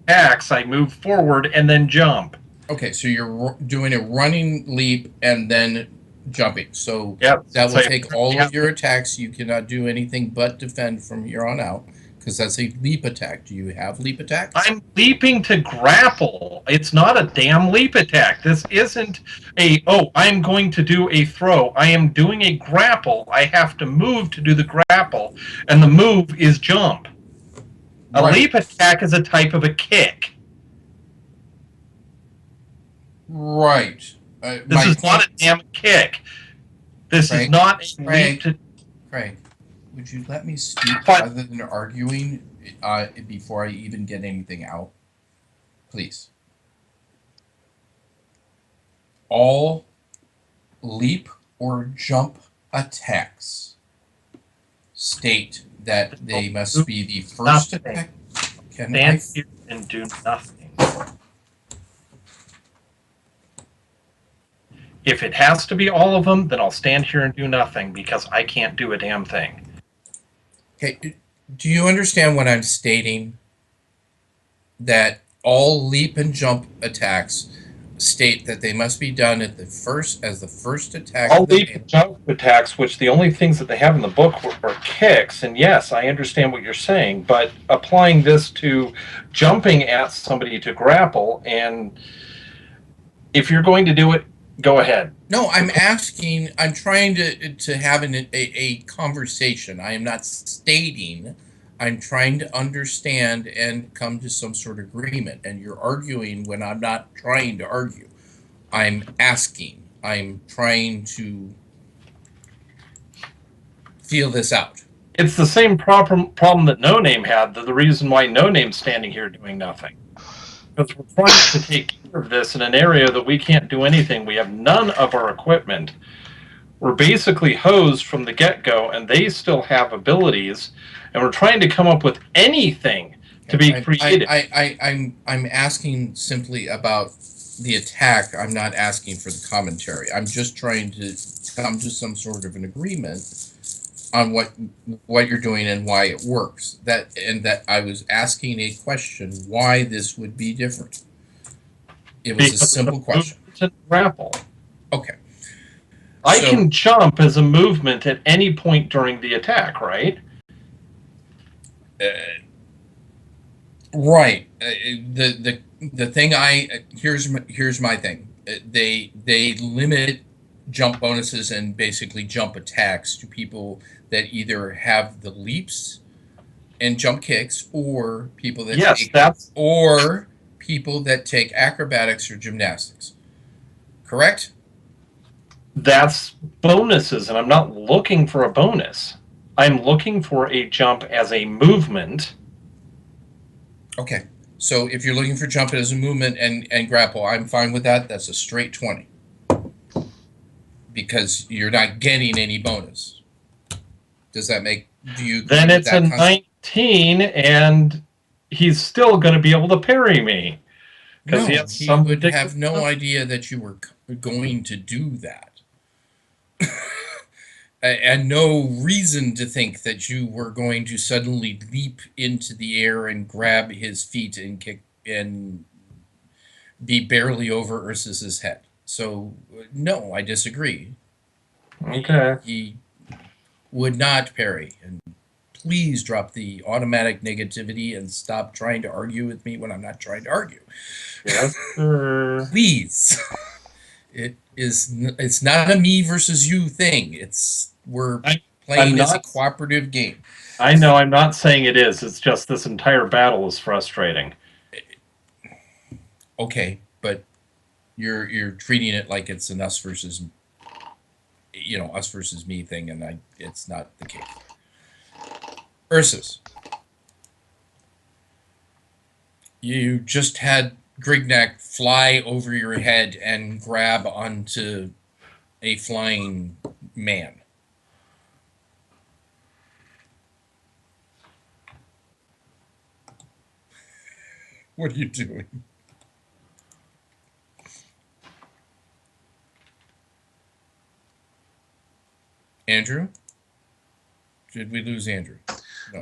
S6: Attacks, I move forward and then jump.
S3: Okay, so you're doing a running leap and then jumping. So
S6: Yep.
S3: that
S6: so
S3: will
S6: I-
S3: take all of your attacks. You cannot do anything but defend from here on out because that's a leap attack. Do you have leap attacks?
S6: I'm leaping to grapple. It's not a damn leap attack. This isn't I'm going to do a throw. I am doing a grapple. I have to move to do the grapple, and the move is jump. A
S3: Right.
S6: leap attack is a type of a kick.
S3: Right.
S6: This is not a damn kick. This
S3: Right.
S6: is not a
S3: Right.
S6: leap to...
S3: Craig, would you let me speak
S6: But-
S3: rather than arguing before I even get anything out? Please. All leap or jump attacks state that they must be the first
S6: Nothing.
S3: attack. Can I?
S6: stand here and do nothing. If it has to be all of them, then I'll stand here and do nothing because I can't do a damn thing.
S3: Okay. Do you understand what I'm stating? That all leap and jump attacks state that they must be done at the first attack.
S6: All
S3: of the
S6: leap and jump attacks, which the only things that they have in the book were kicks, and yes, I understand what you're saying, but applying this to jumping at somebody to grapple, and if you're going to do it, go ahead.
S3: No, I'm asking. I'm trying to have a conversation. I am not stating. I'm trying to understand and come to some sort of agreement. And you're arguing when I'm not trying to argue. I'm asking. I'm trying to feel this out.
S6: It's the same problem that No Name had. The reason why No Name's standing here doing nothing. Because we're trying to take of this in an area that we can't do anything. We have none of our equipment. We're basically hosed from the get-go, and they still have abilities, and we're trying to come up with anything to be creative.
S3: I'm asking simply about the attack. I'm not asking for the commentary. I'm just trying to come to some sort of an agreement on what you're doing and why it works. That I was asking a question why this would be different. It was a simple question.
S6: Grapple.
S3: Okay.
S6: I can jump as a movement at any point during the attack, right?
S3: Right. The thing here's my thing. They limit jump bonuses and basically jump attacks to people that either have the leaps and jump kicks, or people that or people that take acrobatics or gymnastics. Correct?
S6: That's bonuses, and I'm not looking for a bonus. I'm looking for a jump as a movement.
S3: Okay. So if you're looking for jump as a movement and grapple, I'm fine with that. That's a straight 20. Because you're not getting any bonus. Does that make you?
S6: Then it's a 19, and he's still going to be able to parry me.
S3: No, he would have no idea that you were going to do that. And no reason to think that you were going to suddenly leap into the air and grab his feet and kick and be barely over Ursus's head. So, no, I disagree.
S6: Okay.
S3: He would not parry. And please drop the automatic negativity and stop trying to argue with me when I'm not trying to argue.
S6: Yes, sir.
S3: Please. It's not a me versus you thing. We're playing as a cooperative game.
S6: I know, I'm not saying it is. It's just this entire battle is frustrating.
S3: Okay, but you're treating it like it's an us versus me thing, and it's not the case. Ursus, you just had Grignac fly over your head and grab onto a flying man. What are you doing? Andrew? Did we lose Andrew?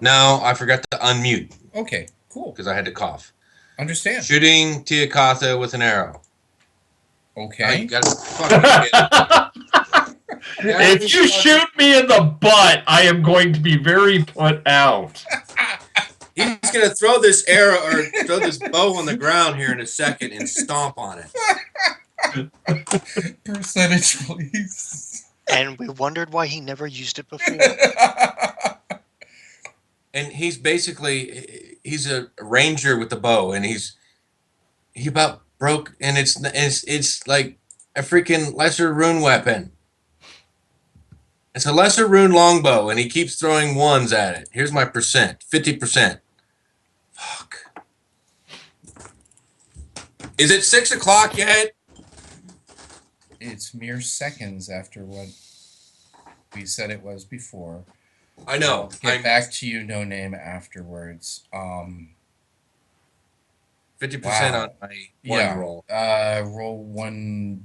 S4: No, I forgot to unmute.
S3: Okay, cool.
S4: Because I had to cough.
S3: Understand.
S4: Shooting Tiakatha with an arrow.
S3: Okay.
S6: If you shoot me in the butt, I am going to be very put out.
S4: He's going to throw this arrow or throw this bow on the ground here in a second and stomp on it.
S3: Percentage, please.
S1: And we wondered why he never used it before.
S4: And he's a ranger with the bow, and he about broke, and it's like a freaking lesser rune weapon. It's a lesser rune longbow, and he keeps throwing ones at it. Here's my percent, 50%. Fuck. Is it 6 o'clock yet?
S3: It's mere seconds after what we said it was before.
S4: I know.
S3: I'll get back to you, No Name, afterwards.
S4: 50%
S3: Wow.
S4: on my one roll.
S3: Roll 1d...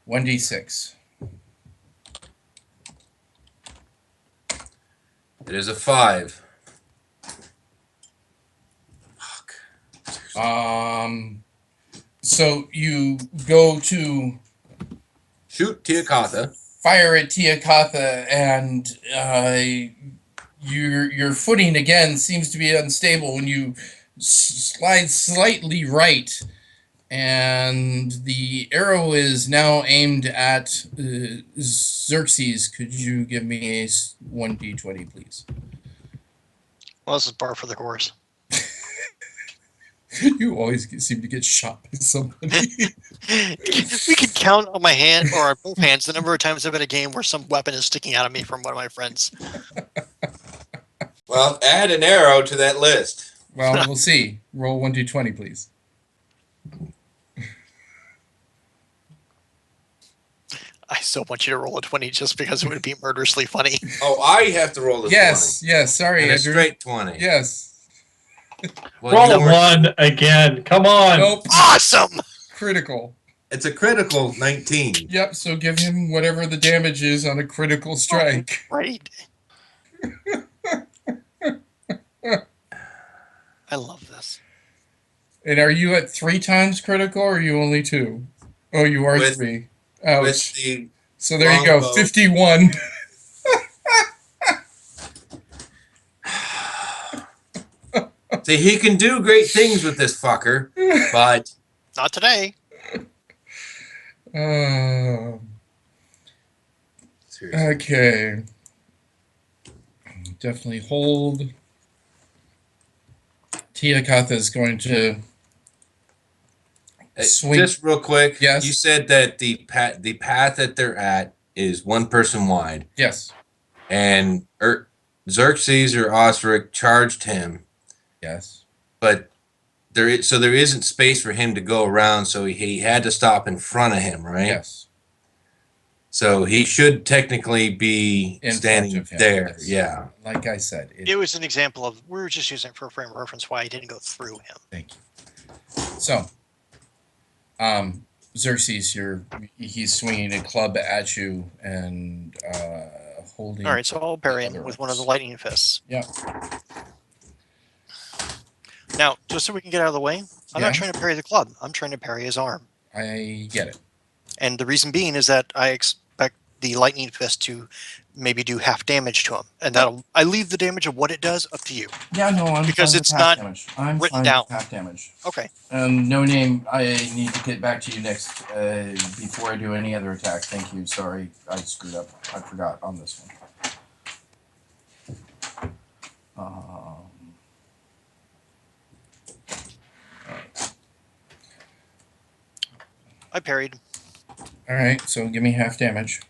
S3: 1d6.
S4: It is a 5. Fuck.
S3: So you go to
S4: shoot Tiakatha.
S3: Fire at Tiakatha, and your footing again seems to be unstable when you slide slightly right, and the arrow is now aimed at Xerxes. Could you give me a 1d20, please?
S1: Well, this is par for the course.
S3: You always seem to get shot by somebody.
S1: We could count on my hand or on both hands the number of times I've been in a game where some weapon is sticking out of me from one of my friends.
S4: Well, add an arrow to that list.
S3: Well, we'll see. Roll 1d20, please.
S1: I so want you to roll a 20 just because it would be murderously funny.
S4: Oh, I have to roll the
S3: Yes,
S4: 20.
S3: yes. Sorry,
S4: And a
S3: Andrew.
S4: straight 20.
S3: Yes.
S4: Well,
S6: Roll
S4: you
S6: a
S4: weren't-
S6: 1 again. Come on.
S3: Nope.
S1: Awesome!
S3: Critical.
S4: It's a critical 19.
S3: Yep. So give him whatever the damage is on a critical strike.
S1: Right. I love this.
S3: And are you at 3 times critical, or are you only 2? Oh, you are
S4: With-
S3: 3.
S4: With
S3: Ouch.
S4: the
S3: So there you go.
S4: longbow.
S3: 51.
S4: See, he can do great things with this fucker, but
S1: Not today.
S4: seriously.
S3: Okay. Definitely hold. Tiakatha is going to swing.
S4: Just real quick,
S3: Yes.
S4: you said that the path that they're at is one person wide,
S3: Yes.
S4: and Xerxes or Osric charged him,
S3: Yes.
S4: but there isn't space for him to go around, so he had to stop in front of him, right?
S3: Yes.
S4: So he should technically be
S3: In front
S4: standing
S3: of him,
S4: there.
S3: yes.
S4: Yeah.
S3: Like I said.
S1: It was an example of, we were just using it for a frame of reference why I didn't go through him.
S3: Thank you. So, Xerxes, he's swinging a club at you and holding.
S1: All right, so I'll parry
S3: other
S1: him with one of the
S3: ones.
S1: lightning fists.
S3: Yeah.
S1: Now, just so we can get out of the way, I'm
S3: Yeah.
S1: not trying to parry the club. I'm trying to parry his arm.
S3: I get it.
S1: And the reason being is that I expect the lightning fist to maybe do half damage to him. And I leave the damage of what it does up to you.
S3: Yeah, no, I'm
S1: Because
S3: fine
S1: it's
S3: with half
S1: not
S3: damage. I'm
S1: written
S3: fine
S1: down.
S3: with half damage.
S1: Okay.
S3: No name. I need to get back to you next before I do any other attack. Thank you. Sorry, I screwed up. I forgot on this one.
S1: I parried.
S3: All right, so give me half damage.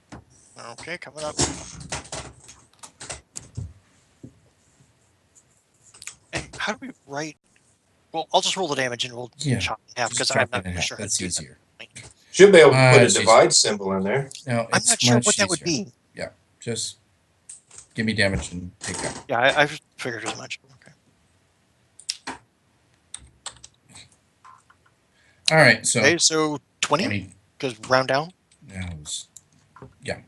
S1: Okay, coming up. And how do we write? Well, I'll just roll the damage and we'll
S3: Yeah,
S1: chop it in half because
S3: Just
S1: I'm
S3: drop
S1: not
S3: it in
S1: really
S3: half.
S1: sure. how
S3: That's
S1: to do that.
S3: easier.
S4: Should be able to put a
S3: it's
S4: divide symbol in there.
S3: No,
S1: I'm
S3: it's
S1: not sure
S3: much
S1: what that would
S3: easier.
S1: be.
S3: Just give me damage and take that.
S1: Yeah, I figured as much. Okay.
S3: All right, so
S1: Okay, so 20
S3: 20.
S1: because round down.
S3: Yeah.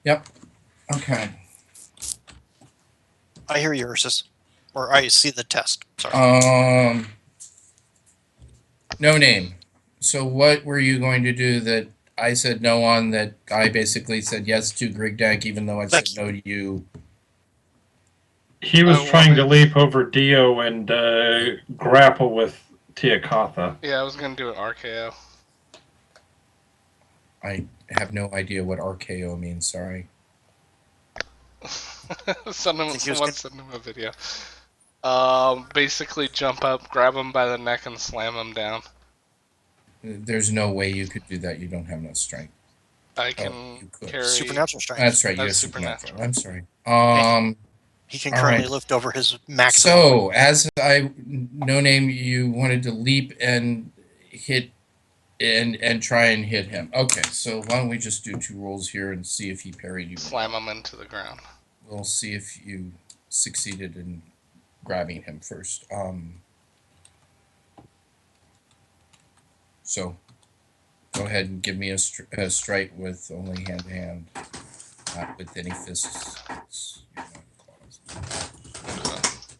S3: Yep. Okay.
S1: I hear you, Ursus. Or I see the test. Sorry.
S3: No name. So what were you going to do that I said no on, that I basically said yes to Grigdak, even though I said
S1: Thank
S3: no to you?
S6: He was
S5: I
S6: trying to
S5: wanted-
S6: leap over Dio and grapple with Tiakatha.
S5: Yeah, I was gonna do an RKO.
S3: I have no idea what RKO means. Sorry.
S5: Someone
S1: Think he was
S5: send him a video. Basically jump up, grab him by the neck, and slam him down.
S3: There's no way you could do that. You don't have enough strength.
S5: I
S3: you
S5: can
S3: could.
S5: carry.
S1: Supernatural strength.
S3: That's right. You have
S5: That's
S3: supernatural.
S5: supernatural.
S3: I'm sorry.
S1: He can
S3: all
S1: currently
S3: right.
S1: lift over his maximum.
S3: So as no name, you wanted to leap and hit and try and hit him. Okay, so why don't we just do 2 rolls here and see if he parried you?
S5: Slam him into the ground.
S3: We'll see if you succeeded in grabbing him first. So go ahead and give me a strike with only hand to hand, not with any fists. Claws.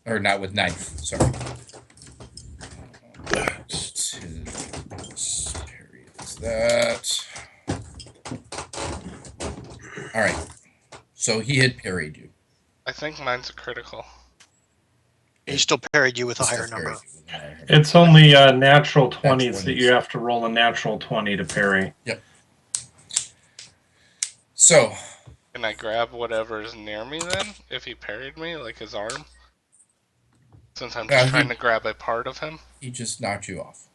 S3: Or not with knife. Sorry. Parry is that. All right. So he had parried you.
S5: I think mine's a critical.
S1: He still parried you with a higher
S3: Still
S1: number.
S3: parried you with a higher number.
S6: It's only natural 20s that
S3: 20s.
S6: you have to roll a natural 20 to parry.
S3: So
S5: Can I grab whatever's near me then? If he parried me, like his arm? Since I'm just
S3: he-
S5: trying to grab a part of him?
S3: he just knocked you off.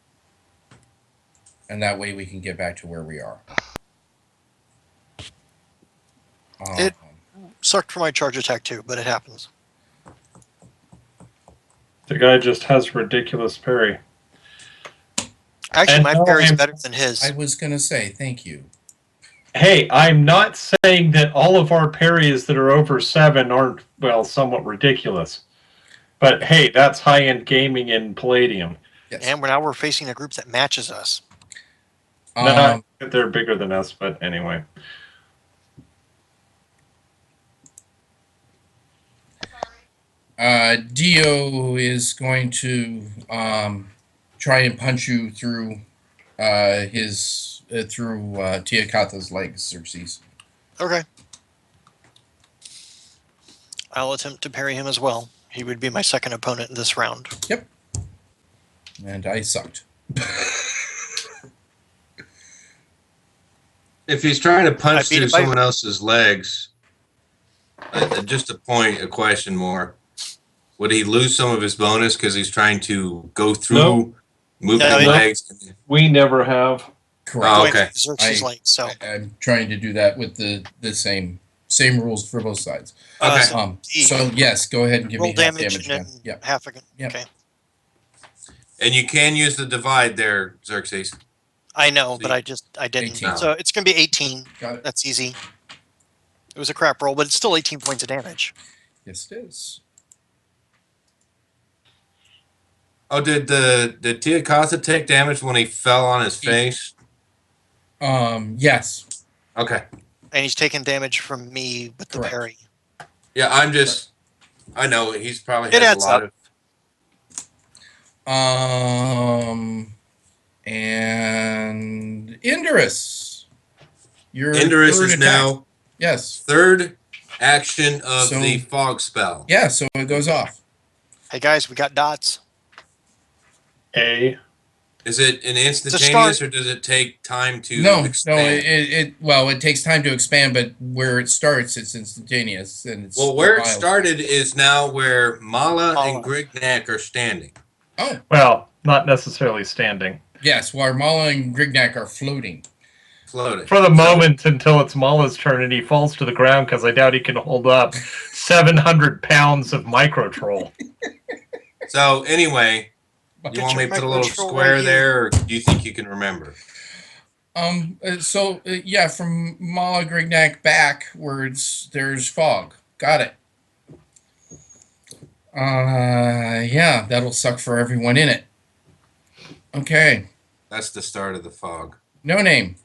S3: And that way we can get back to where we are.
S1: It- Sucked for my charge attack too, but it happens.
S6: The guy just has ridiculous parry.
S1: Actually,
S6: And
S1: my
S6: no,
S1: parry's
S6: I'm-
S1: better than his.
S3: I was going to say thank you.
S6: Hey, I'm not saying that all of our parries that are over 7 aren't, well, somewhat ridiculous. But hey, that's high-end gaming in Palladium.
S3: Yes.
S1: And now we're facing a group that matches us.
S6: Not that they're bigger than us, but anyway.
S3: Dio is going to try and punch you through Tiakatha's legs, Xerxes.
S1: Okay. I'll attempt to parry him as well. He would be my second opponent in this round.
S3: Yep. And I sucked.
S4: If he's trying to punch
S1: I beat
S4: through
S1: it by-
S4: someone else's legs, just a question more. Would he lose some of his bonus because he's trying to go through
S6: No.
S4: moving
S1: No, he-
S4: legs?
S6: We never have.
S3: Correct.
S4: Oh,
S1: Going
S4: okay.
S1: for Xerxes' legs, so.
S3: I'm trying to do that with the same rules for both sides.
S4: Okay.
S3: So yes, go ahead and give
S1: Roll
S3: me half
S1: damage
S3: damage
S1: and
S3: again.
S1: then
S3: Yep.
S1: half again.
S3: Yep.
S1: Okay.
S4: And you can use the divide there, Xerxes.
S1: I know, but I didn't.
S3: 18.
S1: So it's going to be 18.
S3: Got it.
S1: That's easy. It was a crap roll, but it's still 18 points of damage.
S3: Yes, it is.
S4: Oh, did Tiakatha take damage when he fell on his face?
S3: Yes.
S4: Okay.
S1: And he's taking damage from me with the
S3: Correct.
S1: parry.
S4: Yeah, I know he's probably
S1: It
S4: has a
S1: adds
S4: lot
S1: up.
S4: of.
S3: And Indorus. Your
S4: Indorus
S3: third
S4: is
S3: attack.
S4: now
S3: Yes.
S4: third action of
S3: So-
S4: the fog spell.
S3: Yeah, so it goes off.
S1: Hey guys, we got dots.
S6: A.
S4: Is it an instantaneous
S1: start.
S4: or does it take time to
S3: No,
S4: expand?
S3: it takes time to expand, but where it starts, it's instantaneous, and it's
S4: Well, where it
S3: wild.
S4: started is now where Mala
S1: Mala.
S4: and Grignak are standing.
S3: Oh,
S6: Well, not necessarily standing.
S3: yes, while Mala and Grignak are floating.
S4: Floating.
S6: For the moment until it's Mala's turn and he falls to the ground because I doubt he can hold up 700 pounds of micro troll.
S4: So anyway, you want me to put a little
S1: Micro-troll
S4: square
S1: right here.
S4: there, or do you think you can remember?
S3: Yeah, from Mala Grignak backwards, there's fog. Got it. Yeah, that'll suck for everyone in it. Okay,
S4: That's the start of the fog.
S3: no name.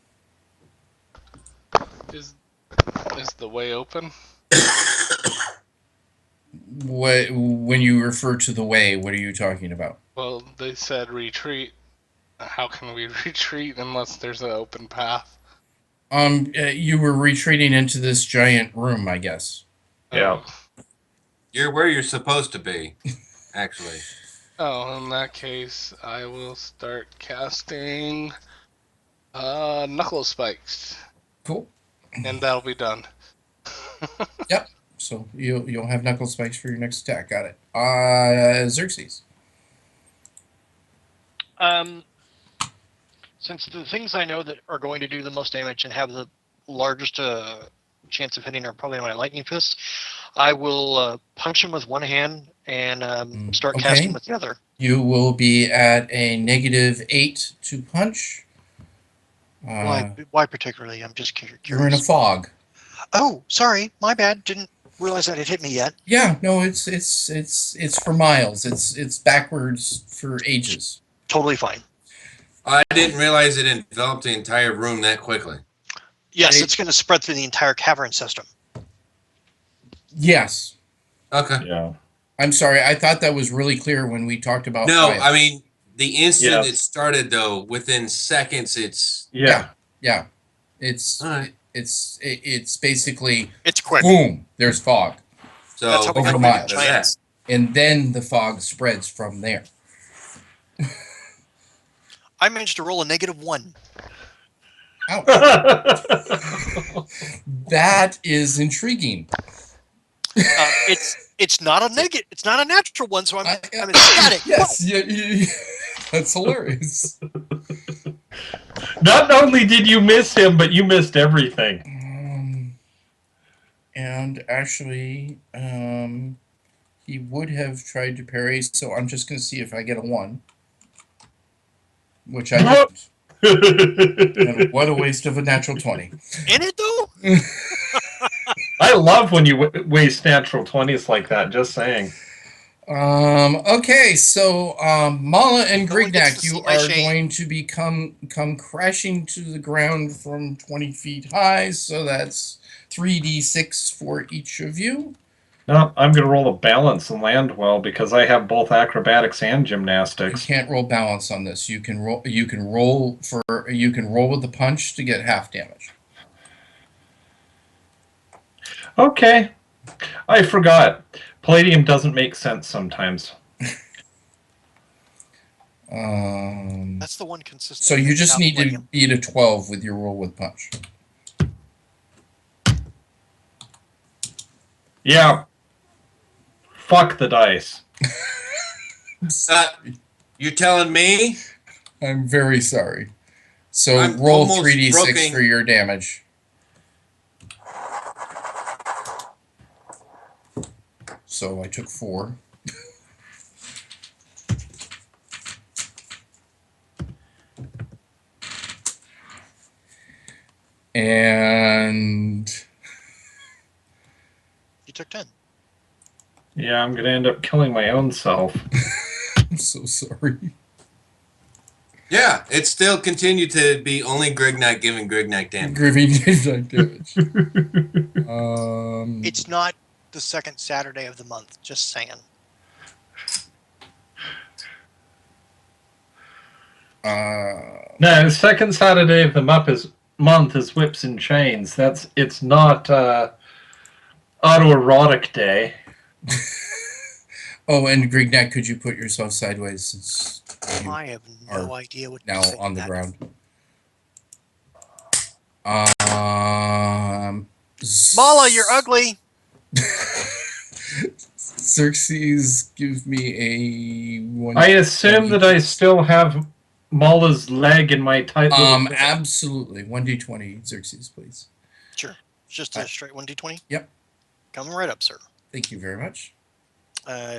S5: Is the way open?
S3: What when you refer to the way, what are you talking about?
S5: Well, they said retreat. How can we retreat unless there's an open path?
S3: You were retreating into this giant room, I guess.
S6: Yeah.
S4: You're where you're supposed to be, actually.
S5: Oh, in that case, I will start casting Knuckle Spikes,
S3: Cool.
S5: and that'll be done.
S3: So you'll have knuckle spikes for your next attack. Got it. Xerxes.
S1: Since the things I know that are going to do the most damage and have the largest chance of hitting are probably my lightning fists, I will punch him with one hand and start
S3: Okay.
S1: casting with the other.
S3: You will be at a -8 to punch.
S1: Why particularly? I'm just curious.
S3: You're in a fog.
S1: Oh, sorry, my bad. Didn't realize that it hit me yet.
S3: Yeah, no, it's for miles. It's backwards for ages.
S1: Totally fine.
S4: I didn't realize it enveloped the entire room that quickly.
S1: Yes,
S3: It-
S1: it's going to spread through the entire cavern system.
S3: Yes.
S4: Okay.
S6: Yeah.
S3: I'm sorry. I thought that was really clear when we talked about.
S4: No,
S3: fire.
S4: I mean, the instant
S6: Yeah.
S4: it started, though, within seconds, it's...
S6: Yeah.
S3: Yeah, it's
S4: All right.
S3: it's basically
S1: It's quick.
S3: boom. There's fog,
S4: So,
S1: That's how we
S3: over
S1: got
S3: miles.
S1: the giants.
S3: and then the fog spreads from there.
S1: I managed to roll a -1.
S3: Ouch. That is intriguing.
S1: It's not a negative. It's not a natural one, so I'm
S3: I-
S1: ecstatic.
S3: Yes, that's hilarious.
S6: Not only did you miss him, but you missed everything.
S3: And actually, He would have tried to parry, so I'm just going to see if I get a 1. Which I didn't. And what a waste of a natural 20.
S1: In it though?
S6: I love when you waste natural 20s like that, just saying.
S3: Okay, so Mala and
S1: No one gets
S3: Grignak,
S1: to
S3: you
S1: see my
S3: are
S1: shame.
S3: going to come crashing to the ground from 20 feet high, so that's 3d6 for each of you.
S6: No, I'm going to roll a balance and land well because I have both acrobatics and
S3: You
S6: gymnastics.
S3: can't roll balance on this. You can roll with the punch to get half damage.
S6: Okay. I forgot. Palladium doesn't make sense sometimes.
S1: That's the one consistent.
S3: So you
S1: thing
S3: just
S1: about
S3: need to
S1: Palladium.
S3: beat a 12 with your roll with punch.
S6: Yeah. Fuck the dice.
S4: You telling me?
S3: I'm very sorry. So
S4: I'm
S3: roll
S4: almost
S3: 3d6
S4: broken.
S3: for your damage. So I took 4. And
S1: You took 10.
S6: Yeah, I'm going to end up killing my own self.
S3: I'm so sorry.
S4: Yeah, it still continued to be only Grignak giving Grignak damage.
S3: Grieving damage.
S1: It's not the second Saturday of the month. Just saying.
S6: No, the second Saturday of the month is Whips and Chains. It's not autoerotic day.
S3: Oh, and Grignak, could you put yourself sideways since you
S1: I have no idea what
S3: now
S1: to say
S3: on the
S1: that.
S3: ground?
S1: Mala, you're ugly.
S3: Xerxes, give me a 1.
S6: I assume that I still have Mala's leg in my tight little fist.
S3: Absolutely. 1d20, Xerxes, please.
S1: Sure. Just a straight 1d20.
S3: Yep.
S1: Coming right up, sir.
S3: Thank you very much.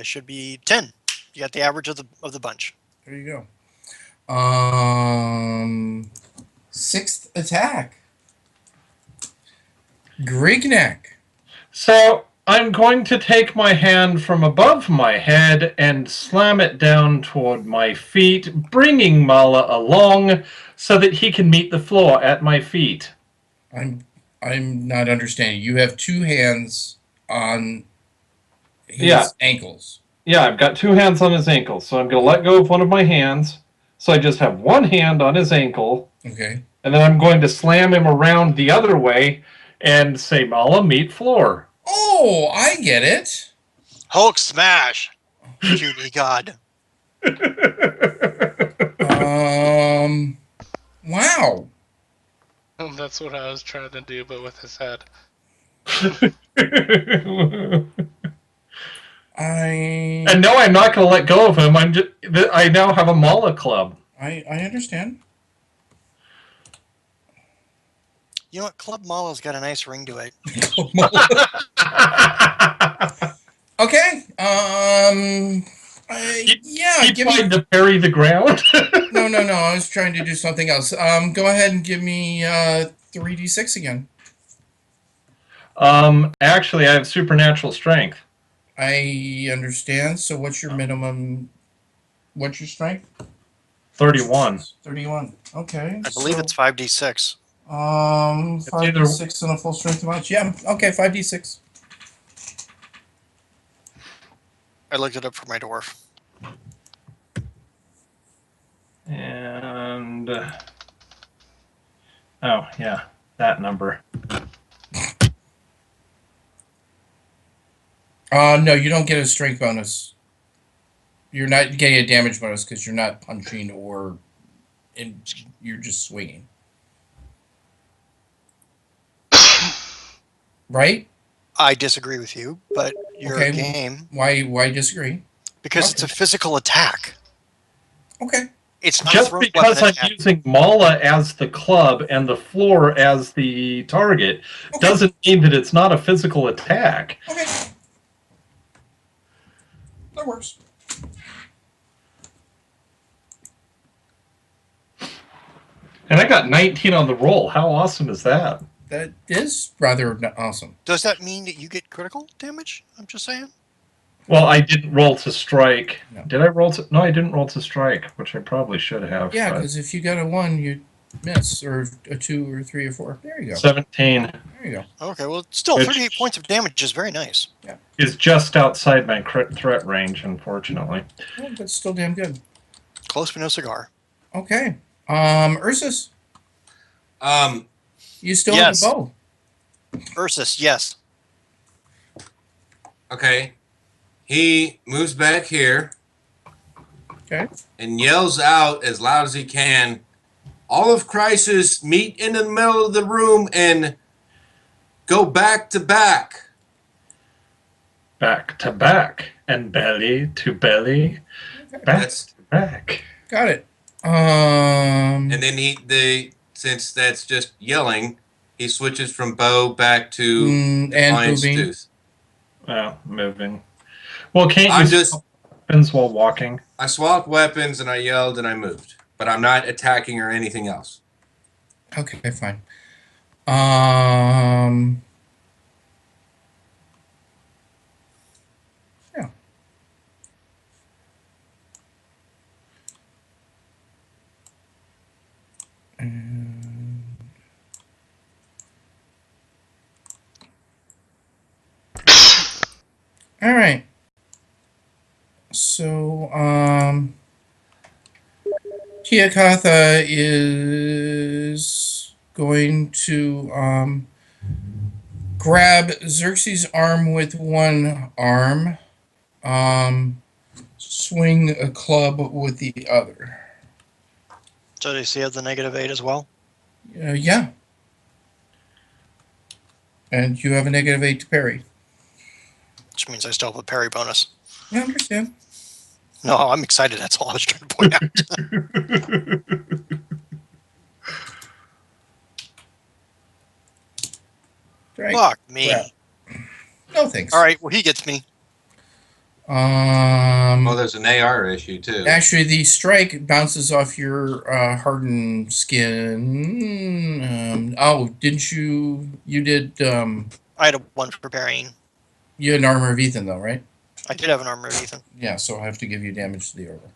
S1: Should be 10. You got the average of the bunch.
S3: There you go. 6th attack. Grignak.
S6: So I'm going to take my hand from above my head and slam it down toward my feet, bringing Mala along so that he can meet the floor at my feet.
S3: I'm not understanding. You have 2 hands on his ankles.
S6: Yeah, I've got 2 hands on his ankles, so I'm going to let go of one of my hands. So I just have 1 hand on his ankle,
S3: Okay.
S6: and then I'm going to slam him around the other way and say, Mala, meet floor.
S3: Oh, I get it.
S1: Hulk smash. Puny god.
S3: Wow.
S5: That's what I was trying to do, but with his head.
S6: And no, I'm not going to let go of him. I now have a Mala club.
S3: I understand.
S1: You know what? Club Mala's got a nice ring to it.
S3: Okay. Yeah.
S6: He
S3: Give me.
S6: tried to parry the ground.
S3: No. I was trying to do something else. Go ahead and give me 3d6 again.
S6: Actually, I have supernatural strength.
S3: I understand. So what's your minimum? What's your strength?
S6: 31.
S3: 31. Okay.
S1: I believe it's 5d6.
S3: 5d6 and a full strength match. Yeah. Okay. 5d6.
S1: I looked it up for my dwarf.
S6: And oh yeah, that number.
S3: No, you don't get a strength bonus. You're not getting a damage bonus because you're not punching you're just swinging. Right?
S1: I disagree with you, but your
S3: Okay.
S1: game,
S3: Why disagree?
S1: because it's a physical attack.
S3: Okay.
S1: It's not a
S6: Just
S1: throw
S6: because
S1: weapon
S6: I'm
S1: attack.
S6: using Mala as the club and the floor as the target
S3: Okay.
S6: doesn't mean that it's not a physical attack.
S3: Okay. That works.
S6: And I got 19 on the roll. How awesome is that?
S3: That is rather awesome.
S1: Does that mean that you get critical damage? I'm just saying.
S6: Well, I didn't roll to strike.
S3: No.
S6: Did I roll to? No, I didn't roll to strike, which I probably should have.
S3: Yeah,
S6: but-
S3: because if you got a 1, you miss, or a 2, or 3, or 4. There you go.
S6: 17
S3: There you go.
S1: Okay, well, still
S6: Which-
S1: 38 points of damage is very nice.
S6: is just outside my crit threat range, unfortunately.
S3: Oh, that's still damn good.
S1: Close but no cigar.
S3: Okay. Ursus, you still
S1: Yes.
S3: have a bow.
S1: Ursus, yes.
S4: Okay. He moves back here
S3: Okay.
S4: and yells out as loud as he can, all of Crisis meet in the middle of the room and go back to back.
S6: Back to back and belly to belly, back
S4: That's
S6: to back.
S3: Got it.
S4: and then since that's just yelling, he switches from bow back to
S3: and
S4: Defiance
S3: moving.
S4: Tooth.
S6: Well, moving. Well, can't
S4: I'm
S6: you
S4: just
S6: swap weapons while walking?
S4: I swapped weapons and I yelled and I moved, but I'm not attacking or anything else.
S3: Okay, fine. Yeah. All right. So, Kiakatha is going to grab Xerxes' arm with one arm, swing a club with the other.
S1: So does he have the -8 as well?
S3: Yeah. And you have a -8 to parry.
S1: Which means I still have a parry bonus.
S3: I understand.
S1: No, I'm excited. That's all I was trying to point out.
S3: Right.
S1: Fuck me.
S3: Crap. No thanks.
S1: All right, well, he gets me.
S4: Well, there's an AR issue too.
S3: Actually, the strike bounces off your hardened skin. Didn't you? You did.
S1: I had a 1 for parrying.
S3: You had an armor of Ethan, though, right?
S1: I did have an armor of Ethan.
S3: Yeah, so I have to give you damage to the armor.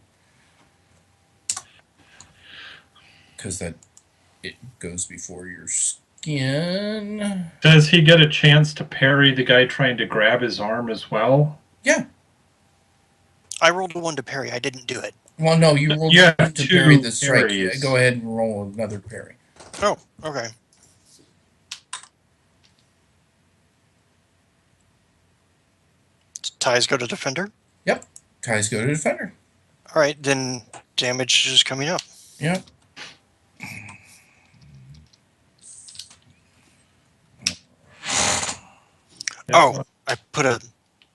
S3: Because it goes before your skin.
S6: Does he get a chance to parry the guy trying to grab his arm as well?
S3: Yeah.
S1: I rolled a 1 to parry. I didn't do it.
S3: Well, no, you rolled
S6: You have
S3: to
S6: two
S3: parry the strike.
S6: parries.
S3: Go ahead and roll another parry.
S1: Oh, okay. Ties go to defender.
S3: Ties go to defender.
S1: All right, then damage is coming up.
S3: Yep.
S1: Oh, I put a.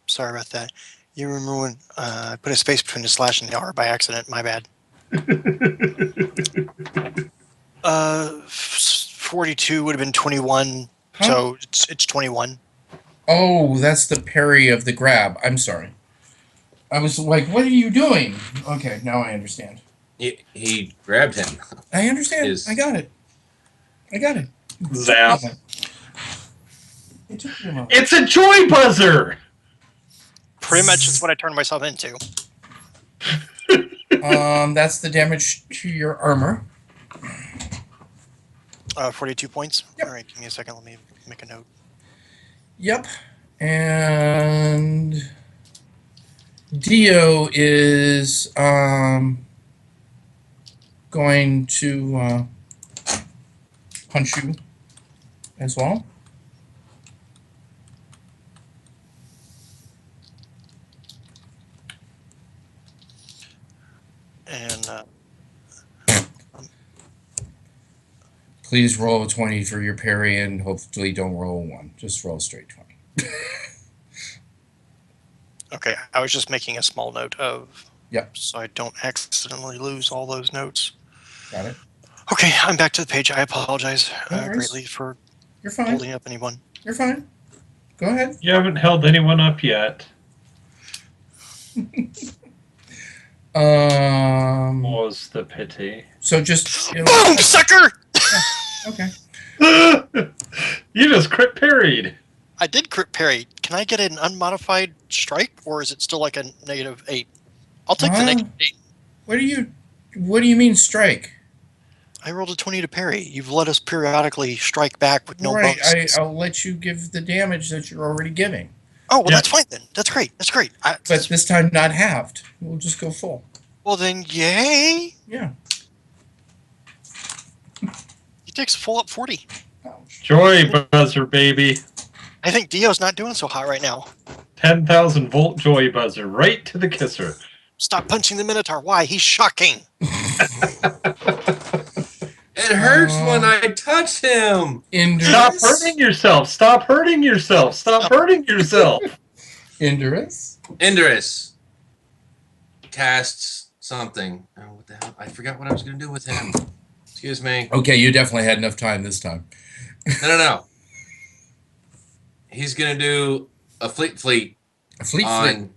S1: Sorry about that. You remember when I put a space between the slash and the R by accident? My bad. 42 would have been 21, so it's 21.
S3: Oh, that's the parry of the grab. I'm sorry. I was like, what are you doing? Okay, now I understand.
S4: He grabbed him.
S3: I understand.
S4: Is-
S3: I got it.
S6: Zap.
S3: It took me a moment.
S6: It's a joy buzzer!
S1: Pretty much is what I turned myself into.
S3: That's the damage to your armor.
S1: 42 points.
S3: Yep.
S1: All right, give me a second. Let me make a note.
S3: Yep. And Dio is going to punch you as well.
S1: And
S3: Please roll a 20 for your parry and hopefully don't roll a 1. Just roll straight 20.
S1: okay, I was just making a small note of.
S3: Yep.
S1: So I don't accidentally lose all those notes.
S3: Got it?
S1: Okay, I'm back to the page. I apologize
S3: No worries.
S1: greatly for
S3: You're fine.
S1: holding up anyone.
S3: You're fine. Go ahead.
S6: You haven't held anyone up yet. Was the pity.
S3: So just
S1: Boom, sucker!
S3: okay.
S6: You just crit parried.
S1: I did crit parry. Can I get an unmodified strike, or is it still like a -8? I'll take the -8.
S3: What do you mean strike?
S1: I rolled a 20 to parry. You've let us periodically strike back with no
S3: right,
S1: bonuses.
S3: I'll let you give the damage that you're already giving,
S1: Oh, well,
S6: Yeah.
S1: that's fine then. That's great. That's great.
S3: but this time not halved. We'll just go full.
S1: Well, then, yay!
S3: Yeah.
S1: He takes a full up 40.
S3: Ouch.
S6: Joy buzzer, baby.
S1: I think Dio's not doing so hot right now.
S6: 10,000 volt joy buzzer right to the kisser.
S1: Stop punching the Minotaur. Why? He's shocking.
S4: It hurts when I touch him.
S6: Stop hurting yourself. Stop hurting yourself. Stop hurting yourself.
S3: Indurus.
S4: Indurus casts something. Oh, what the hell? I forgot what I was going to do with him. Excuse me.
S3: Okay, you definitely had enough time this time.
S4: No. He's going to do a fleet
S3: A fleet.
S4: on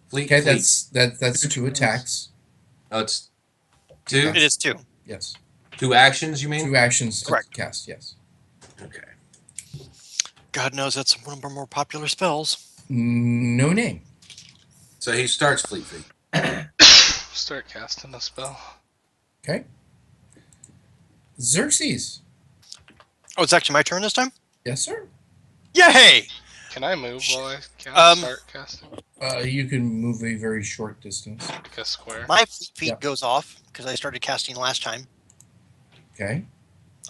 S4: fleet.
S3: Okay,
S4: fleet.
S3: that's 2 attacks.
S4: Oh, it's 2?
S1: It is 2.
S3: Yes.
S4: 2 actions, you mean?
S3: 2 actions to
S1: Correct.
S3: cast. Yes.
S4: Okay.
S1: God knows that's one of our more popular spells.
S3: No name.
S4: So he starts fleet.
S5: Start casting a spell.
S3: Okay. Xerxes.
S1: Oh, it's actually my turn this time?
S3: Yes, sir.
S1: Yay!
S5: Can I move while I start casting?
S3: You can move a very short distance.
S5: Like a square?
S1: My fleet feet
S3: Yeah.
S1: goes off because I started casting last time.
S3: Okay.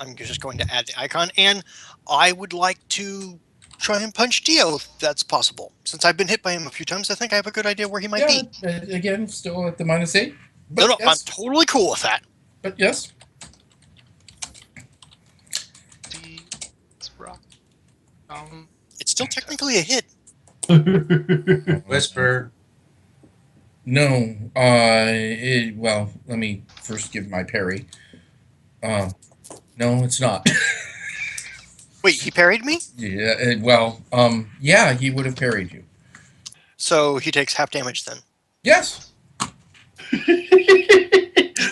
S1: I'm just going to add the icon, and I would like to try and punch Dio if that's possible. Since I've been hit by him a few times, I think I have a good idea where he might be.
S3: Again, still at the -8.
S1: No,
S3: But
S1: I'm
S3: yes.
S1: totally cool with that.
S3: But yes.
S5: It's rock.
S1: It's still technically a hit.
S4: Whisper.
S3: No. Well, let me first give my parry. No, it's not.
S1: Wait, he parried me?
S3: Yeah. Yeah, he would have parried you.
S1: So he takes half damage then.
S3: Yes.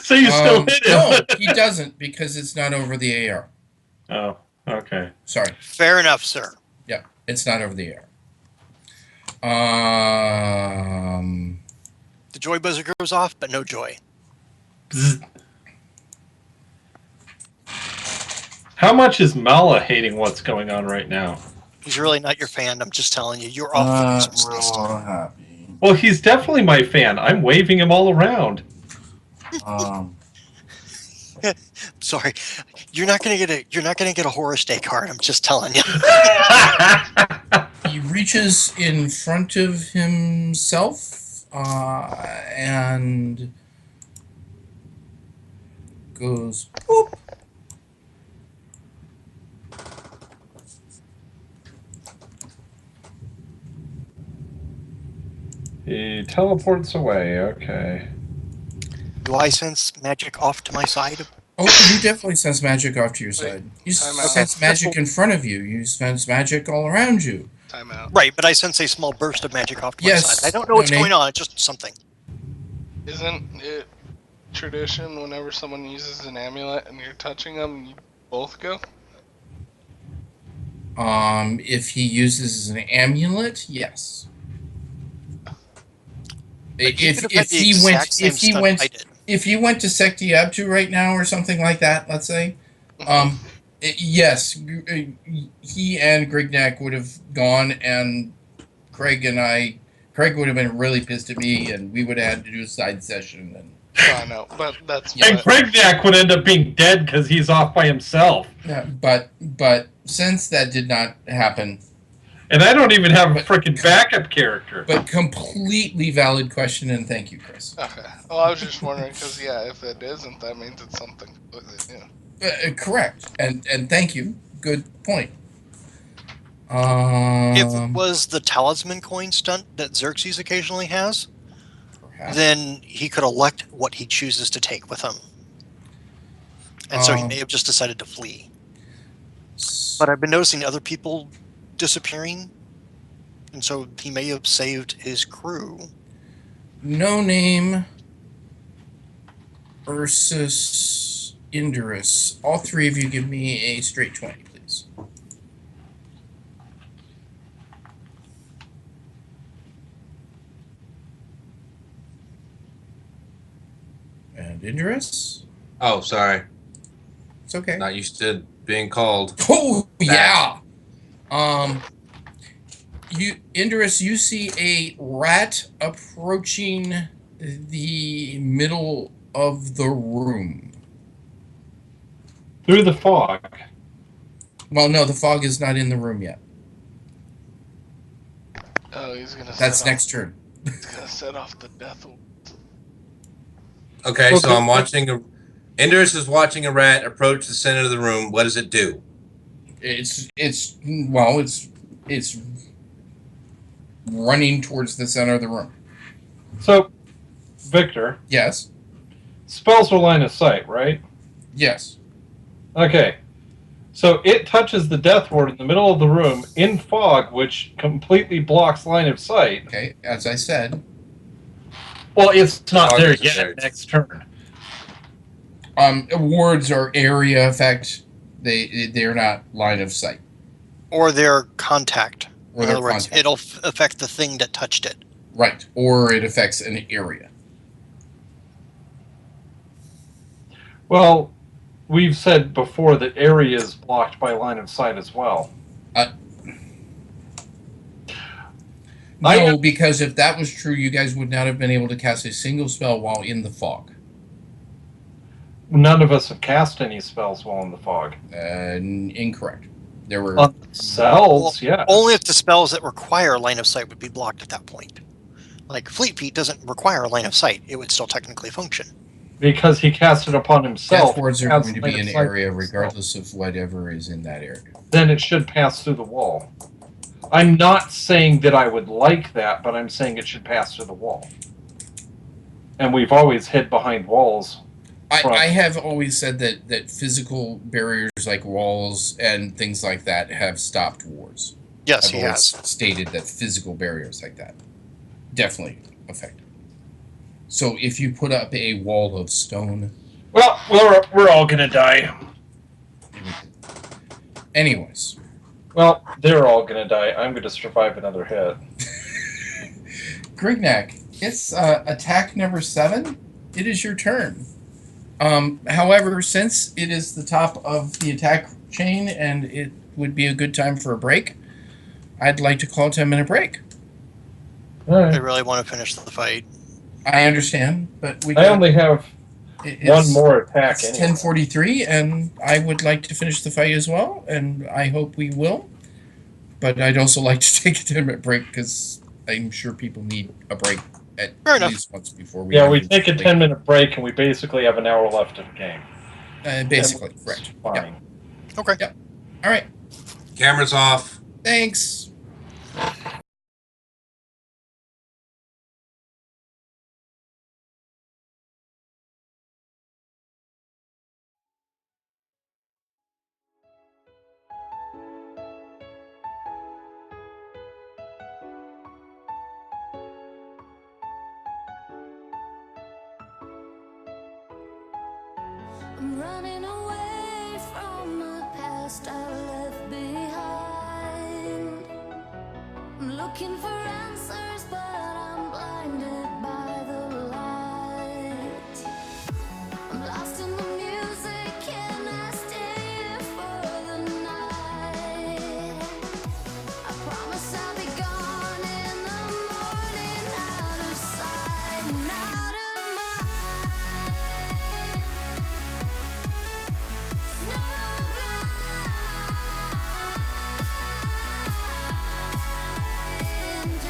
S6: So you still hit him.
S3: No, he doesn't because it's not over the AR.
S6: Oh, okay.
S3: Sorry.
S1: Fair enough, sir.
S3: Yeah, it's not over the AR.
S1: The joy buzzer goes off, but no joy.
S6: Bzz. How much is Mala hating what's going on right now?
S1: He's really not your fan. I'm just telling you. You're off for Christmas list.
S3: Happy.
S6: Well, he's definitely my fan. I'm waving him all around.
S1: Sorry, you're not gonna get a horror stay card. I'm just telling you.
S3: He reaches in front of himself and goes boop.
S6: He teleports away. Okay.
S1: Do I sense magic off to my side?
S3: Oh, you definitely sense magic off to your side. You
S5: time out.
S3: sense magic in front of you. You sense magic all around you.
S5: Time out.
S1: Right, but I sense a small burst of magic off to my
S3: Yes,
S1: side. I don't know what's
S3: no, Nate.
S1: going on. It's just something.
S5: Isn't it tradition whenever someone uses an amulet and you're touching them, you both go?
S3: If he uses an amulet, yes.
S1: Like, he could have
S3: If
S1: had the
S3: he
S1: exact
S3: went
S1: same
S3: if he
S1: stunt
S3: went
S1: I did.
S3: if you went to Sekti Abtu right now or something like that, let's say, yes, he and Grignac would have gone, and Craig would have been really pissed at me, and we would have had to do a side session. And
S5: I know, but that's
S6: And
S5: what.
S6: Grignac would end up being dead because he's off by himself.
S3: yeah, but since that did not happen,
S6: And I don't even have a freaking backup character.
S3: but completely valid question, and thank you, Chris.
S5: Okay. Well, I was just wondering because if it isn't, that means it's something completely new.
S3: Correct, and thank you. Good point.
S1: If it was the talisman coin stunt that Xerxes occasionally has,
S3: perhaps.
S1: then he could elect what he chooses to take with him. And so he may have just decided to flee. But I've been noticing other people disappearing, and so he may have saved his crew.
S3: No Name versus Indurus. All three of you give me a straight 20, please. And Indurus?
S4: Oh, sorry.
S3: It's okay.
S4: Not used to being called.
S3: Oh yeah. Indurus, you see a rat approaching the middle of the room.
S6: Through the fog.
S3: Well, no, the fog is not in the room yet.
S5: Oh, he's gonna.
S3: That's
S5: set
S3: next turn.
S5: He's gonna set off the death.
S4: Okay, so
S6: Okay.
S4: I'm watching Indurus is watching a rat approach the center of the room. What does it do?
S3: It's running towards the center of the room.
S6: So, Victor,
S3: Yes.
S6: spells are line of sight, right?
S3: Yes.
S6: Okay. So it touches the death ward in the middle of the room in fog, which completely blocks line of sight.
S3: Okay. As I said,
S6: Well, it's not
S4: Fog
S6: there
S4: isn't
S6: yet.
S4: there.
S6: Next turn.
S3: wards are area effect. They're not line of sight.
S1: Or their contact.
S3: Or
S1: In
S3: their
S1: other words,
S3: contact.
S1: it'll affect the thing that touched it.
S3: Right. Or it affects an area.
S6: Well, we've said before that area is blocked by line of sight as well.
S3: No, because if that was true, you guys would not have been able to cast a single spell while in the fog.
S6: None of us have cast any spells while in the fog.
S3: Incorrect. There were
S6: On themselves, yeah.
S1: Only if the spells that require line of sight would be blocked at that point. Like Fleet Feet doesn't require a line of sight. It would still technically function.
S6: Because he cast it upon himself.
S3: death wards are
S6: has
S3: going to
S6: line
S3: be
S6: of
S3: an
S6: sight
S3: area
S6: for himself.
S3: regardless of whatever is in that area.
S6: Then it should pass through the wall. I'm not saying that I would like that, but I'm saying it should pass through the wall. And we've always hid behind walls.
S3: I have always said that physical barriers like walls and things like that have stopped wars.
S1: Yes,
S3: I've
S1: he
S3: always
S1: has.
S3: stated that physical barriers like that definitely affect it. So if you put up a wall of stone,
S6: Well, we're all gonna die.
S3: anyways,
S6: Well, they're all gonna die. I'm gonna survive another hit.
S3: Grignac, it's attack number 7. It is your turn. However, since it is the top of the attack chain and it would be a good time for a break, I'd like to call a 10-minute break.
S1: I really want to finish the fight.
S3: I understand, but we
S6: I only have
S3: it's,
S6: one more attack.
S3: It's
S6: Anyway.
S3: 10:43, and I would like to finish the fight as well, and I hope we will. But I'd also like to take a 10-minute break because I'm sure people need a break at
S1: Fair enough.
S3: least once before we.
S6: Yeah,
S3: end
S6: we
S3: this
S6: take a
S3: week.
S6: 10-minute break, and we basically have an hour left of the game.
S3: Basically,
S6: And
S3: correct.
S6: it's Fine.
S3: Yeah.
S1: Okay.
S3: Yep. All right.
S4: Camera's off.
S3: Thanks.
S8: I'm running away from the past I left behind. I'm looking for answers, but I'm blinded by the light. I'm lost in the music, can I stay here for the night? I promise I'll be gone in the morning, out of sight and out of mind. Snowblind.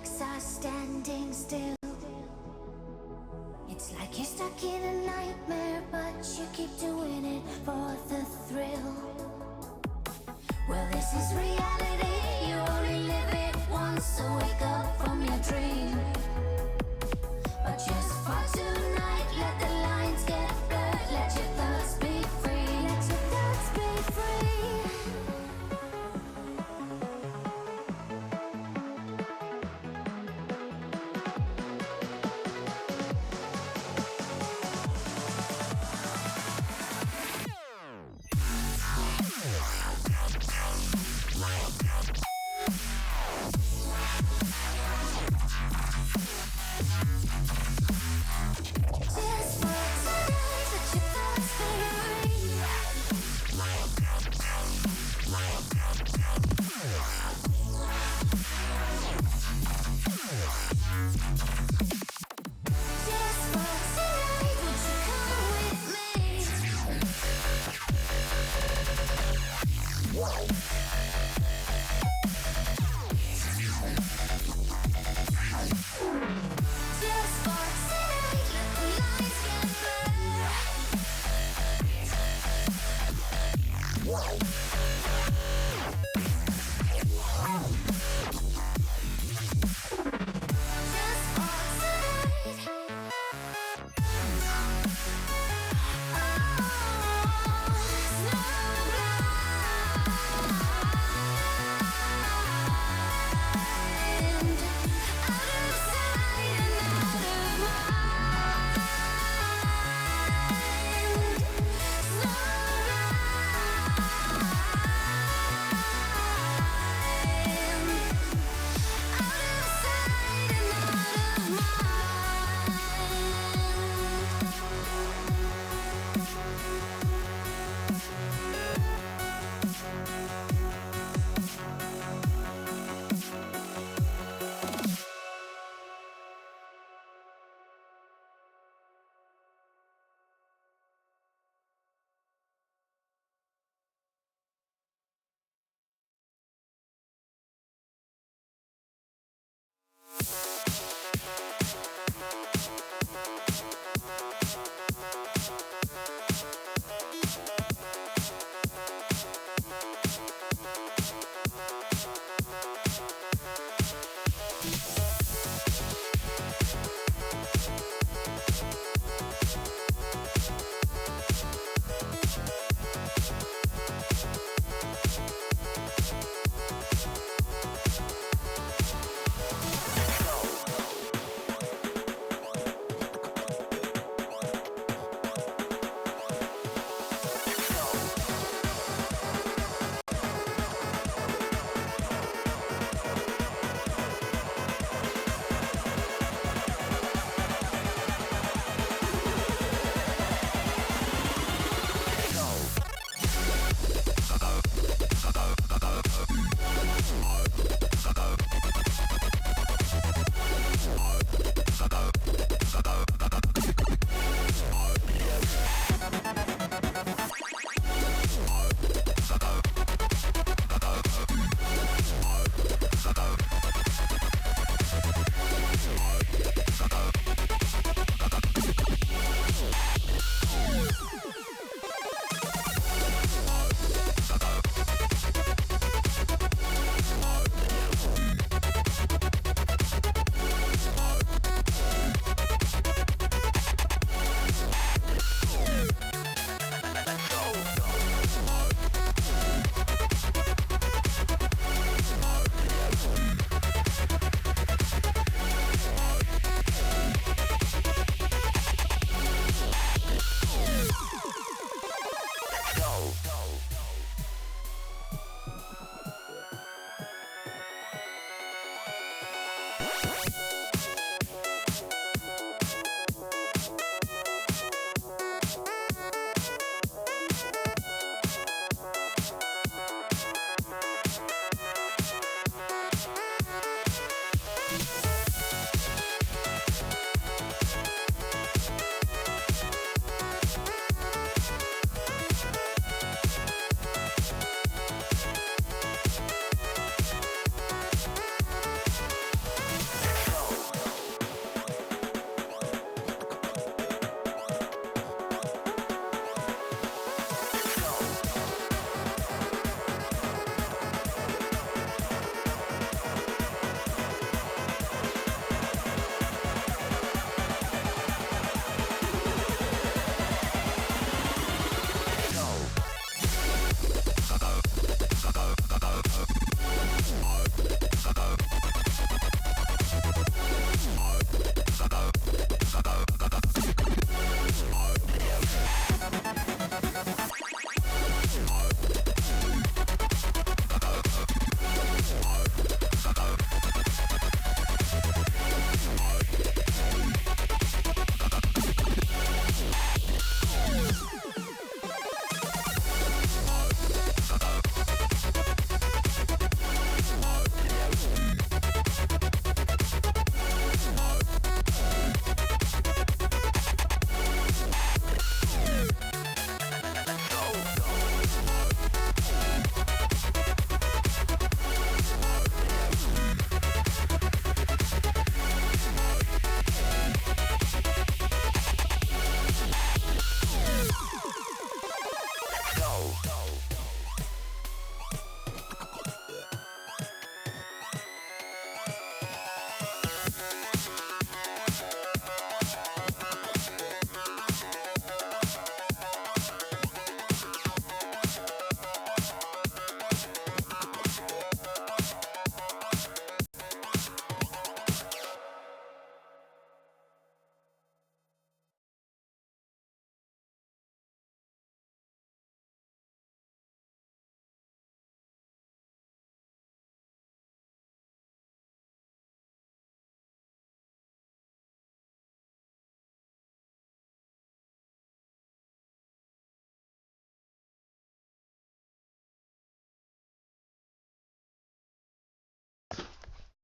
S8: legs are standing still. It's like you're stuck in a nightmare, but you keep doing it for the thrill. Well, this is reality, you only live it once, so wake up from your dream. But just for tonight, let the lines get blurred, let your thoughts be free, let your thoughts be free.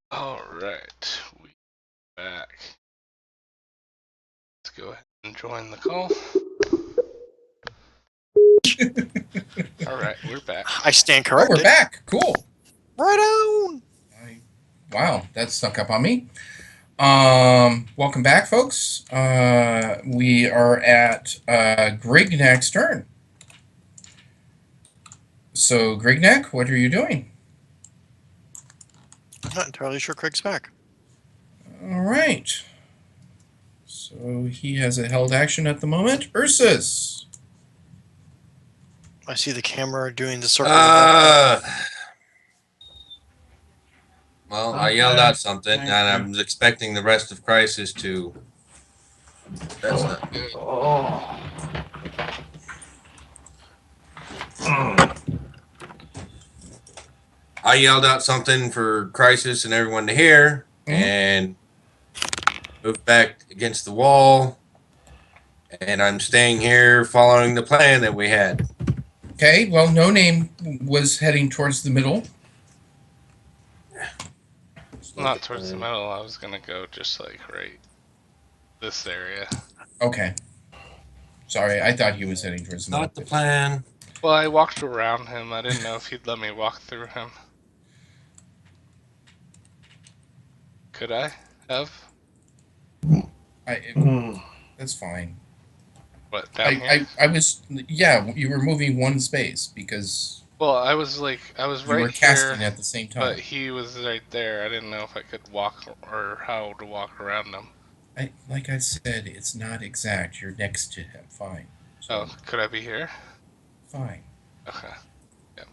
S5: All right, we back. Let's go ahead and join the call. All right, we're back.
S1: I stand
S3: Oh, we're
S1: corrected.
S3: back. Cool.
S1: Right on.
S3: Wow, that snuck up on me. Welcome back, folks. We are at Grignac's turn. So, Grignac, what are you doing?
S1: I'm not entirely sure Craig's back.
S3: All right. So he has a held action at the moment. Ursus.
S1: I see the camera doing the circle.
S4: Well, I yelled out something, and I'm expecting the rest of Crisis to. That's not good. I yelled out something for Crisis and everyone to hear, and moved back against the wall. And I'm staying here following the plan that we had.
S3: Okay, well, No Name was heading towards the middle.
S5: Not towards the middle. I was gonna go just like right this area.
S3: Okay. Sorry, I thought he was heading towards the middle.
S4: Not the plan.
S5: Well, I walked around him. I didn't know if he'd let me walk through him. Could I have?
S3: That's fine.
S5: What, down here?
S3: I was, yeah, you were moving one space because
S5: Well, I was right
S3: you were
S5: here,
S3: casting at the same time.
S5: but he was right there. I didn't know if I could walk or how to walk around him.
S3: Like I said, it's not exact. You're next to him. Fine. So,
S5: Oh, could I be here?
S3: fine.
S5: Okay. Yep.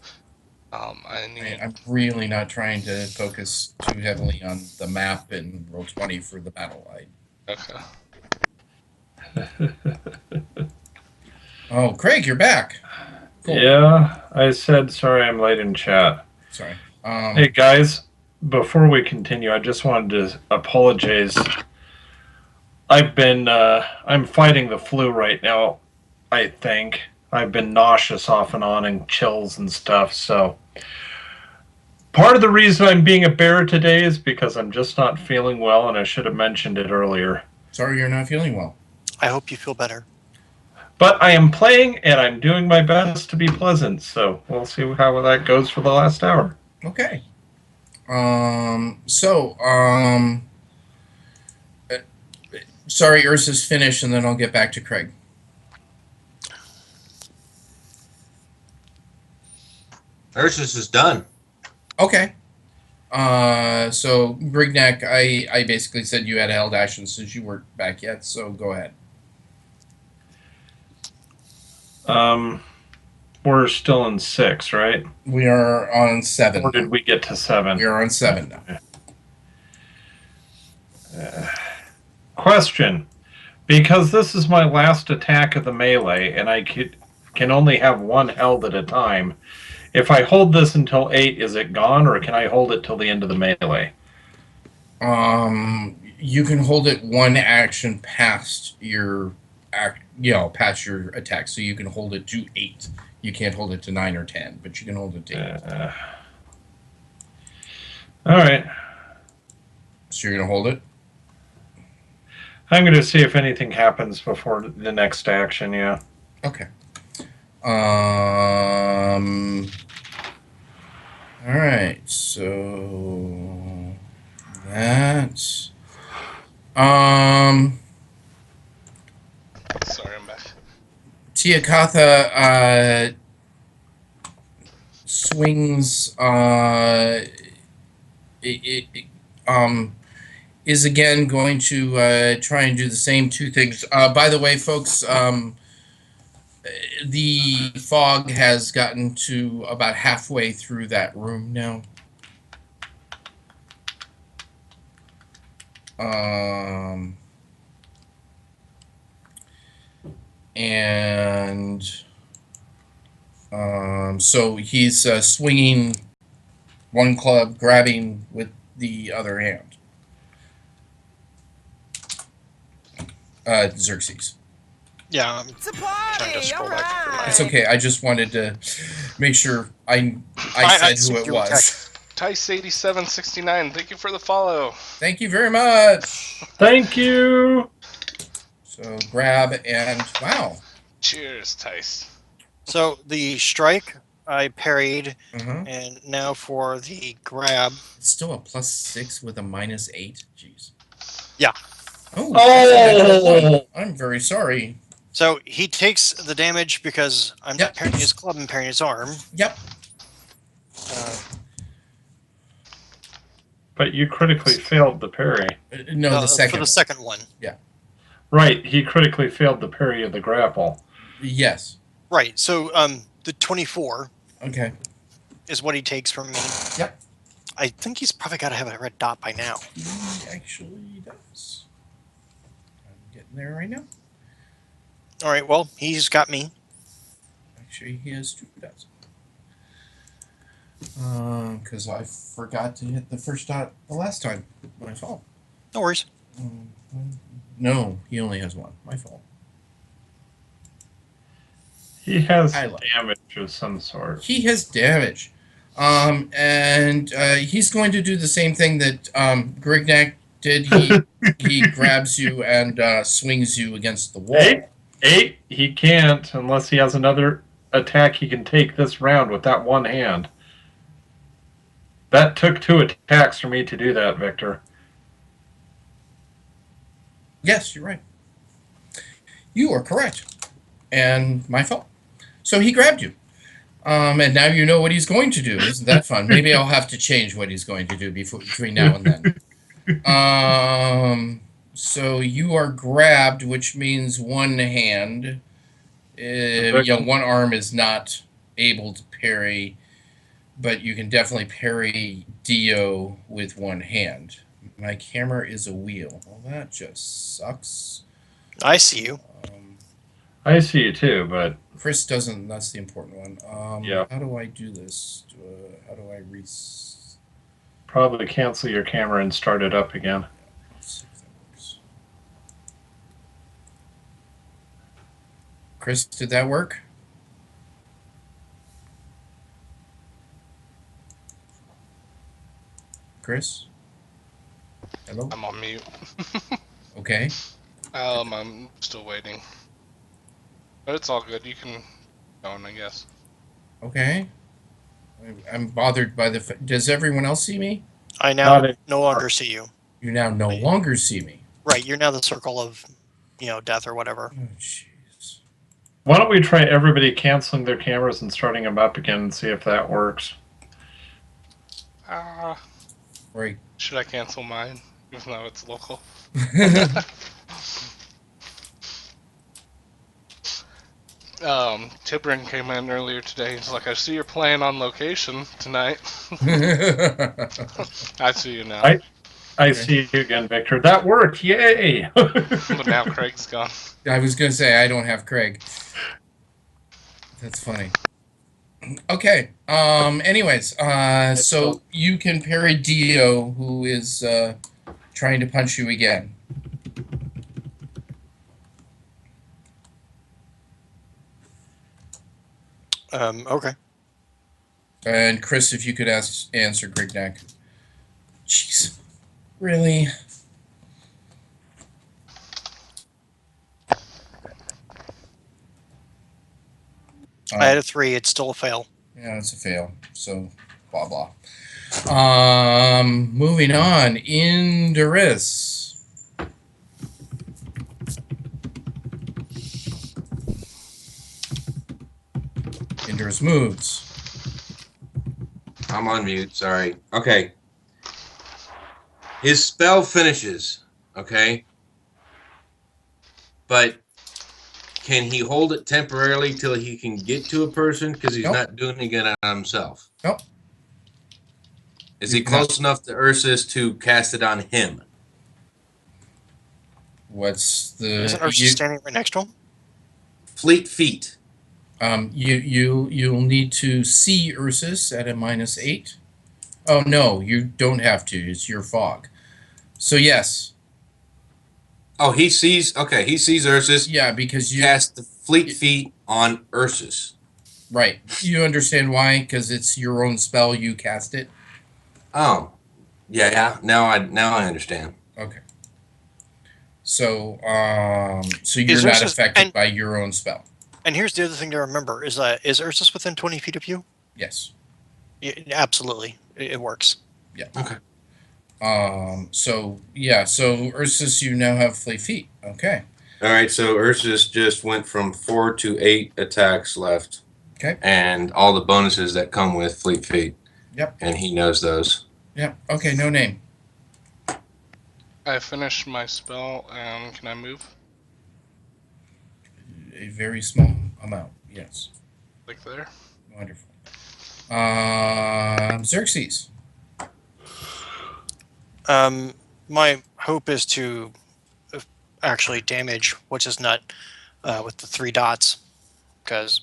S3: I'm really not trying to focus too heavily on the map and roll 20 for the battle.
S5: Okay.
S3: Oh, Craig, you're back. Cool.
S6: Yeah, I said sorry I'm late in chat.
S3: Sorry.
S6: Hey guys, before we continue, I just wanted to apologize. I'm fighting the flu right now, I think. I've been nauseous off and on and chills and stuff, so part of the reason I'm being a bear today is because I'm just not feeling well, and I should have mentioned it earlier.
S3: Sorry you're not feeling well.
S1: I hope you feel better.
S6: But I am playing, and I'm doing my best to be pleasant, so we'll see how that goes for the last hour.
S3: Okay. Sorry, Ursus, finish, and then I'll get back to Craig.
S4: Ursus is done.
S3: Okay. So Grignac, I basically said you had a held action since you weren't back yet, so go ahead.
S6: We're still in 6, right?
S3: We are on 7.
S6: Or did we get to 7?
S3: We are on 7 now.
S6: Question. Because this is my last attack of the melee, and I can only have one held at a time, if I hold this until 8, is it gone, or can I hold it till the end of the melee?
S3: You can hold it one action past your past your attack, so you can hold it to 8. You can't hold it to 9 or 10, but you can hold it to 8.
S6: All right.
S3: So you're gonna hold it?
S6: I'm going to see if anything happens before the next action, yeah.
S3: Okay. All right. So that.
S5: Sorry, I'm back.
S3: Tiakatha swings. Is again going to try and do the same two things. By the way, folks, the fog has gotten to about halfway through that room now. So he's swinging one club, grabbing with the other hand. Xerxes.
S1: Yeah, I'm
S7: It's a
S1: trying to
S7: party,
S1: scroll back through my.
S3: It's okay. I just wanted to make sure I
S1: I
S3: said
S1: see
S3: who it
S1: your
S3: was.
S1: text.
S5: Tice8769, thank you for the follow.
S3: Thank you very much.
S6: Thank you.
S3: So grab and wow.
S5: Cheers, Tice.
S1: So the strike, I parried,
S3: Uh-huh.
S1: and now for the grab.
S3: It's still a +6 with a -8. Jeez.
S1: Yeah.
S3: Oh.
S6: Oh.
S3: I'm very sorry.
S1: So he takes the damage because I'm
S3: Yep.
S1: not parrying his club and parrying his arm.
S3: Yep.
S6: But you critically failed the parry.
S3: No, the second.
S1: For the second one.
S6: Right, he critically failed the parry of the grapple.
S3: Yes.
S1: Right. So the 24
S3: Okay.
S1: is what he takes from me.
S3: Yep.
S1: I think he's probably got to have a red dot by now.
S3: He actually does. I'm getting there right now.
S1: All right. Well, he's got me.
S3: Actually, he has 2 dots. Because I forgot to hit the first dot the last time. My fault.
S1: No worries.
S3: No, he only has 1. My fault.
S6: He has
S3: I like-
S6: damage of some sort.
S3: He has damage. And he's going to do the same thing that Grignac did. He grabs you and swings you against the wall.
S6: 8? He can't unless he has another attack he can take this round with that one hand. That took 2 attacks for me to do that, Victor.
S3: Yes, you're right. You are correct. And my fault. So he grabbed you. And now you know what he's going to do. Isn't that fun? Maybe I'll have to change what he's going to do between now and then. So you are grabbed, which means one hand. One arm is not able to parry, but you can definitely parry Dio with one hand. My camera is a wheel. Well, that just sucks.
S1: I see you.
S6: I see you too, but
S3: Chris doesn't. That's the important one.
S6: Yeah.
S3: How do I do this? How do I
S6: probably cancel your camera and start it up again.
S3: Let's see if that works. Chris, did that work? Chris? Hello?
S5: I'm on mute.
S3: Okay.
S5: I'm still waiting. But it's all good. You can go on, I guess.
S3: Okay. I'm bothered by the. Does everyone else see me?
S1: I now
S6: Got it.
S1: no longer see you.
S3: You now no longer see me.
S1: Right. You're now the circle of, death or whatever.
S3: Oh, jeez.
S6: Why don't we try everybody canceling their cameras and starting them up again and see if that works?
S3: Right.
S5: Should I cancel mine, even though it's local? Tibrin came in earlier today. He's like, I see you're playing on location tonight. I see you now.
S6: I see you again, Victor. That worked. Yay!
S5: But now Craig's gone.
S3: I was going to say, I don't have Craig. That's funny. Okay. Anyways, so you can parry Dio, who is trying to punch you again.
S1: Okay.
S3: And Chris, if you could answer Grignac. Jeez. Really?
S1: I had a 3. It's still a fail.
S3: Yeah, it's a fail. So, blah, blah. Moving on. Indorus. Indorus moves.
S4: I'm on mute. Sorry. Okay. His spell finishes. Okay. But can he hold it temporarily till he can get to a person? Because he's
S3: Nope.
S4: not doing it again on himself.
S3: Nope.
S4: Is he close enough to Ursus to cast it on him?
S3: What's the...
S1: Isn't Ursus standing right next to him?
S4: Fleet feet.
S3: You'll need to see Ursus at a -8. Oh no, you don't have to. It's your fog. So yes.
S4: Oh, he sees. Okay, he sees Ursus.
S3: Yeah, because you
S4: Cast the fleet feet on Ursus.
S3: right. You understand why? Because it's your own spell. You cast it.
S4: Oh, yeah. Now I understand.
S3: Okay. So, so you're
S1: Is
S3: not
S1: Ursus-
S3: affected
S1: and-
S3: by your own spell.
S1: And here's the other thing to remember: is Ursus within 20 feet of you?
S3: Yes.
S1: Yeah, absolutely, it works.
S4: Okay.
S3: So yeah. So Ursus, you now have fleet feet. Okay.
S4: All right. So Ursus just went from 4 to 8 attacks left.
S3: Okay.
S4: And all the bonuses that come with Fleet Feet.
S3: Yep.
S4: And he knows those.
S3: Yep. Okay. No name.
S5: I finished my spell, and can I move?
S3: A very small amount. Yes.
S5: Like there?
S3: Wonderful. Xerxes.
S1: My hope is to actually damage which is not with the 3 dots, because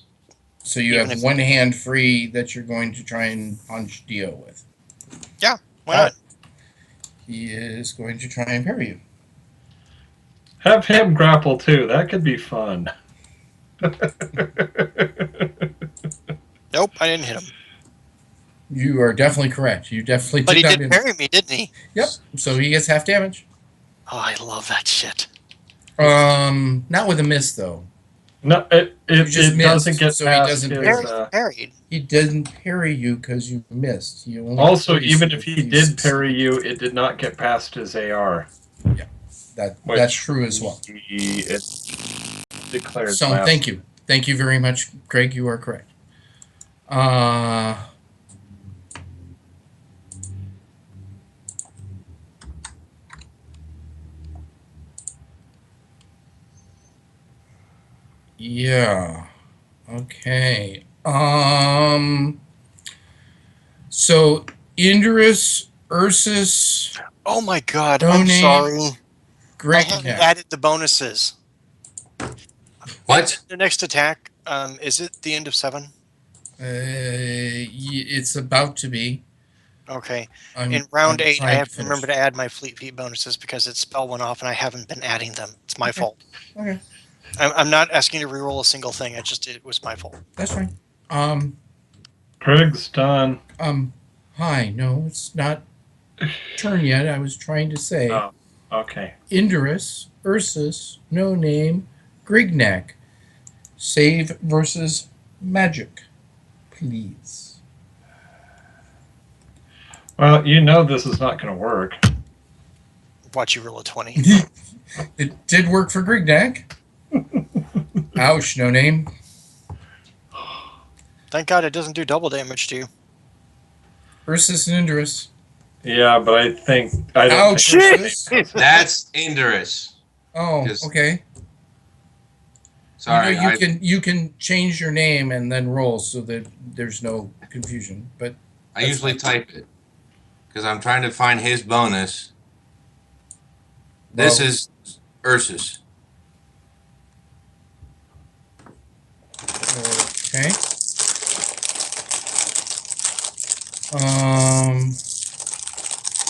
S3: So you
S1: Even
S3: have
S1: if-
S3: one hand free that you're going to try and punch Dio with.
S1: why not?
S3: He is going to try and parry you.
S6: Have him grapple too. That could be fun.
S1: Nope, I didn't hit him.
S3: You are definitely correct. You definitely
S1: But he
S3: not
S1: did parry me, didn't he?
S3: Yep. So he gets half damage.
S1: Oh, I love that shit.
S3: Not with a miss though.
S6: No, it
S3: just
S6: doesn't
S3: missed,
S6: get
S3: so he
S6: past
S3: doesn't
S6: his,
S1: Parried, parried.
S3: He didn't parry you because you missed. You only
S6: also,
S3: parried
S6: even
S3: you
S6: if he
S3: you
S6: did
S3: succeed.
S6: parry you, it did not get past his AR.
S3: That's
S6: which
S3: true as well.
S6: It declares.
S3: So
S6: last.
S3: thank you very much, Greg. You are correct. Yeah. Okay. So Indris, Ursus,
S1: Oh my god,
S3: No
S1: I'm
S3: name.
S1: sorry. I
S3: Greg.
S1: haven't added the bonuses.
S4: What?
S1: The next attack, is it the end of 7?
S3: It's about to be.
S1: Okay.
S3: I'm,
S1: In round
S3: I'm
S1: 8, I
S3: trying
S1: have to
S3: finish.
S1: remember to add my fleet feet bonuses because its spell went off and I haven't been adding them. It's my fault.
S3: Okay,
S1: I'm not asking you to reroll a single thing. It was my fault.
S3: that's fine.
S6: Craig's done.
S3: Hi. No, it's not turn yet. I was trying to say
S6: Oh, okay.
S3: Indurus, Ursus, No Name, Grignac. Save versus magic, please.
S6: Well, you know this is not going to work.
S1: Watch you roll a 20.
S3: It did work for Grignac. Ouch, No Name.
S1: Thank God it doesn't do double damage to you.
S3: Ursus and Indurus.
S6: Yeah, but I don't
S3: Ouch,
S6: think
S3: Ursus.
S4: That's Indurus.
S3: Oh,
S4: Just-
S3: okay.
S4: Sorry.
S3: You can change your name and then roll so that there's no confusion. But
S4: I usually type it because I'm trying to find his bonus. This
S3: Well-
S4: is Ursus.
S3: okay.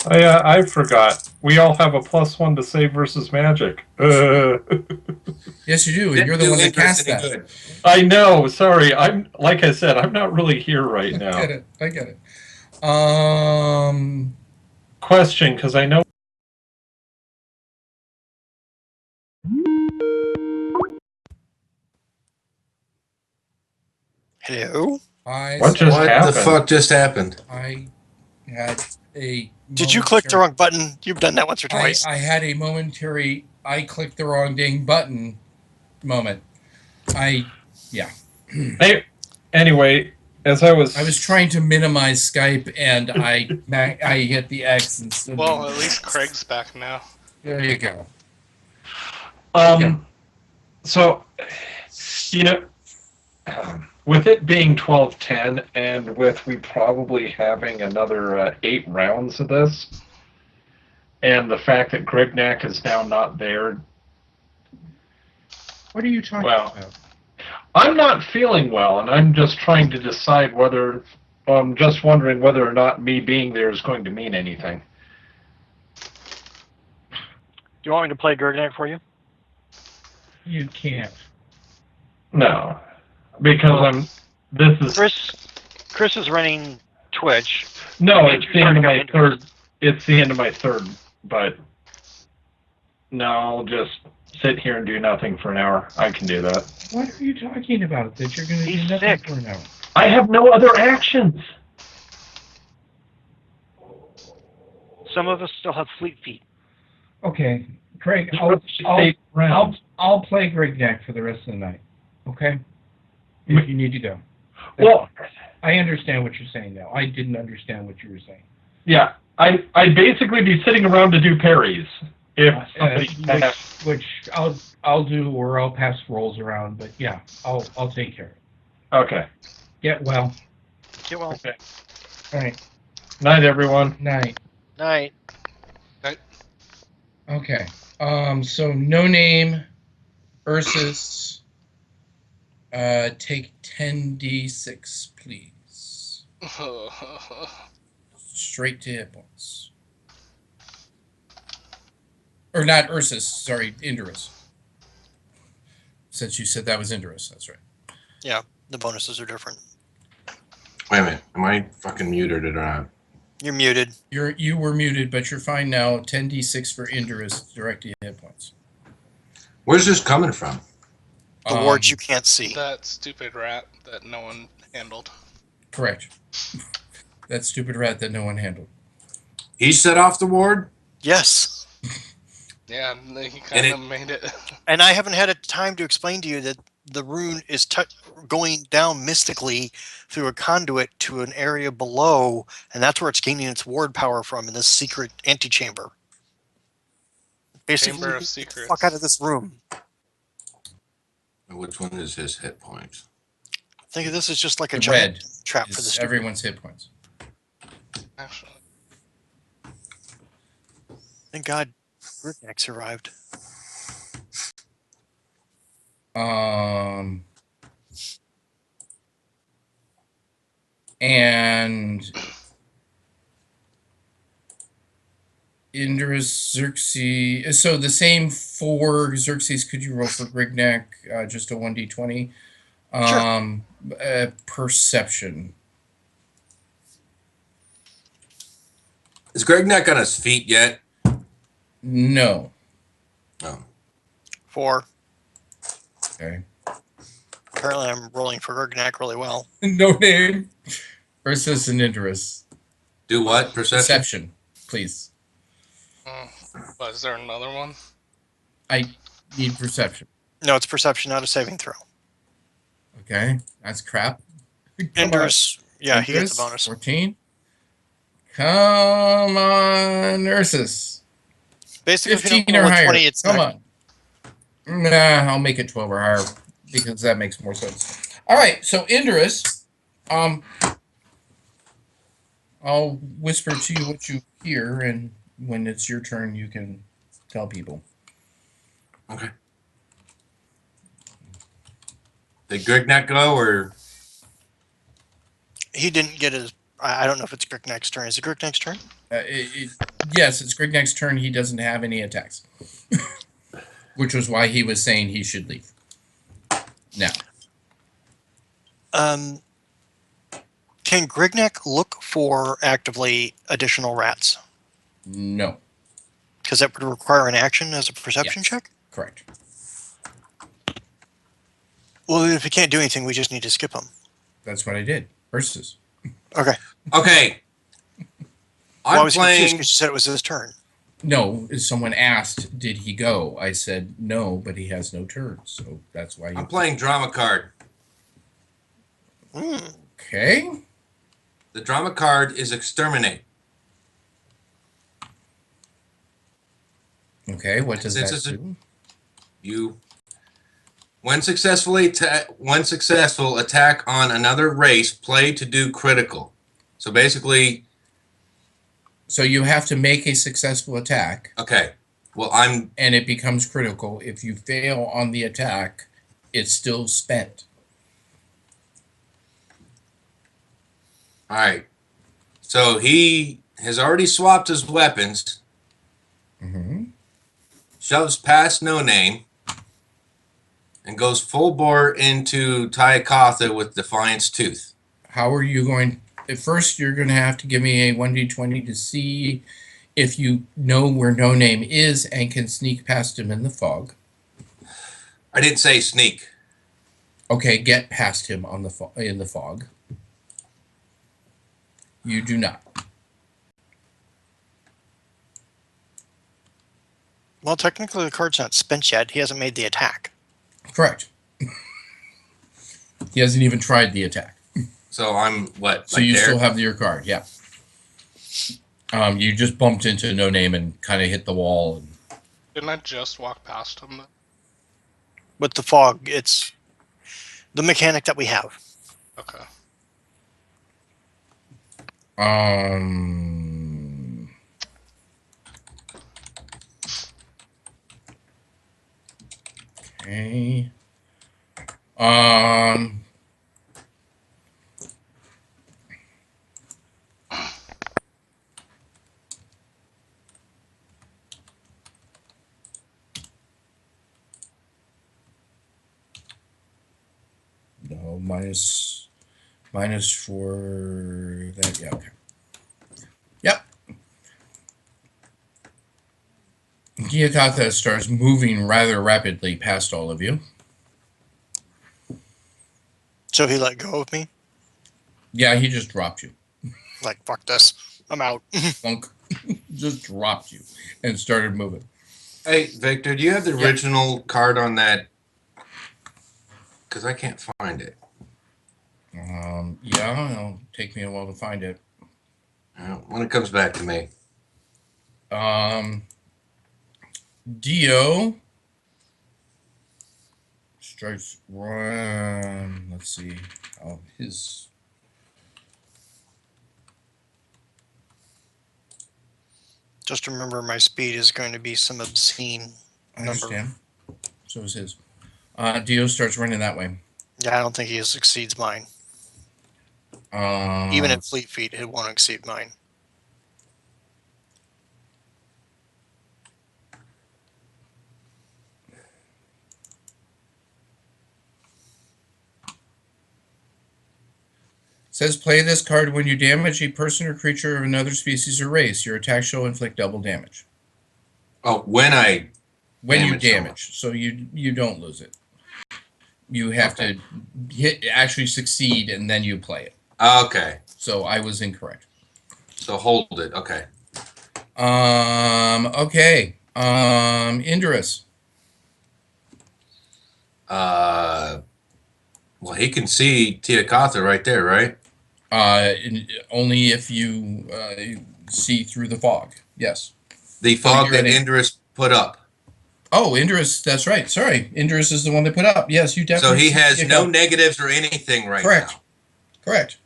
S6: Oh, yeah, I forgot. We all have a +1 to save versus magic.
S3: Yes, you do. And
S4: Didn't
S3: you're the
S4: do
S3: one that
S4: Indurus
S3: cast
S4: any
S3: that.
S4: good.
S6: I know. Sorry. Like I said, I'm not really here right
S3: I
S6: now.
S3: get it. I get it.
S6: Question, because I know.
S1: Hello?
S6: What just
S4: What
S6: happened?
S4: the fuck just happened?
S3: I had a.
S1: Did you click the
S3: momentary-
S1: wrong button? You've done that once or twice.
S3: I had a momentary. I clicked the wrong dang button moment.
S6: Hey, anyway, as I was.
S3: I was trying to minimize Skype and I hit the X instead.
S5: Well,
S3: of,
S5: at least Craig's back now.
S3: there you go.
S6: So, you know, with it being 12:10 and with we probably having another 8 rounds of this, and the fact that Grignac is now not there,
S3: What are you talking
S6: Well,
S3: about?
S6: I'm not feeling well, and I'm just trying to decide whether, I'm just wondering whether or not me being there is going to mean anything.
S1: Do you want me to play Gurgnak for you?
S3: You can't.
S6: No, because This is
S1: Chris is running Twitch.
S6: No, it's the end of my third. It's the end of my third, but no, I'll just sit here and do nothing for an hour. I can do that.
S3: What are you talking about? That you're going to do
S1: He's
S3: nothing
S1: sick.
S3: for an hour?
S6: I have no other actions.
S9: Some of us still have fleet feet.
S3: Okay, Craig,
S6: Stay around.
S3: I'll play Greg Neck for the rest of the night. Okay? If you need to go.
S6: Well,
S3: I understand what you're saying now. I didn't understand what you were saying.
S6: yeah, I'd basically be sitting around to do parries if somebody
S3: Which I'll do, or I'll pass rolls around. But yeah, I'll take care of it.
S6: Okay.
S3: Get well.
S1: Get well.
S6: Okay.
S3: All right.
S6: Night, everyone.
S3: Night.
S1: Night.
S3: Okay. So no name, Ursus. Take 10d6, please. Straight to hit points. Or not Ursus, sorry, Indurus. Since you said that was Indurus, that's right.
S1: Yeah, the bonuses are different.
S4: Wait a minute. Am I fucking muted or not?
S1: You're muted.
S3: You were muted, but you're fine now. 10d6 for Indurus, direct to hit points.
S4: Where's this coming from?
S1: The wards you can't see.
S5: That stupid rat that no one handled.
S3: Correct. That stupid rat that no one handled.
S4: He set off the ward?
S1: Yes.
S5: Yeah, he kind of made it.
S1: And I haven't had a time to explain to you that the rune is going down mystically through a conduit to an area below, and that's where it's gaining its ward power from in this secret antechamber. Basically,
S5: Chamber of
S1: get the
S5: Secrets.
S1: fuck out of this room.
S4: Which one is his hit point?
S1: Think of this as just like a
S3: The
S1: giant
S3: red
S1: trap for the
S3: is
S1: stupid.
S3: everyone's hit points.
S5: Actually,
S1: Thank God Grignac survived.
S3: And Indurus, Xerxes. So the same for Xerxes. Could you roll for Grignac? Just a 1d20. Perception.
S4: Is Greg Neck on his feet yet?
S3: No.
S4: No.
S1: 4.
S3: Okay.
S1: Apparently I'm rolling for Grignac really well.
S3: No name. Ursus and Indurus.
S4: Do what? Perception?
S3: Perception, please.
S5: was there another one?
S3: I need perception.
S1: No, it's perception, not a saving throw.
S3: Okay, that's crap. Come on.
S1: Indurus, yeah, he gets a
S3: Indurus,
S1: bonus.
S3: 14. Come on, Ursus.
S1: Basically, if you
S3: 15
S1: don't
S3: or
S1: roll a
S3: higher.
S1: 20, it's
S3: Come
S1: not.
S3: on. Nah, I'll make it 12 or higher because that makes more sense. All right, so Indurus, I'll whisper to you what you hear, and when it's your turn, you can tell people.
S4: Okay. Did Greg Neck go or?
S1: He didn't get his. I don't know if it's Grignac's turn. Is it Grignac's turn?
S3: Yes, it's Grignac's turn. He doesn't have any attacks, which was why he was saying he should leave. Now,
S1: Can Grignac look for actively additional rats?
S3: no,
S1: Because that would require an action as a perception
S3: Yes.
S1: check?
S3: correct.
S1: Well, if he can't do anything, we just need to skip him.
S3: That's what I did. Versus.
S1: Okay.
S4: Okay.
S1: Well, I
S4: I'm
S1: was confused
S4: playing.
S1: because you said it was his turn.
S3: No, someone asked, did he go? I said no, but he has no turn, so that's why.
S4: I'm playing drama card.
S3: Okay.
S4: The drama card is exterminate.
S3: Okay. What does
S4: Since
S3: that
S4: it's a-
S3: do?
S4: You, when successful attack on another race, play to do critical. So basically,
S3: So you have to make a successful attack,
S4: okay. Well, I'm
S3: and it becomes critical. If you fail on the attack, it's still spent.
S4: all right. So he has already swapped his weapons,
S3: Mm-hmm.
S4: shoves past No Name, and goes full bore into Tyakatha with Defiance Tooth.
S3: How are you going at first you're going to have to give me a 1d20 to see if you know where No Name is and can sneak past him in the fog.
S4: I didn't say sneak.
S3: Okay, get past him on the in the fog. You do not.
S1: Well, technically the card's not spent yet. He hasn't made the attack.
S3: Correct. He hasn't even tried the attack.
S4: So I'm what?
S3: So
S4: like
S3: you
S4: there?
S3: still have your card, yeah. You just bumped into No Name and kind of hit the wall. And,
S5: Didn't I just walk past him? Then?
S1: With the fog, it's the mechanic that we have.
S5: Okay.
S3: Okay. No, minus for that. Yeah, okay. Yep. Giacatha starts moving rather rapidly past all of you.
S1: So he let go of me.
S3: Yeah, he just dropped you.
S1: Like, fuck this. I'm out.
S3: Funk. Just dropped you and started moving.
S4: Hey, Victor, do you have the original card on that? Because I can't find it.
S3: Yeah, it'll take me a while to find it.
S4: When it comes back to me.
S3: Dio strikes one. Let's see. Oh, his.
S1: Just remember, my speed is going to be some obscene
S3: I
S1: number.
S3: understand. So is his. Dio starts running that way.
S1: Yeah, I don't think he exceeds mine. Even at Fleet Feet, it won't exceed mine.
S3: Says play this card when you damage a person or creature of another species or race. Your attack shall inflict double damage.
S4: Oh, when I
S3: When you
S4: Damage someone.
S3: damage, so you don't lose it. You have to actually succeed and then you play it.
S4: Okay.
S3: So I was incorrect.
S4: So hold it. Okay.
S3: Okay. Indris.
S4: Well, he can see Tiakatha right there, right?
S3: Only if you see through the fog. Yes.
S4: The fog
S3: you're
S4: that
S3: in
S4: Indris put up.
S3: Oh, Indris. That's right. Sorry, Indris is the one that put up. Yes, you
S4: So
S3: definitely.
S4: he
S3: see
S4: has no
S3: Tiakatha.
S4: negatives or anything right
S3: Correct.
S4: now.
S3: Correct.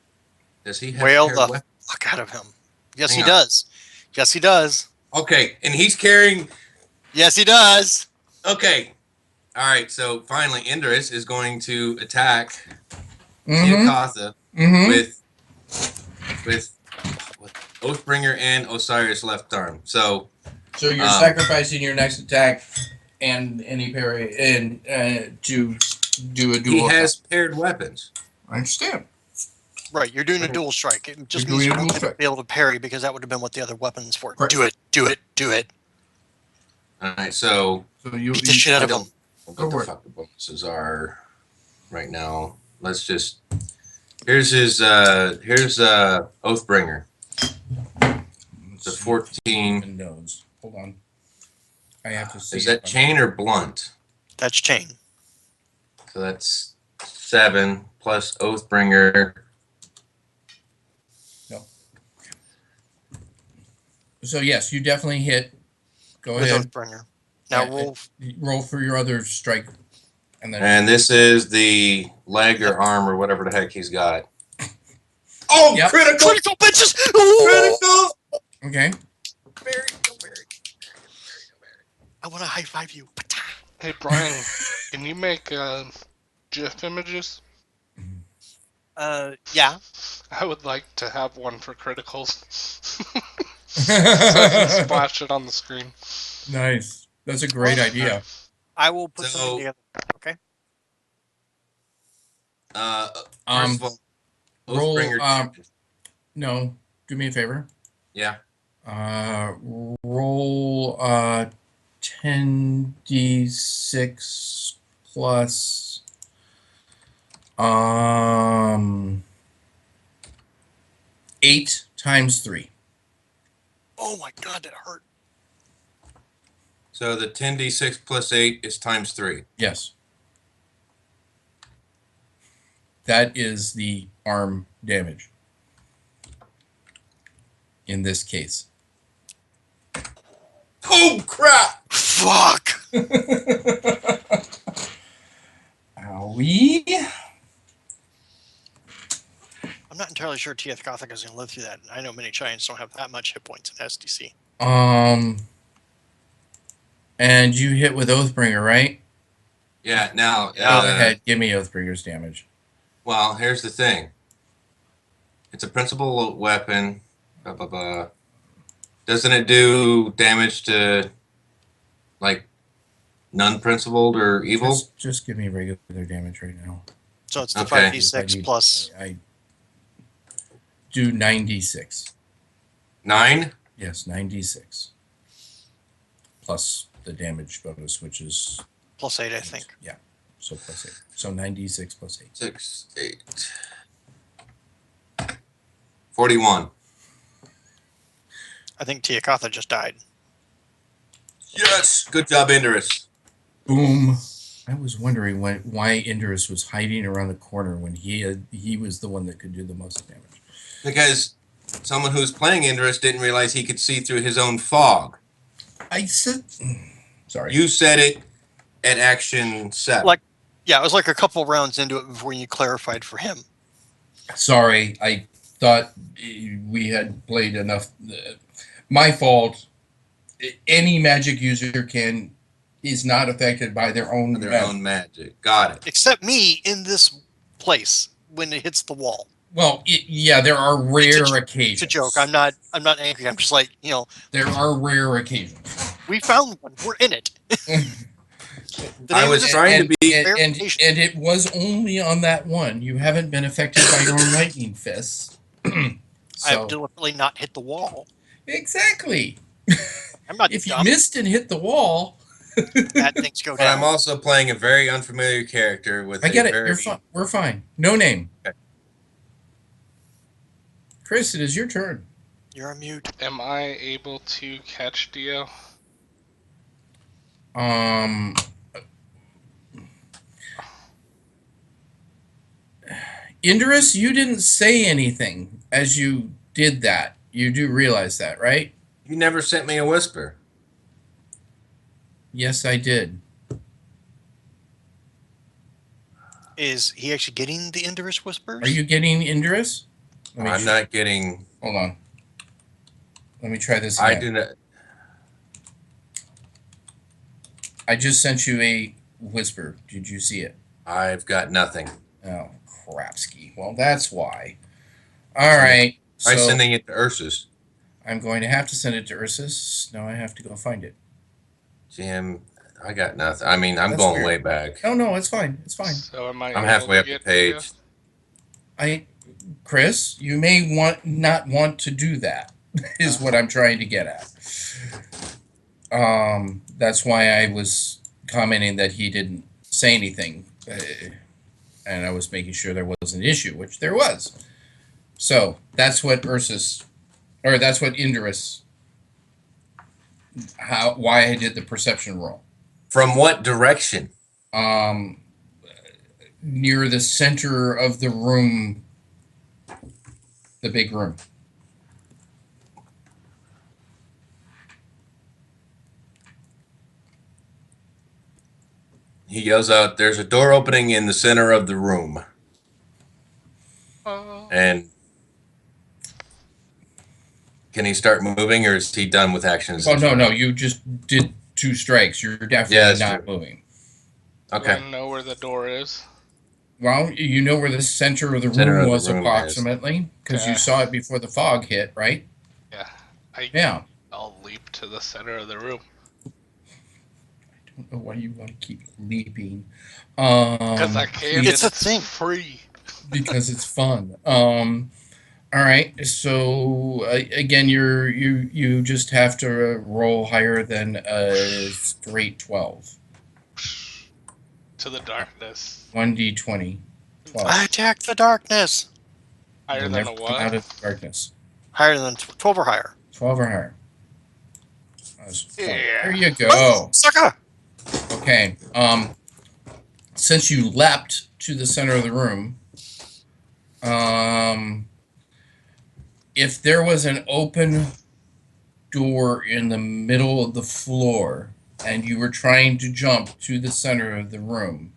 S4: Does he have
S1: Wail
S4: paired
S1: the
S4: weapons?
S1: fuck out of him. Yes,
S4: Hang
S1: he
S4: on.
S1: does. Yes, he does.
S4: Okay, and he's carrying.
S1: Yes, he does.
S4: Okay. All right, so finally, Indris is going to attack
S3: Mm-hmm.
S4: Tiakatha
S3: Mm-hmm.
S4: with Oathbringer and Osiris left arm. So
S3: So you're sacrificing your next attack and any parry and to do a dual.
S4: he has paired weapons.
S3: I understand.
S1: Right, you're doing a dual strike. It just
S3: You're
S1: means
S3: doing
S1: you
S3: a dual
S1: won't
S3: strike.
S1: be able to parry because that would have been what the other weapons for.
S3: Correct.
S1: Do it. Do it. Do it.
S4: All right, so
S3: So you
S1: Beat the shit out
S4: I
S1: of him.
S4: don't know
S3: Go
S4: what
S3: for
S4: the
S3: it.
S4: fuck the bonuses are right now. Let's just here's Oathbringer. It's a 14.
S3: Nose. Hold on. I have to see.
S4: Is that
S3: if I'm-
S4: chain or blunt?
S1: That's chain.
S4: So that's 7 plus Oathbringer.
S3: So yes, you definitely hit. Go
S1: With
S3: ahead.
S1: Oathbringer. Now
S3: Yeah,
S1: roll.
S3: Roll for your other strike, and then.
S4: And this is the leg or arm or whatever the heck he's got. Oh,
S3: Yep.
S4: critical!
S1: Critical bitches! Ooh!
S4: Critical!
S3: Okay.
S1: I want to high five you.
S5: Hey Brian, can you make GIF images?
S1: Yeah.
S5: I would like to have one for criticals. So I can splash it on the screen.
S3: Nice. That's a great idea.
S1: I will put
S4: So-
S1: something together. Okay.
S4: First
S3: Um,
S4: of all,
S3: roll,
S4: Oathbringer damage.
S3: No, do me a favor.
S4: Yeah.
S3: Roll 10d6 plus 8 times 3.
S1: Oh my god, that hurt.
S4: So the 10d6 plus 8 is times 3.
S3: Yes. That is the arm damage in this case.
S4: Oh, crap!
S1: Fuck!
S3: Owie.
S1: I'm not entirely sure TF Gothic is going to live through that. I know many giants don't have that much hit points in SDC.
S3: And you hit with Oathbringer, right?
S4: Yeah, now,
S3: Go ahead, give me Oathbringer's damage.
S4: well, here's the thing. It's a principal weapon. Blah, blah, blah. Doesn't it do damage to, like, non-principled or evil?
S3: Just give me regular damage right now.
S1: So it's the
S4: Okay.
S1: 5d6 plus.
S3: I do 96.
S4: 9?
S3: Yes, 96. Plus the damage bonus, which is
S1: Plus 8, I think.
S3: so plus 8. So 96 plus 8.
S4: 6, 8. 41.
S1: I think Tiakatha just died.
S4: Yes! Good job, Indorus.
S3: Boom. I was wondering why Indorus was hiding around the corner when he was the one that could do the most damage.
S4: Because someone who was playing Indorus didn't realize he could see through his own fog.
S3: I said, sorry.
S4: You said it at action 7.
S1: Like- Yeah, it was like a couple rounds into it before you clarified for him.
S3: Sorry, I thought we had played enough. My fault. Any magic user is not affected by their own
S4: Their
S3: magic.
S4: own magic. Got it.
S1: Except me in this place when it hits the wall.
S3: Well, yeah, there are rare occasions.
S1: It's a joke. I'm not angry. I'm just like,
S3: There are rare occasions.
S1: we found one. We're in it. The
S4: I
S1: name
S4: was
S1: of this-
S4: trying to be.
S3: and it was only on that one. You haven't been affected by your own lightning fists.
S1: I've deliberately not hit the wall.
S3: Exactly.
S1: I'm not
S3: If you
S1: dumb.
S3: missed and hit the wall,
S1: Bad things go
S4: But
S1: down.
S4: I'm also playing a very unfamiliar character with
S3: I get
S4: a
S3: it.
S4: very.
S3: You're fine. We're fine. No name.
S4: Okay.
S3: Chris, it is your turn.
S1: You're on mute.
S5: Am I able to catch Dio?
S3: Indorus, you didn't say anything as you did that. You do realize that, right?
S4: You never sent me a whisper.
S3: Yes, I did.
S1: Is he actually getting the Indorus whispers?
S3: Are you getting Indorus?
S4: I'm not getting.
S3: Hold on. Let me try this
S4: I
S3: again.
S4: do not.
S3: I just sent you a whisper. Did you see it?
S4: I've got nothing.
S3: Oh, crapski. Well, that's why. All right.
S4: Try
S3: So
S4: sending it to Ursus.
S3: I'm going to have to send it to Ursus. Now I have to go find it.
S4: Jim, I got nothing. I mean, I'm
S3: That's
S4: going
S3: weird.
S4: way back.
S3: No, it's fine. It's fine.
S5: So am I
S4: I'm
S5: able
S4: halfway
S5: to
S4: up the
S5: get
S4: page.
S5: Dio?
S3: Chris, you may not want to do that. Is what I'm trying to get at. That's why I was commenting that he didn't say anything, and I was making sure there was an issue, which there was. So that's what Indorus. Why I did the perception roll.
S4: From what direction?
S3: Near the center of the room, the big room.
S4: He yells out, "There's a door opening in the center of the room." And can he start moving, or is he done with actions?
S3: Oh no! You just did 2 strikes. You're definitely
S4: Yeah, that's
S3: not
S4: true.
S3: moving.
S5: Do
S4: Okay.
S5: I know where the door is?
S3: Well, you know where the center of the
S4: Center
S3: room
S4: of the
S3: was
S4: room is.
S3: approximately, because you
S5: Okay.
S3: saw it before the fog hit, right?
S5: Yeah.
S3: Yeah.
S5: I'll leap to the center of the room.
S3: I don't know why you want to keep leaping.
S5: Because I can.
S1: It's a
S5: and
S1: thing.
S5: Free.
S3: Because it's fun. All right. So again, you just have to roll higher than a straight 12.
S5: To the darkness.
S3: 1d20. 12.
S1: I attack the darkness.
S5: Higher
S3: You'll
S5: than
S3: never
S5: a
S3: come
S5: what?
S3: out of the darkness.
S1: Higher than 12 or higher.
S3: 12 or higher. That's 20.
S5: Yeah.
S3: There you go.
S1: Sucker!
S3: Okay. Since you leapt to the center of the room, if there was an open door in the middle of the floor and you were trying to jump to the center of the room,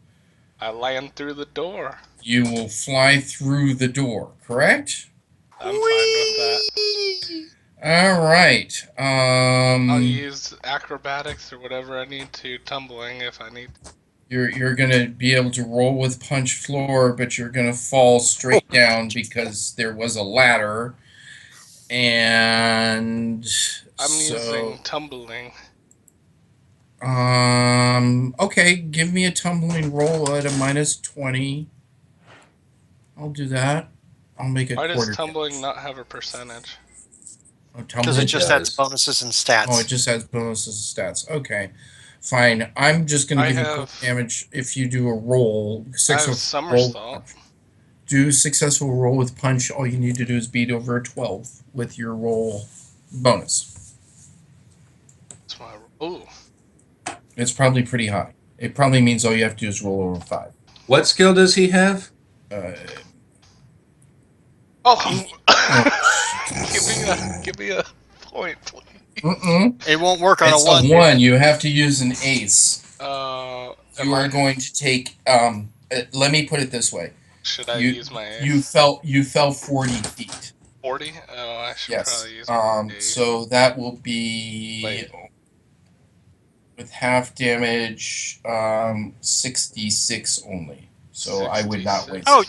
S5: I land through the door.
S3: you will fly through the door, correct?
S5: I'm fine with that.
S3: All right.
S5: I'll use acrobatics or whatever I need to, tumbling if I need.
S3: You're gonna be able to roll with punch floor, but you're gonna fall straight down because there was a ladder, and
S5: I'm
S3: so
S5: using tumbling.
S3: okay, give me a tumbling roll at a -20. I'll do that. I'll make it
S5: Why does
S3: quarter.
S5: tumbling not have a percentage?
S3: Oh,
S1: Because
S3: tumbling
S1: it just
S4: does.
S1: adds bonuses and stats.
S3: Oh, it just has bonuses and stats. Okay, fine. I'm just gonna
S5: I
S3: give you
S5: have-
S3: quick damage if you do a roll.
S5: I have
S3: Successful
S5: somersault.
S3: Do successful roll with punch. All you need to do is beat over a 12 with your roll bonus.
S5: That's my. Ooh.
S3: It's probably pretty high. It probably means all you have to do is roll over 5.
S4: What skill does he have?
S5: Oh. give me a point, please.
S1: It won't work on
S3: It's
S1: a 1.
S3: a 1. You have to use an ace.
S5: Am
S3: You are
S5: I-
S3: going to take. Let me put it this way.
S5: Should I
S3: you-
S5: use my ace?
S3: You fell 40 feet.
S5: 40? Oh, I should
S3: Yes.
S5: probably use my ace.
S3: So that will be
S5: Wait.
S3: with half damage, 66 only. So I would not
S5: 66.
S3: waste.
S1: Oh,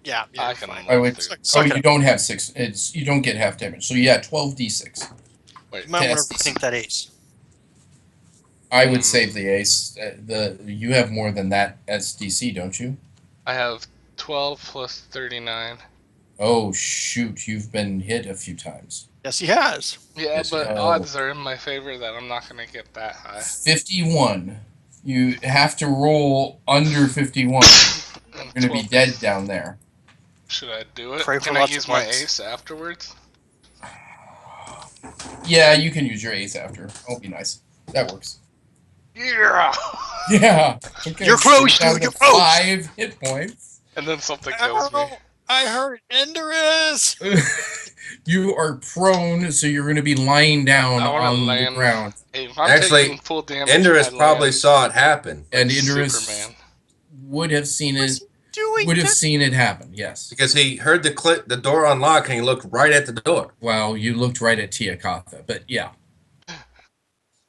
S1: yeah.
S5: I
S1: you're
S5: can
S1: fine.
S3: I would.
S1: Suck
S3: Oh,
S1: it
S3: you
S1: up.
S3: don't have 6. You don't get half damage. So yeah, 12d6.
S5: Wait,
S1: You might want
S3: Yes.
S1: to think that ace.
S3: I would
S5: Hmm.
S3: save the ace. You have more than that SDC, don't you?
S5: I have 12 plus 39.
S3: Oh shoot, you've been hit a few times.
S1: Yes, he has.
S5: Yeah,
S4: Yes,
S5: but
S3: oh.
S5: odds are in my favor that I'm not going to get that high.
S3: 51. You have to roll under 51. You're gonna be
S5: 12.
S3: dead down there.
S5: Should I do it?
S1: Pray for
S5: Can I
S1: lots
S5: use
S1: of
S5: my
S1: points.
S5: ace afterwards?
S3: Yeah, you can use your ace after. That'll be nice. That works.
S5: Yeah!
S3: Yeah. Okay.
S1: You're
S3: so
S1: close,
S3: down
S1: dude,
S3: to
S1: you're close.
S3: 5 hit points.
S5: And then something kills me.
S1: I heard Enderus!
S3: You are prone, so you're going to be lying down
S5: I wanna
S3: on the
S5: land-
S3: ground.
S5: Hey, if I'm
S4: Actually,
S5: taking full damage,
S4: Indurus
S5: I
S4: probably
S5: land
S4: saw it happen
S3: And
S5: like
S3: Indurus
S5: Superman.
S3: would have seen it.
S1: What's he doing?
S3: Would have
S1: That-
S3: seen it happen. Yes.
S4: because he heard the door unlock and he looked right at the door.
S3: Well, you looked right at Tiakatha, but yeah,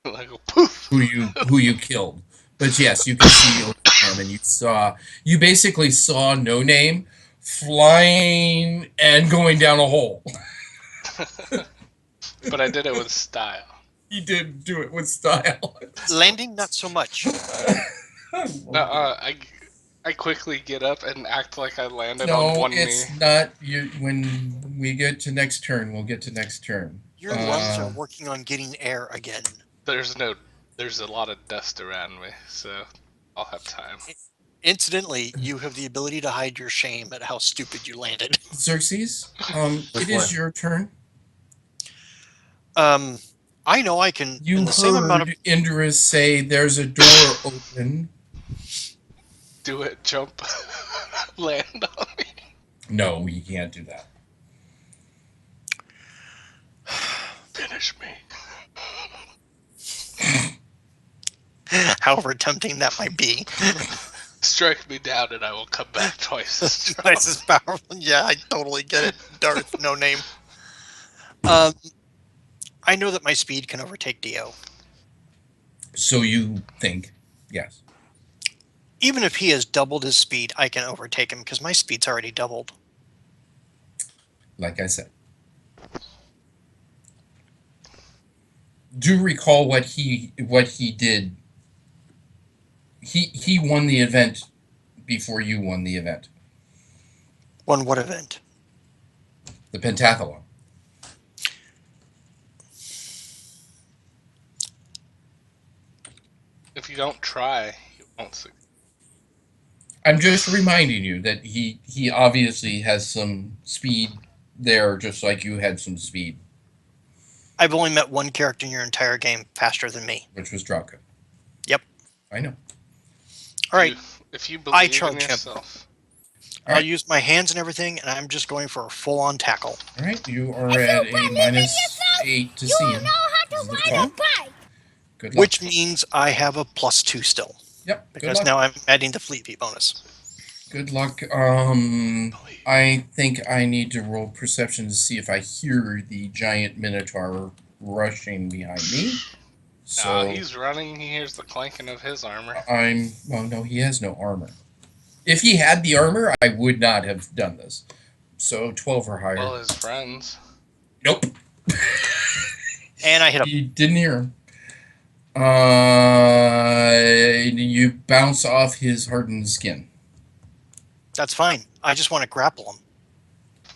S5: Like a poof!
S3: who you killed. But yes, you can see him, and you basically saw No Name flying and going down a hole.
S5: But I did it with style.
S3: He did do it with style.
S1: Landing, not so much.
S5: I quickly get up and act like I landed
S3: No,
S5: on one knee.
S3: it's not. You when we get to next turn, we'll get to next turn.
S1: Your lungs are working on getting air again.
S5: There's a lot of dust around me, so I'll have time.
S1: Incidentally, you have the ability to hide your shame at how stupid you landed.
S3: Xerxes,
S4: Which
S3: it is
S4: one?
S3: your turn.
S1: I know I can.
S3: You
S1: in the same amount of
S3: heard Indurus say, "There's a door open."
S5: Do it, jump, land on me.
S3: No, you can't do that.
S5: Finish me.
S1: however tempting that might be.
S5: Strike me down and I will come back twice as strong.
S1: Twice as powerful. Yeah, I totally get it. Darth, no name. I know that my speed can overtake Dio.
S3: So you think, yes.
S1: Even if he has doubled his speed, I can overtake him because my speed's already doubled.
S3: Like I said. Do recall what he did. He won the event before you won the event.
S1: Won what event?
S3: the pentathlon.
S5: If you don't try, you won't succeed.
S3: I'm just reminding you that he obviously has some speed there, just like you had some speed,
S1: I've only met one character in your entire game faster than me.
S3: which was Draka.
S1: Yep.
S3: I know.
S1: All right,
S5: If you
S1: I
S5: believe
S1: charge
S5: in
S1: him.
S5: yourself.
S3: All
S1: I'll
S3: right.
S1: use my hands and everything, and I'm just going for a full-on tackle.
S3: All right, you are at a -8 to see him. This is the clock. Good luck.
S1: Which means I have a +2 still,
S3: Yep. Good
S1: because
S3: luck.
S1: now I'm adding the fleet feet bonus.
S3: Good luck. I think I need to roll perception to see if I hear the giant minotaur rushing behind me. So
S5: He's running. He hears the clanking of his armor.
S3: well, no, he has no armor. If he had the armor, I would not have done this. So 12 or higher.
S5: Well, his friends.
S3: Nope.
S1: And I hit a
S3: You didn't hear him. You bounce off his hardened skin.
S1: That's fine. I just want to grapple him.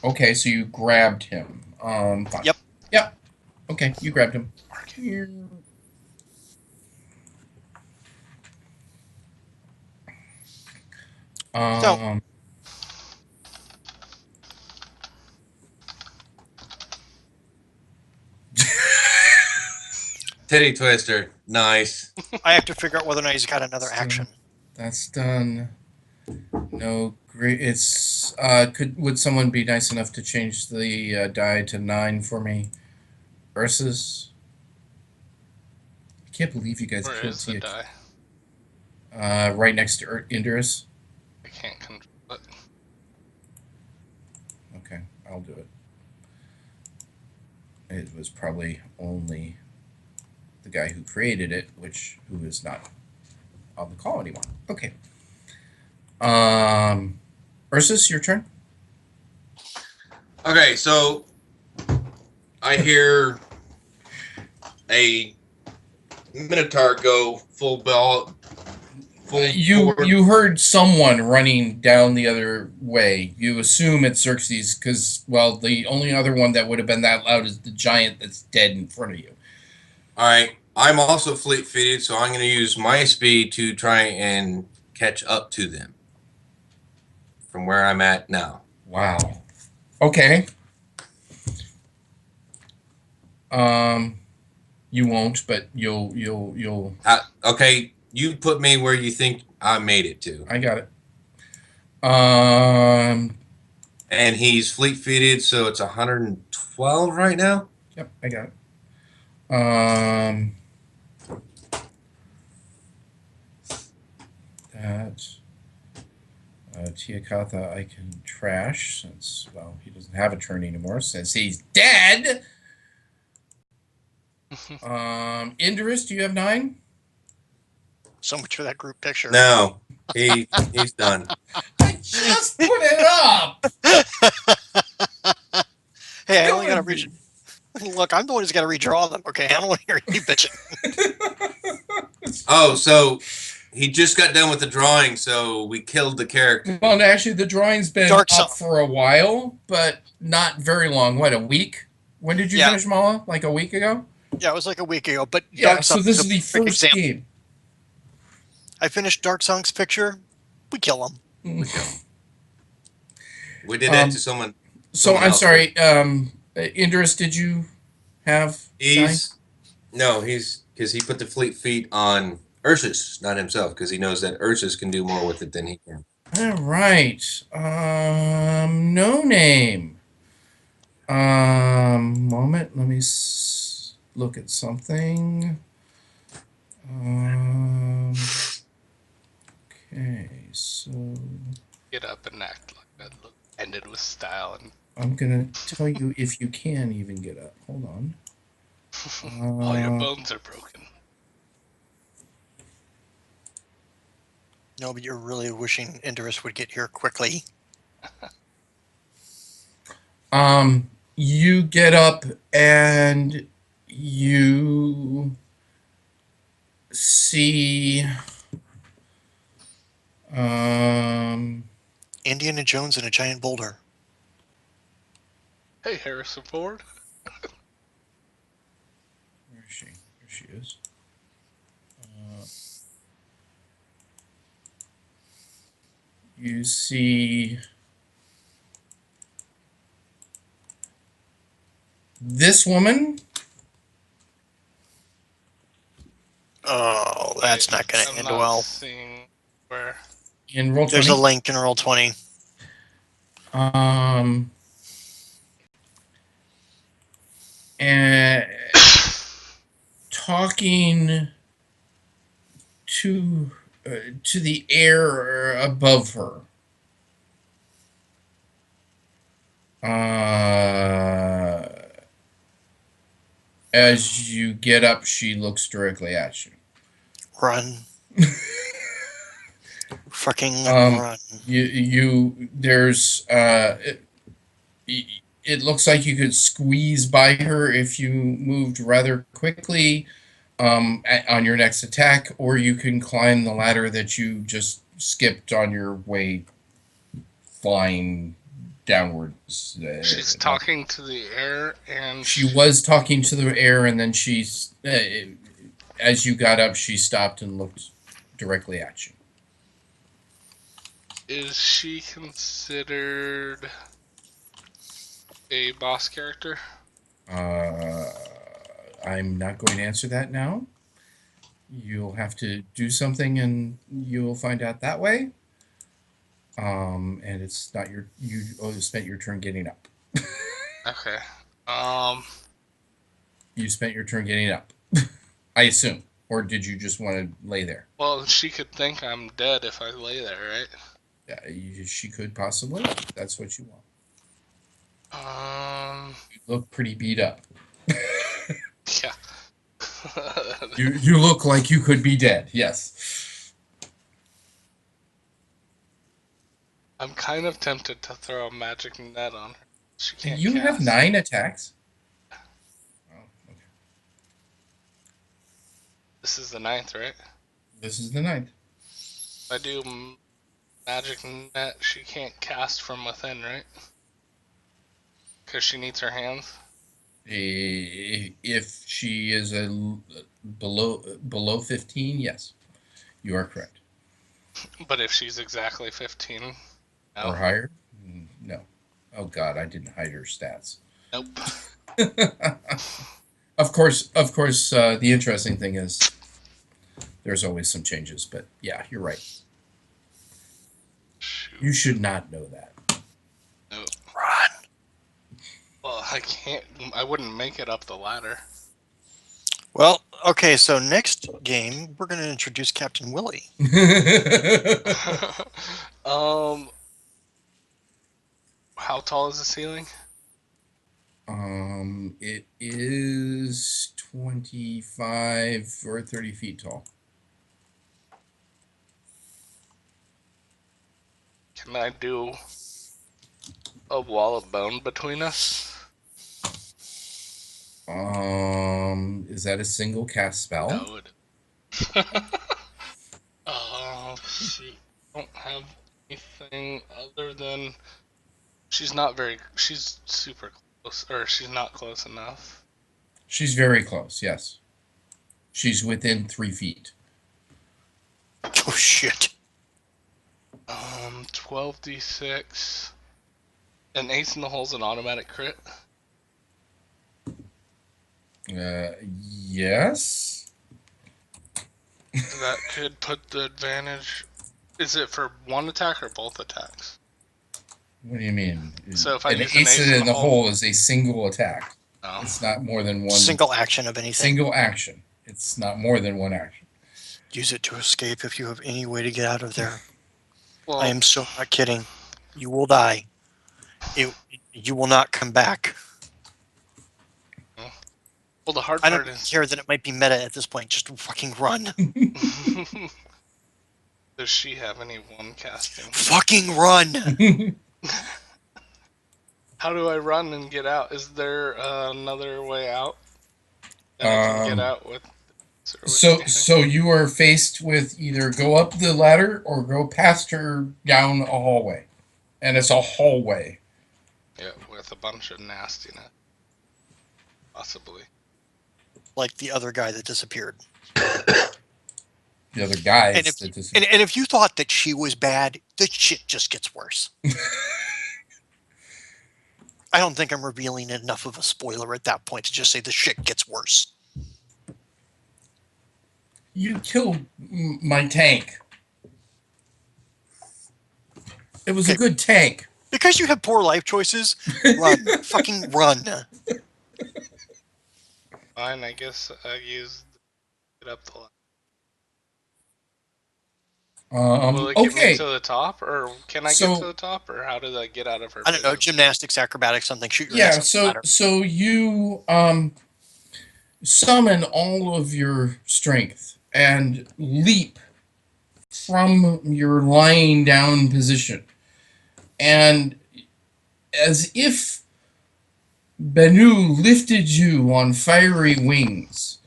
S3: Okay, so you grabbed him. Fine.
S1: Yep.
S3: Yep. Okay, you grabbed him.
S1: So-
S4: Titty twister. Nice.
S1: I have to figure out whether or not he's got another action.
S3: That's done. No, great. It's would someone be nice enough to change the die to 9 for me? Ursus. I can't believe you guys
S5: Where
S3: killed
S5: is the
S3: Tia.
S5: die?
S3: Right next to Indurus.
S5: I can't control it.
S3: Okay, I'll do it. It was probably only the guy who created it, who is not on the call anymore. Okay. Ursus, your turn.
S4: Okay, so I hear a Minotaur go full ball.
S3: You heard someone running down the other way. You assume it's Xerxes because, well, the only other one that would have been that loud is the giant that's dead in front of you.
S4: All right, I'm also fleet-footed, so I'm going to use my speed to try and catch up to them from where I'm at now.
S3: Wow. Okay. You won't, but you'll.
S4: Okay, you put me where you think I made it to.
S3: I got it.
S4: And he's fleet-footed, so it's 112 right now.
S3: Yep, I got it. That Tiakatha I can trash since, well, he doesn't have a turn anymore since he's dead. Indurus, do you have 9?
S1: So much for that group picture.
S4: No, he's done.
S3: I just put it up.
S1: Hey, I only got to reach. Look, I'm the one who's got to redraw them. Okay, I don't want to hear you bitching.
S4: Oh, so he just got done with the drawing, so we killed the character.
S3: Well, actually, the drawing's been
S1: Dark
S3: up
S1: Sun.
S3: for a while, but not very long. What, a week? When did you
S1: Yeah.
S3: finish Mala? Like a week ago?
S1: Yeah, it was like a week ago. But
S3: Yeah,
S1: Dark
S3: so
S1: Sun
S3: this
S1: is
S3: is
S1: a
S3: the
S1: perfect
S3: first
S1: example.
S3: game.
S1: I finished Dark Song's picture. We kill him.
S4: We did that to someone.
S3: So
S4: Someone
S3: I'm
S4: else.
S3: sorry, Indurus, did you have 9?
S4: He's because he put the fleet feet on Ursus, not himself, because he knows that Ursus can do more with it than he can.
S3: All right. No name. Moment. Let me look at something. Okay, so
S5: Get up and act like that. Look, ended with style and
S3: I'm gonna tell you if you can even get up. Hold on.
S5: all your bones are broken.
S1: No, but you're really wishing Indurus would get here quickly.
S3: You get up and you see
S1: Indiana Jones and a giant boulder.
S5: Hey, Harrison Ford.
S3: Where is she? There she is. You see this woman.
S1: Oh, that's not going to
S5: I'm
S1: end
S5: not
S1: well.
S5: seeing where.
S3: In roll 20.
S1: There's a link in roll 20.
S3: And talking to the air above her. As you get up, she looks directly at you.
S1: Run. Fucking
S3: Um,
S1: run.
S3: There's it looks like you could squeeze by her if you moved rather quickly on your next attack, or you can climb the ladder that you just skipped on your way flying downwards.
S5: She's talking to the air, and
S3: She was talking to the air, and then she's as you got up, she stopped and looked directly at you.
S5: Is she considered a boss character?
S3: I'm not going to answer that now. You'll have to do something, and you'll find out that way. And it's not you spent your turn getting up.
S5: Okay.
S3: You spent your turn getting up, I assume, or did you just want to lay there?
S5: Well, she could think I'm dead if I lay there, right?
S3: Yeah, she could possibly. That's what you want. You look pretty beat up.
S5: Yeah.
S3: You look like you could be dead. Yes.
S5: I'm kind of tempted to throw a magic net on her. She can't.
S3: You have
S5: cast.
S3: 9 attacks. Oh, okay.
S5: This is the 9th, right?
S3: This is the 9th.
S5: If I do magic net, she can't cast from within, right? Because she needs her hands.
S3: If she is below 15, yes, you are correct.
S5: But if she's exactly 15, no.
S3: Or higher, no. Oh God, I didn't hide her stats.
S5: Nope.
S3: Of course. The interesting thing is there's always some changes, but yeah, you're right.
S5: Shoot.
S3: You should not know that.
S5: Nope.
S1: Run.
S5: Well, I can't. I wouldn't make it up the ladder.
S1: Well, okay, so next game, we're going to introduce Captain Willie.
S5: How tall is the ceiling?
S3: It is 25 or 30 feet tall.
S5: Can I do a wall of bone between us?
S3: Is that a single cast spell?
S5: No. She don't have anything other than she's super close, or she's not close enough.
S3: She's very close, yes. She's within 3 feet.
S1: Oh, shit.
S5: 12d6. An ace in the hole's an automatic crit.
S3: Yes.
S5: That could put the advantage. Is it for one attack or both attacks?
S3: What do you mean?
S5: So if I
S3: an
S5: use an
S3: ace in the hole is a single attack.
S5: Oh.
S3: It's not more than one.
S1: Single action of anything.
S3: Single action. It's not more than one action.
S1: Use it to escape if you have any way to get out of there.
S5: Well,
S1: I am so not kidding. You will die. You will not come back.
S5: Well, the hard
S1: I
S5: part
S1: don't
S5: is.
S1: care that it might be meta at this point. Just fucking run.
S5: Does she have any one casting?
S1: Fucking run.
S5: How do I run and get out? Is there another way out that I can get out with?
S3: So you are faced with either go up the ladder or go past her down a hallway, and it's a hallway.
S5: Yeah, with a bunch of nastiness. Possibly.
S1: like the other guy that disappeared.
S3: The other guys
S1: And if
S3: that this
S1: and if you thought that she was bad, the shit just gets worse. I don't think I'm revealing enough of a spoiler at that point to just say the shit gets worse.
S3: You killed my tank. It was a
S1: Okay.
S3: good tank.
S1: Because you have poor life choices, run. Fucking run.
S5: Fine, I guess I used it up the line. Will it get me
S3: Okay.
S5: to the top, or can I
S3: So-
S5: get to the top, or how did I get out of her?
S1: I don't know,
S5: vision?
S1: gymnastics, acrobatics, something. Shoot your
S3: Yeah,
S1: ass up the
S3: so
S1: ladder.
S3: so you summon all of your strength and leap from your lying down position. And as if Benu lifted you on fiery wings,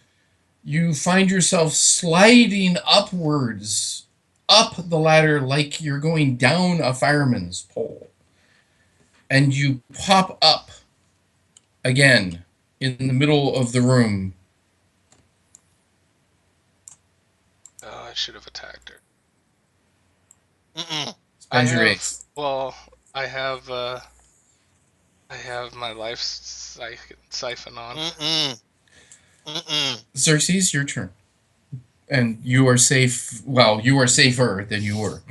S3: you find yourself sliding upwards up the ladder like you're going down a fireman's pole. And you pop up again in the middle of the room.
S5: Oh, I should have attacked her.
S1: Mm-mm.
S3: Spend your ace.
S5: Well, I have my life siphon on.
S1: Mm-mm. Mm-mm.
S3: Xerxes, your turn. And you are safe. Well, you are safer than you were.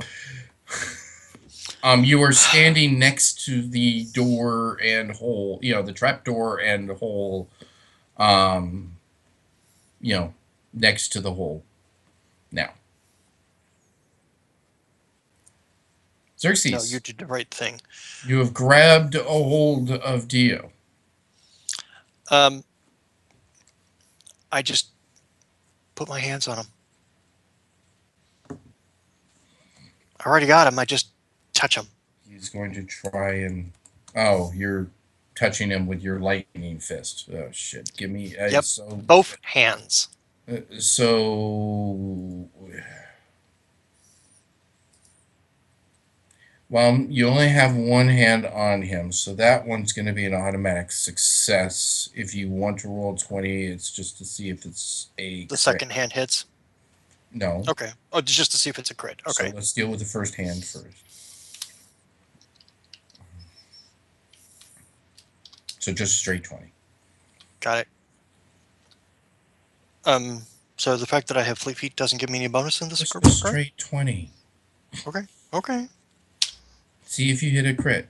S3: You are standing next to the door and hole, the trap door and hole, next to the hole. Now. Xerxes,
S1: No, you did the right thing.
S3: you have grabbed a hold of Dio.
S1: I just put my hands on him. I already got him. I just touch him.
S3: He's going to try and... Oh, you're touching him with your lightning fist. Oh, shit. Give me...
S1: Yep.
S3: So,
S1: Both hands.
S3: Well, you only have one hand on him, so that one's going to be an automatic success. If you want to roll 20, it's just to see if it's a
S1: The
S3: crit.
S1: second hand hits.
S3: No.
S1: Okay. Oh, just to see if it's a crit. Okay.
S3: So let's deal with the first hand first. So just straight 20.
S1: Got it. So the fact that I have fleet feet doesn't give me any bonus in this
S3: Just
S1: group,
S3: a
S1: right?
S3: straight 20.
S1: Okay.
S3: See if you hit a crit.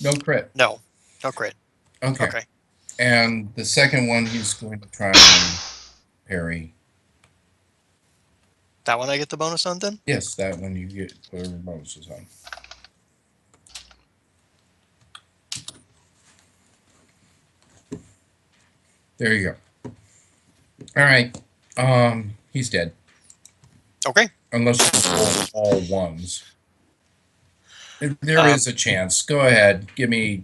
S3: No crit.
S1: No crit.
S3: Okay.
S1: Okay.
S3: And the second one, he's going to try and parry.
S1: That one I get the bonus on then?
S3: Yes, that one you get whatever bonuses on. There you go. All right. He's dead.
S1: Okay.
S3: Unless you roll all ones. There is a chance. Go ahead. Give me,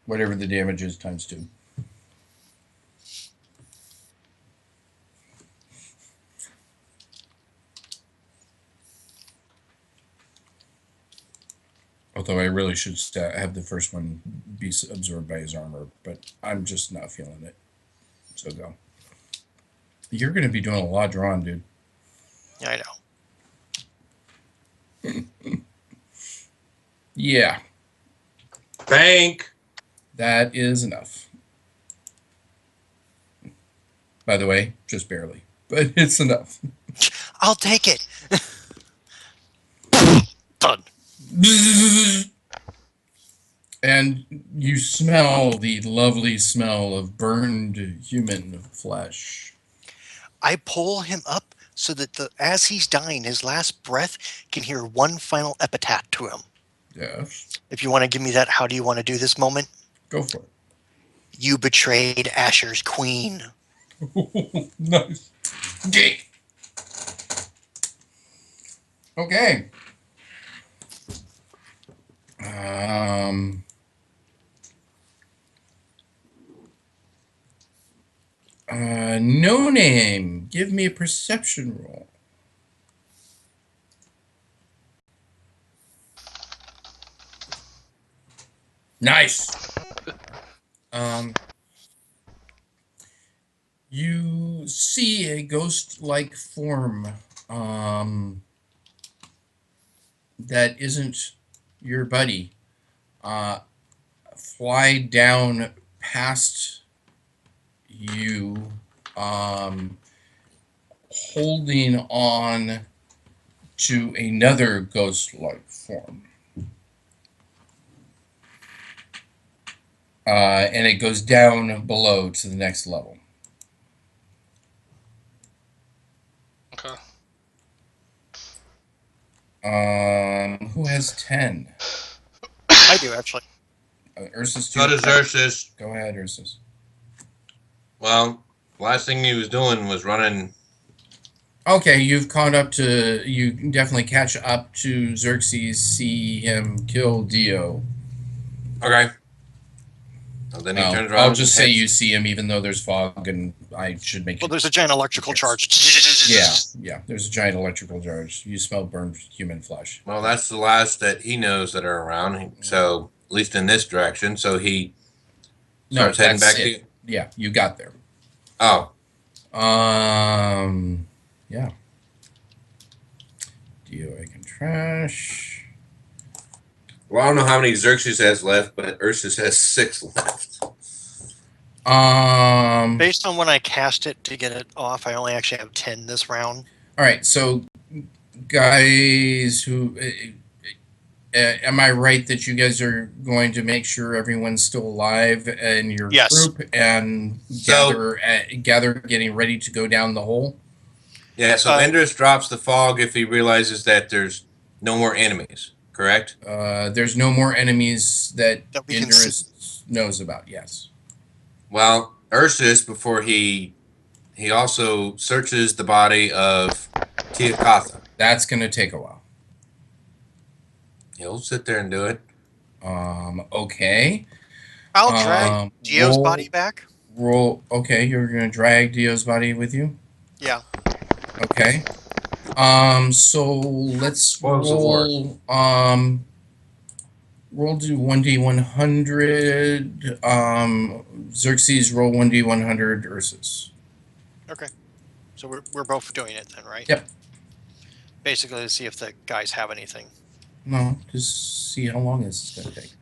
S3: whatever the damage is times 2. Although I really should have the first one be absorbed by his armor, but I'm just not feeling it. So go. You're going to be doing a lot of drawing, dude.
S1: Yeah, I know.
S3: Yeah,
S4: Bank.
S3: that is enough. By the way, just barely, but it's enough.
S1: I'll take it. Done.
S3: And you smell the lovely smell of burned human flesh.
S1: I pull him up so that as he's dying, his last breath can hear one final epitaph to him.
S3: Yes.
S1: If you want to give me that, how do you want to do this moment?
S3: Go for it.
S1: You betrayed Asher's queen.
S3: Nice. Geek. Okay. No name. Give me a perception roll. Nice. You see a ghost-like form that isn't your buddy fly down past you, holding on to another ghost-like form. And it goes down below to the next level.
S5: Okay.
S3: Who has 10?
S1: I do, actually.
S3: Ursus,
S4: So does Ursus.
S3: Go ahead, Ursus.
S4: Well, last thing he was doing was running.
S3: Okay, you've caught up to. You definitely catch up to Xerxes. See him kill Dio.
S4: Okay. So then he
S3: Well,
S4: turns around.
S3: I'll
S4: and
S3: just say
S4: heads-
S3: you see him, even though there's fog, and I should make.
S1: Well, there's a giant electrical charge.
S3: Yeah. There's a giant electrical charge. You smell burned human flesh.
S4: Well, that's the last that he knows that are around. So at least in this direction. So he starts heading
S3: that's
S4: back.
S3: it. Yeah, you got there.
S4: Oh,
S3: Yeah. Dio, I can trash.
S4: well, I don't know how many Xerxes has left, but Ursus has 6 left.
S1: Based on when I cast it to get it off, I only actually have 10 this round.
S3: All right, so guys who am I right that you guys are going to make sure everyone's still alive in your
S1: Yes.
S3: group and
S4: So-
S3: gather getting ready to go down the hole?
S4: Yeah, so
S1: Uh,
S4: Endrus drops the fog if he realizes that there's no more enemies, correct?
S3: There's no more enemies that
S1: That we can
S3: Indris knows about. Yes.
S4: Well, Ursus, before he also searches the body of Tiakatha.
S3: That's going to take a while.
S4: He'll sit there and do it.
S3: Okay.
S1: I'll drag Dio's
S3: roll-
S1: body back.
S3: Roll. Okay, you're going to drag Dio's body with you?
S1: Yeah.
S3: Okay. So let's
S4: What was the
S3: roll. Roll do 1d100. Xerxes roll 1d100. Ursus.
S1: Okay. So we're both doing it then, right?
S3: Yep.
S1: Basically to see if the guys have anything.
S3: No, just see how long this is going to take.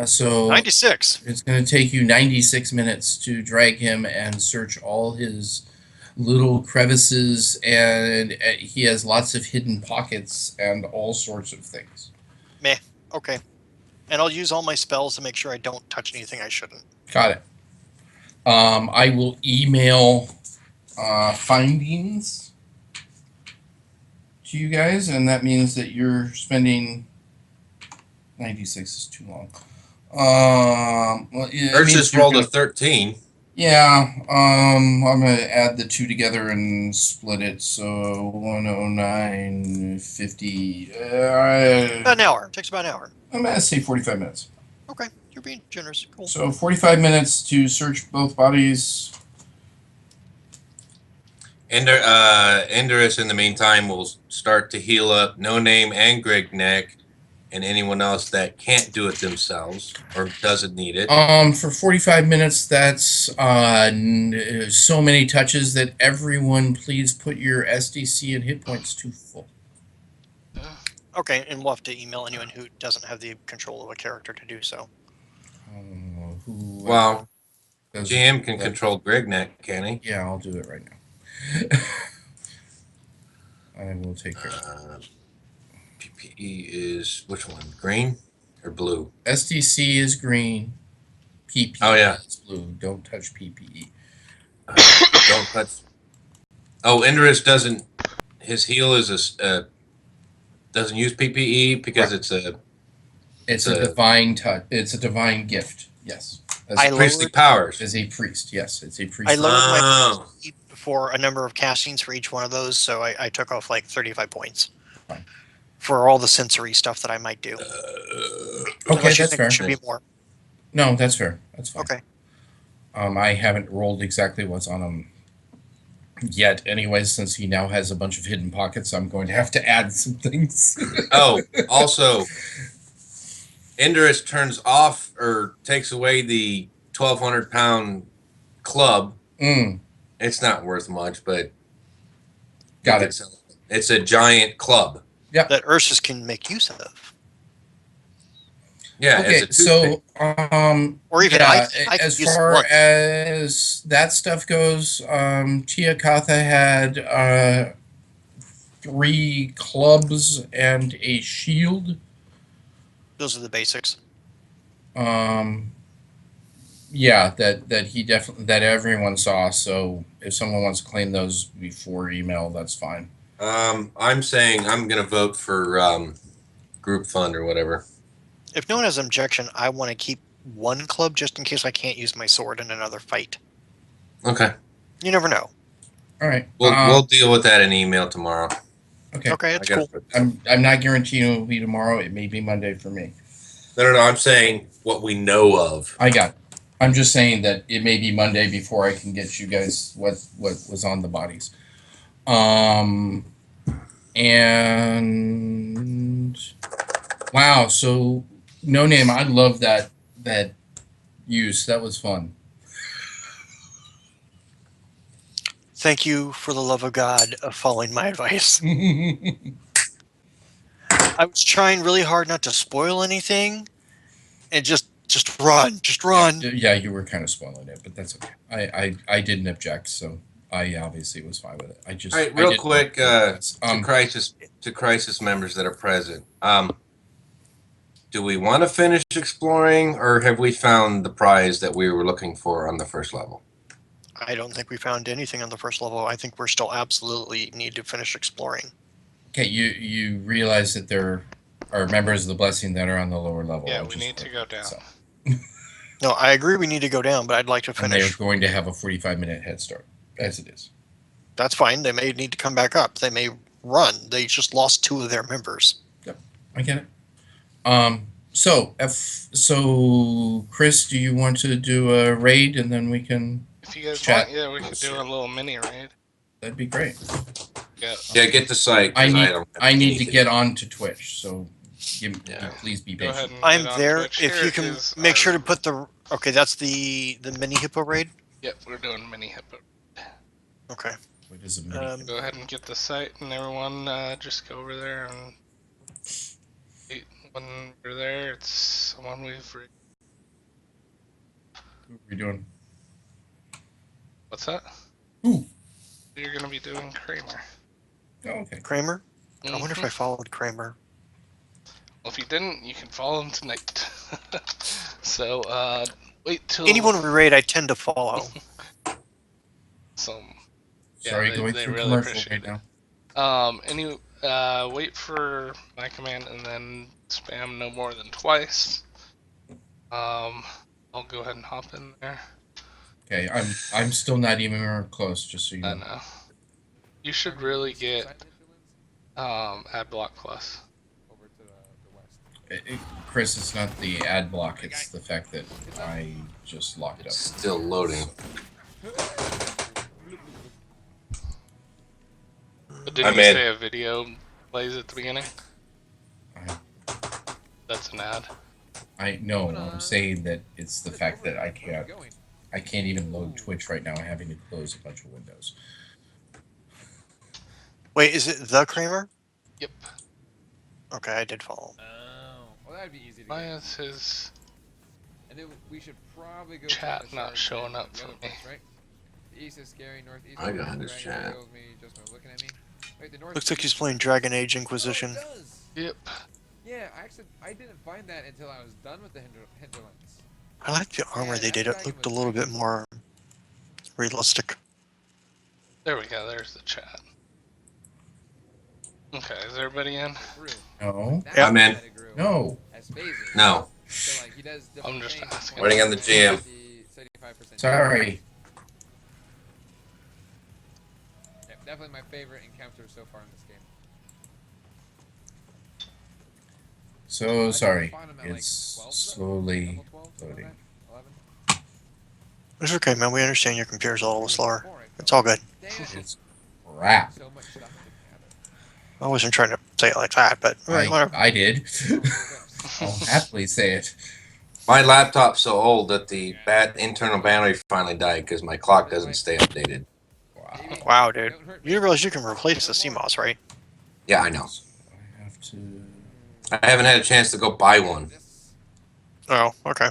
S3: So
S1: 96.
S3: it's going to take you 96 minutes to drag him and search all his little crevices, and he has lots of hidden pockets and all sorts of things.
S1: Okay. And I'll use all my spells to make sure I don't touch anything I shouldn't.
S3: Got it. I will email findings to you guys, and that means that you're spending 96 is too long. Well, it means
S4: Ursus
S3: you're
S4: rolled
S3: gonna-
S4: a 13.
S3: Yeah, I'm gonna add the two together and split it. So 109.50.
S1: About an hour. Takes about an hour.
S3: I'm gonna say 45 minutes.
S1: Okay. You're being generous. Cool.
S3: So 45 minutes to search both bodies.
S4: Endrus, in the meantime, will start to heal up No Name and Grignek and anyone else that can't do it themselves or doesn't need it.
S3: For 45 minutes, that's so many touches that everyone please put your SDC and hit points to full.
S1: Okay, and we'll have to email anyone who doesn't have the control of a character to do so.
S3: Who
S4: Well,
S3: does-
S4: GM can control Grignek, can he?
S3: Yeah, I'll do it right now. I will take care of it.
S4: PPE is which one? Green or blue?
S3: SDC is green. PPE
S4: Oh, yeah.
S3: is blue. Don't touch PPE.
S4: Don't touch. Oh, Endrus doesn't. His heal is doesn't use PPE because
S3: Right.
S4: it's a
S3: It's a divine touch. It's a divine gift. Yes. As,
S1: I
S4: priestly
S1: lowered-
S4: powers.
S3: as a priest. Yes, it's a priest.
S1: I lowered my
S4: Oh.
S1: for a number of castings for each one of those, so I took off like 35 points
S3: Fine.
S1: for all the sensory stuff that I might do.
S3: Okay,
S1: Unless you
S3: that's
S1: think
S3: fair.
S1: it should be more.
S3: No, that's fair. That's fine.
S1: Okay.
S3: I haven't rolled exactly what's on him yet. Anyway, since he now has a bunch of hidden pockets, I'm going to have to add some things.
S4: Oh, also, Indris turns off or takes away the 1,200-pound club, it's not worth much, but
S3: Got it.
S4: It's a giant club.
S1: That Ursus can make use of.
S4: Yeah.
S3: Okay,
S4: as a toothpick.
S3: so
S1: Or even
S3: yeah,
S1: I could
S3: as
S1: use it
S3: far
S1: once.
S3: as that stuff goes, Tia Katha had 3 clubs and a shield.
S1: Those are the basics.
S3: Yeah, that he definitely that everyone saw. So if someone wants to claim those before email, that's fine.
S4: I'm saying I'm going to vote for group fund or whatever.
S1: If no one has an objection, I want to keep 1 club just in case I can't use my sword in another fight.
S4: Okay.
S1: You never know.
S3: All right.
S4: We'll deal with that in email tomorrow.
S3: Okay.
S1: Okay,
S4: I
S1: that's
S4: gotta
S1: cool.
S4: put this-
S3: I'm not guaranteeing it will be tomorrow. It may be Monday for me.
S4: No. I'm saying what we know of.
S3: I got it. I'm just saying that it may be Monday before I can get you guys what was on the bodies. And wow, so No Name, I love that use. That was fun.
S1: Thank you for the love of God of following my advice. I was trying really hard not to spoil anything, and just run.
S3: Yeah, you were kind of spoiling it, but that's okay. I didn't object, so I obviously was fine with it. I just
S4: All right,
S3: I
S4: real
S3: didn't-
S4: quick, to crisis members that are present. Do we want to finish exploring, or have we found the prize that we were looking for on the first level?
S1: I don't think we found anything on the first level. I think we're still absolutely need to finish exploring.
S3: Okay, you realize that there are members of the blessing that are on the lower level.
S5: Yeah,
S3: I
S5: we
S3: just-
S5: need to go down.
S3: so-
S1: No, I agree we need to go down, but I'd like to
S3: And they're
S1: finish.
S3: going to have a 45-minute head start, as it is.
S1: That's fine. They may need to come back up. They may run. They just lost 2 of their members.
S3: I get it. So Chris, do you want to do a raid and then we can?
S5: If you guys
S3: Chat.
S5: want, yeah, we could do a little mini raid.
S3: That'd be great.
S5: Yeah.
S4: Yeah, get the site. 'cause don't have
S3: I need to
S4: anything.
S3: get on to Twitch, so
S4: Yeah.
S3: please be
S5: Go ahead
S3: patient.
S5: and
S1: I'm
S5: get on
S1: there.
S5: Twitch.
S1: If
S5: Here
S1: you can
S5: is
S1: make
S5: our-
S1: sure to put the. Okay, that's the mini hippo raid.
S5: Yep, we're doing mini hippo.
S1: Okay.
S3: What is a mini?
S5: Go ahead and get the site, and everyone just go over there and when we're there, it's someone we've.
S3: Who are we doing?
S5: What's that?
S3: Who?
S5: You're gonna be doing Kramer.
S3: Oh, okay.
S1: Kramer. I wonder if
S5: Mhm.
S1: I followed Kramer.
S5: Well, if you didn't, you can follow him tonight. So wait till
S1: Anyone we raid, I tend to follow.
S5: some. Yeah,
S3: Sorry,
S5: they-
S3: going
S5: they
S3: through
S5: really
S3: commercial
S5: appreciate
S3: right
S5: it.
S3: now.
S5: Wait for my command and then spam no more than twice. I'll go ahead and hop in there.
S3: Okay, I'm still not even close. Just so you
S5: I
S3: know.
S5: know. You should really get ad block plus.
S3: Chris, it's not the ad block. It's the fact that I just locked up.
S4: It's still loading.
S5: But didn't
S4: I'm
S5: you
S4: in.
S5: say a video plays at the beginning?
S3: I-
S5: That's an ad.
S3: I know. I'm saying that it's the fact that I can't even load Twitch right now. I'm having to close a bunch of windows.
S1: Wait, is it the Kramer?
S5: Yep.
S1: Okay, I did follow.
S10: Oh, well, that'd be easy to
S5: Why
S10: get.
S5: is his
S10: And then we should probably go
S5: chat
S10: check the
S5: not
S10: sharks
S5: showing
S10: and
S5: up
S10: the
S5: for
S10: other
S5: me?
S10: place, right? The east is scary, northeast.
S4: I
S10: is
S4: got his
S10: dragon
S4: chat.
S10: kills me just by looking at me. Wait, the north
S1: Looks like he's playing Dragon Age Inquisition.
S10: Oh, it does.
S5: Yep.
S10: Yeah, I didn't find that until I was done with the hinterlands.
S1: I like the armor they did. It looked a little bit more realistic.
S5: There we go. There's the chat. Okay, is everybody in?
S10: Grew.
S3: No.
S10: That's
S4: I'm in.
S10: how it grew.
S3: No.
S10: As phases.
S4: No.
S10: So like he does different
S5: I'm just
S10: things.
S5: asking.
S4: Waiting on the GM.
S10: 75%.
S3: Sorry.
S10: Yeah, definitely my favorite encounter so far in this game.
S3: So sorry.
S10: Fought him at, like,
S3: It's
S10: 12,
S3: slowly
S10: level 12, something like
S3: loading.
S10: that? 11?
S1: It's okay, man. We understand your computer's a little slower.
S10: Before I
S1: It's all good.
S10: Damn.
S3: It's crap.
S10: So much stuff to gather.
S1: I wasn't trying to say it like that, but
S3: I
S1: whatever.
S3: did.
S10: Oh,
S3: I'll happily say it.
S4: My laptop's so old that the internal battery finally died because my clock doesn't stay updated.
S3: Wow.
S1: Wow, dude. You realize you can replace the CMOS, right?
S4: Yeah, I know.
S3: I have to.
S4: I haven't had a chance to go buy one.
S1: Oh, okay.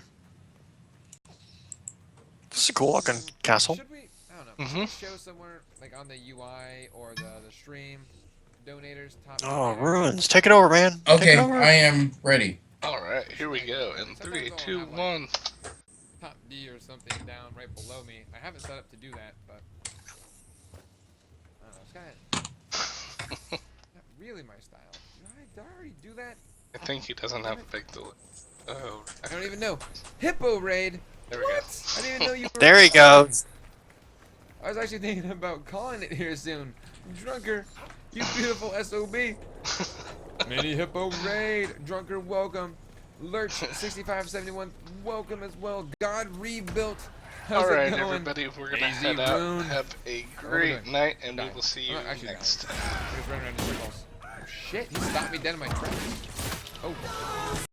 S1: This is a cool looking castle.
S10: Should we? I don't know.
S5: Mhm.
S10: Should we show somewhere like on the UI or the stream donators top.
S1: Oh,
S10: donators?
S1: ruins. Take it over, man. Take
S3: Okay,
S1: it over.
S3: I am ready.
S5: All right, here we go. In 3, 2, 1.
S10: Top D or something down right below me. I haven't set up to do that, but I don't know. It's kind of not really my style. Did I already do that?
S5: I think he doesn't have a big delay. Oh,
S10: I don't even know. Hippo raid.
S5: there we go.
S10: What? I didn't even know you were.
S1: There he goes.
S10: I was actually thinking about calling it here soon. Drunker, you beautiful SOB. Mini Hippo raid. Drunker, welcome. Lurch 6571, welcome as well. God rebuilt. How's
S5: All right,
S10: it going?
S5: everybody, we're gonna
S10: Easy
S5: head out.
S10: Rune.
S5: Have a
S10: What are we
S5: great
S10: doing?
S5: night, and we
S10: Dying.
S5: will see you
S10: I'm not actually
S5: next
S10: dying.
S5: time.
S10: I'm just running around in circles. Oh shit, he stopped me dead in my tracks. Oh.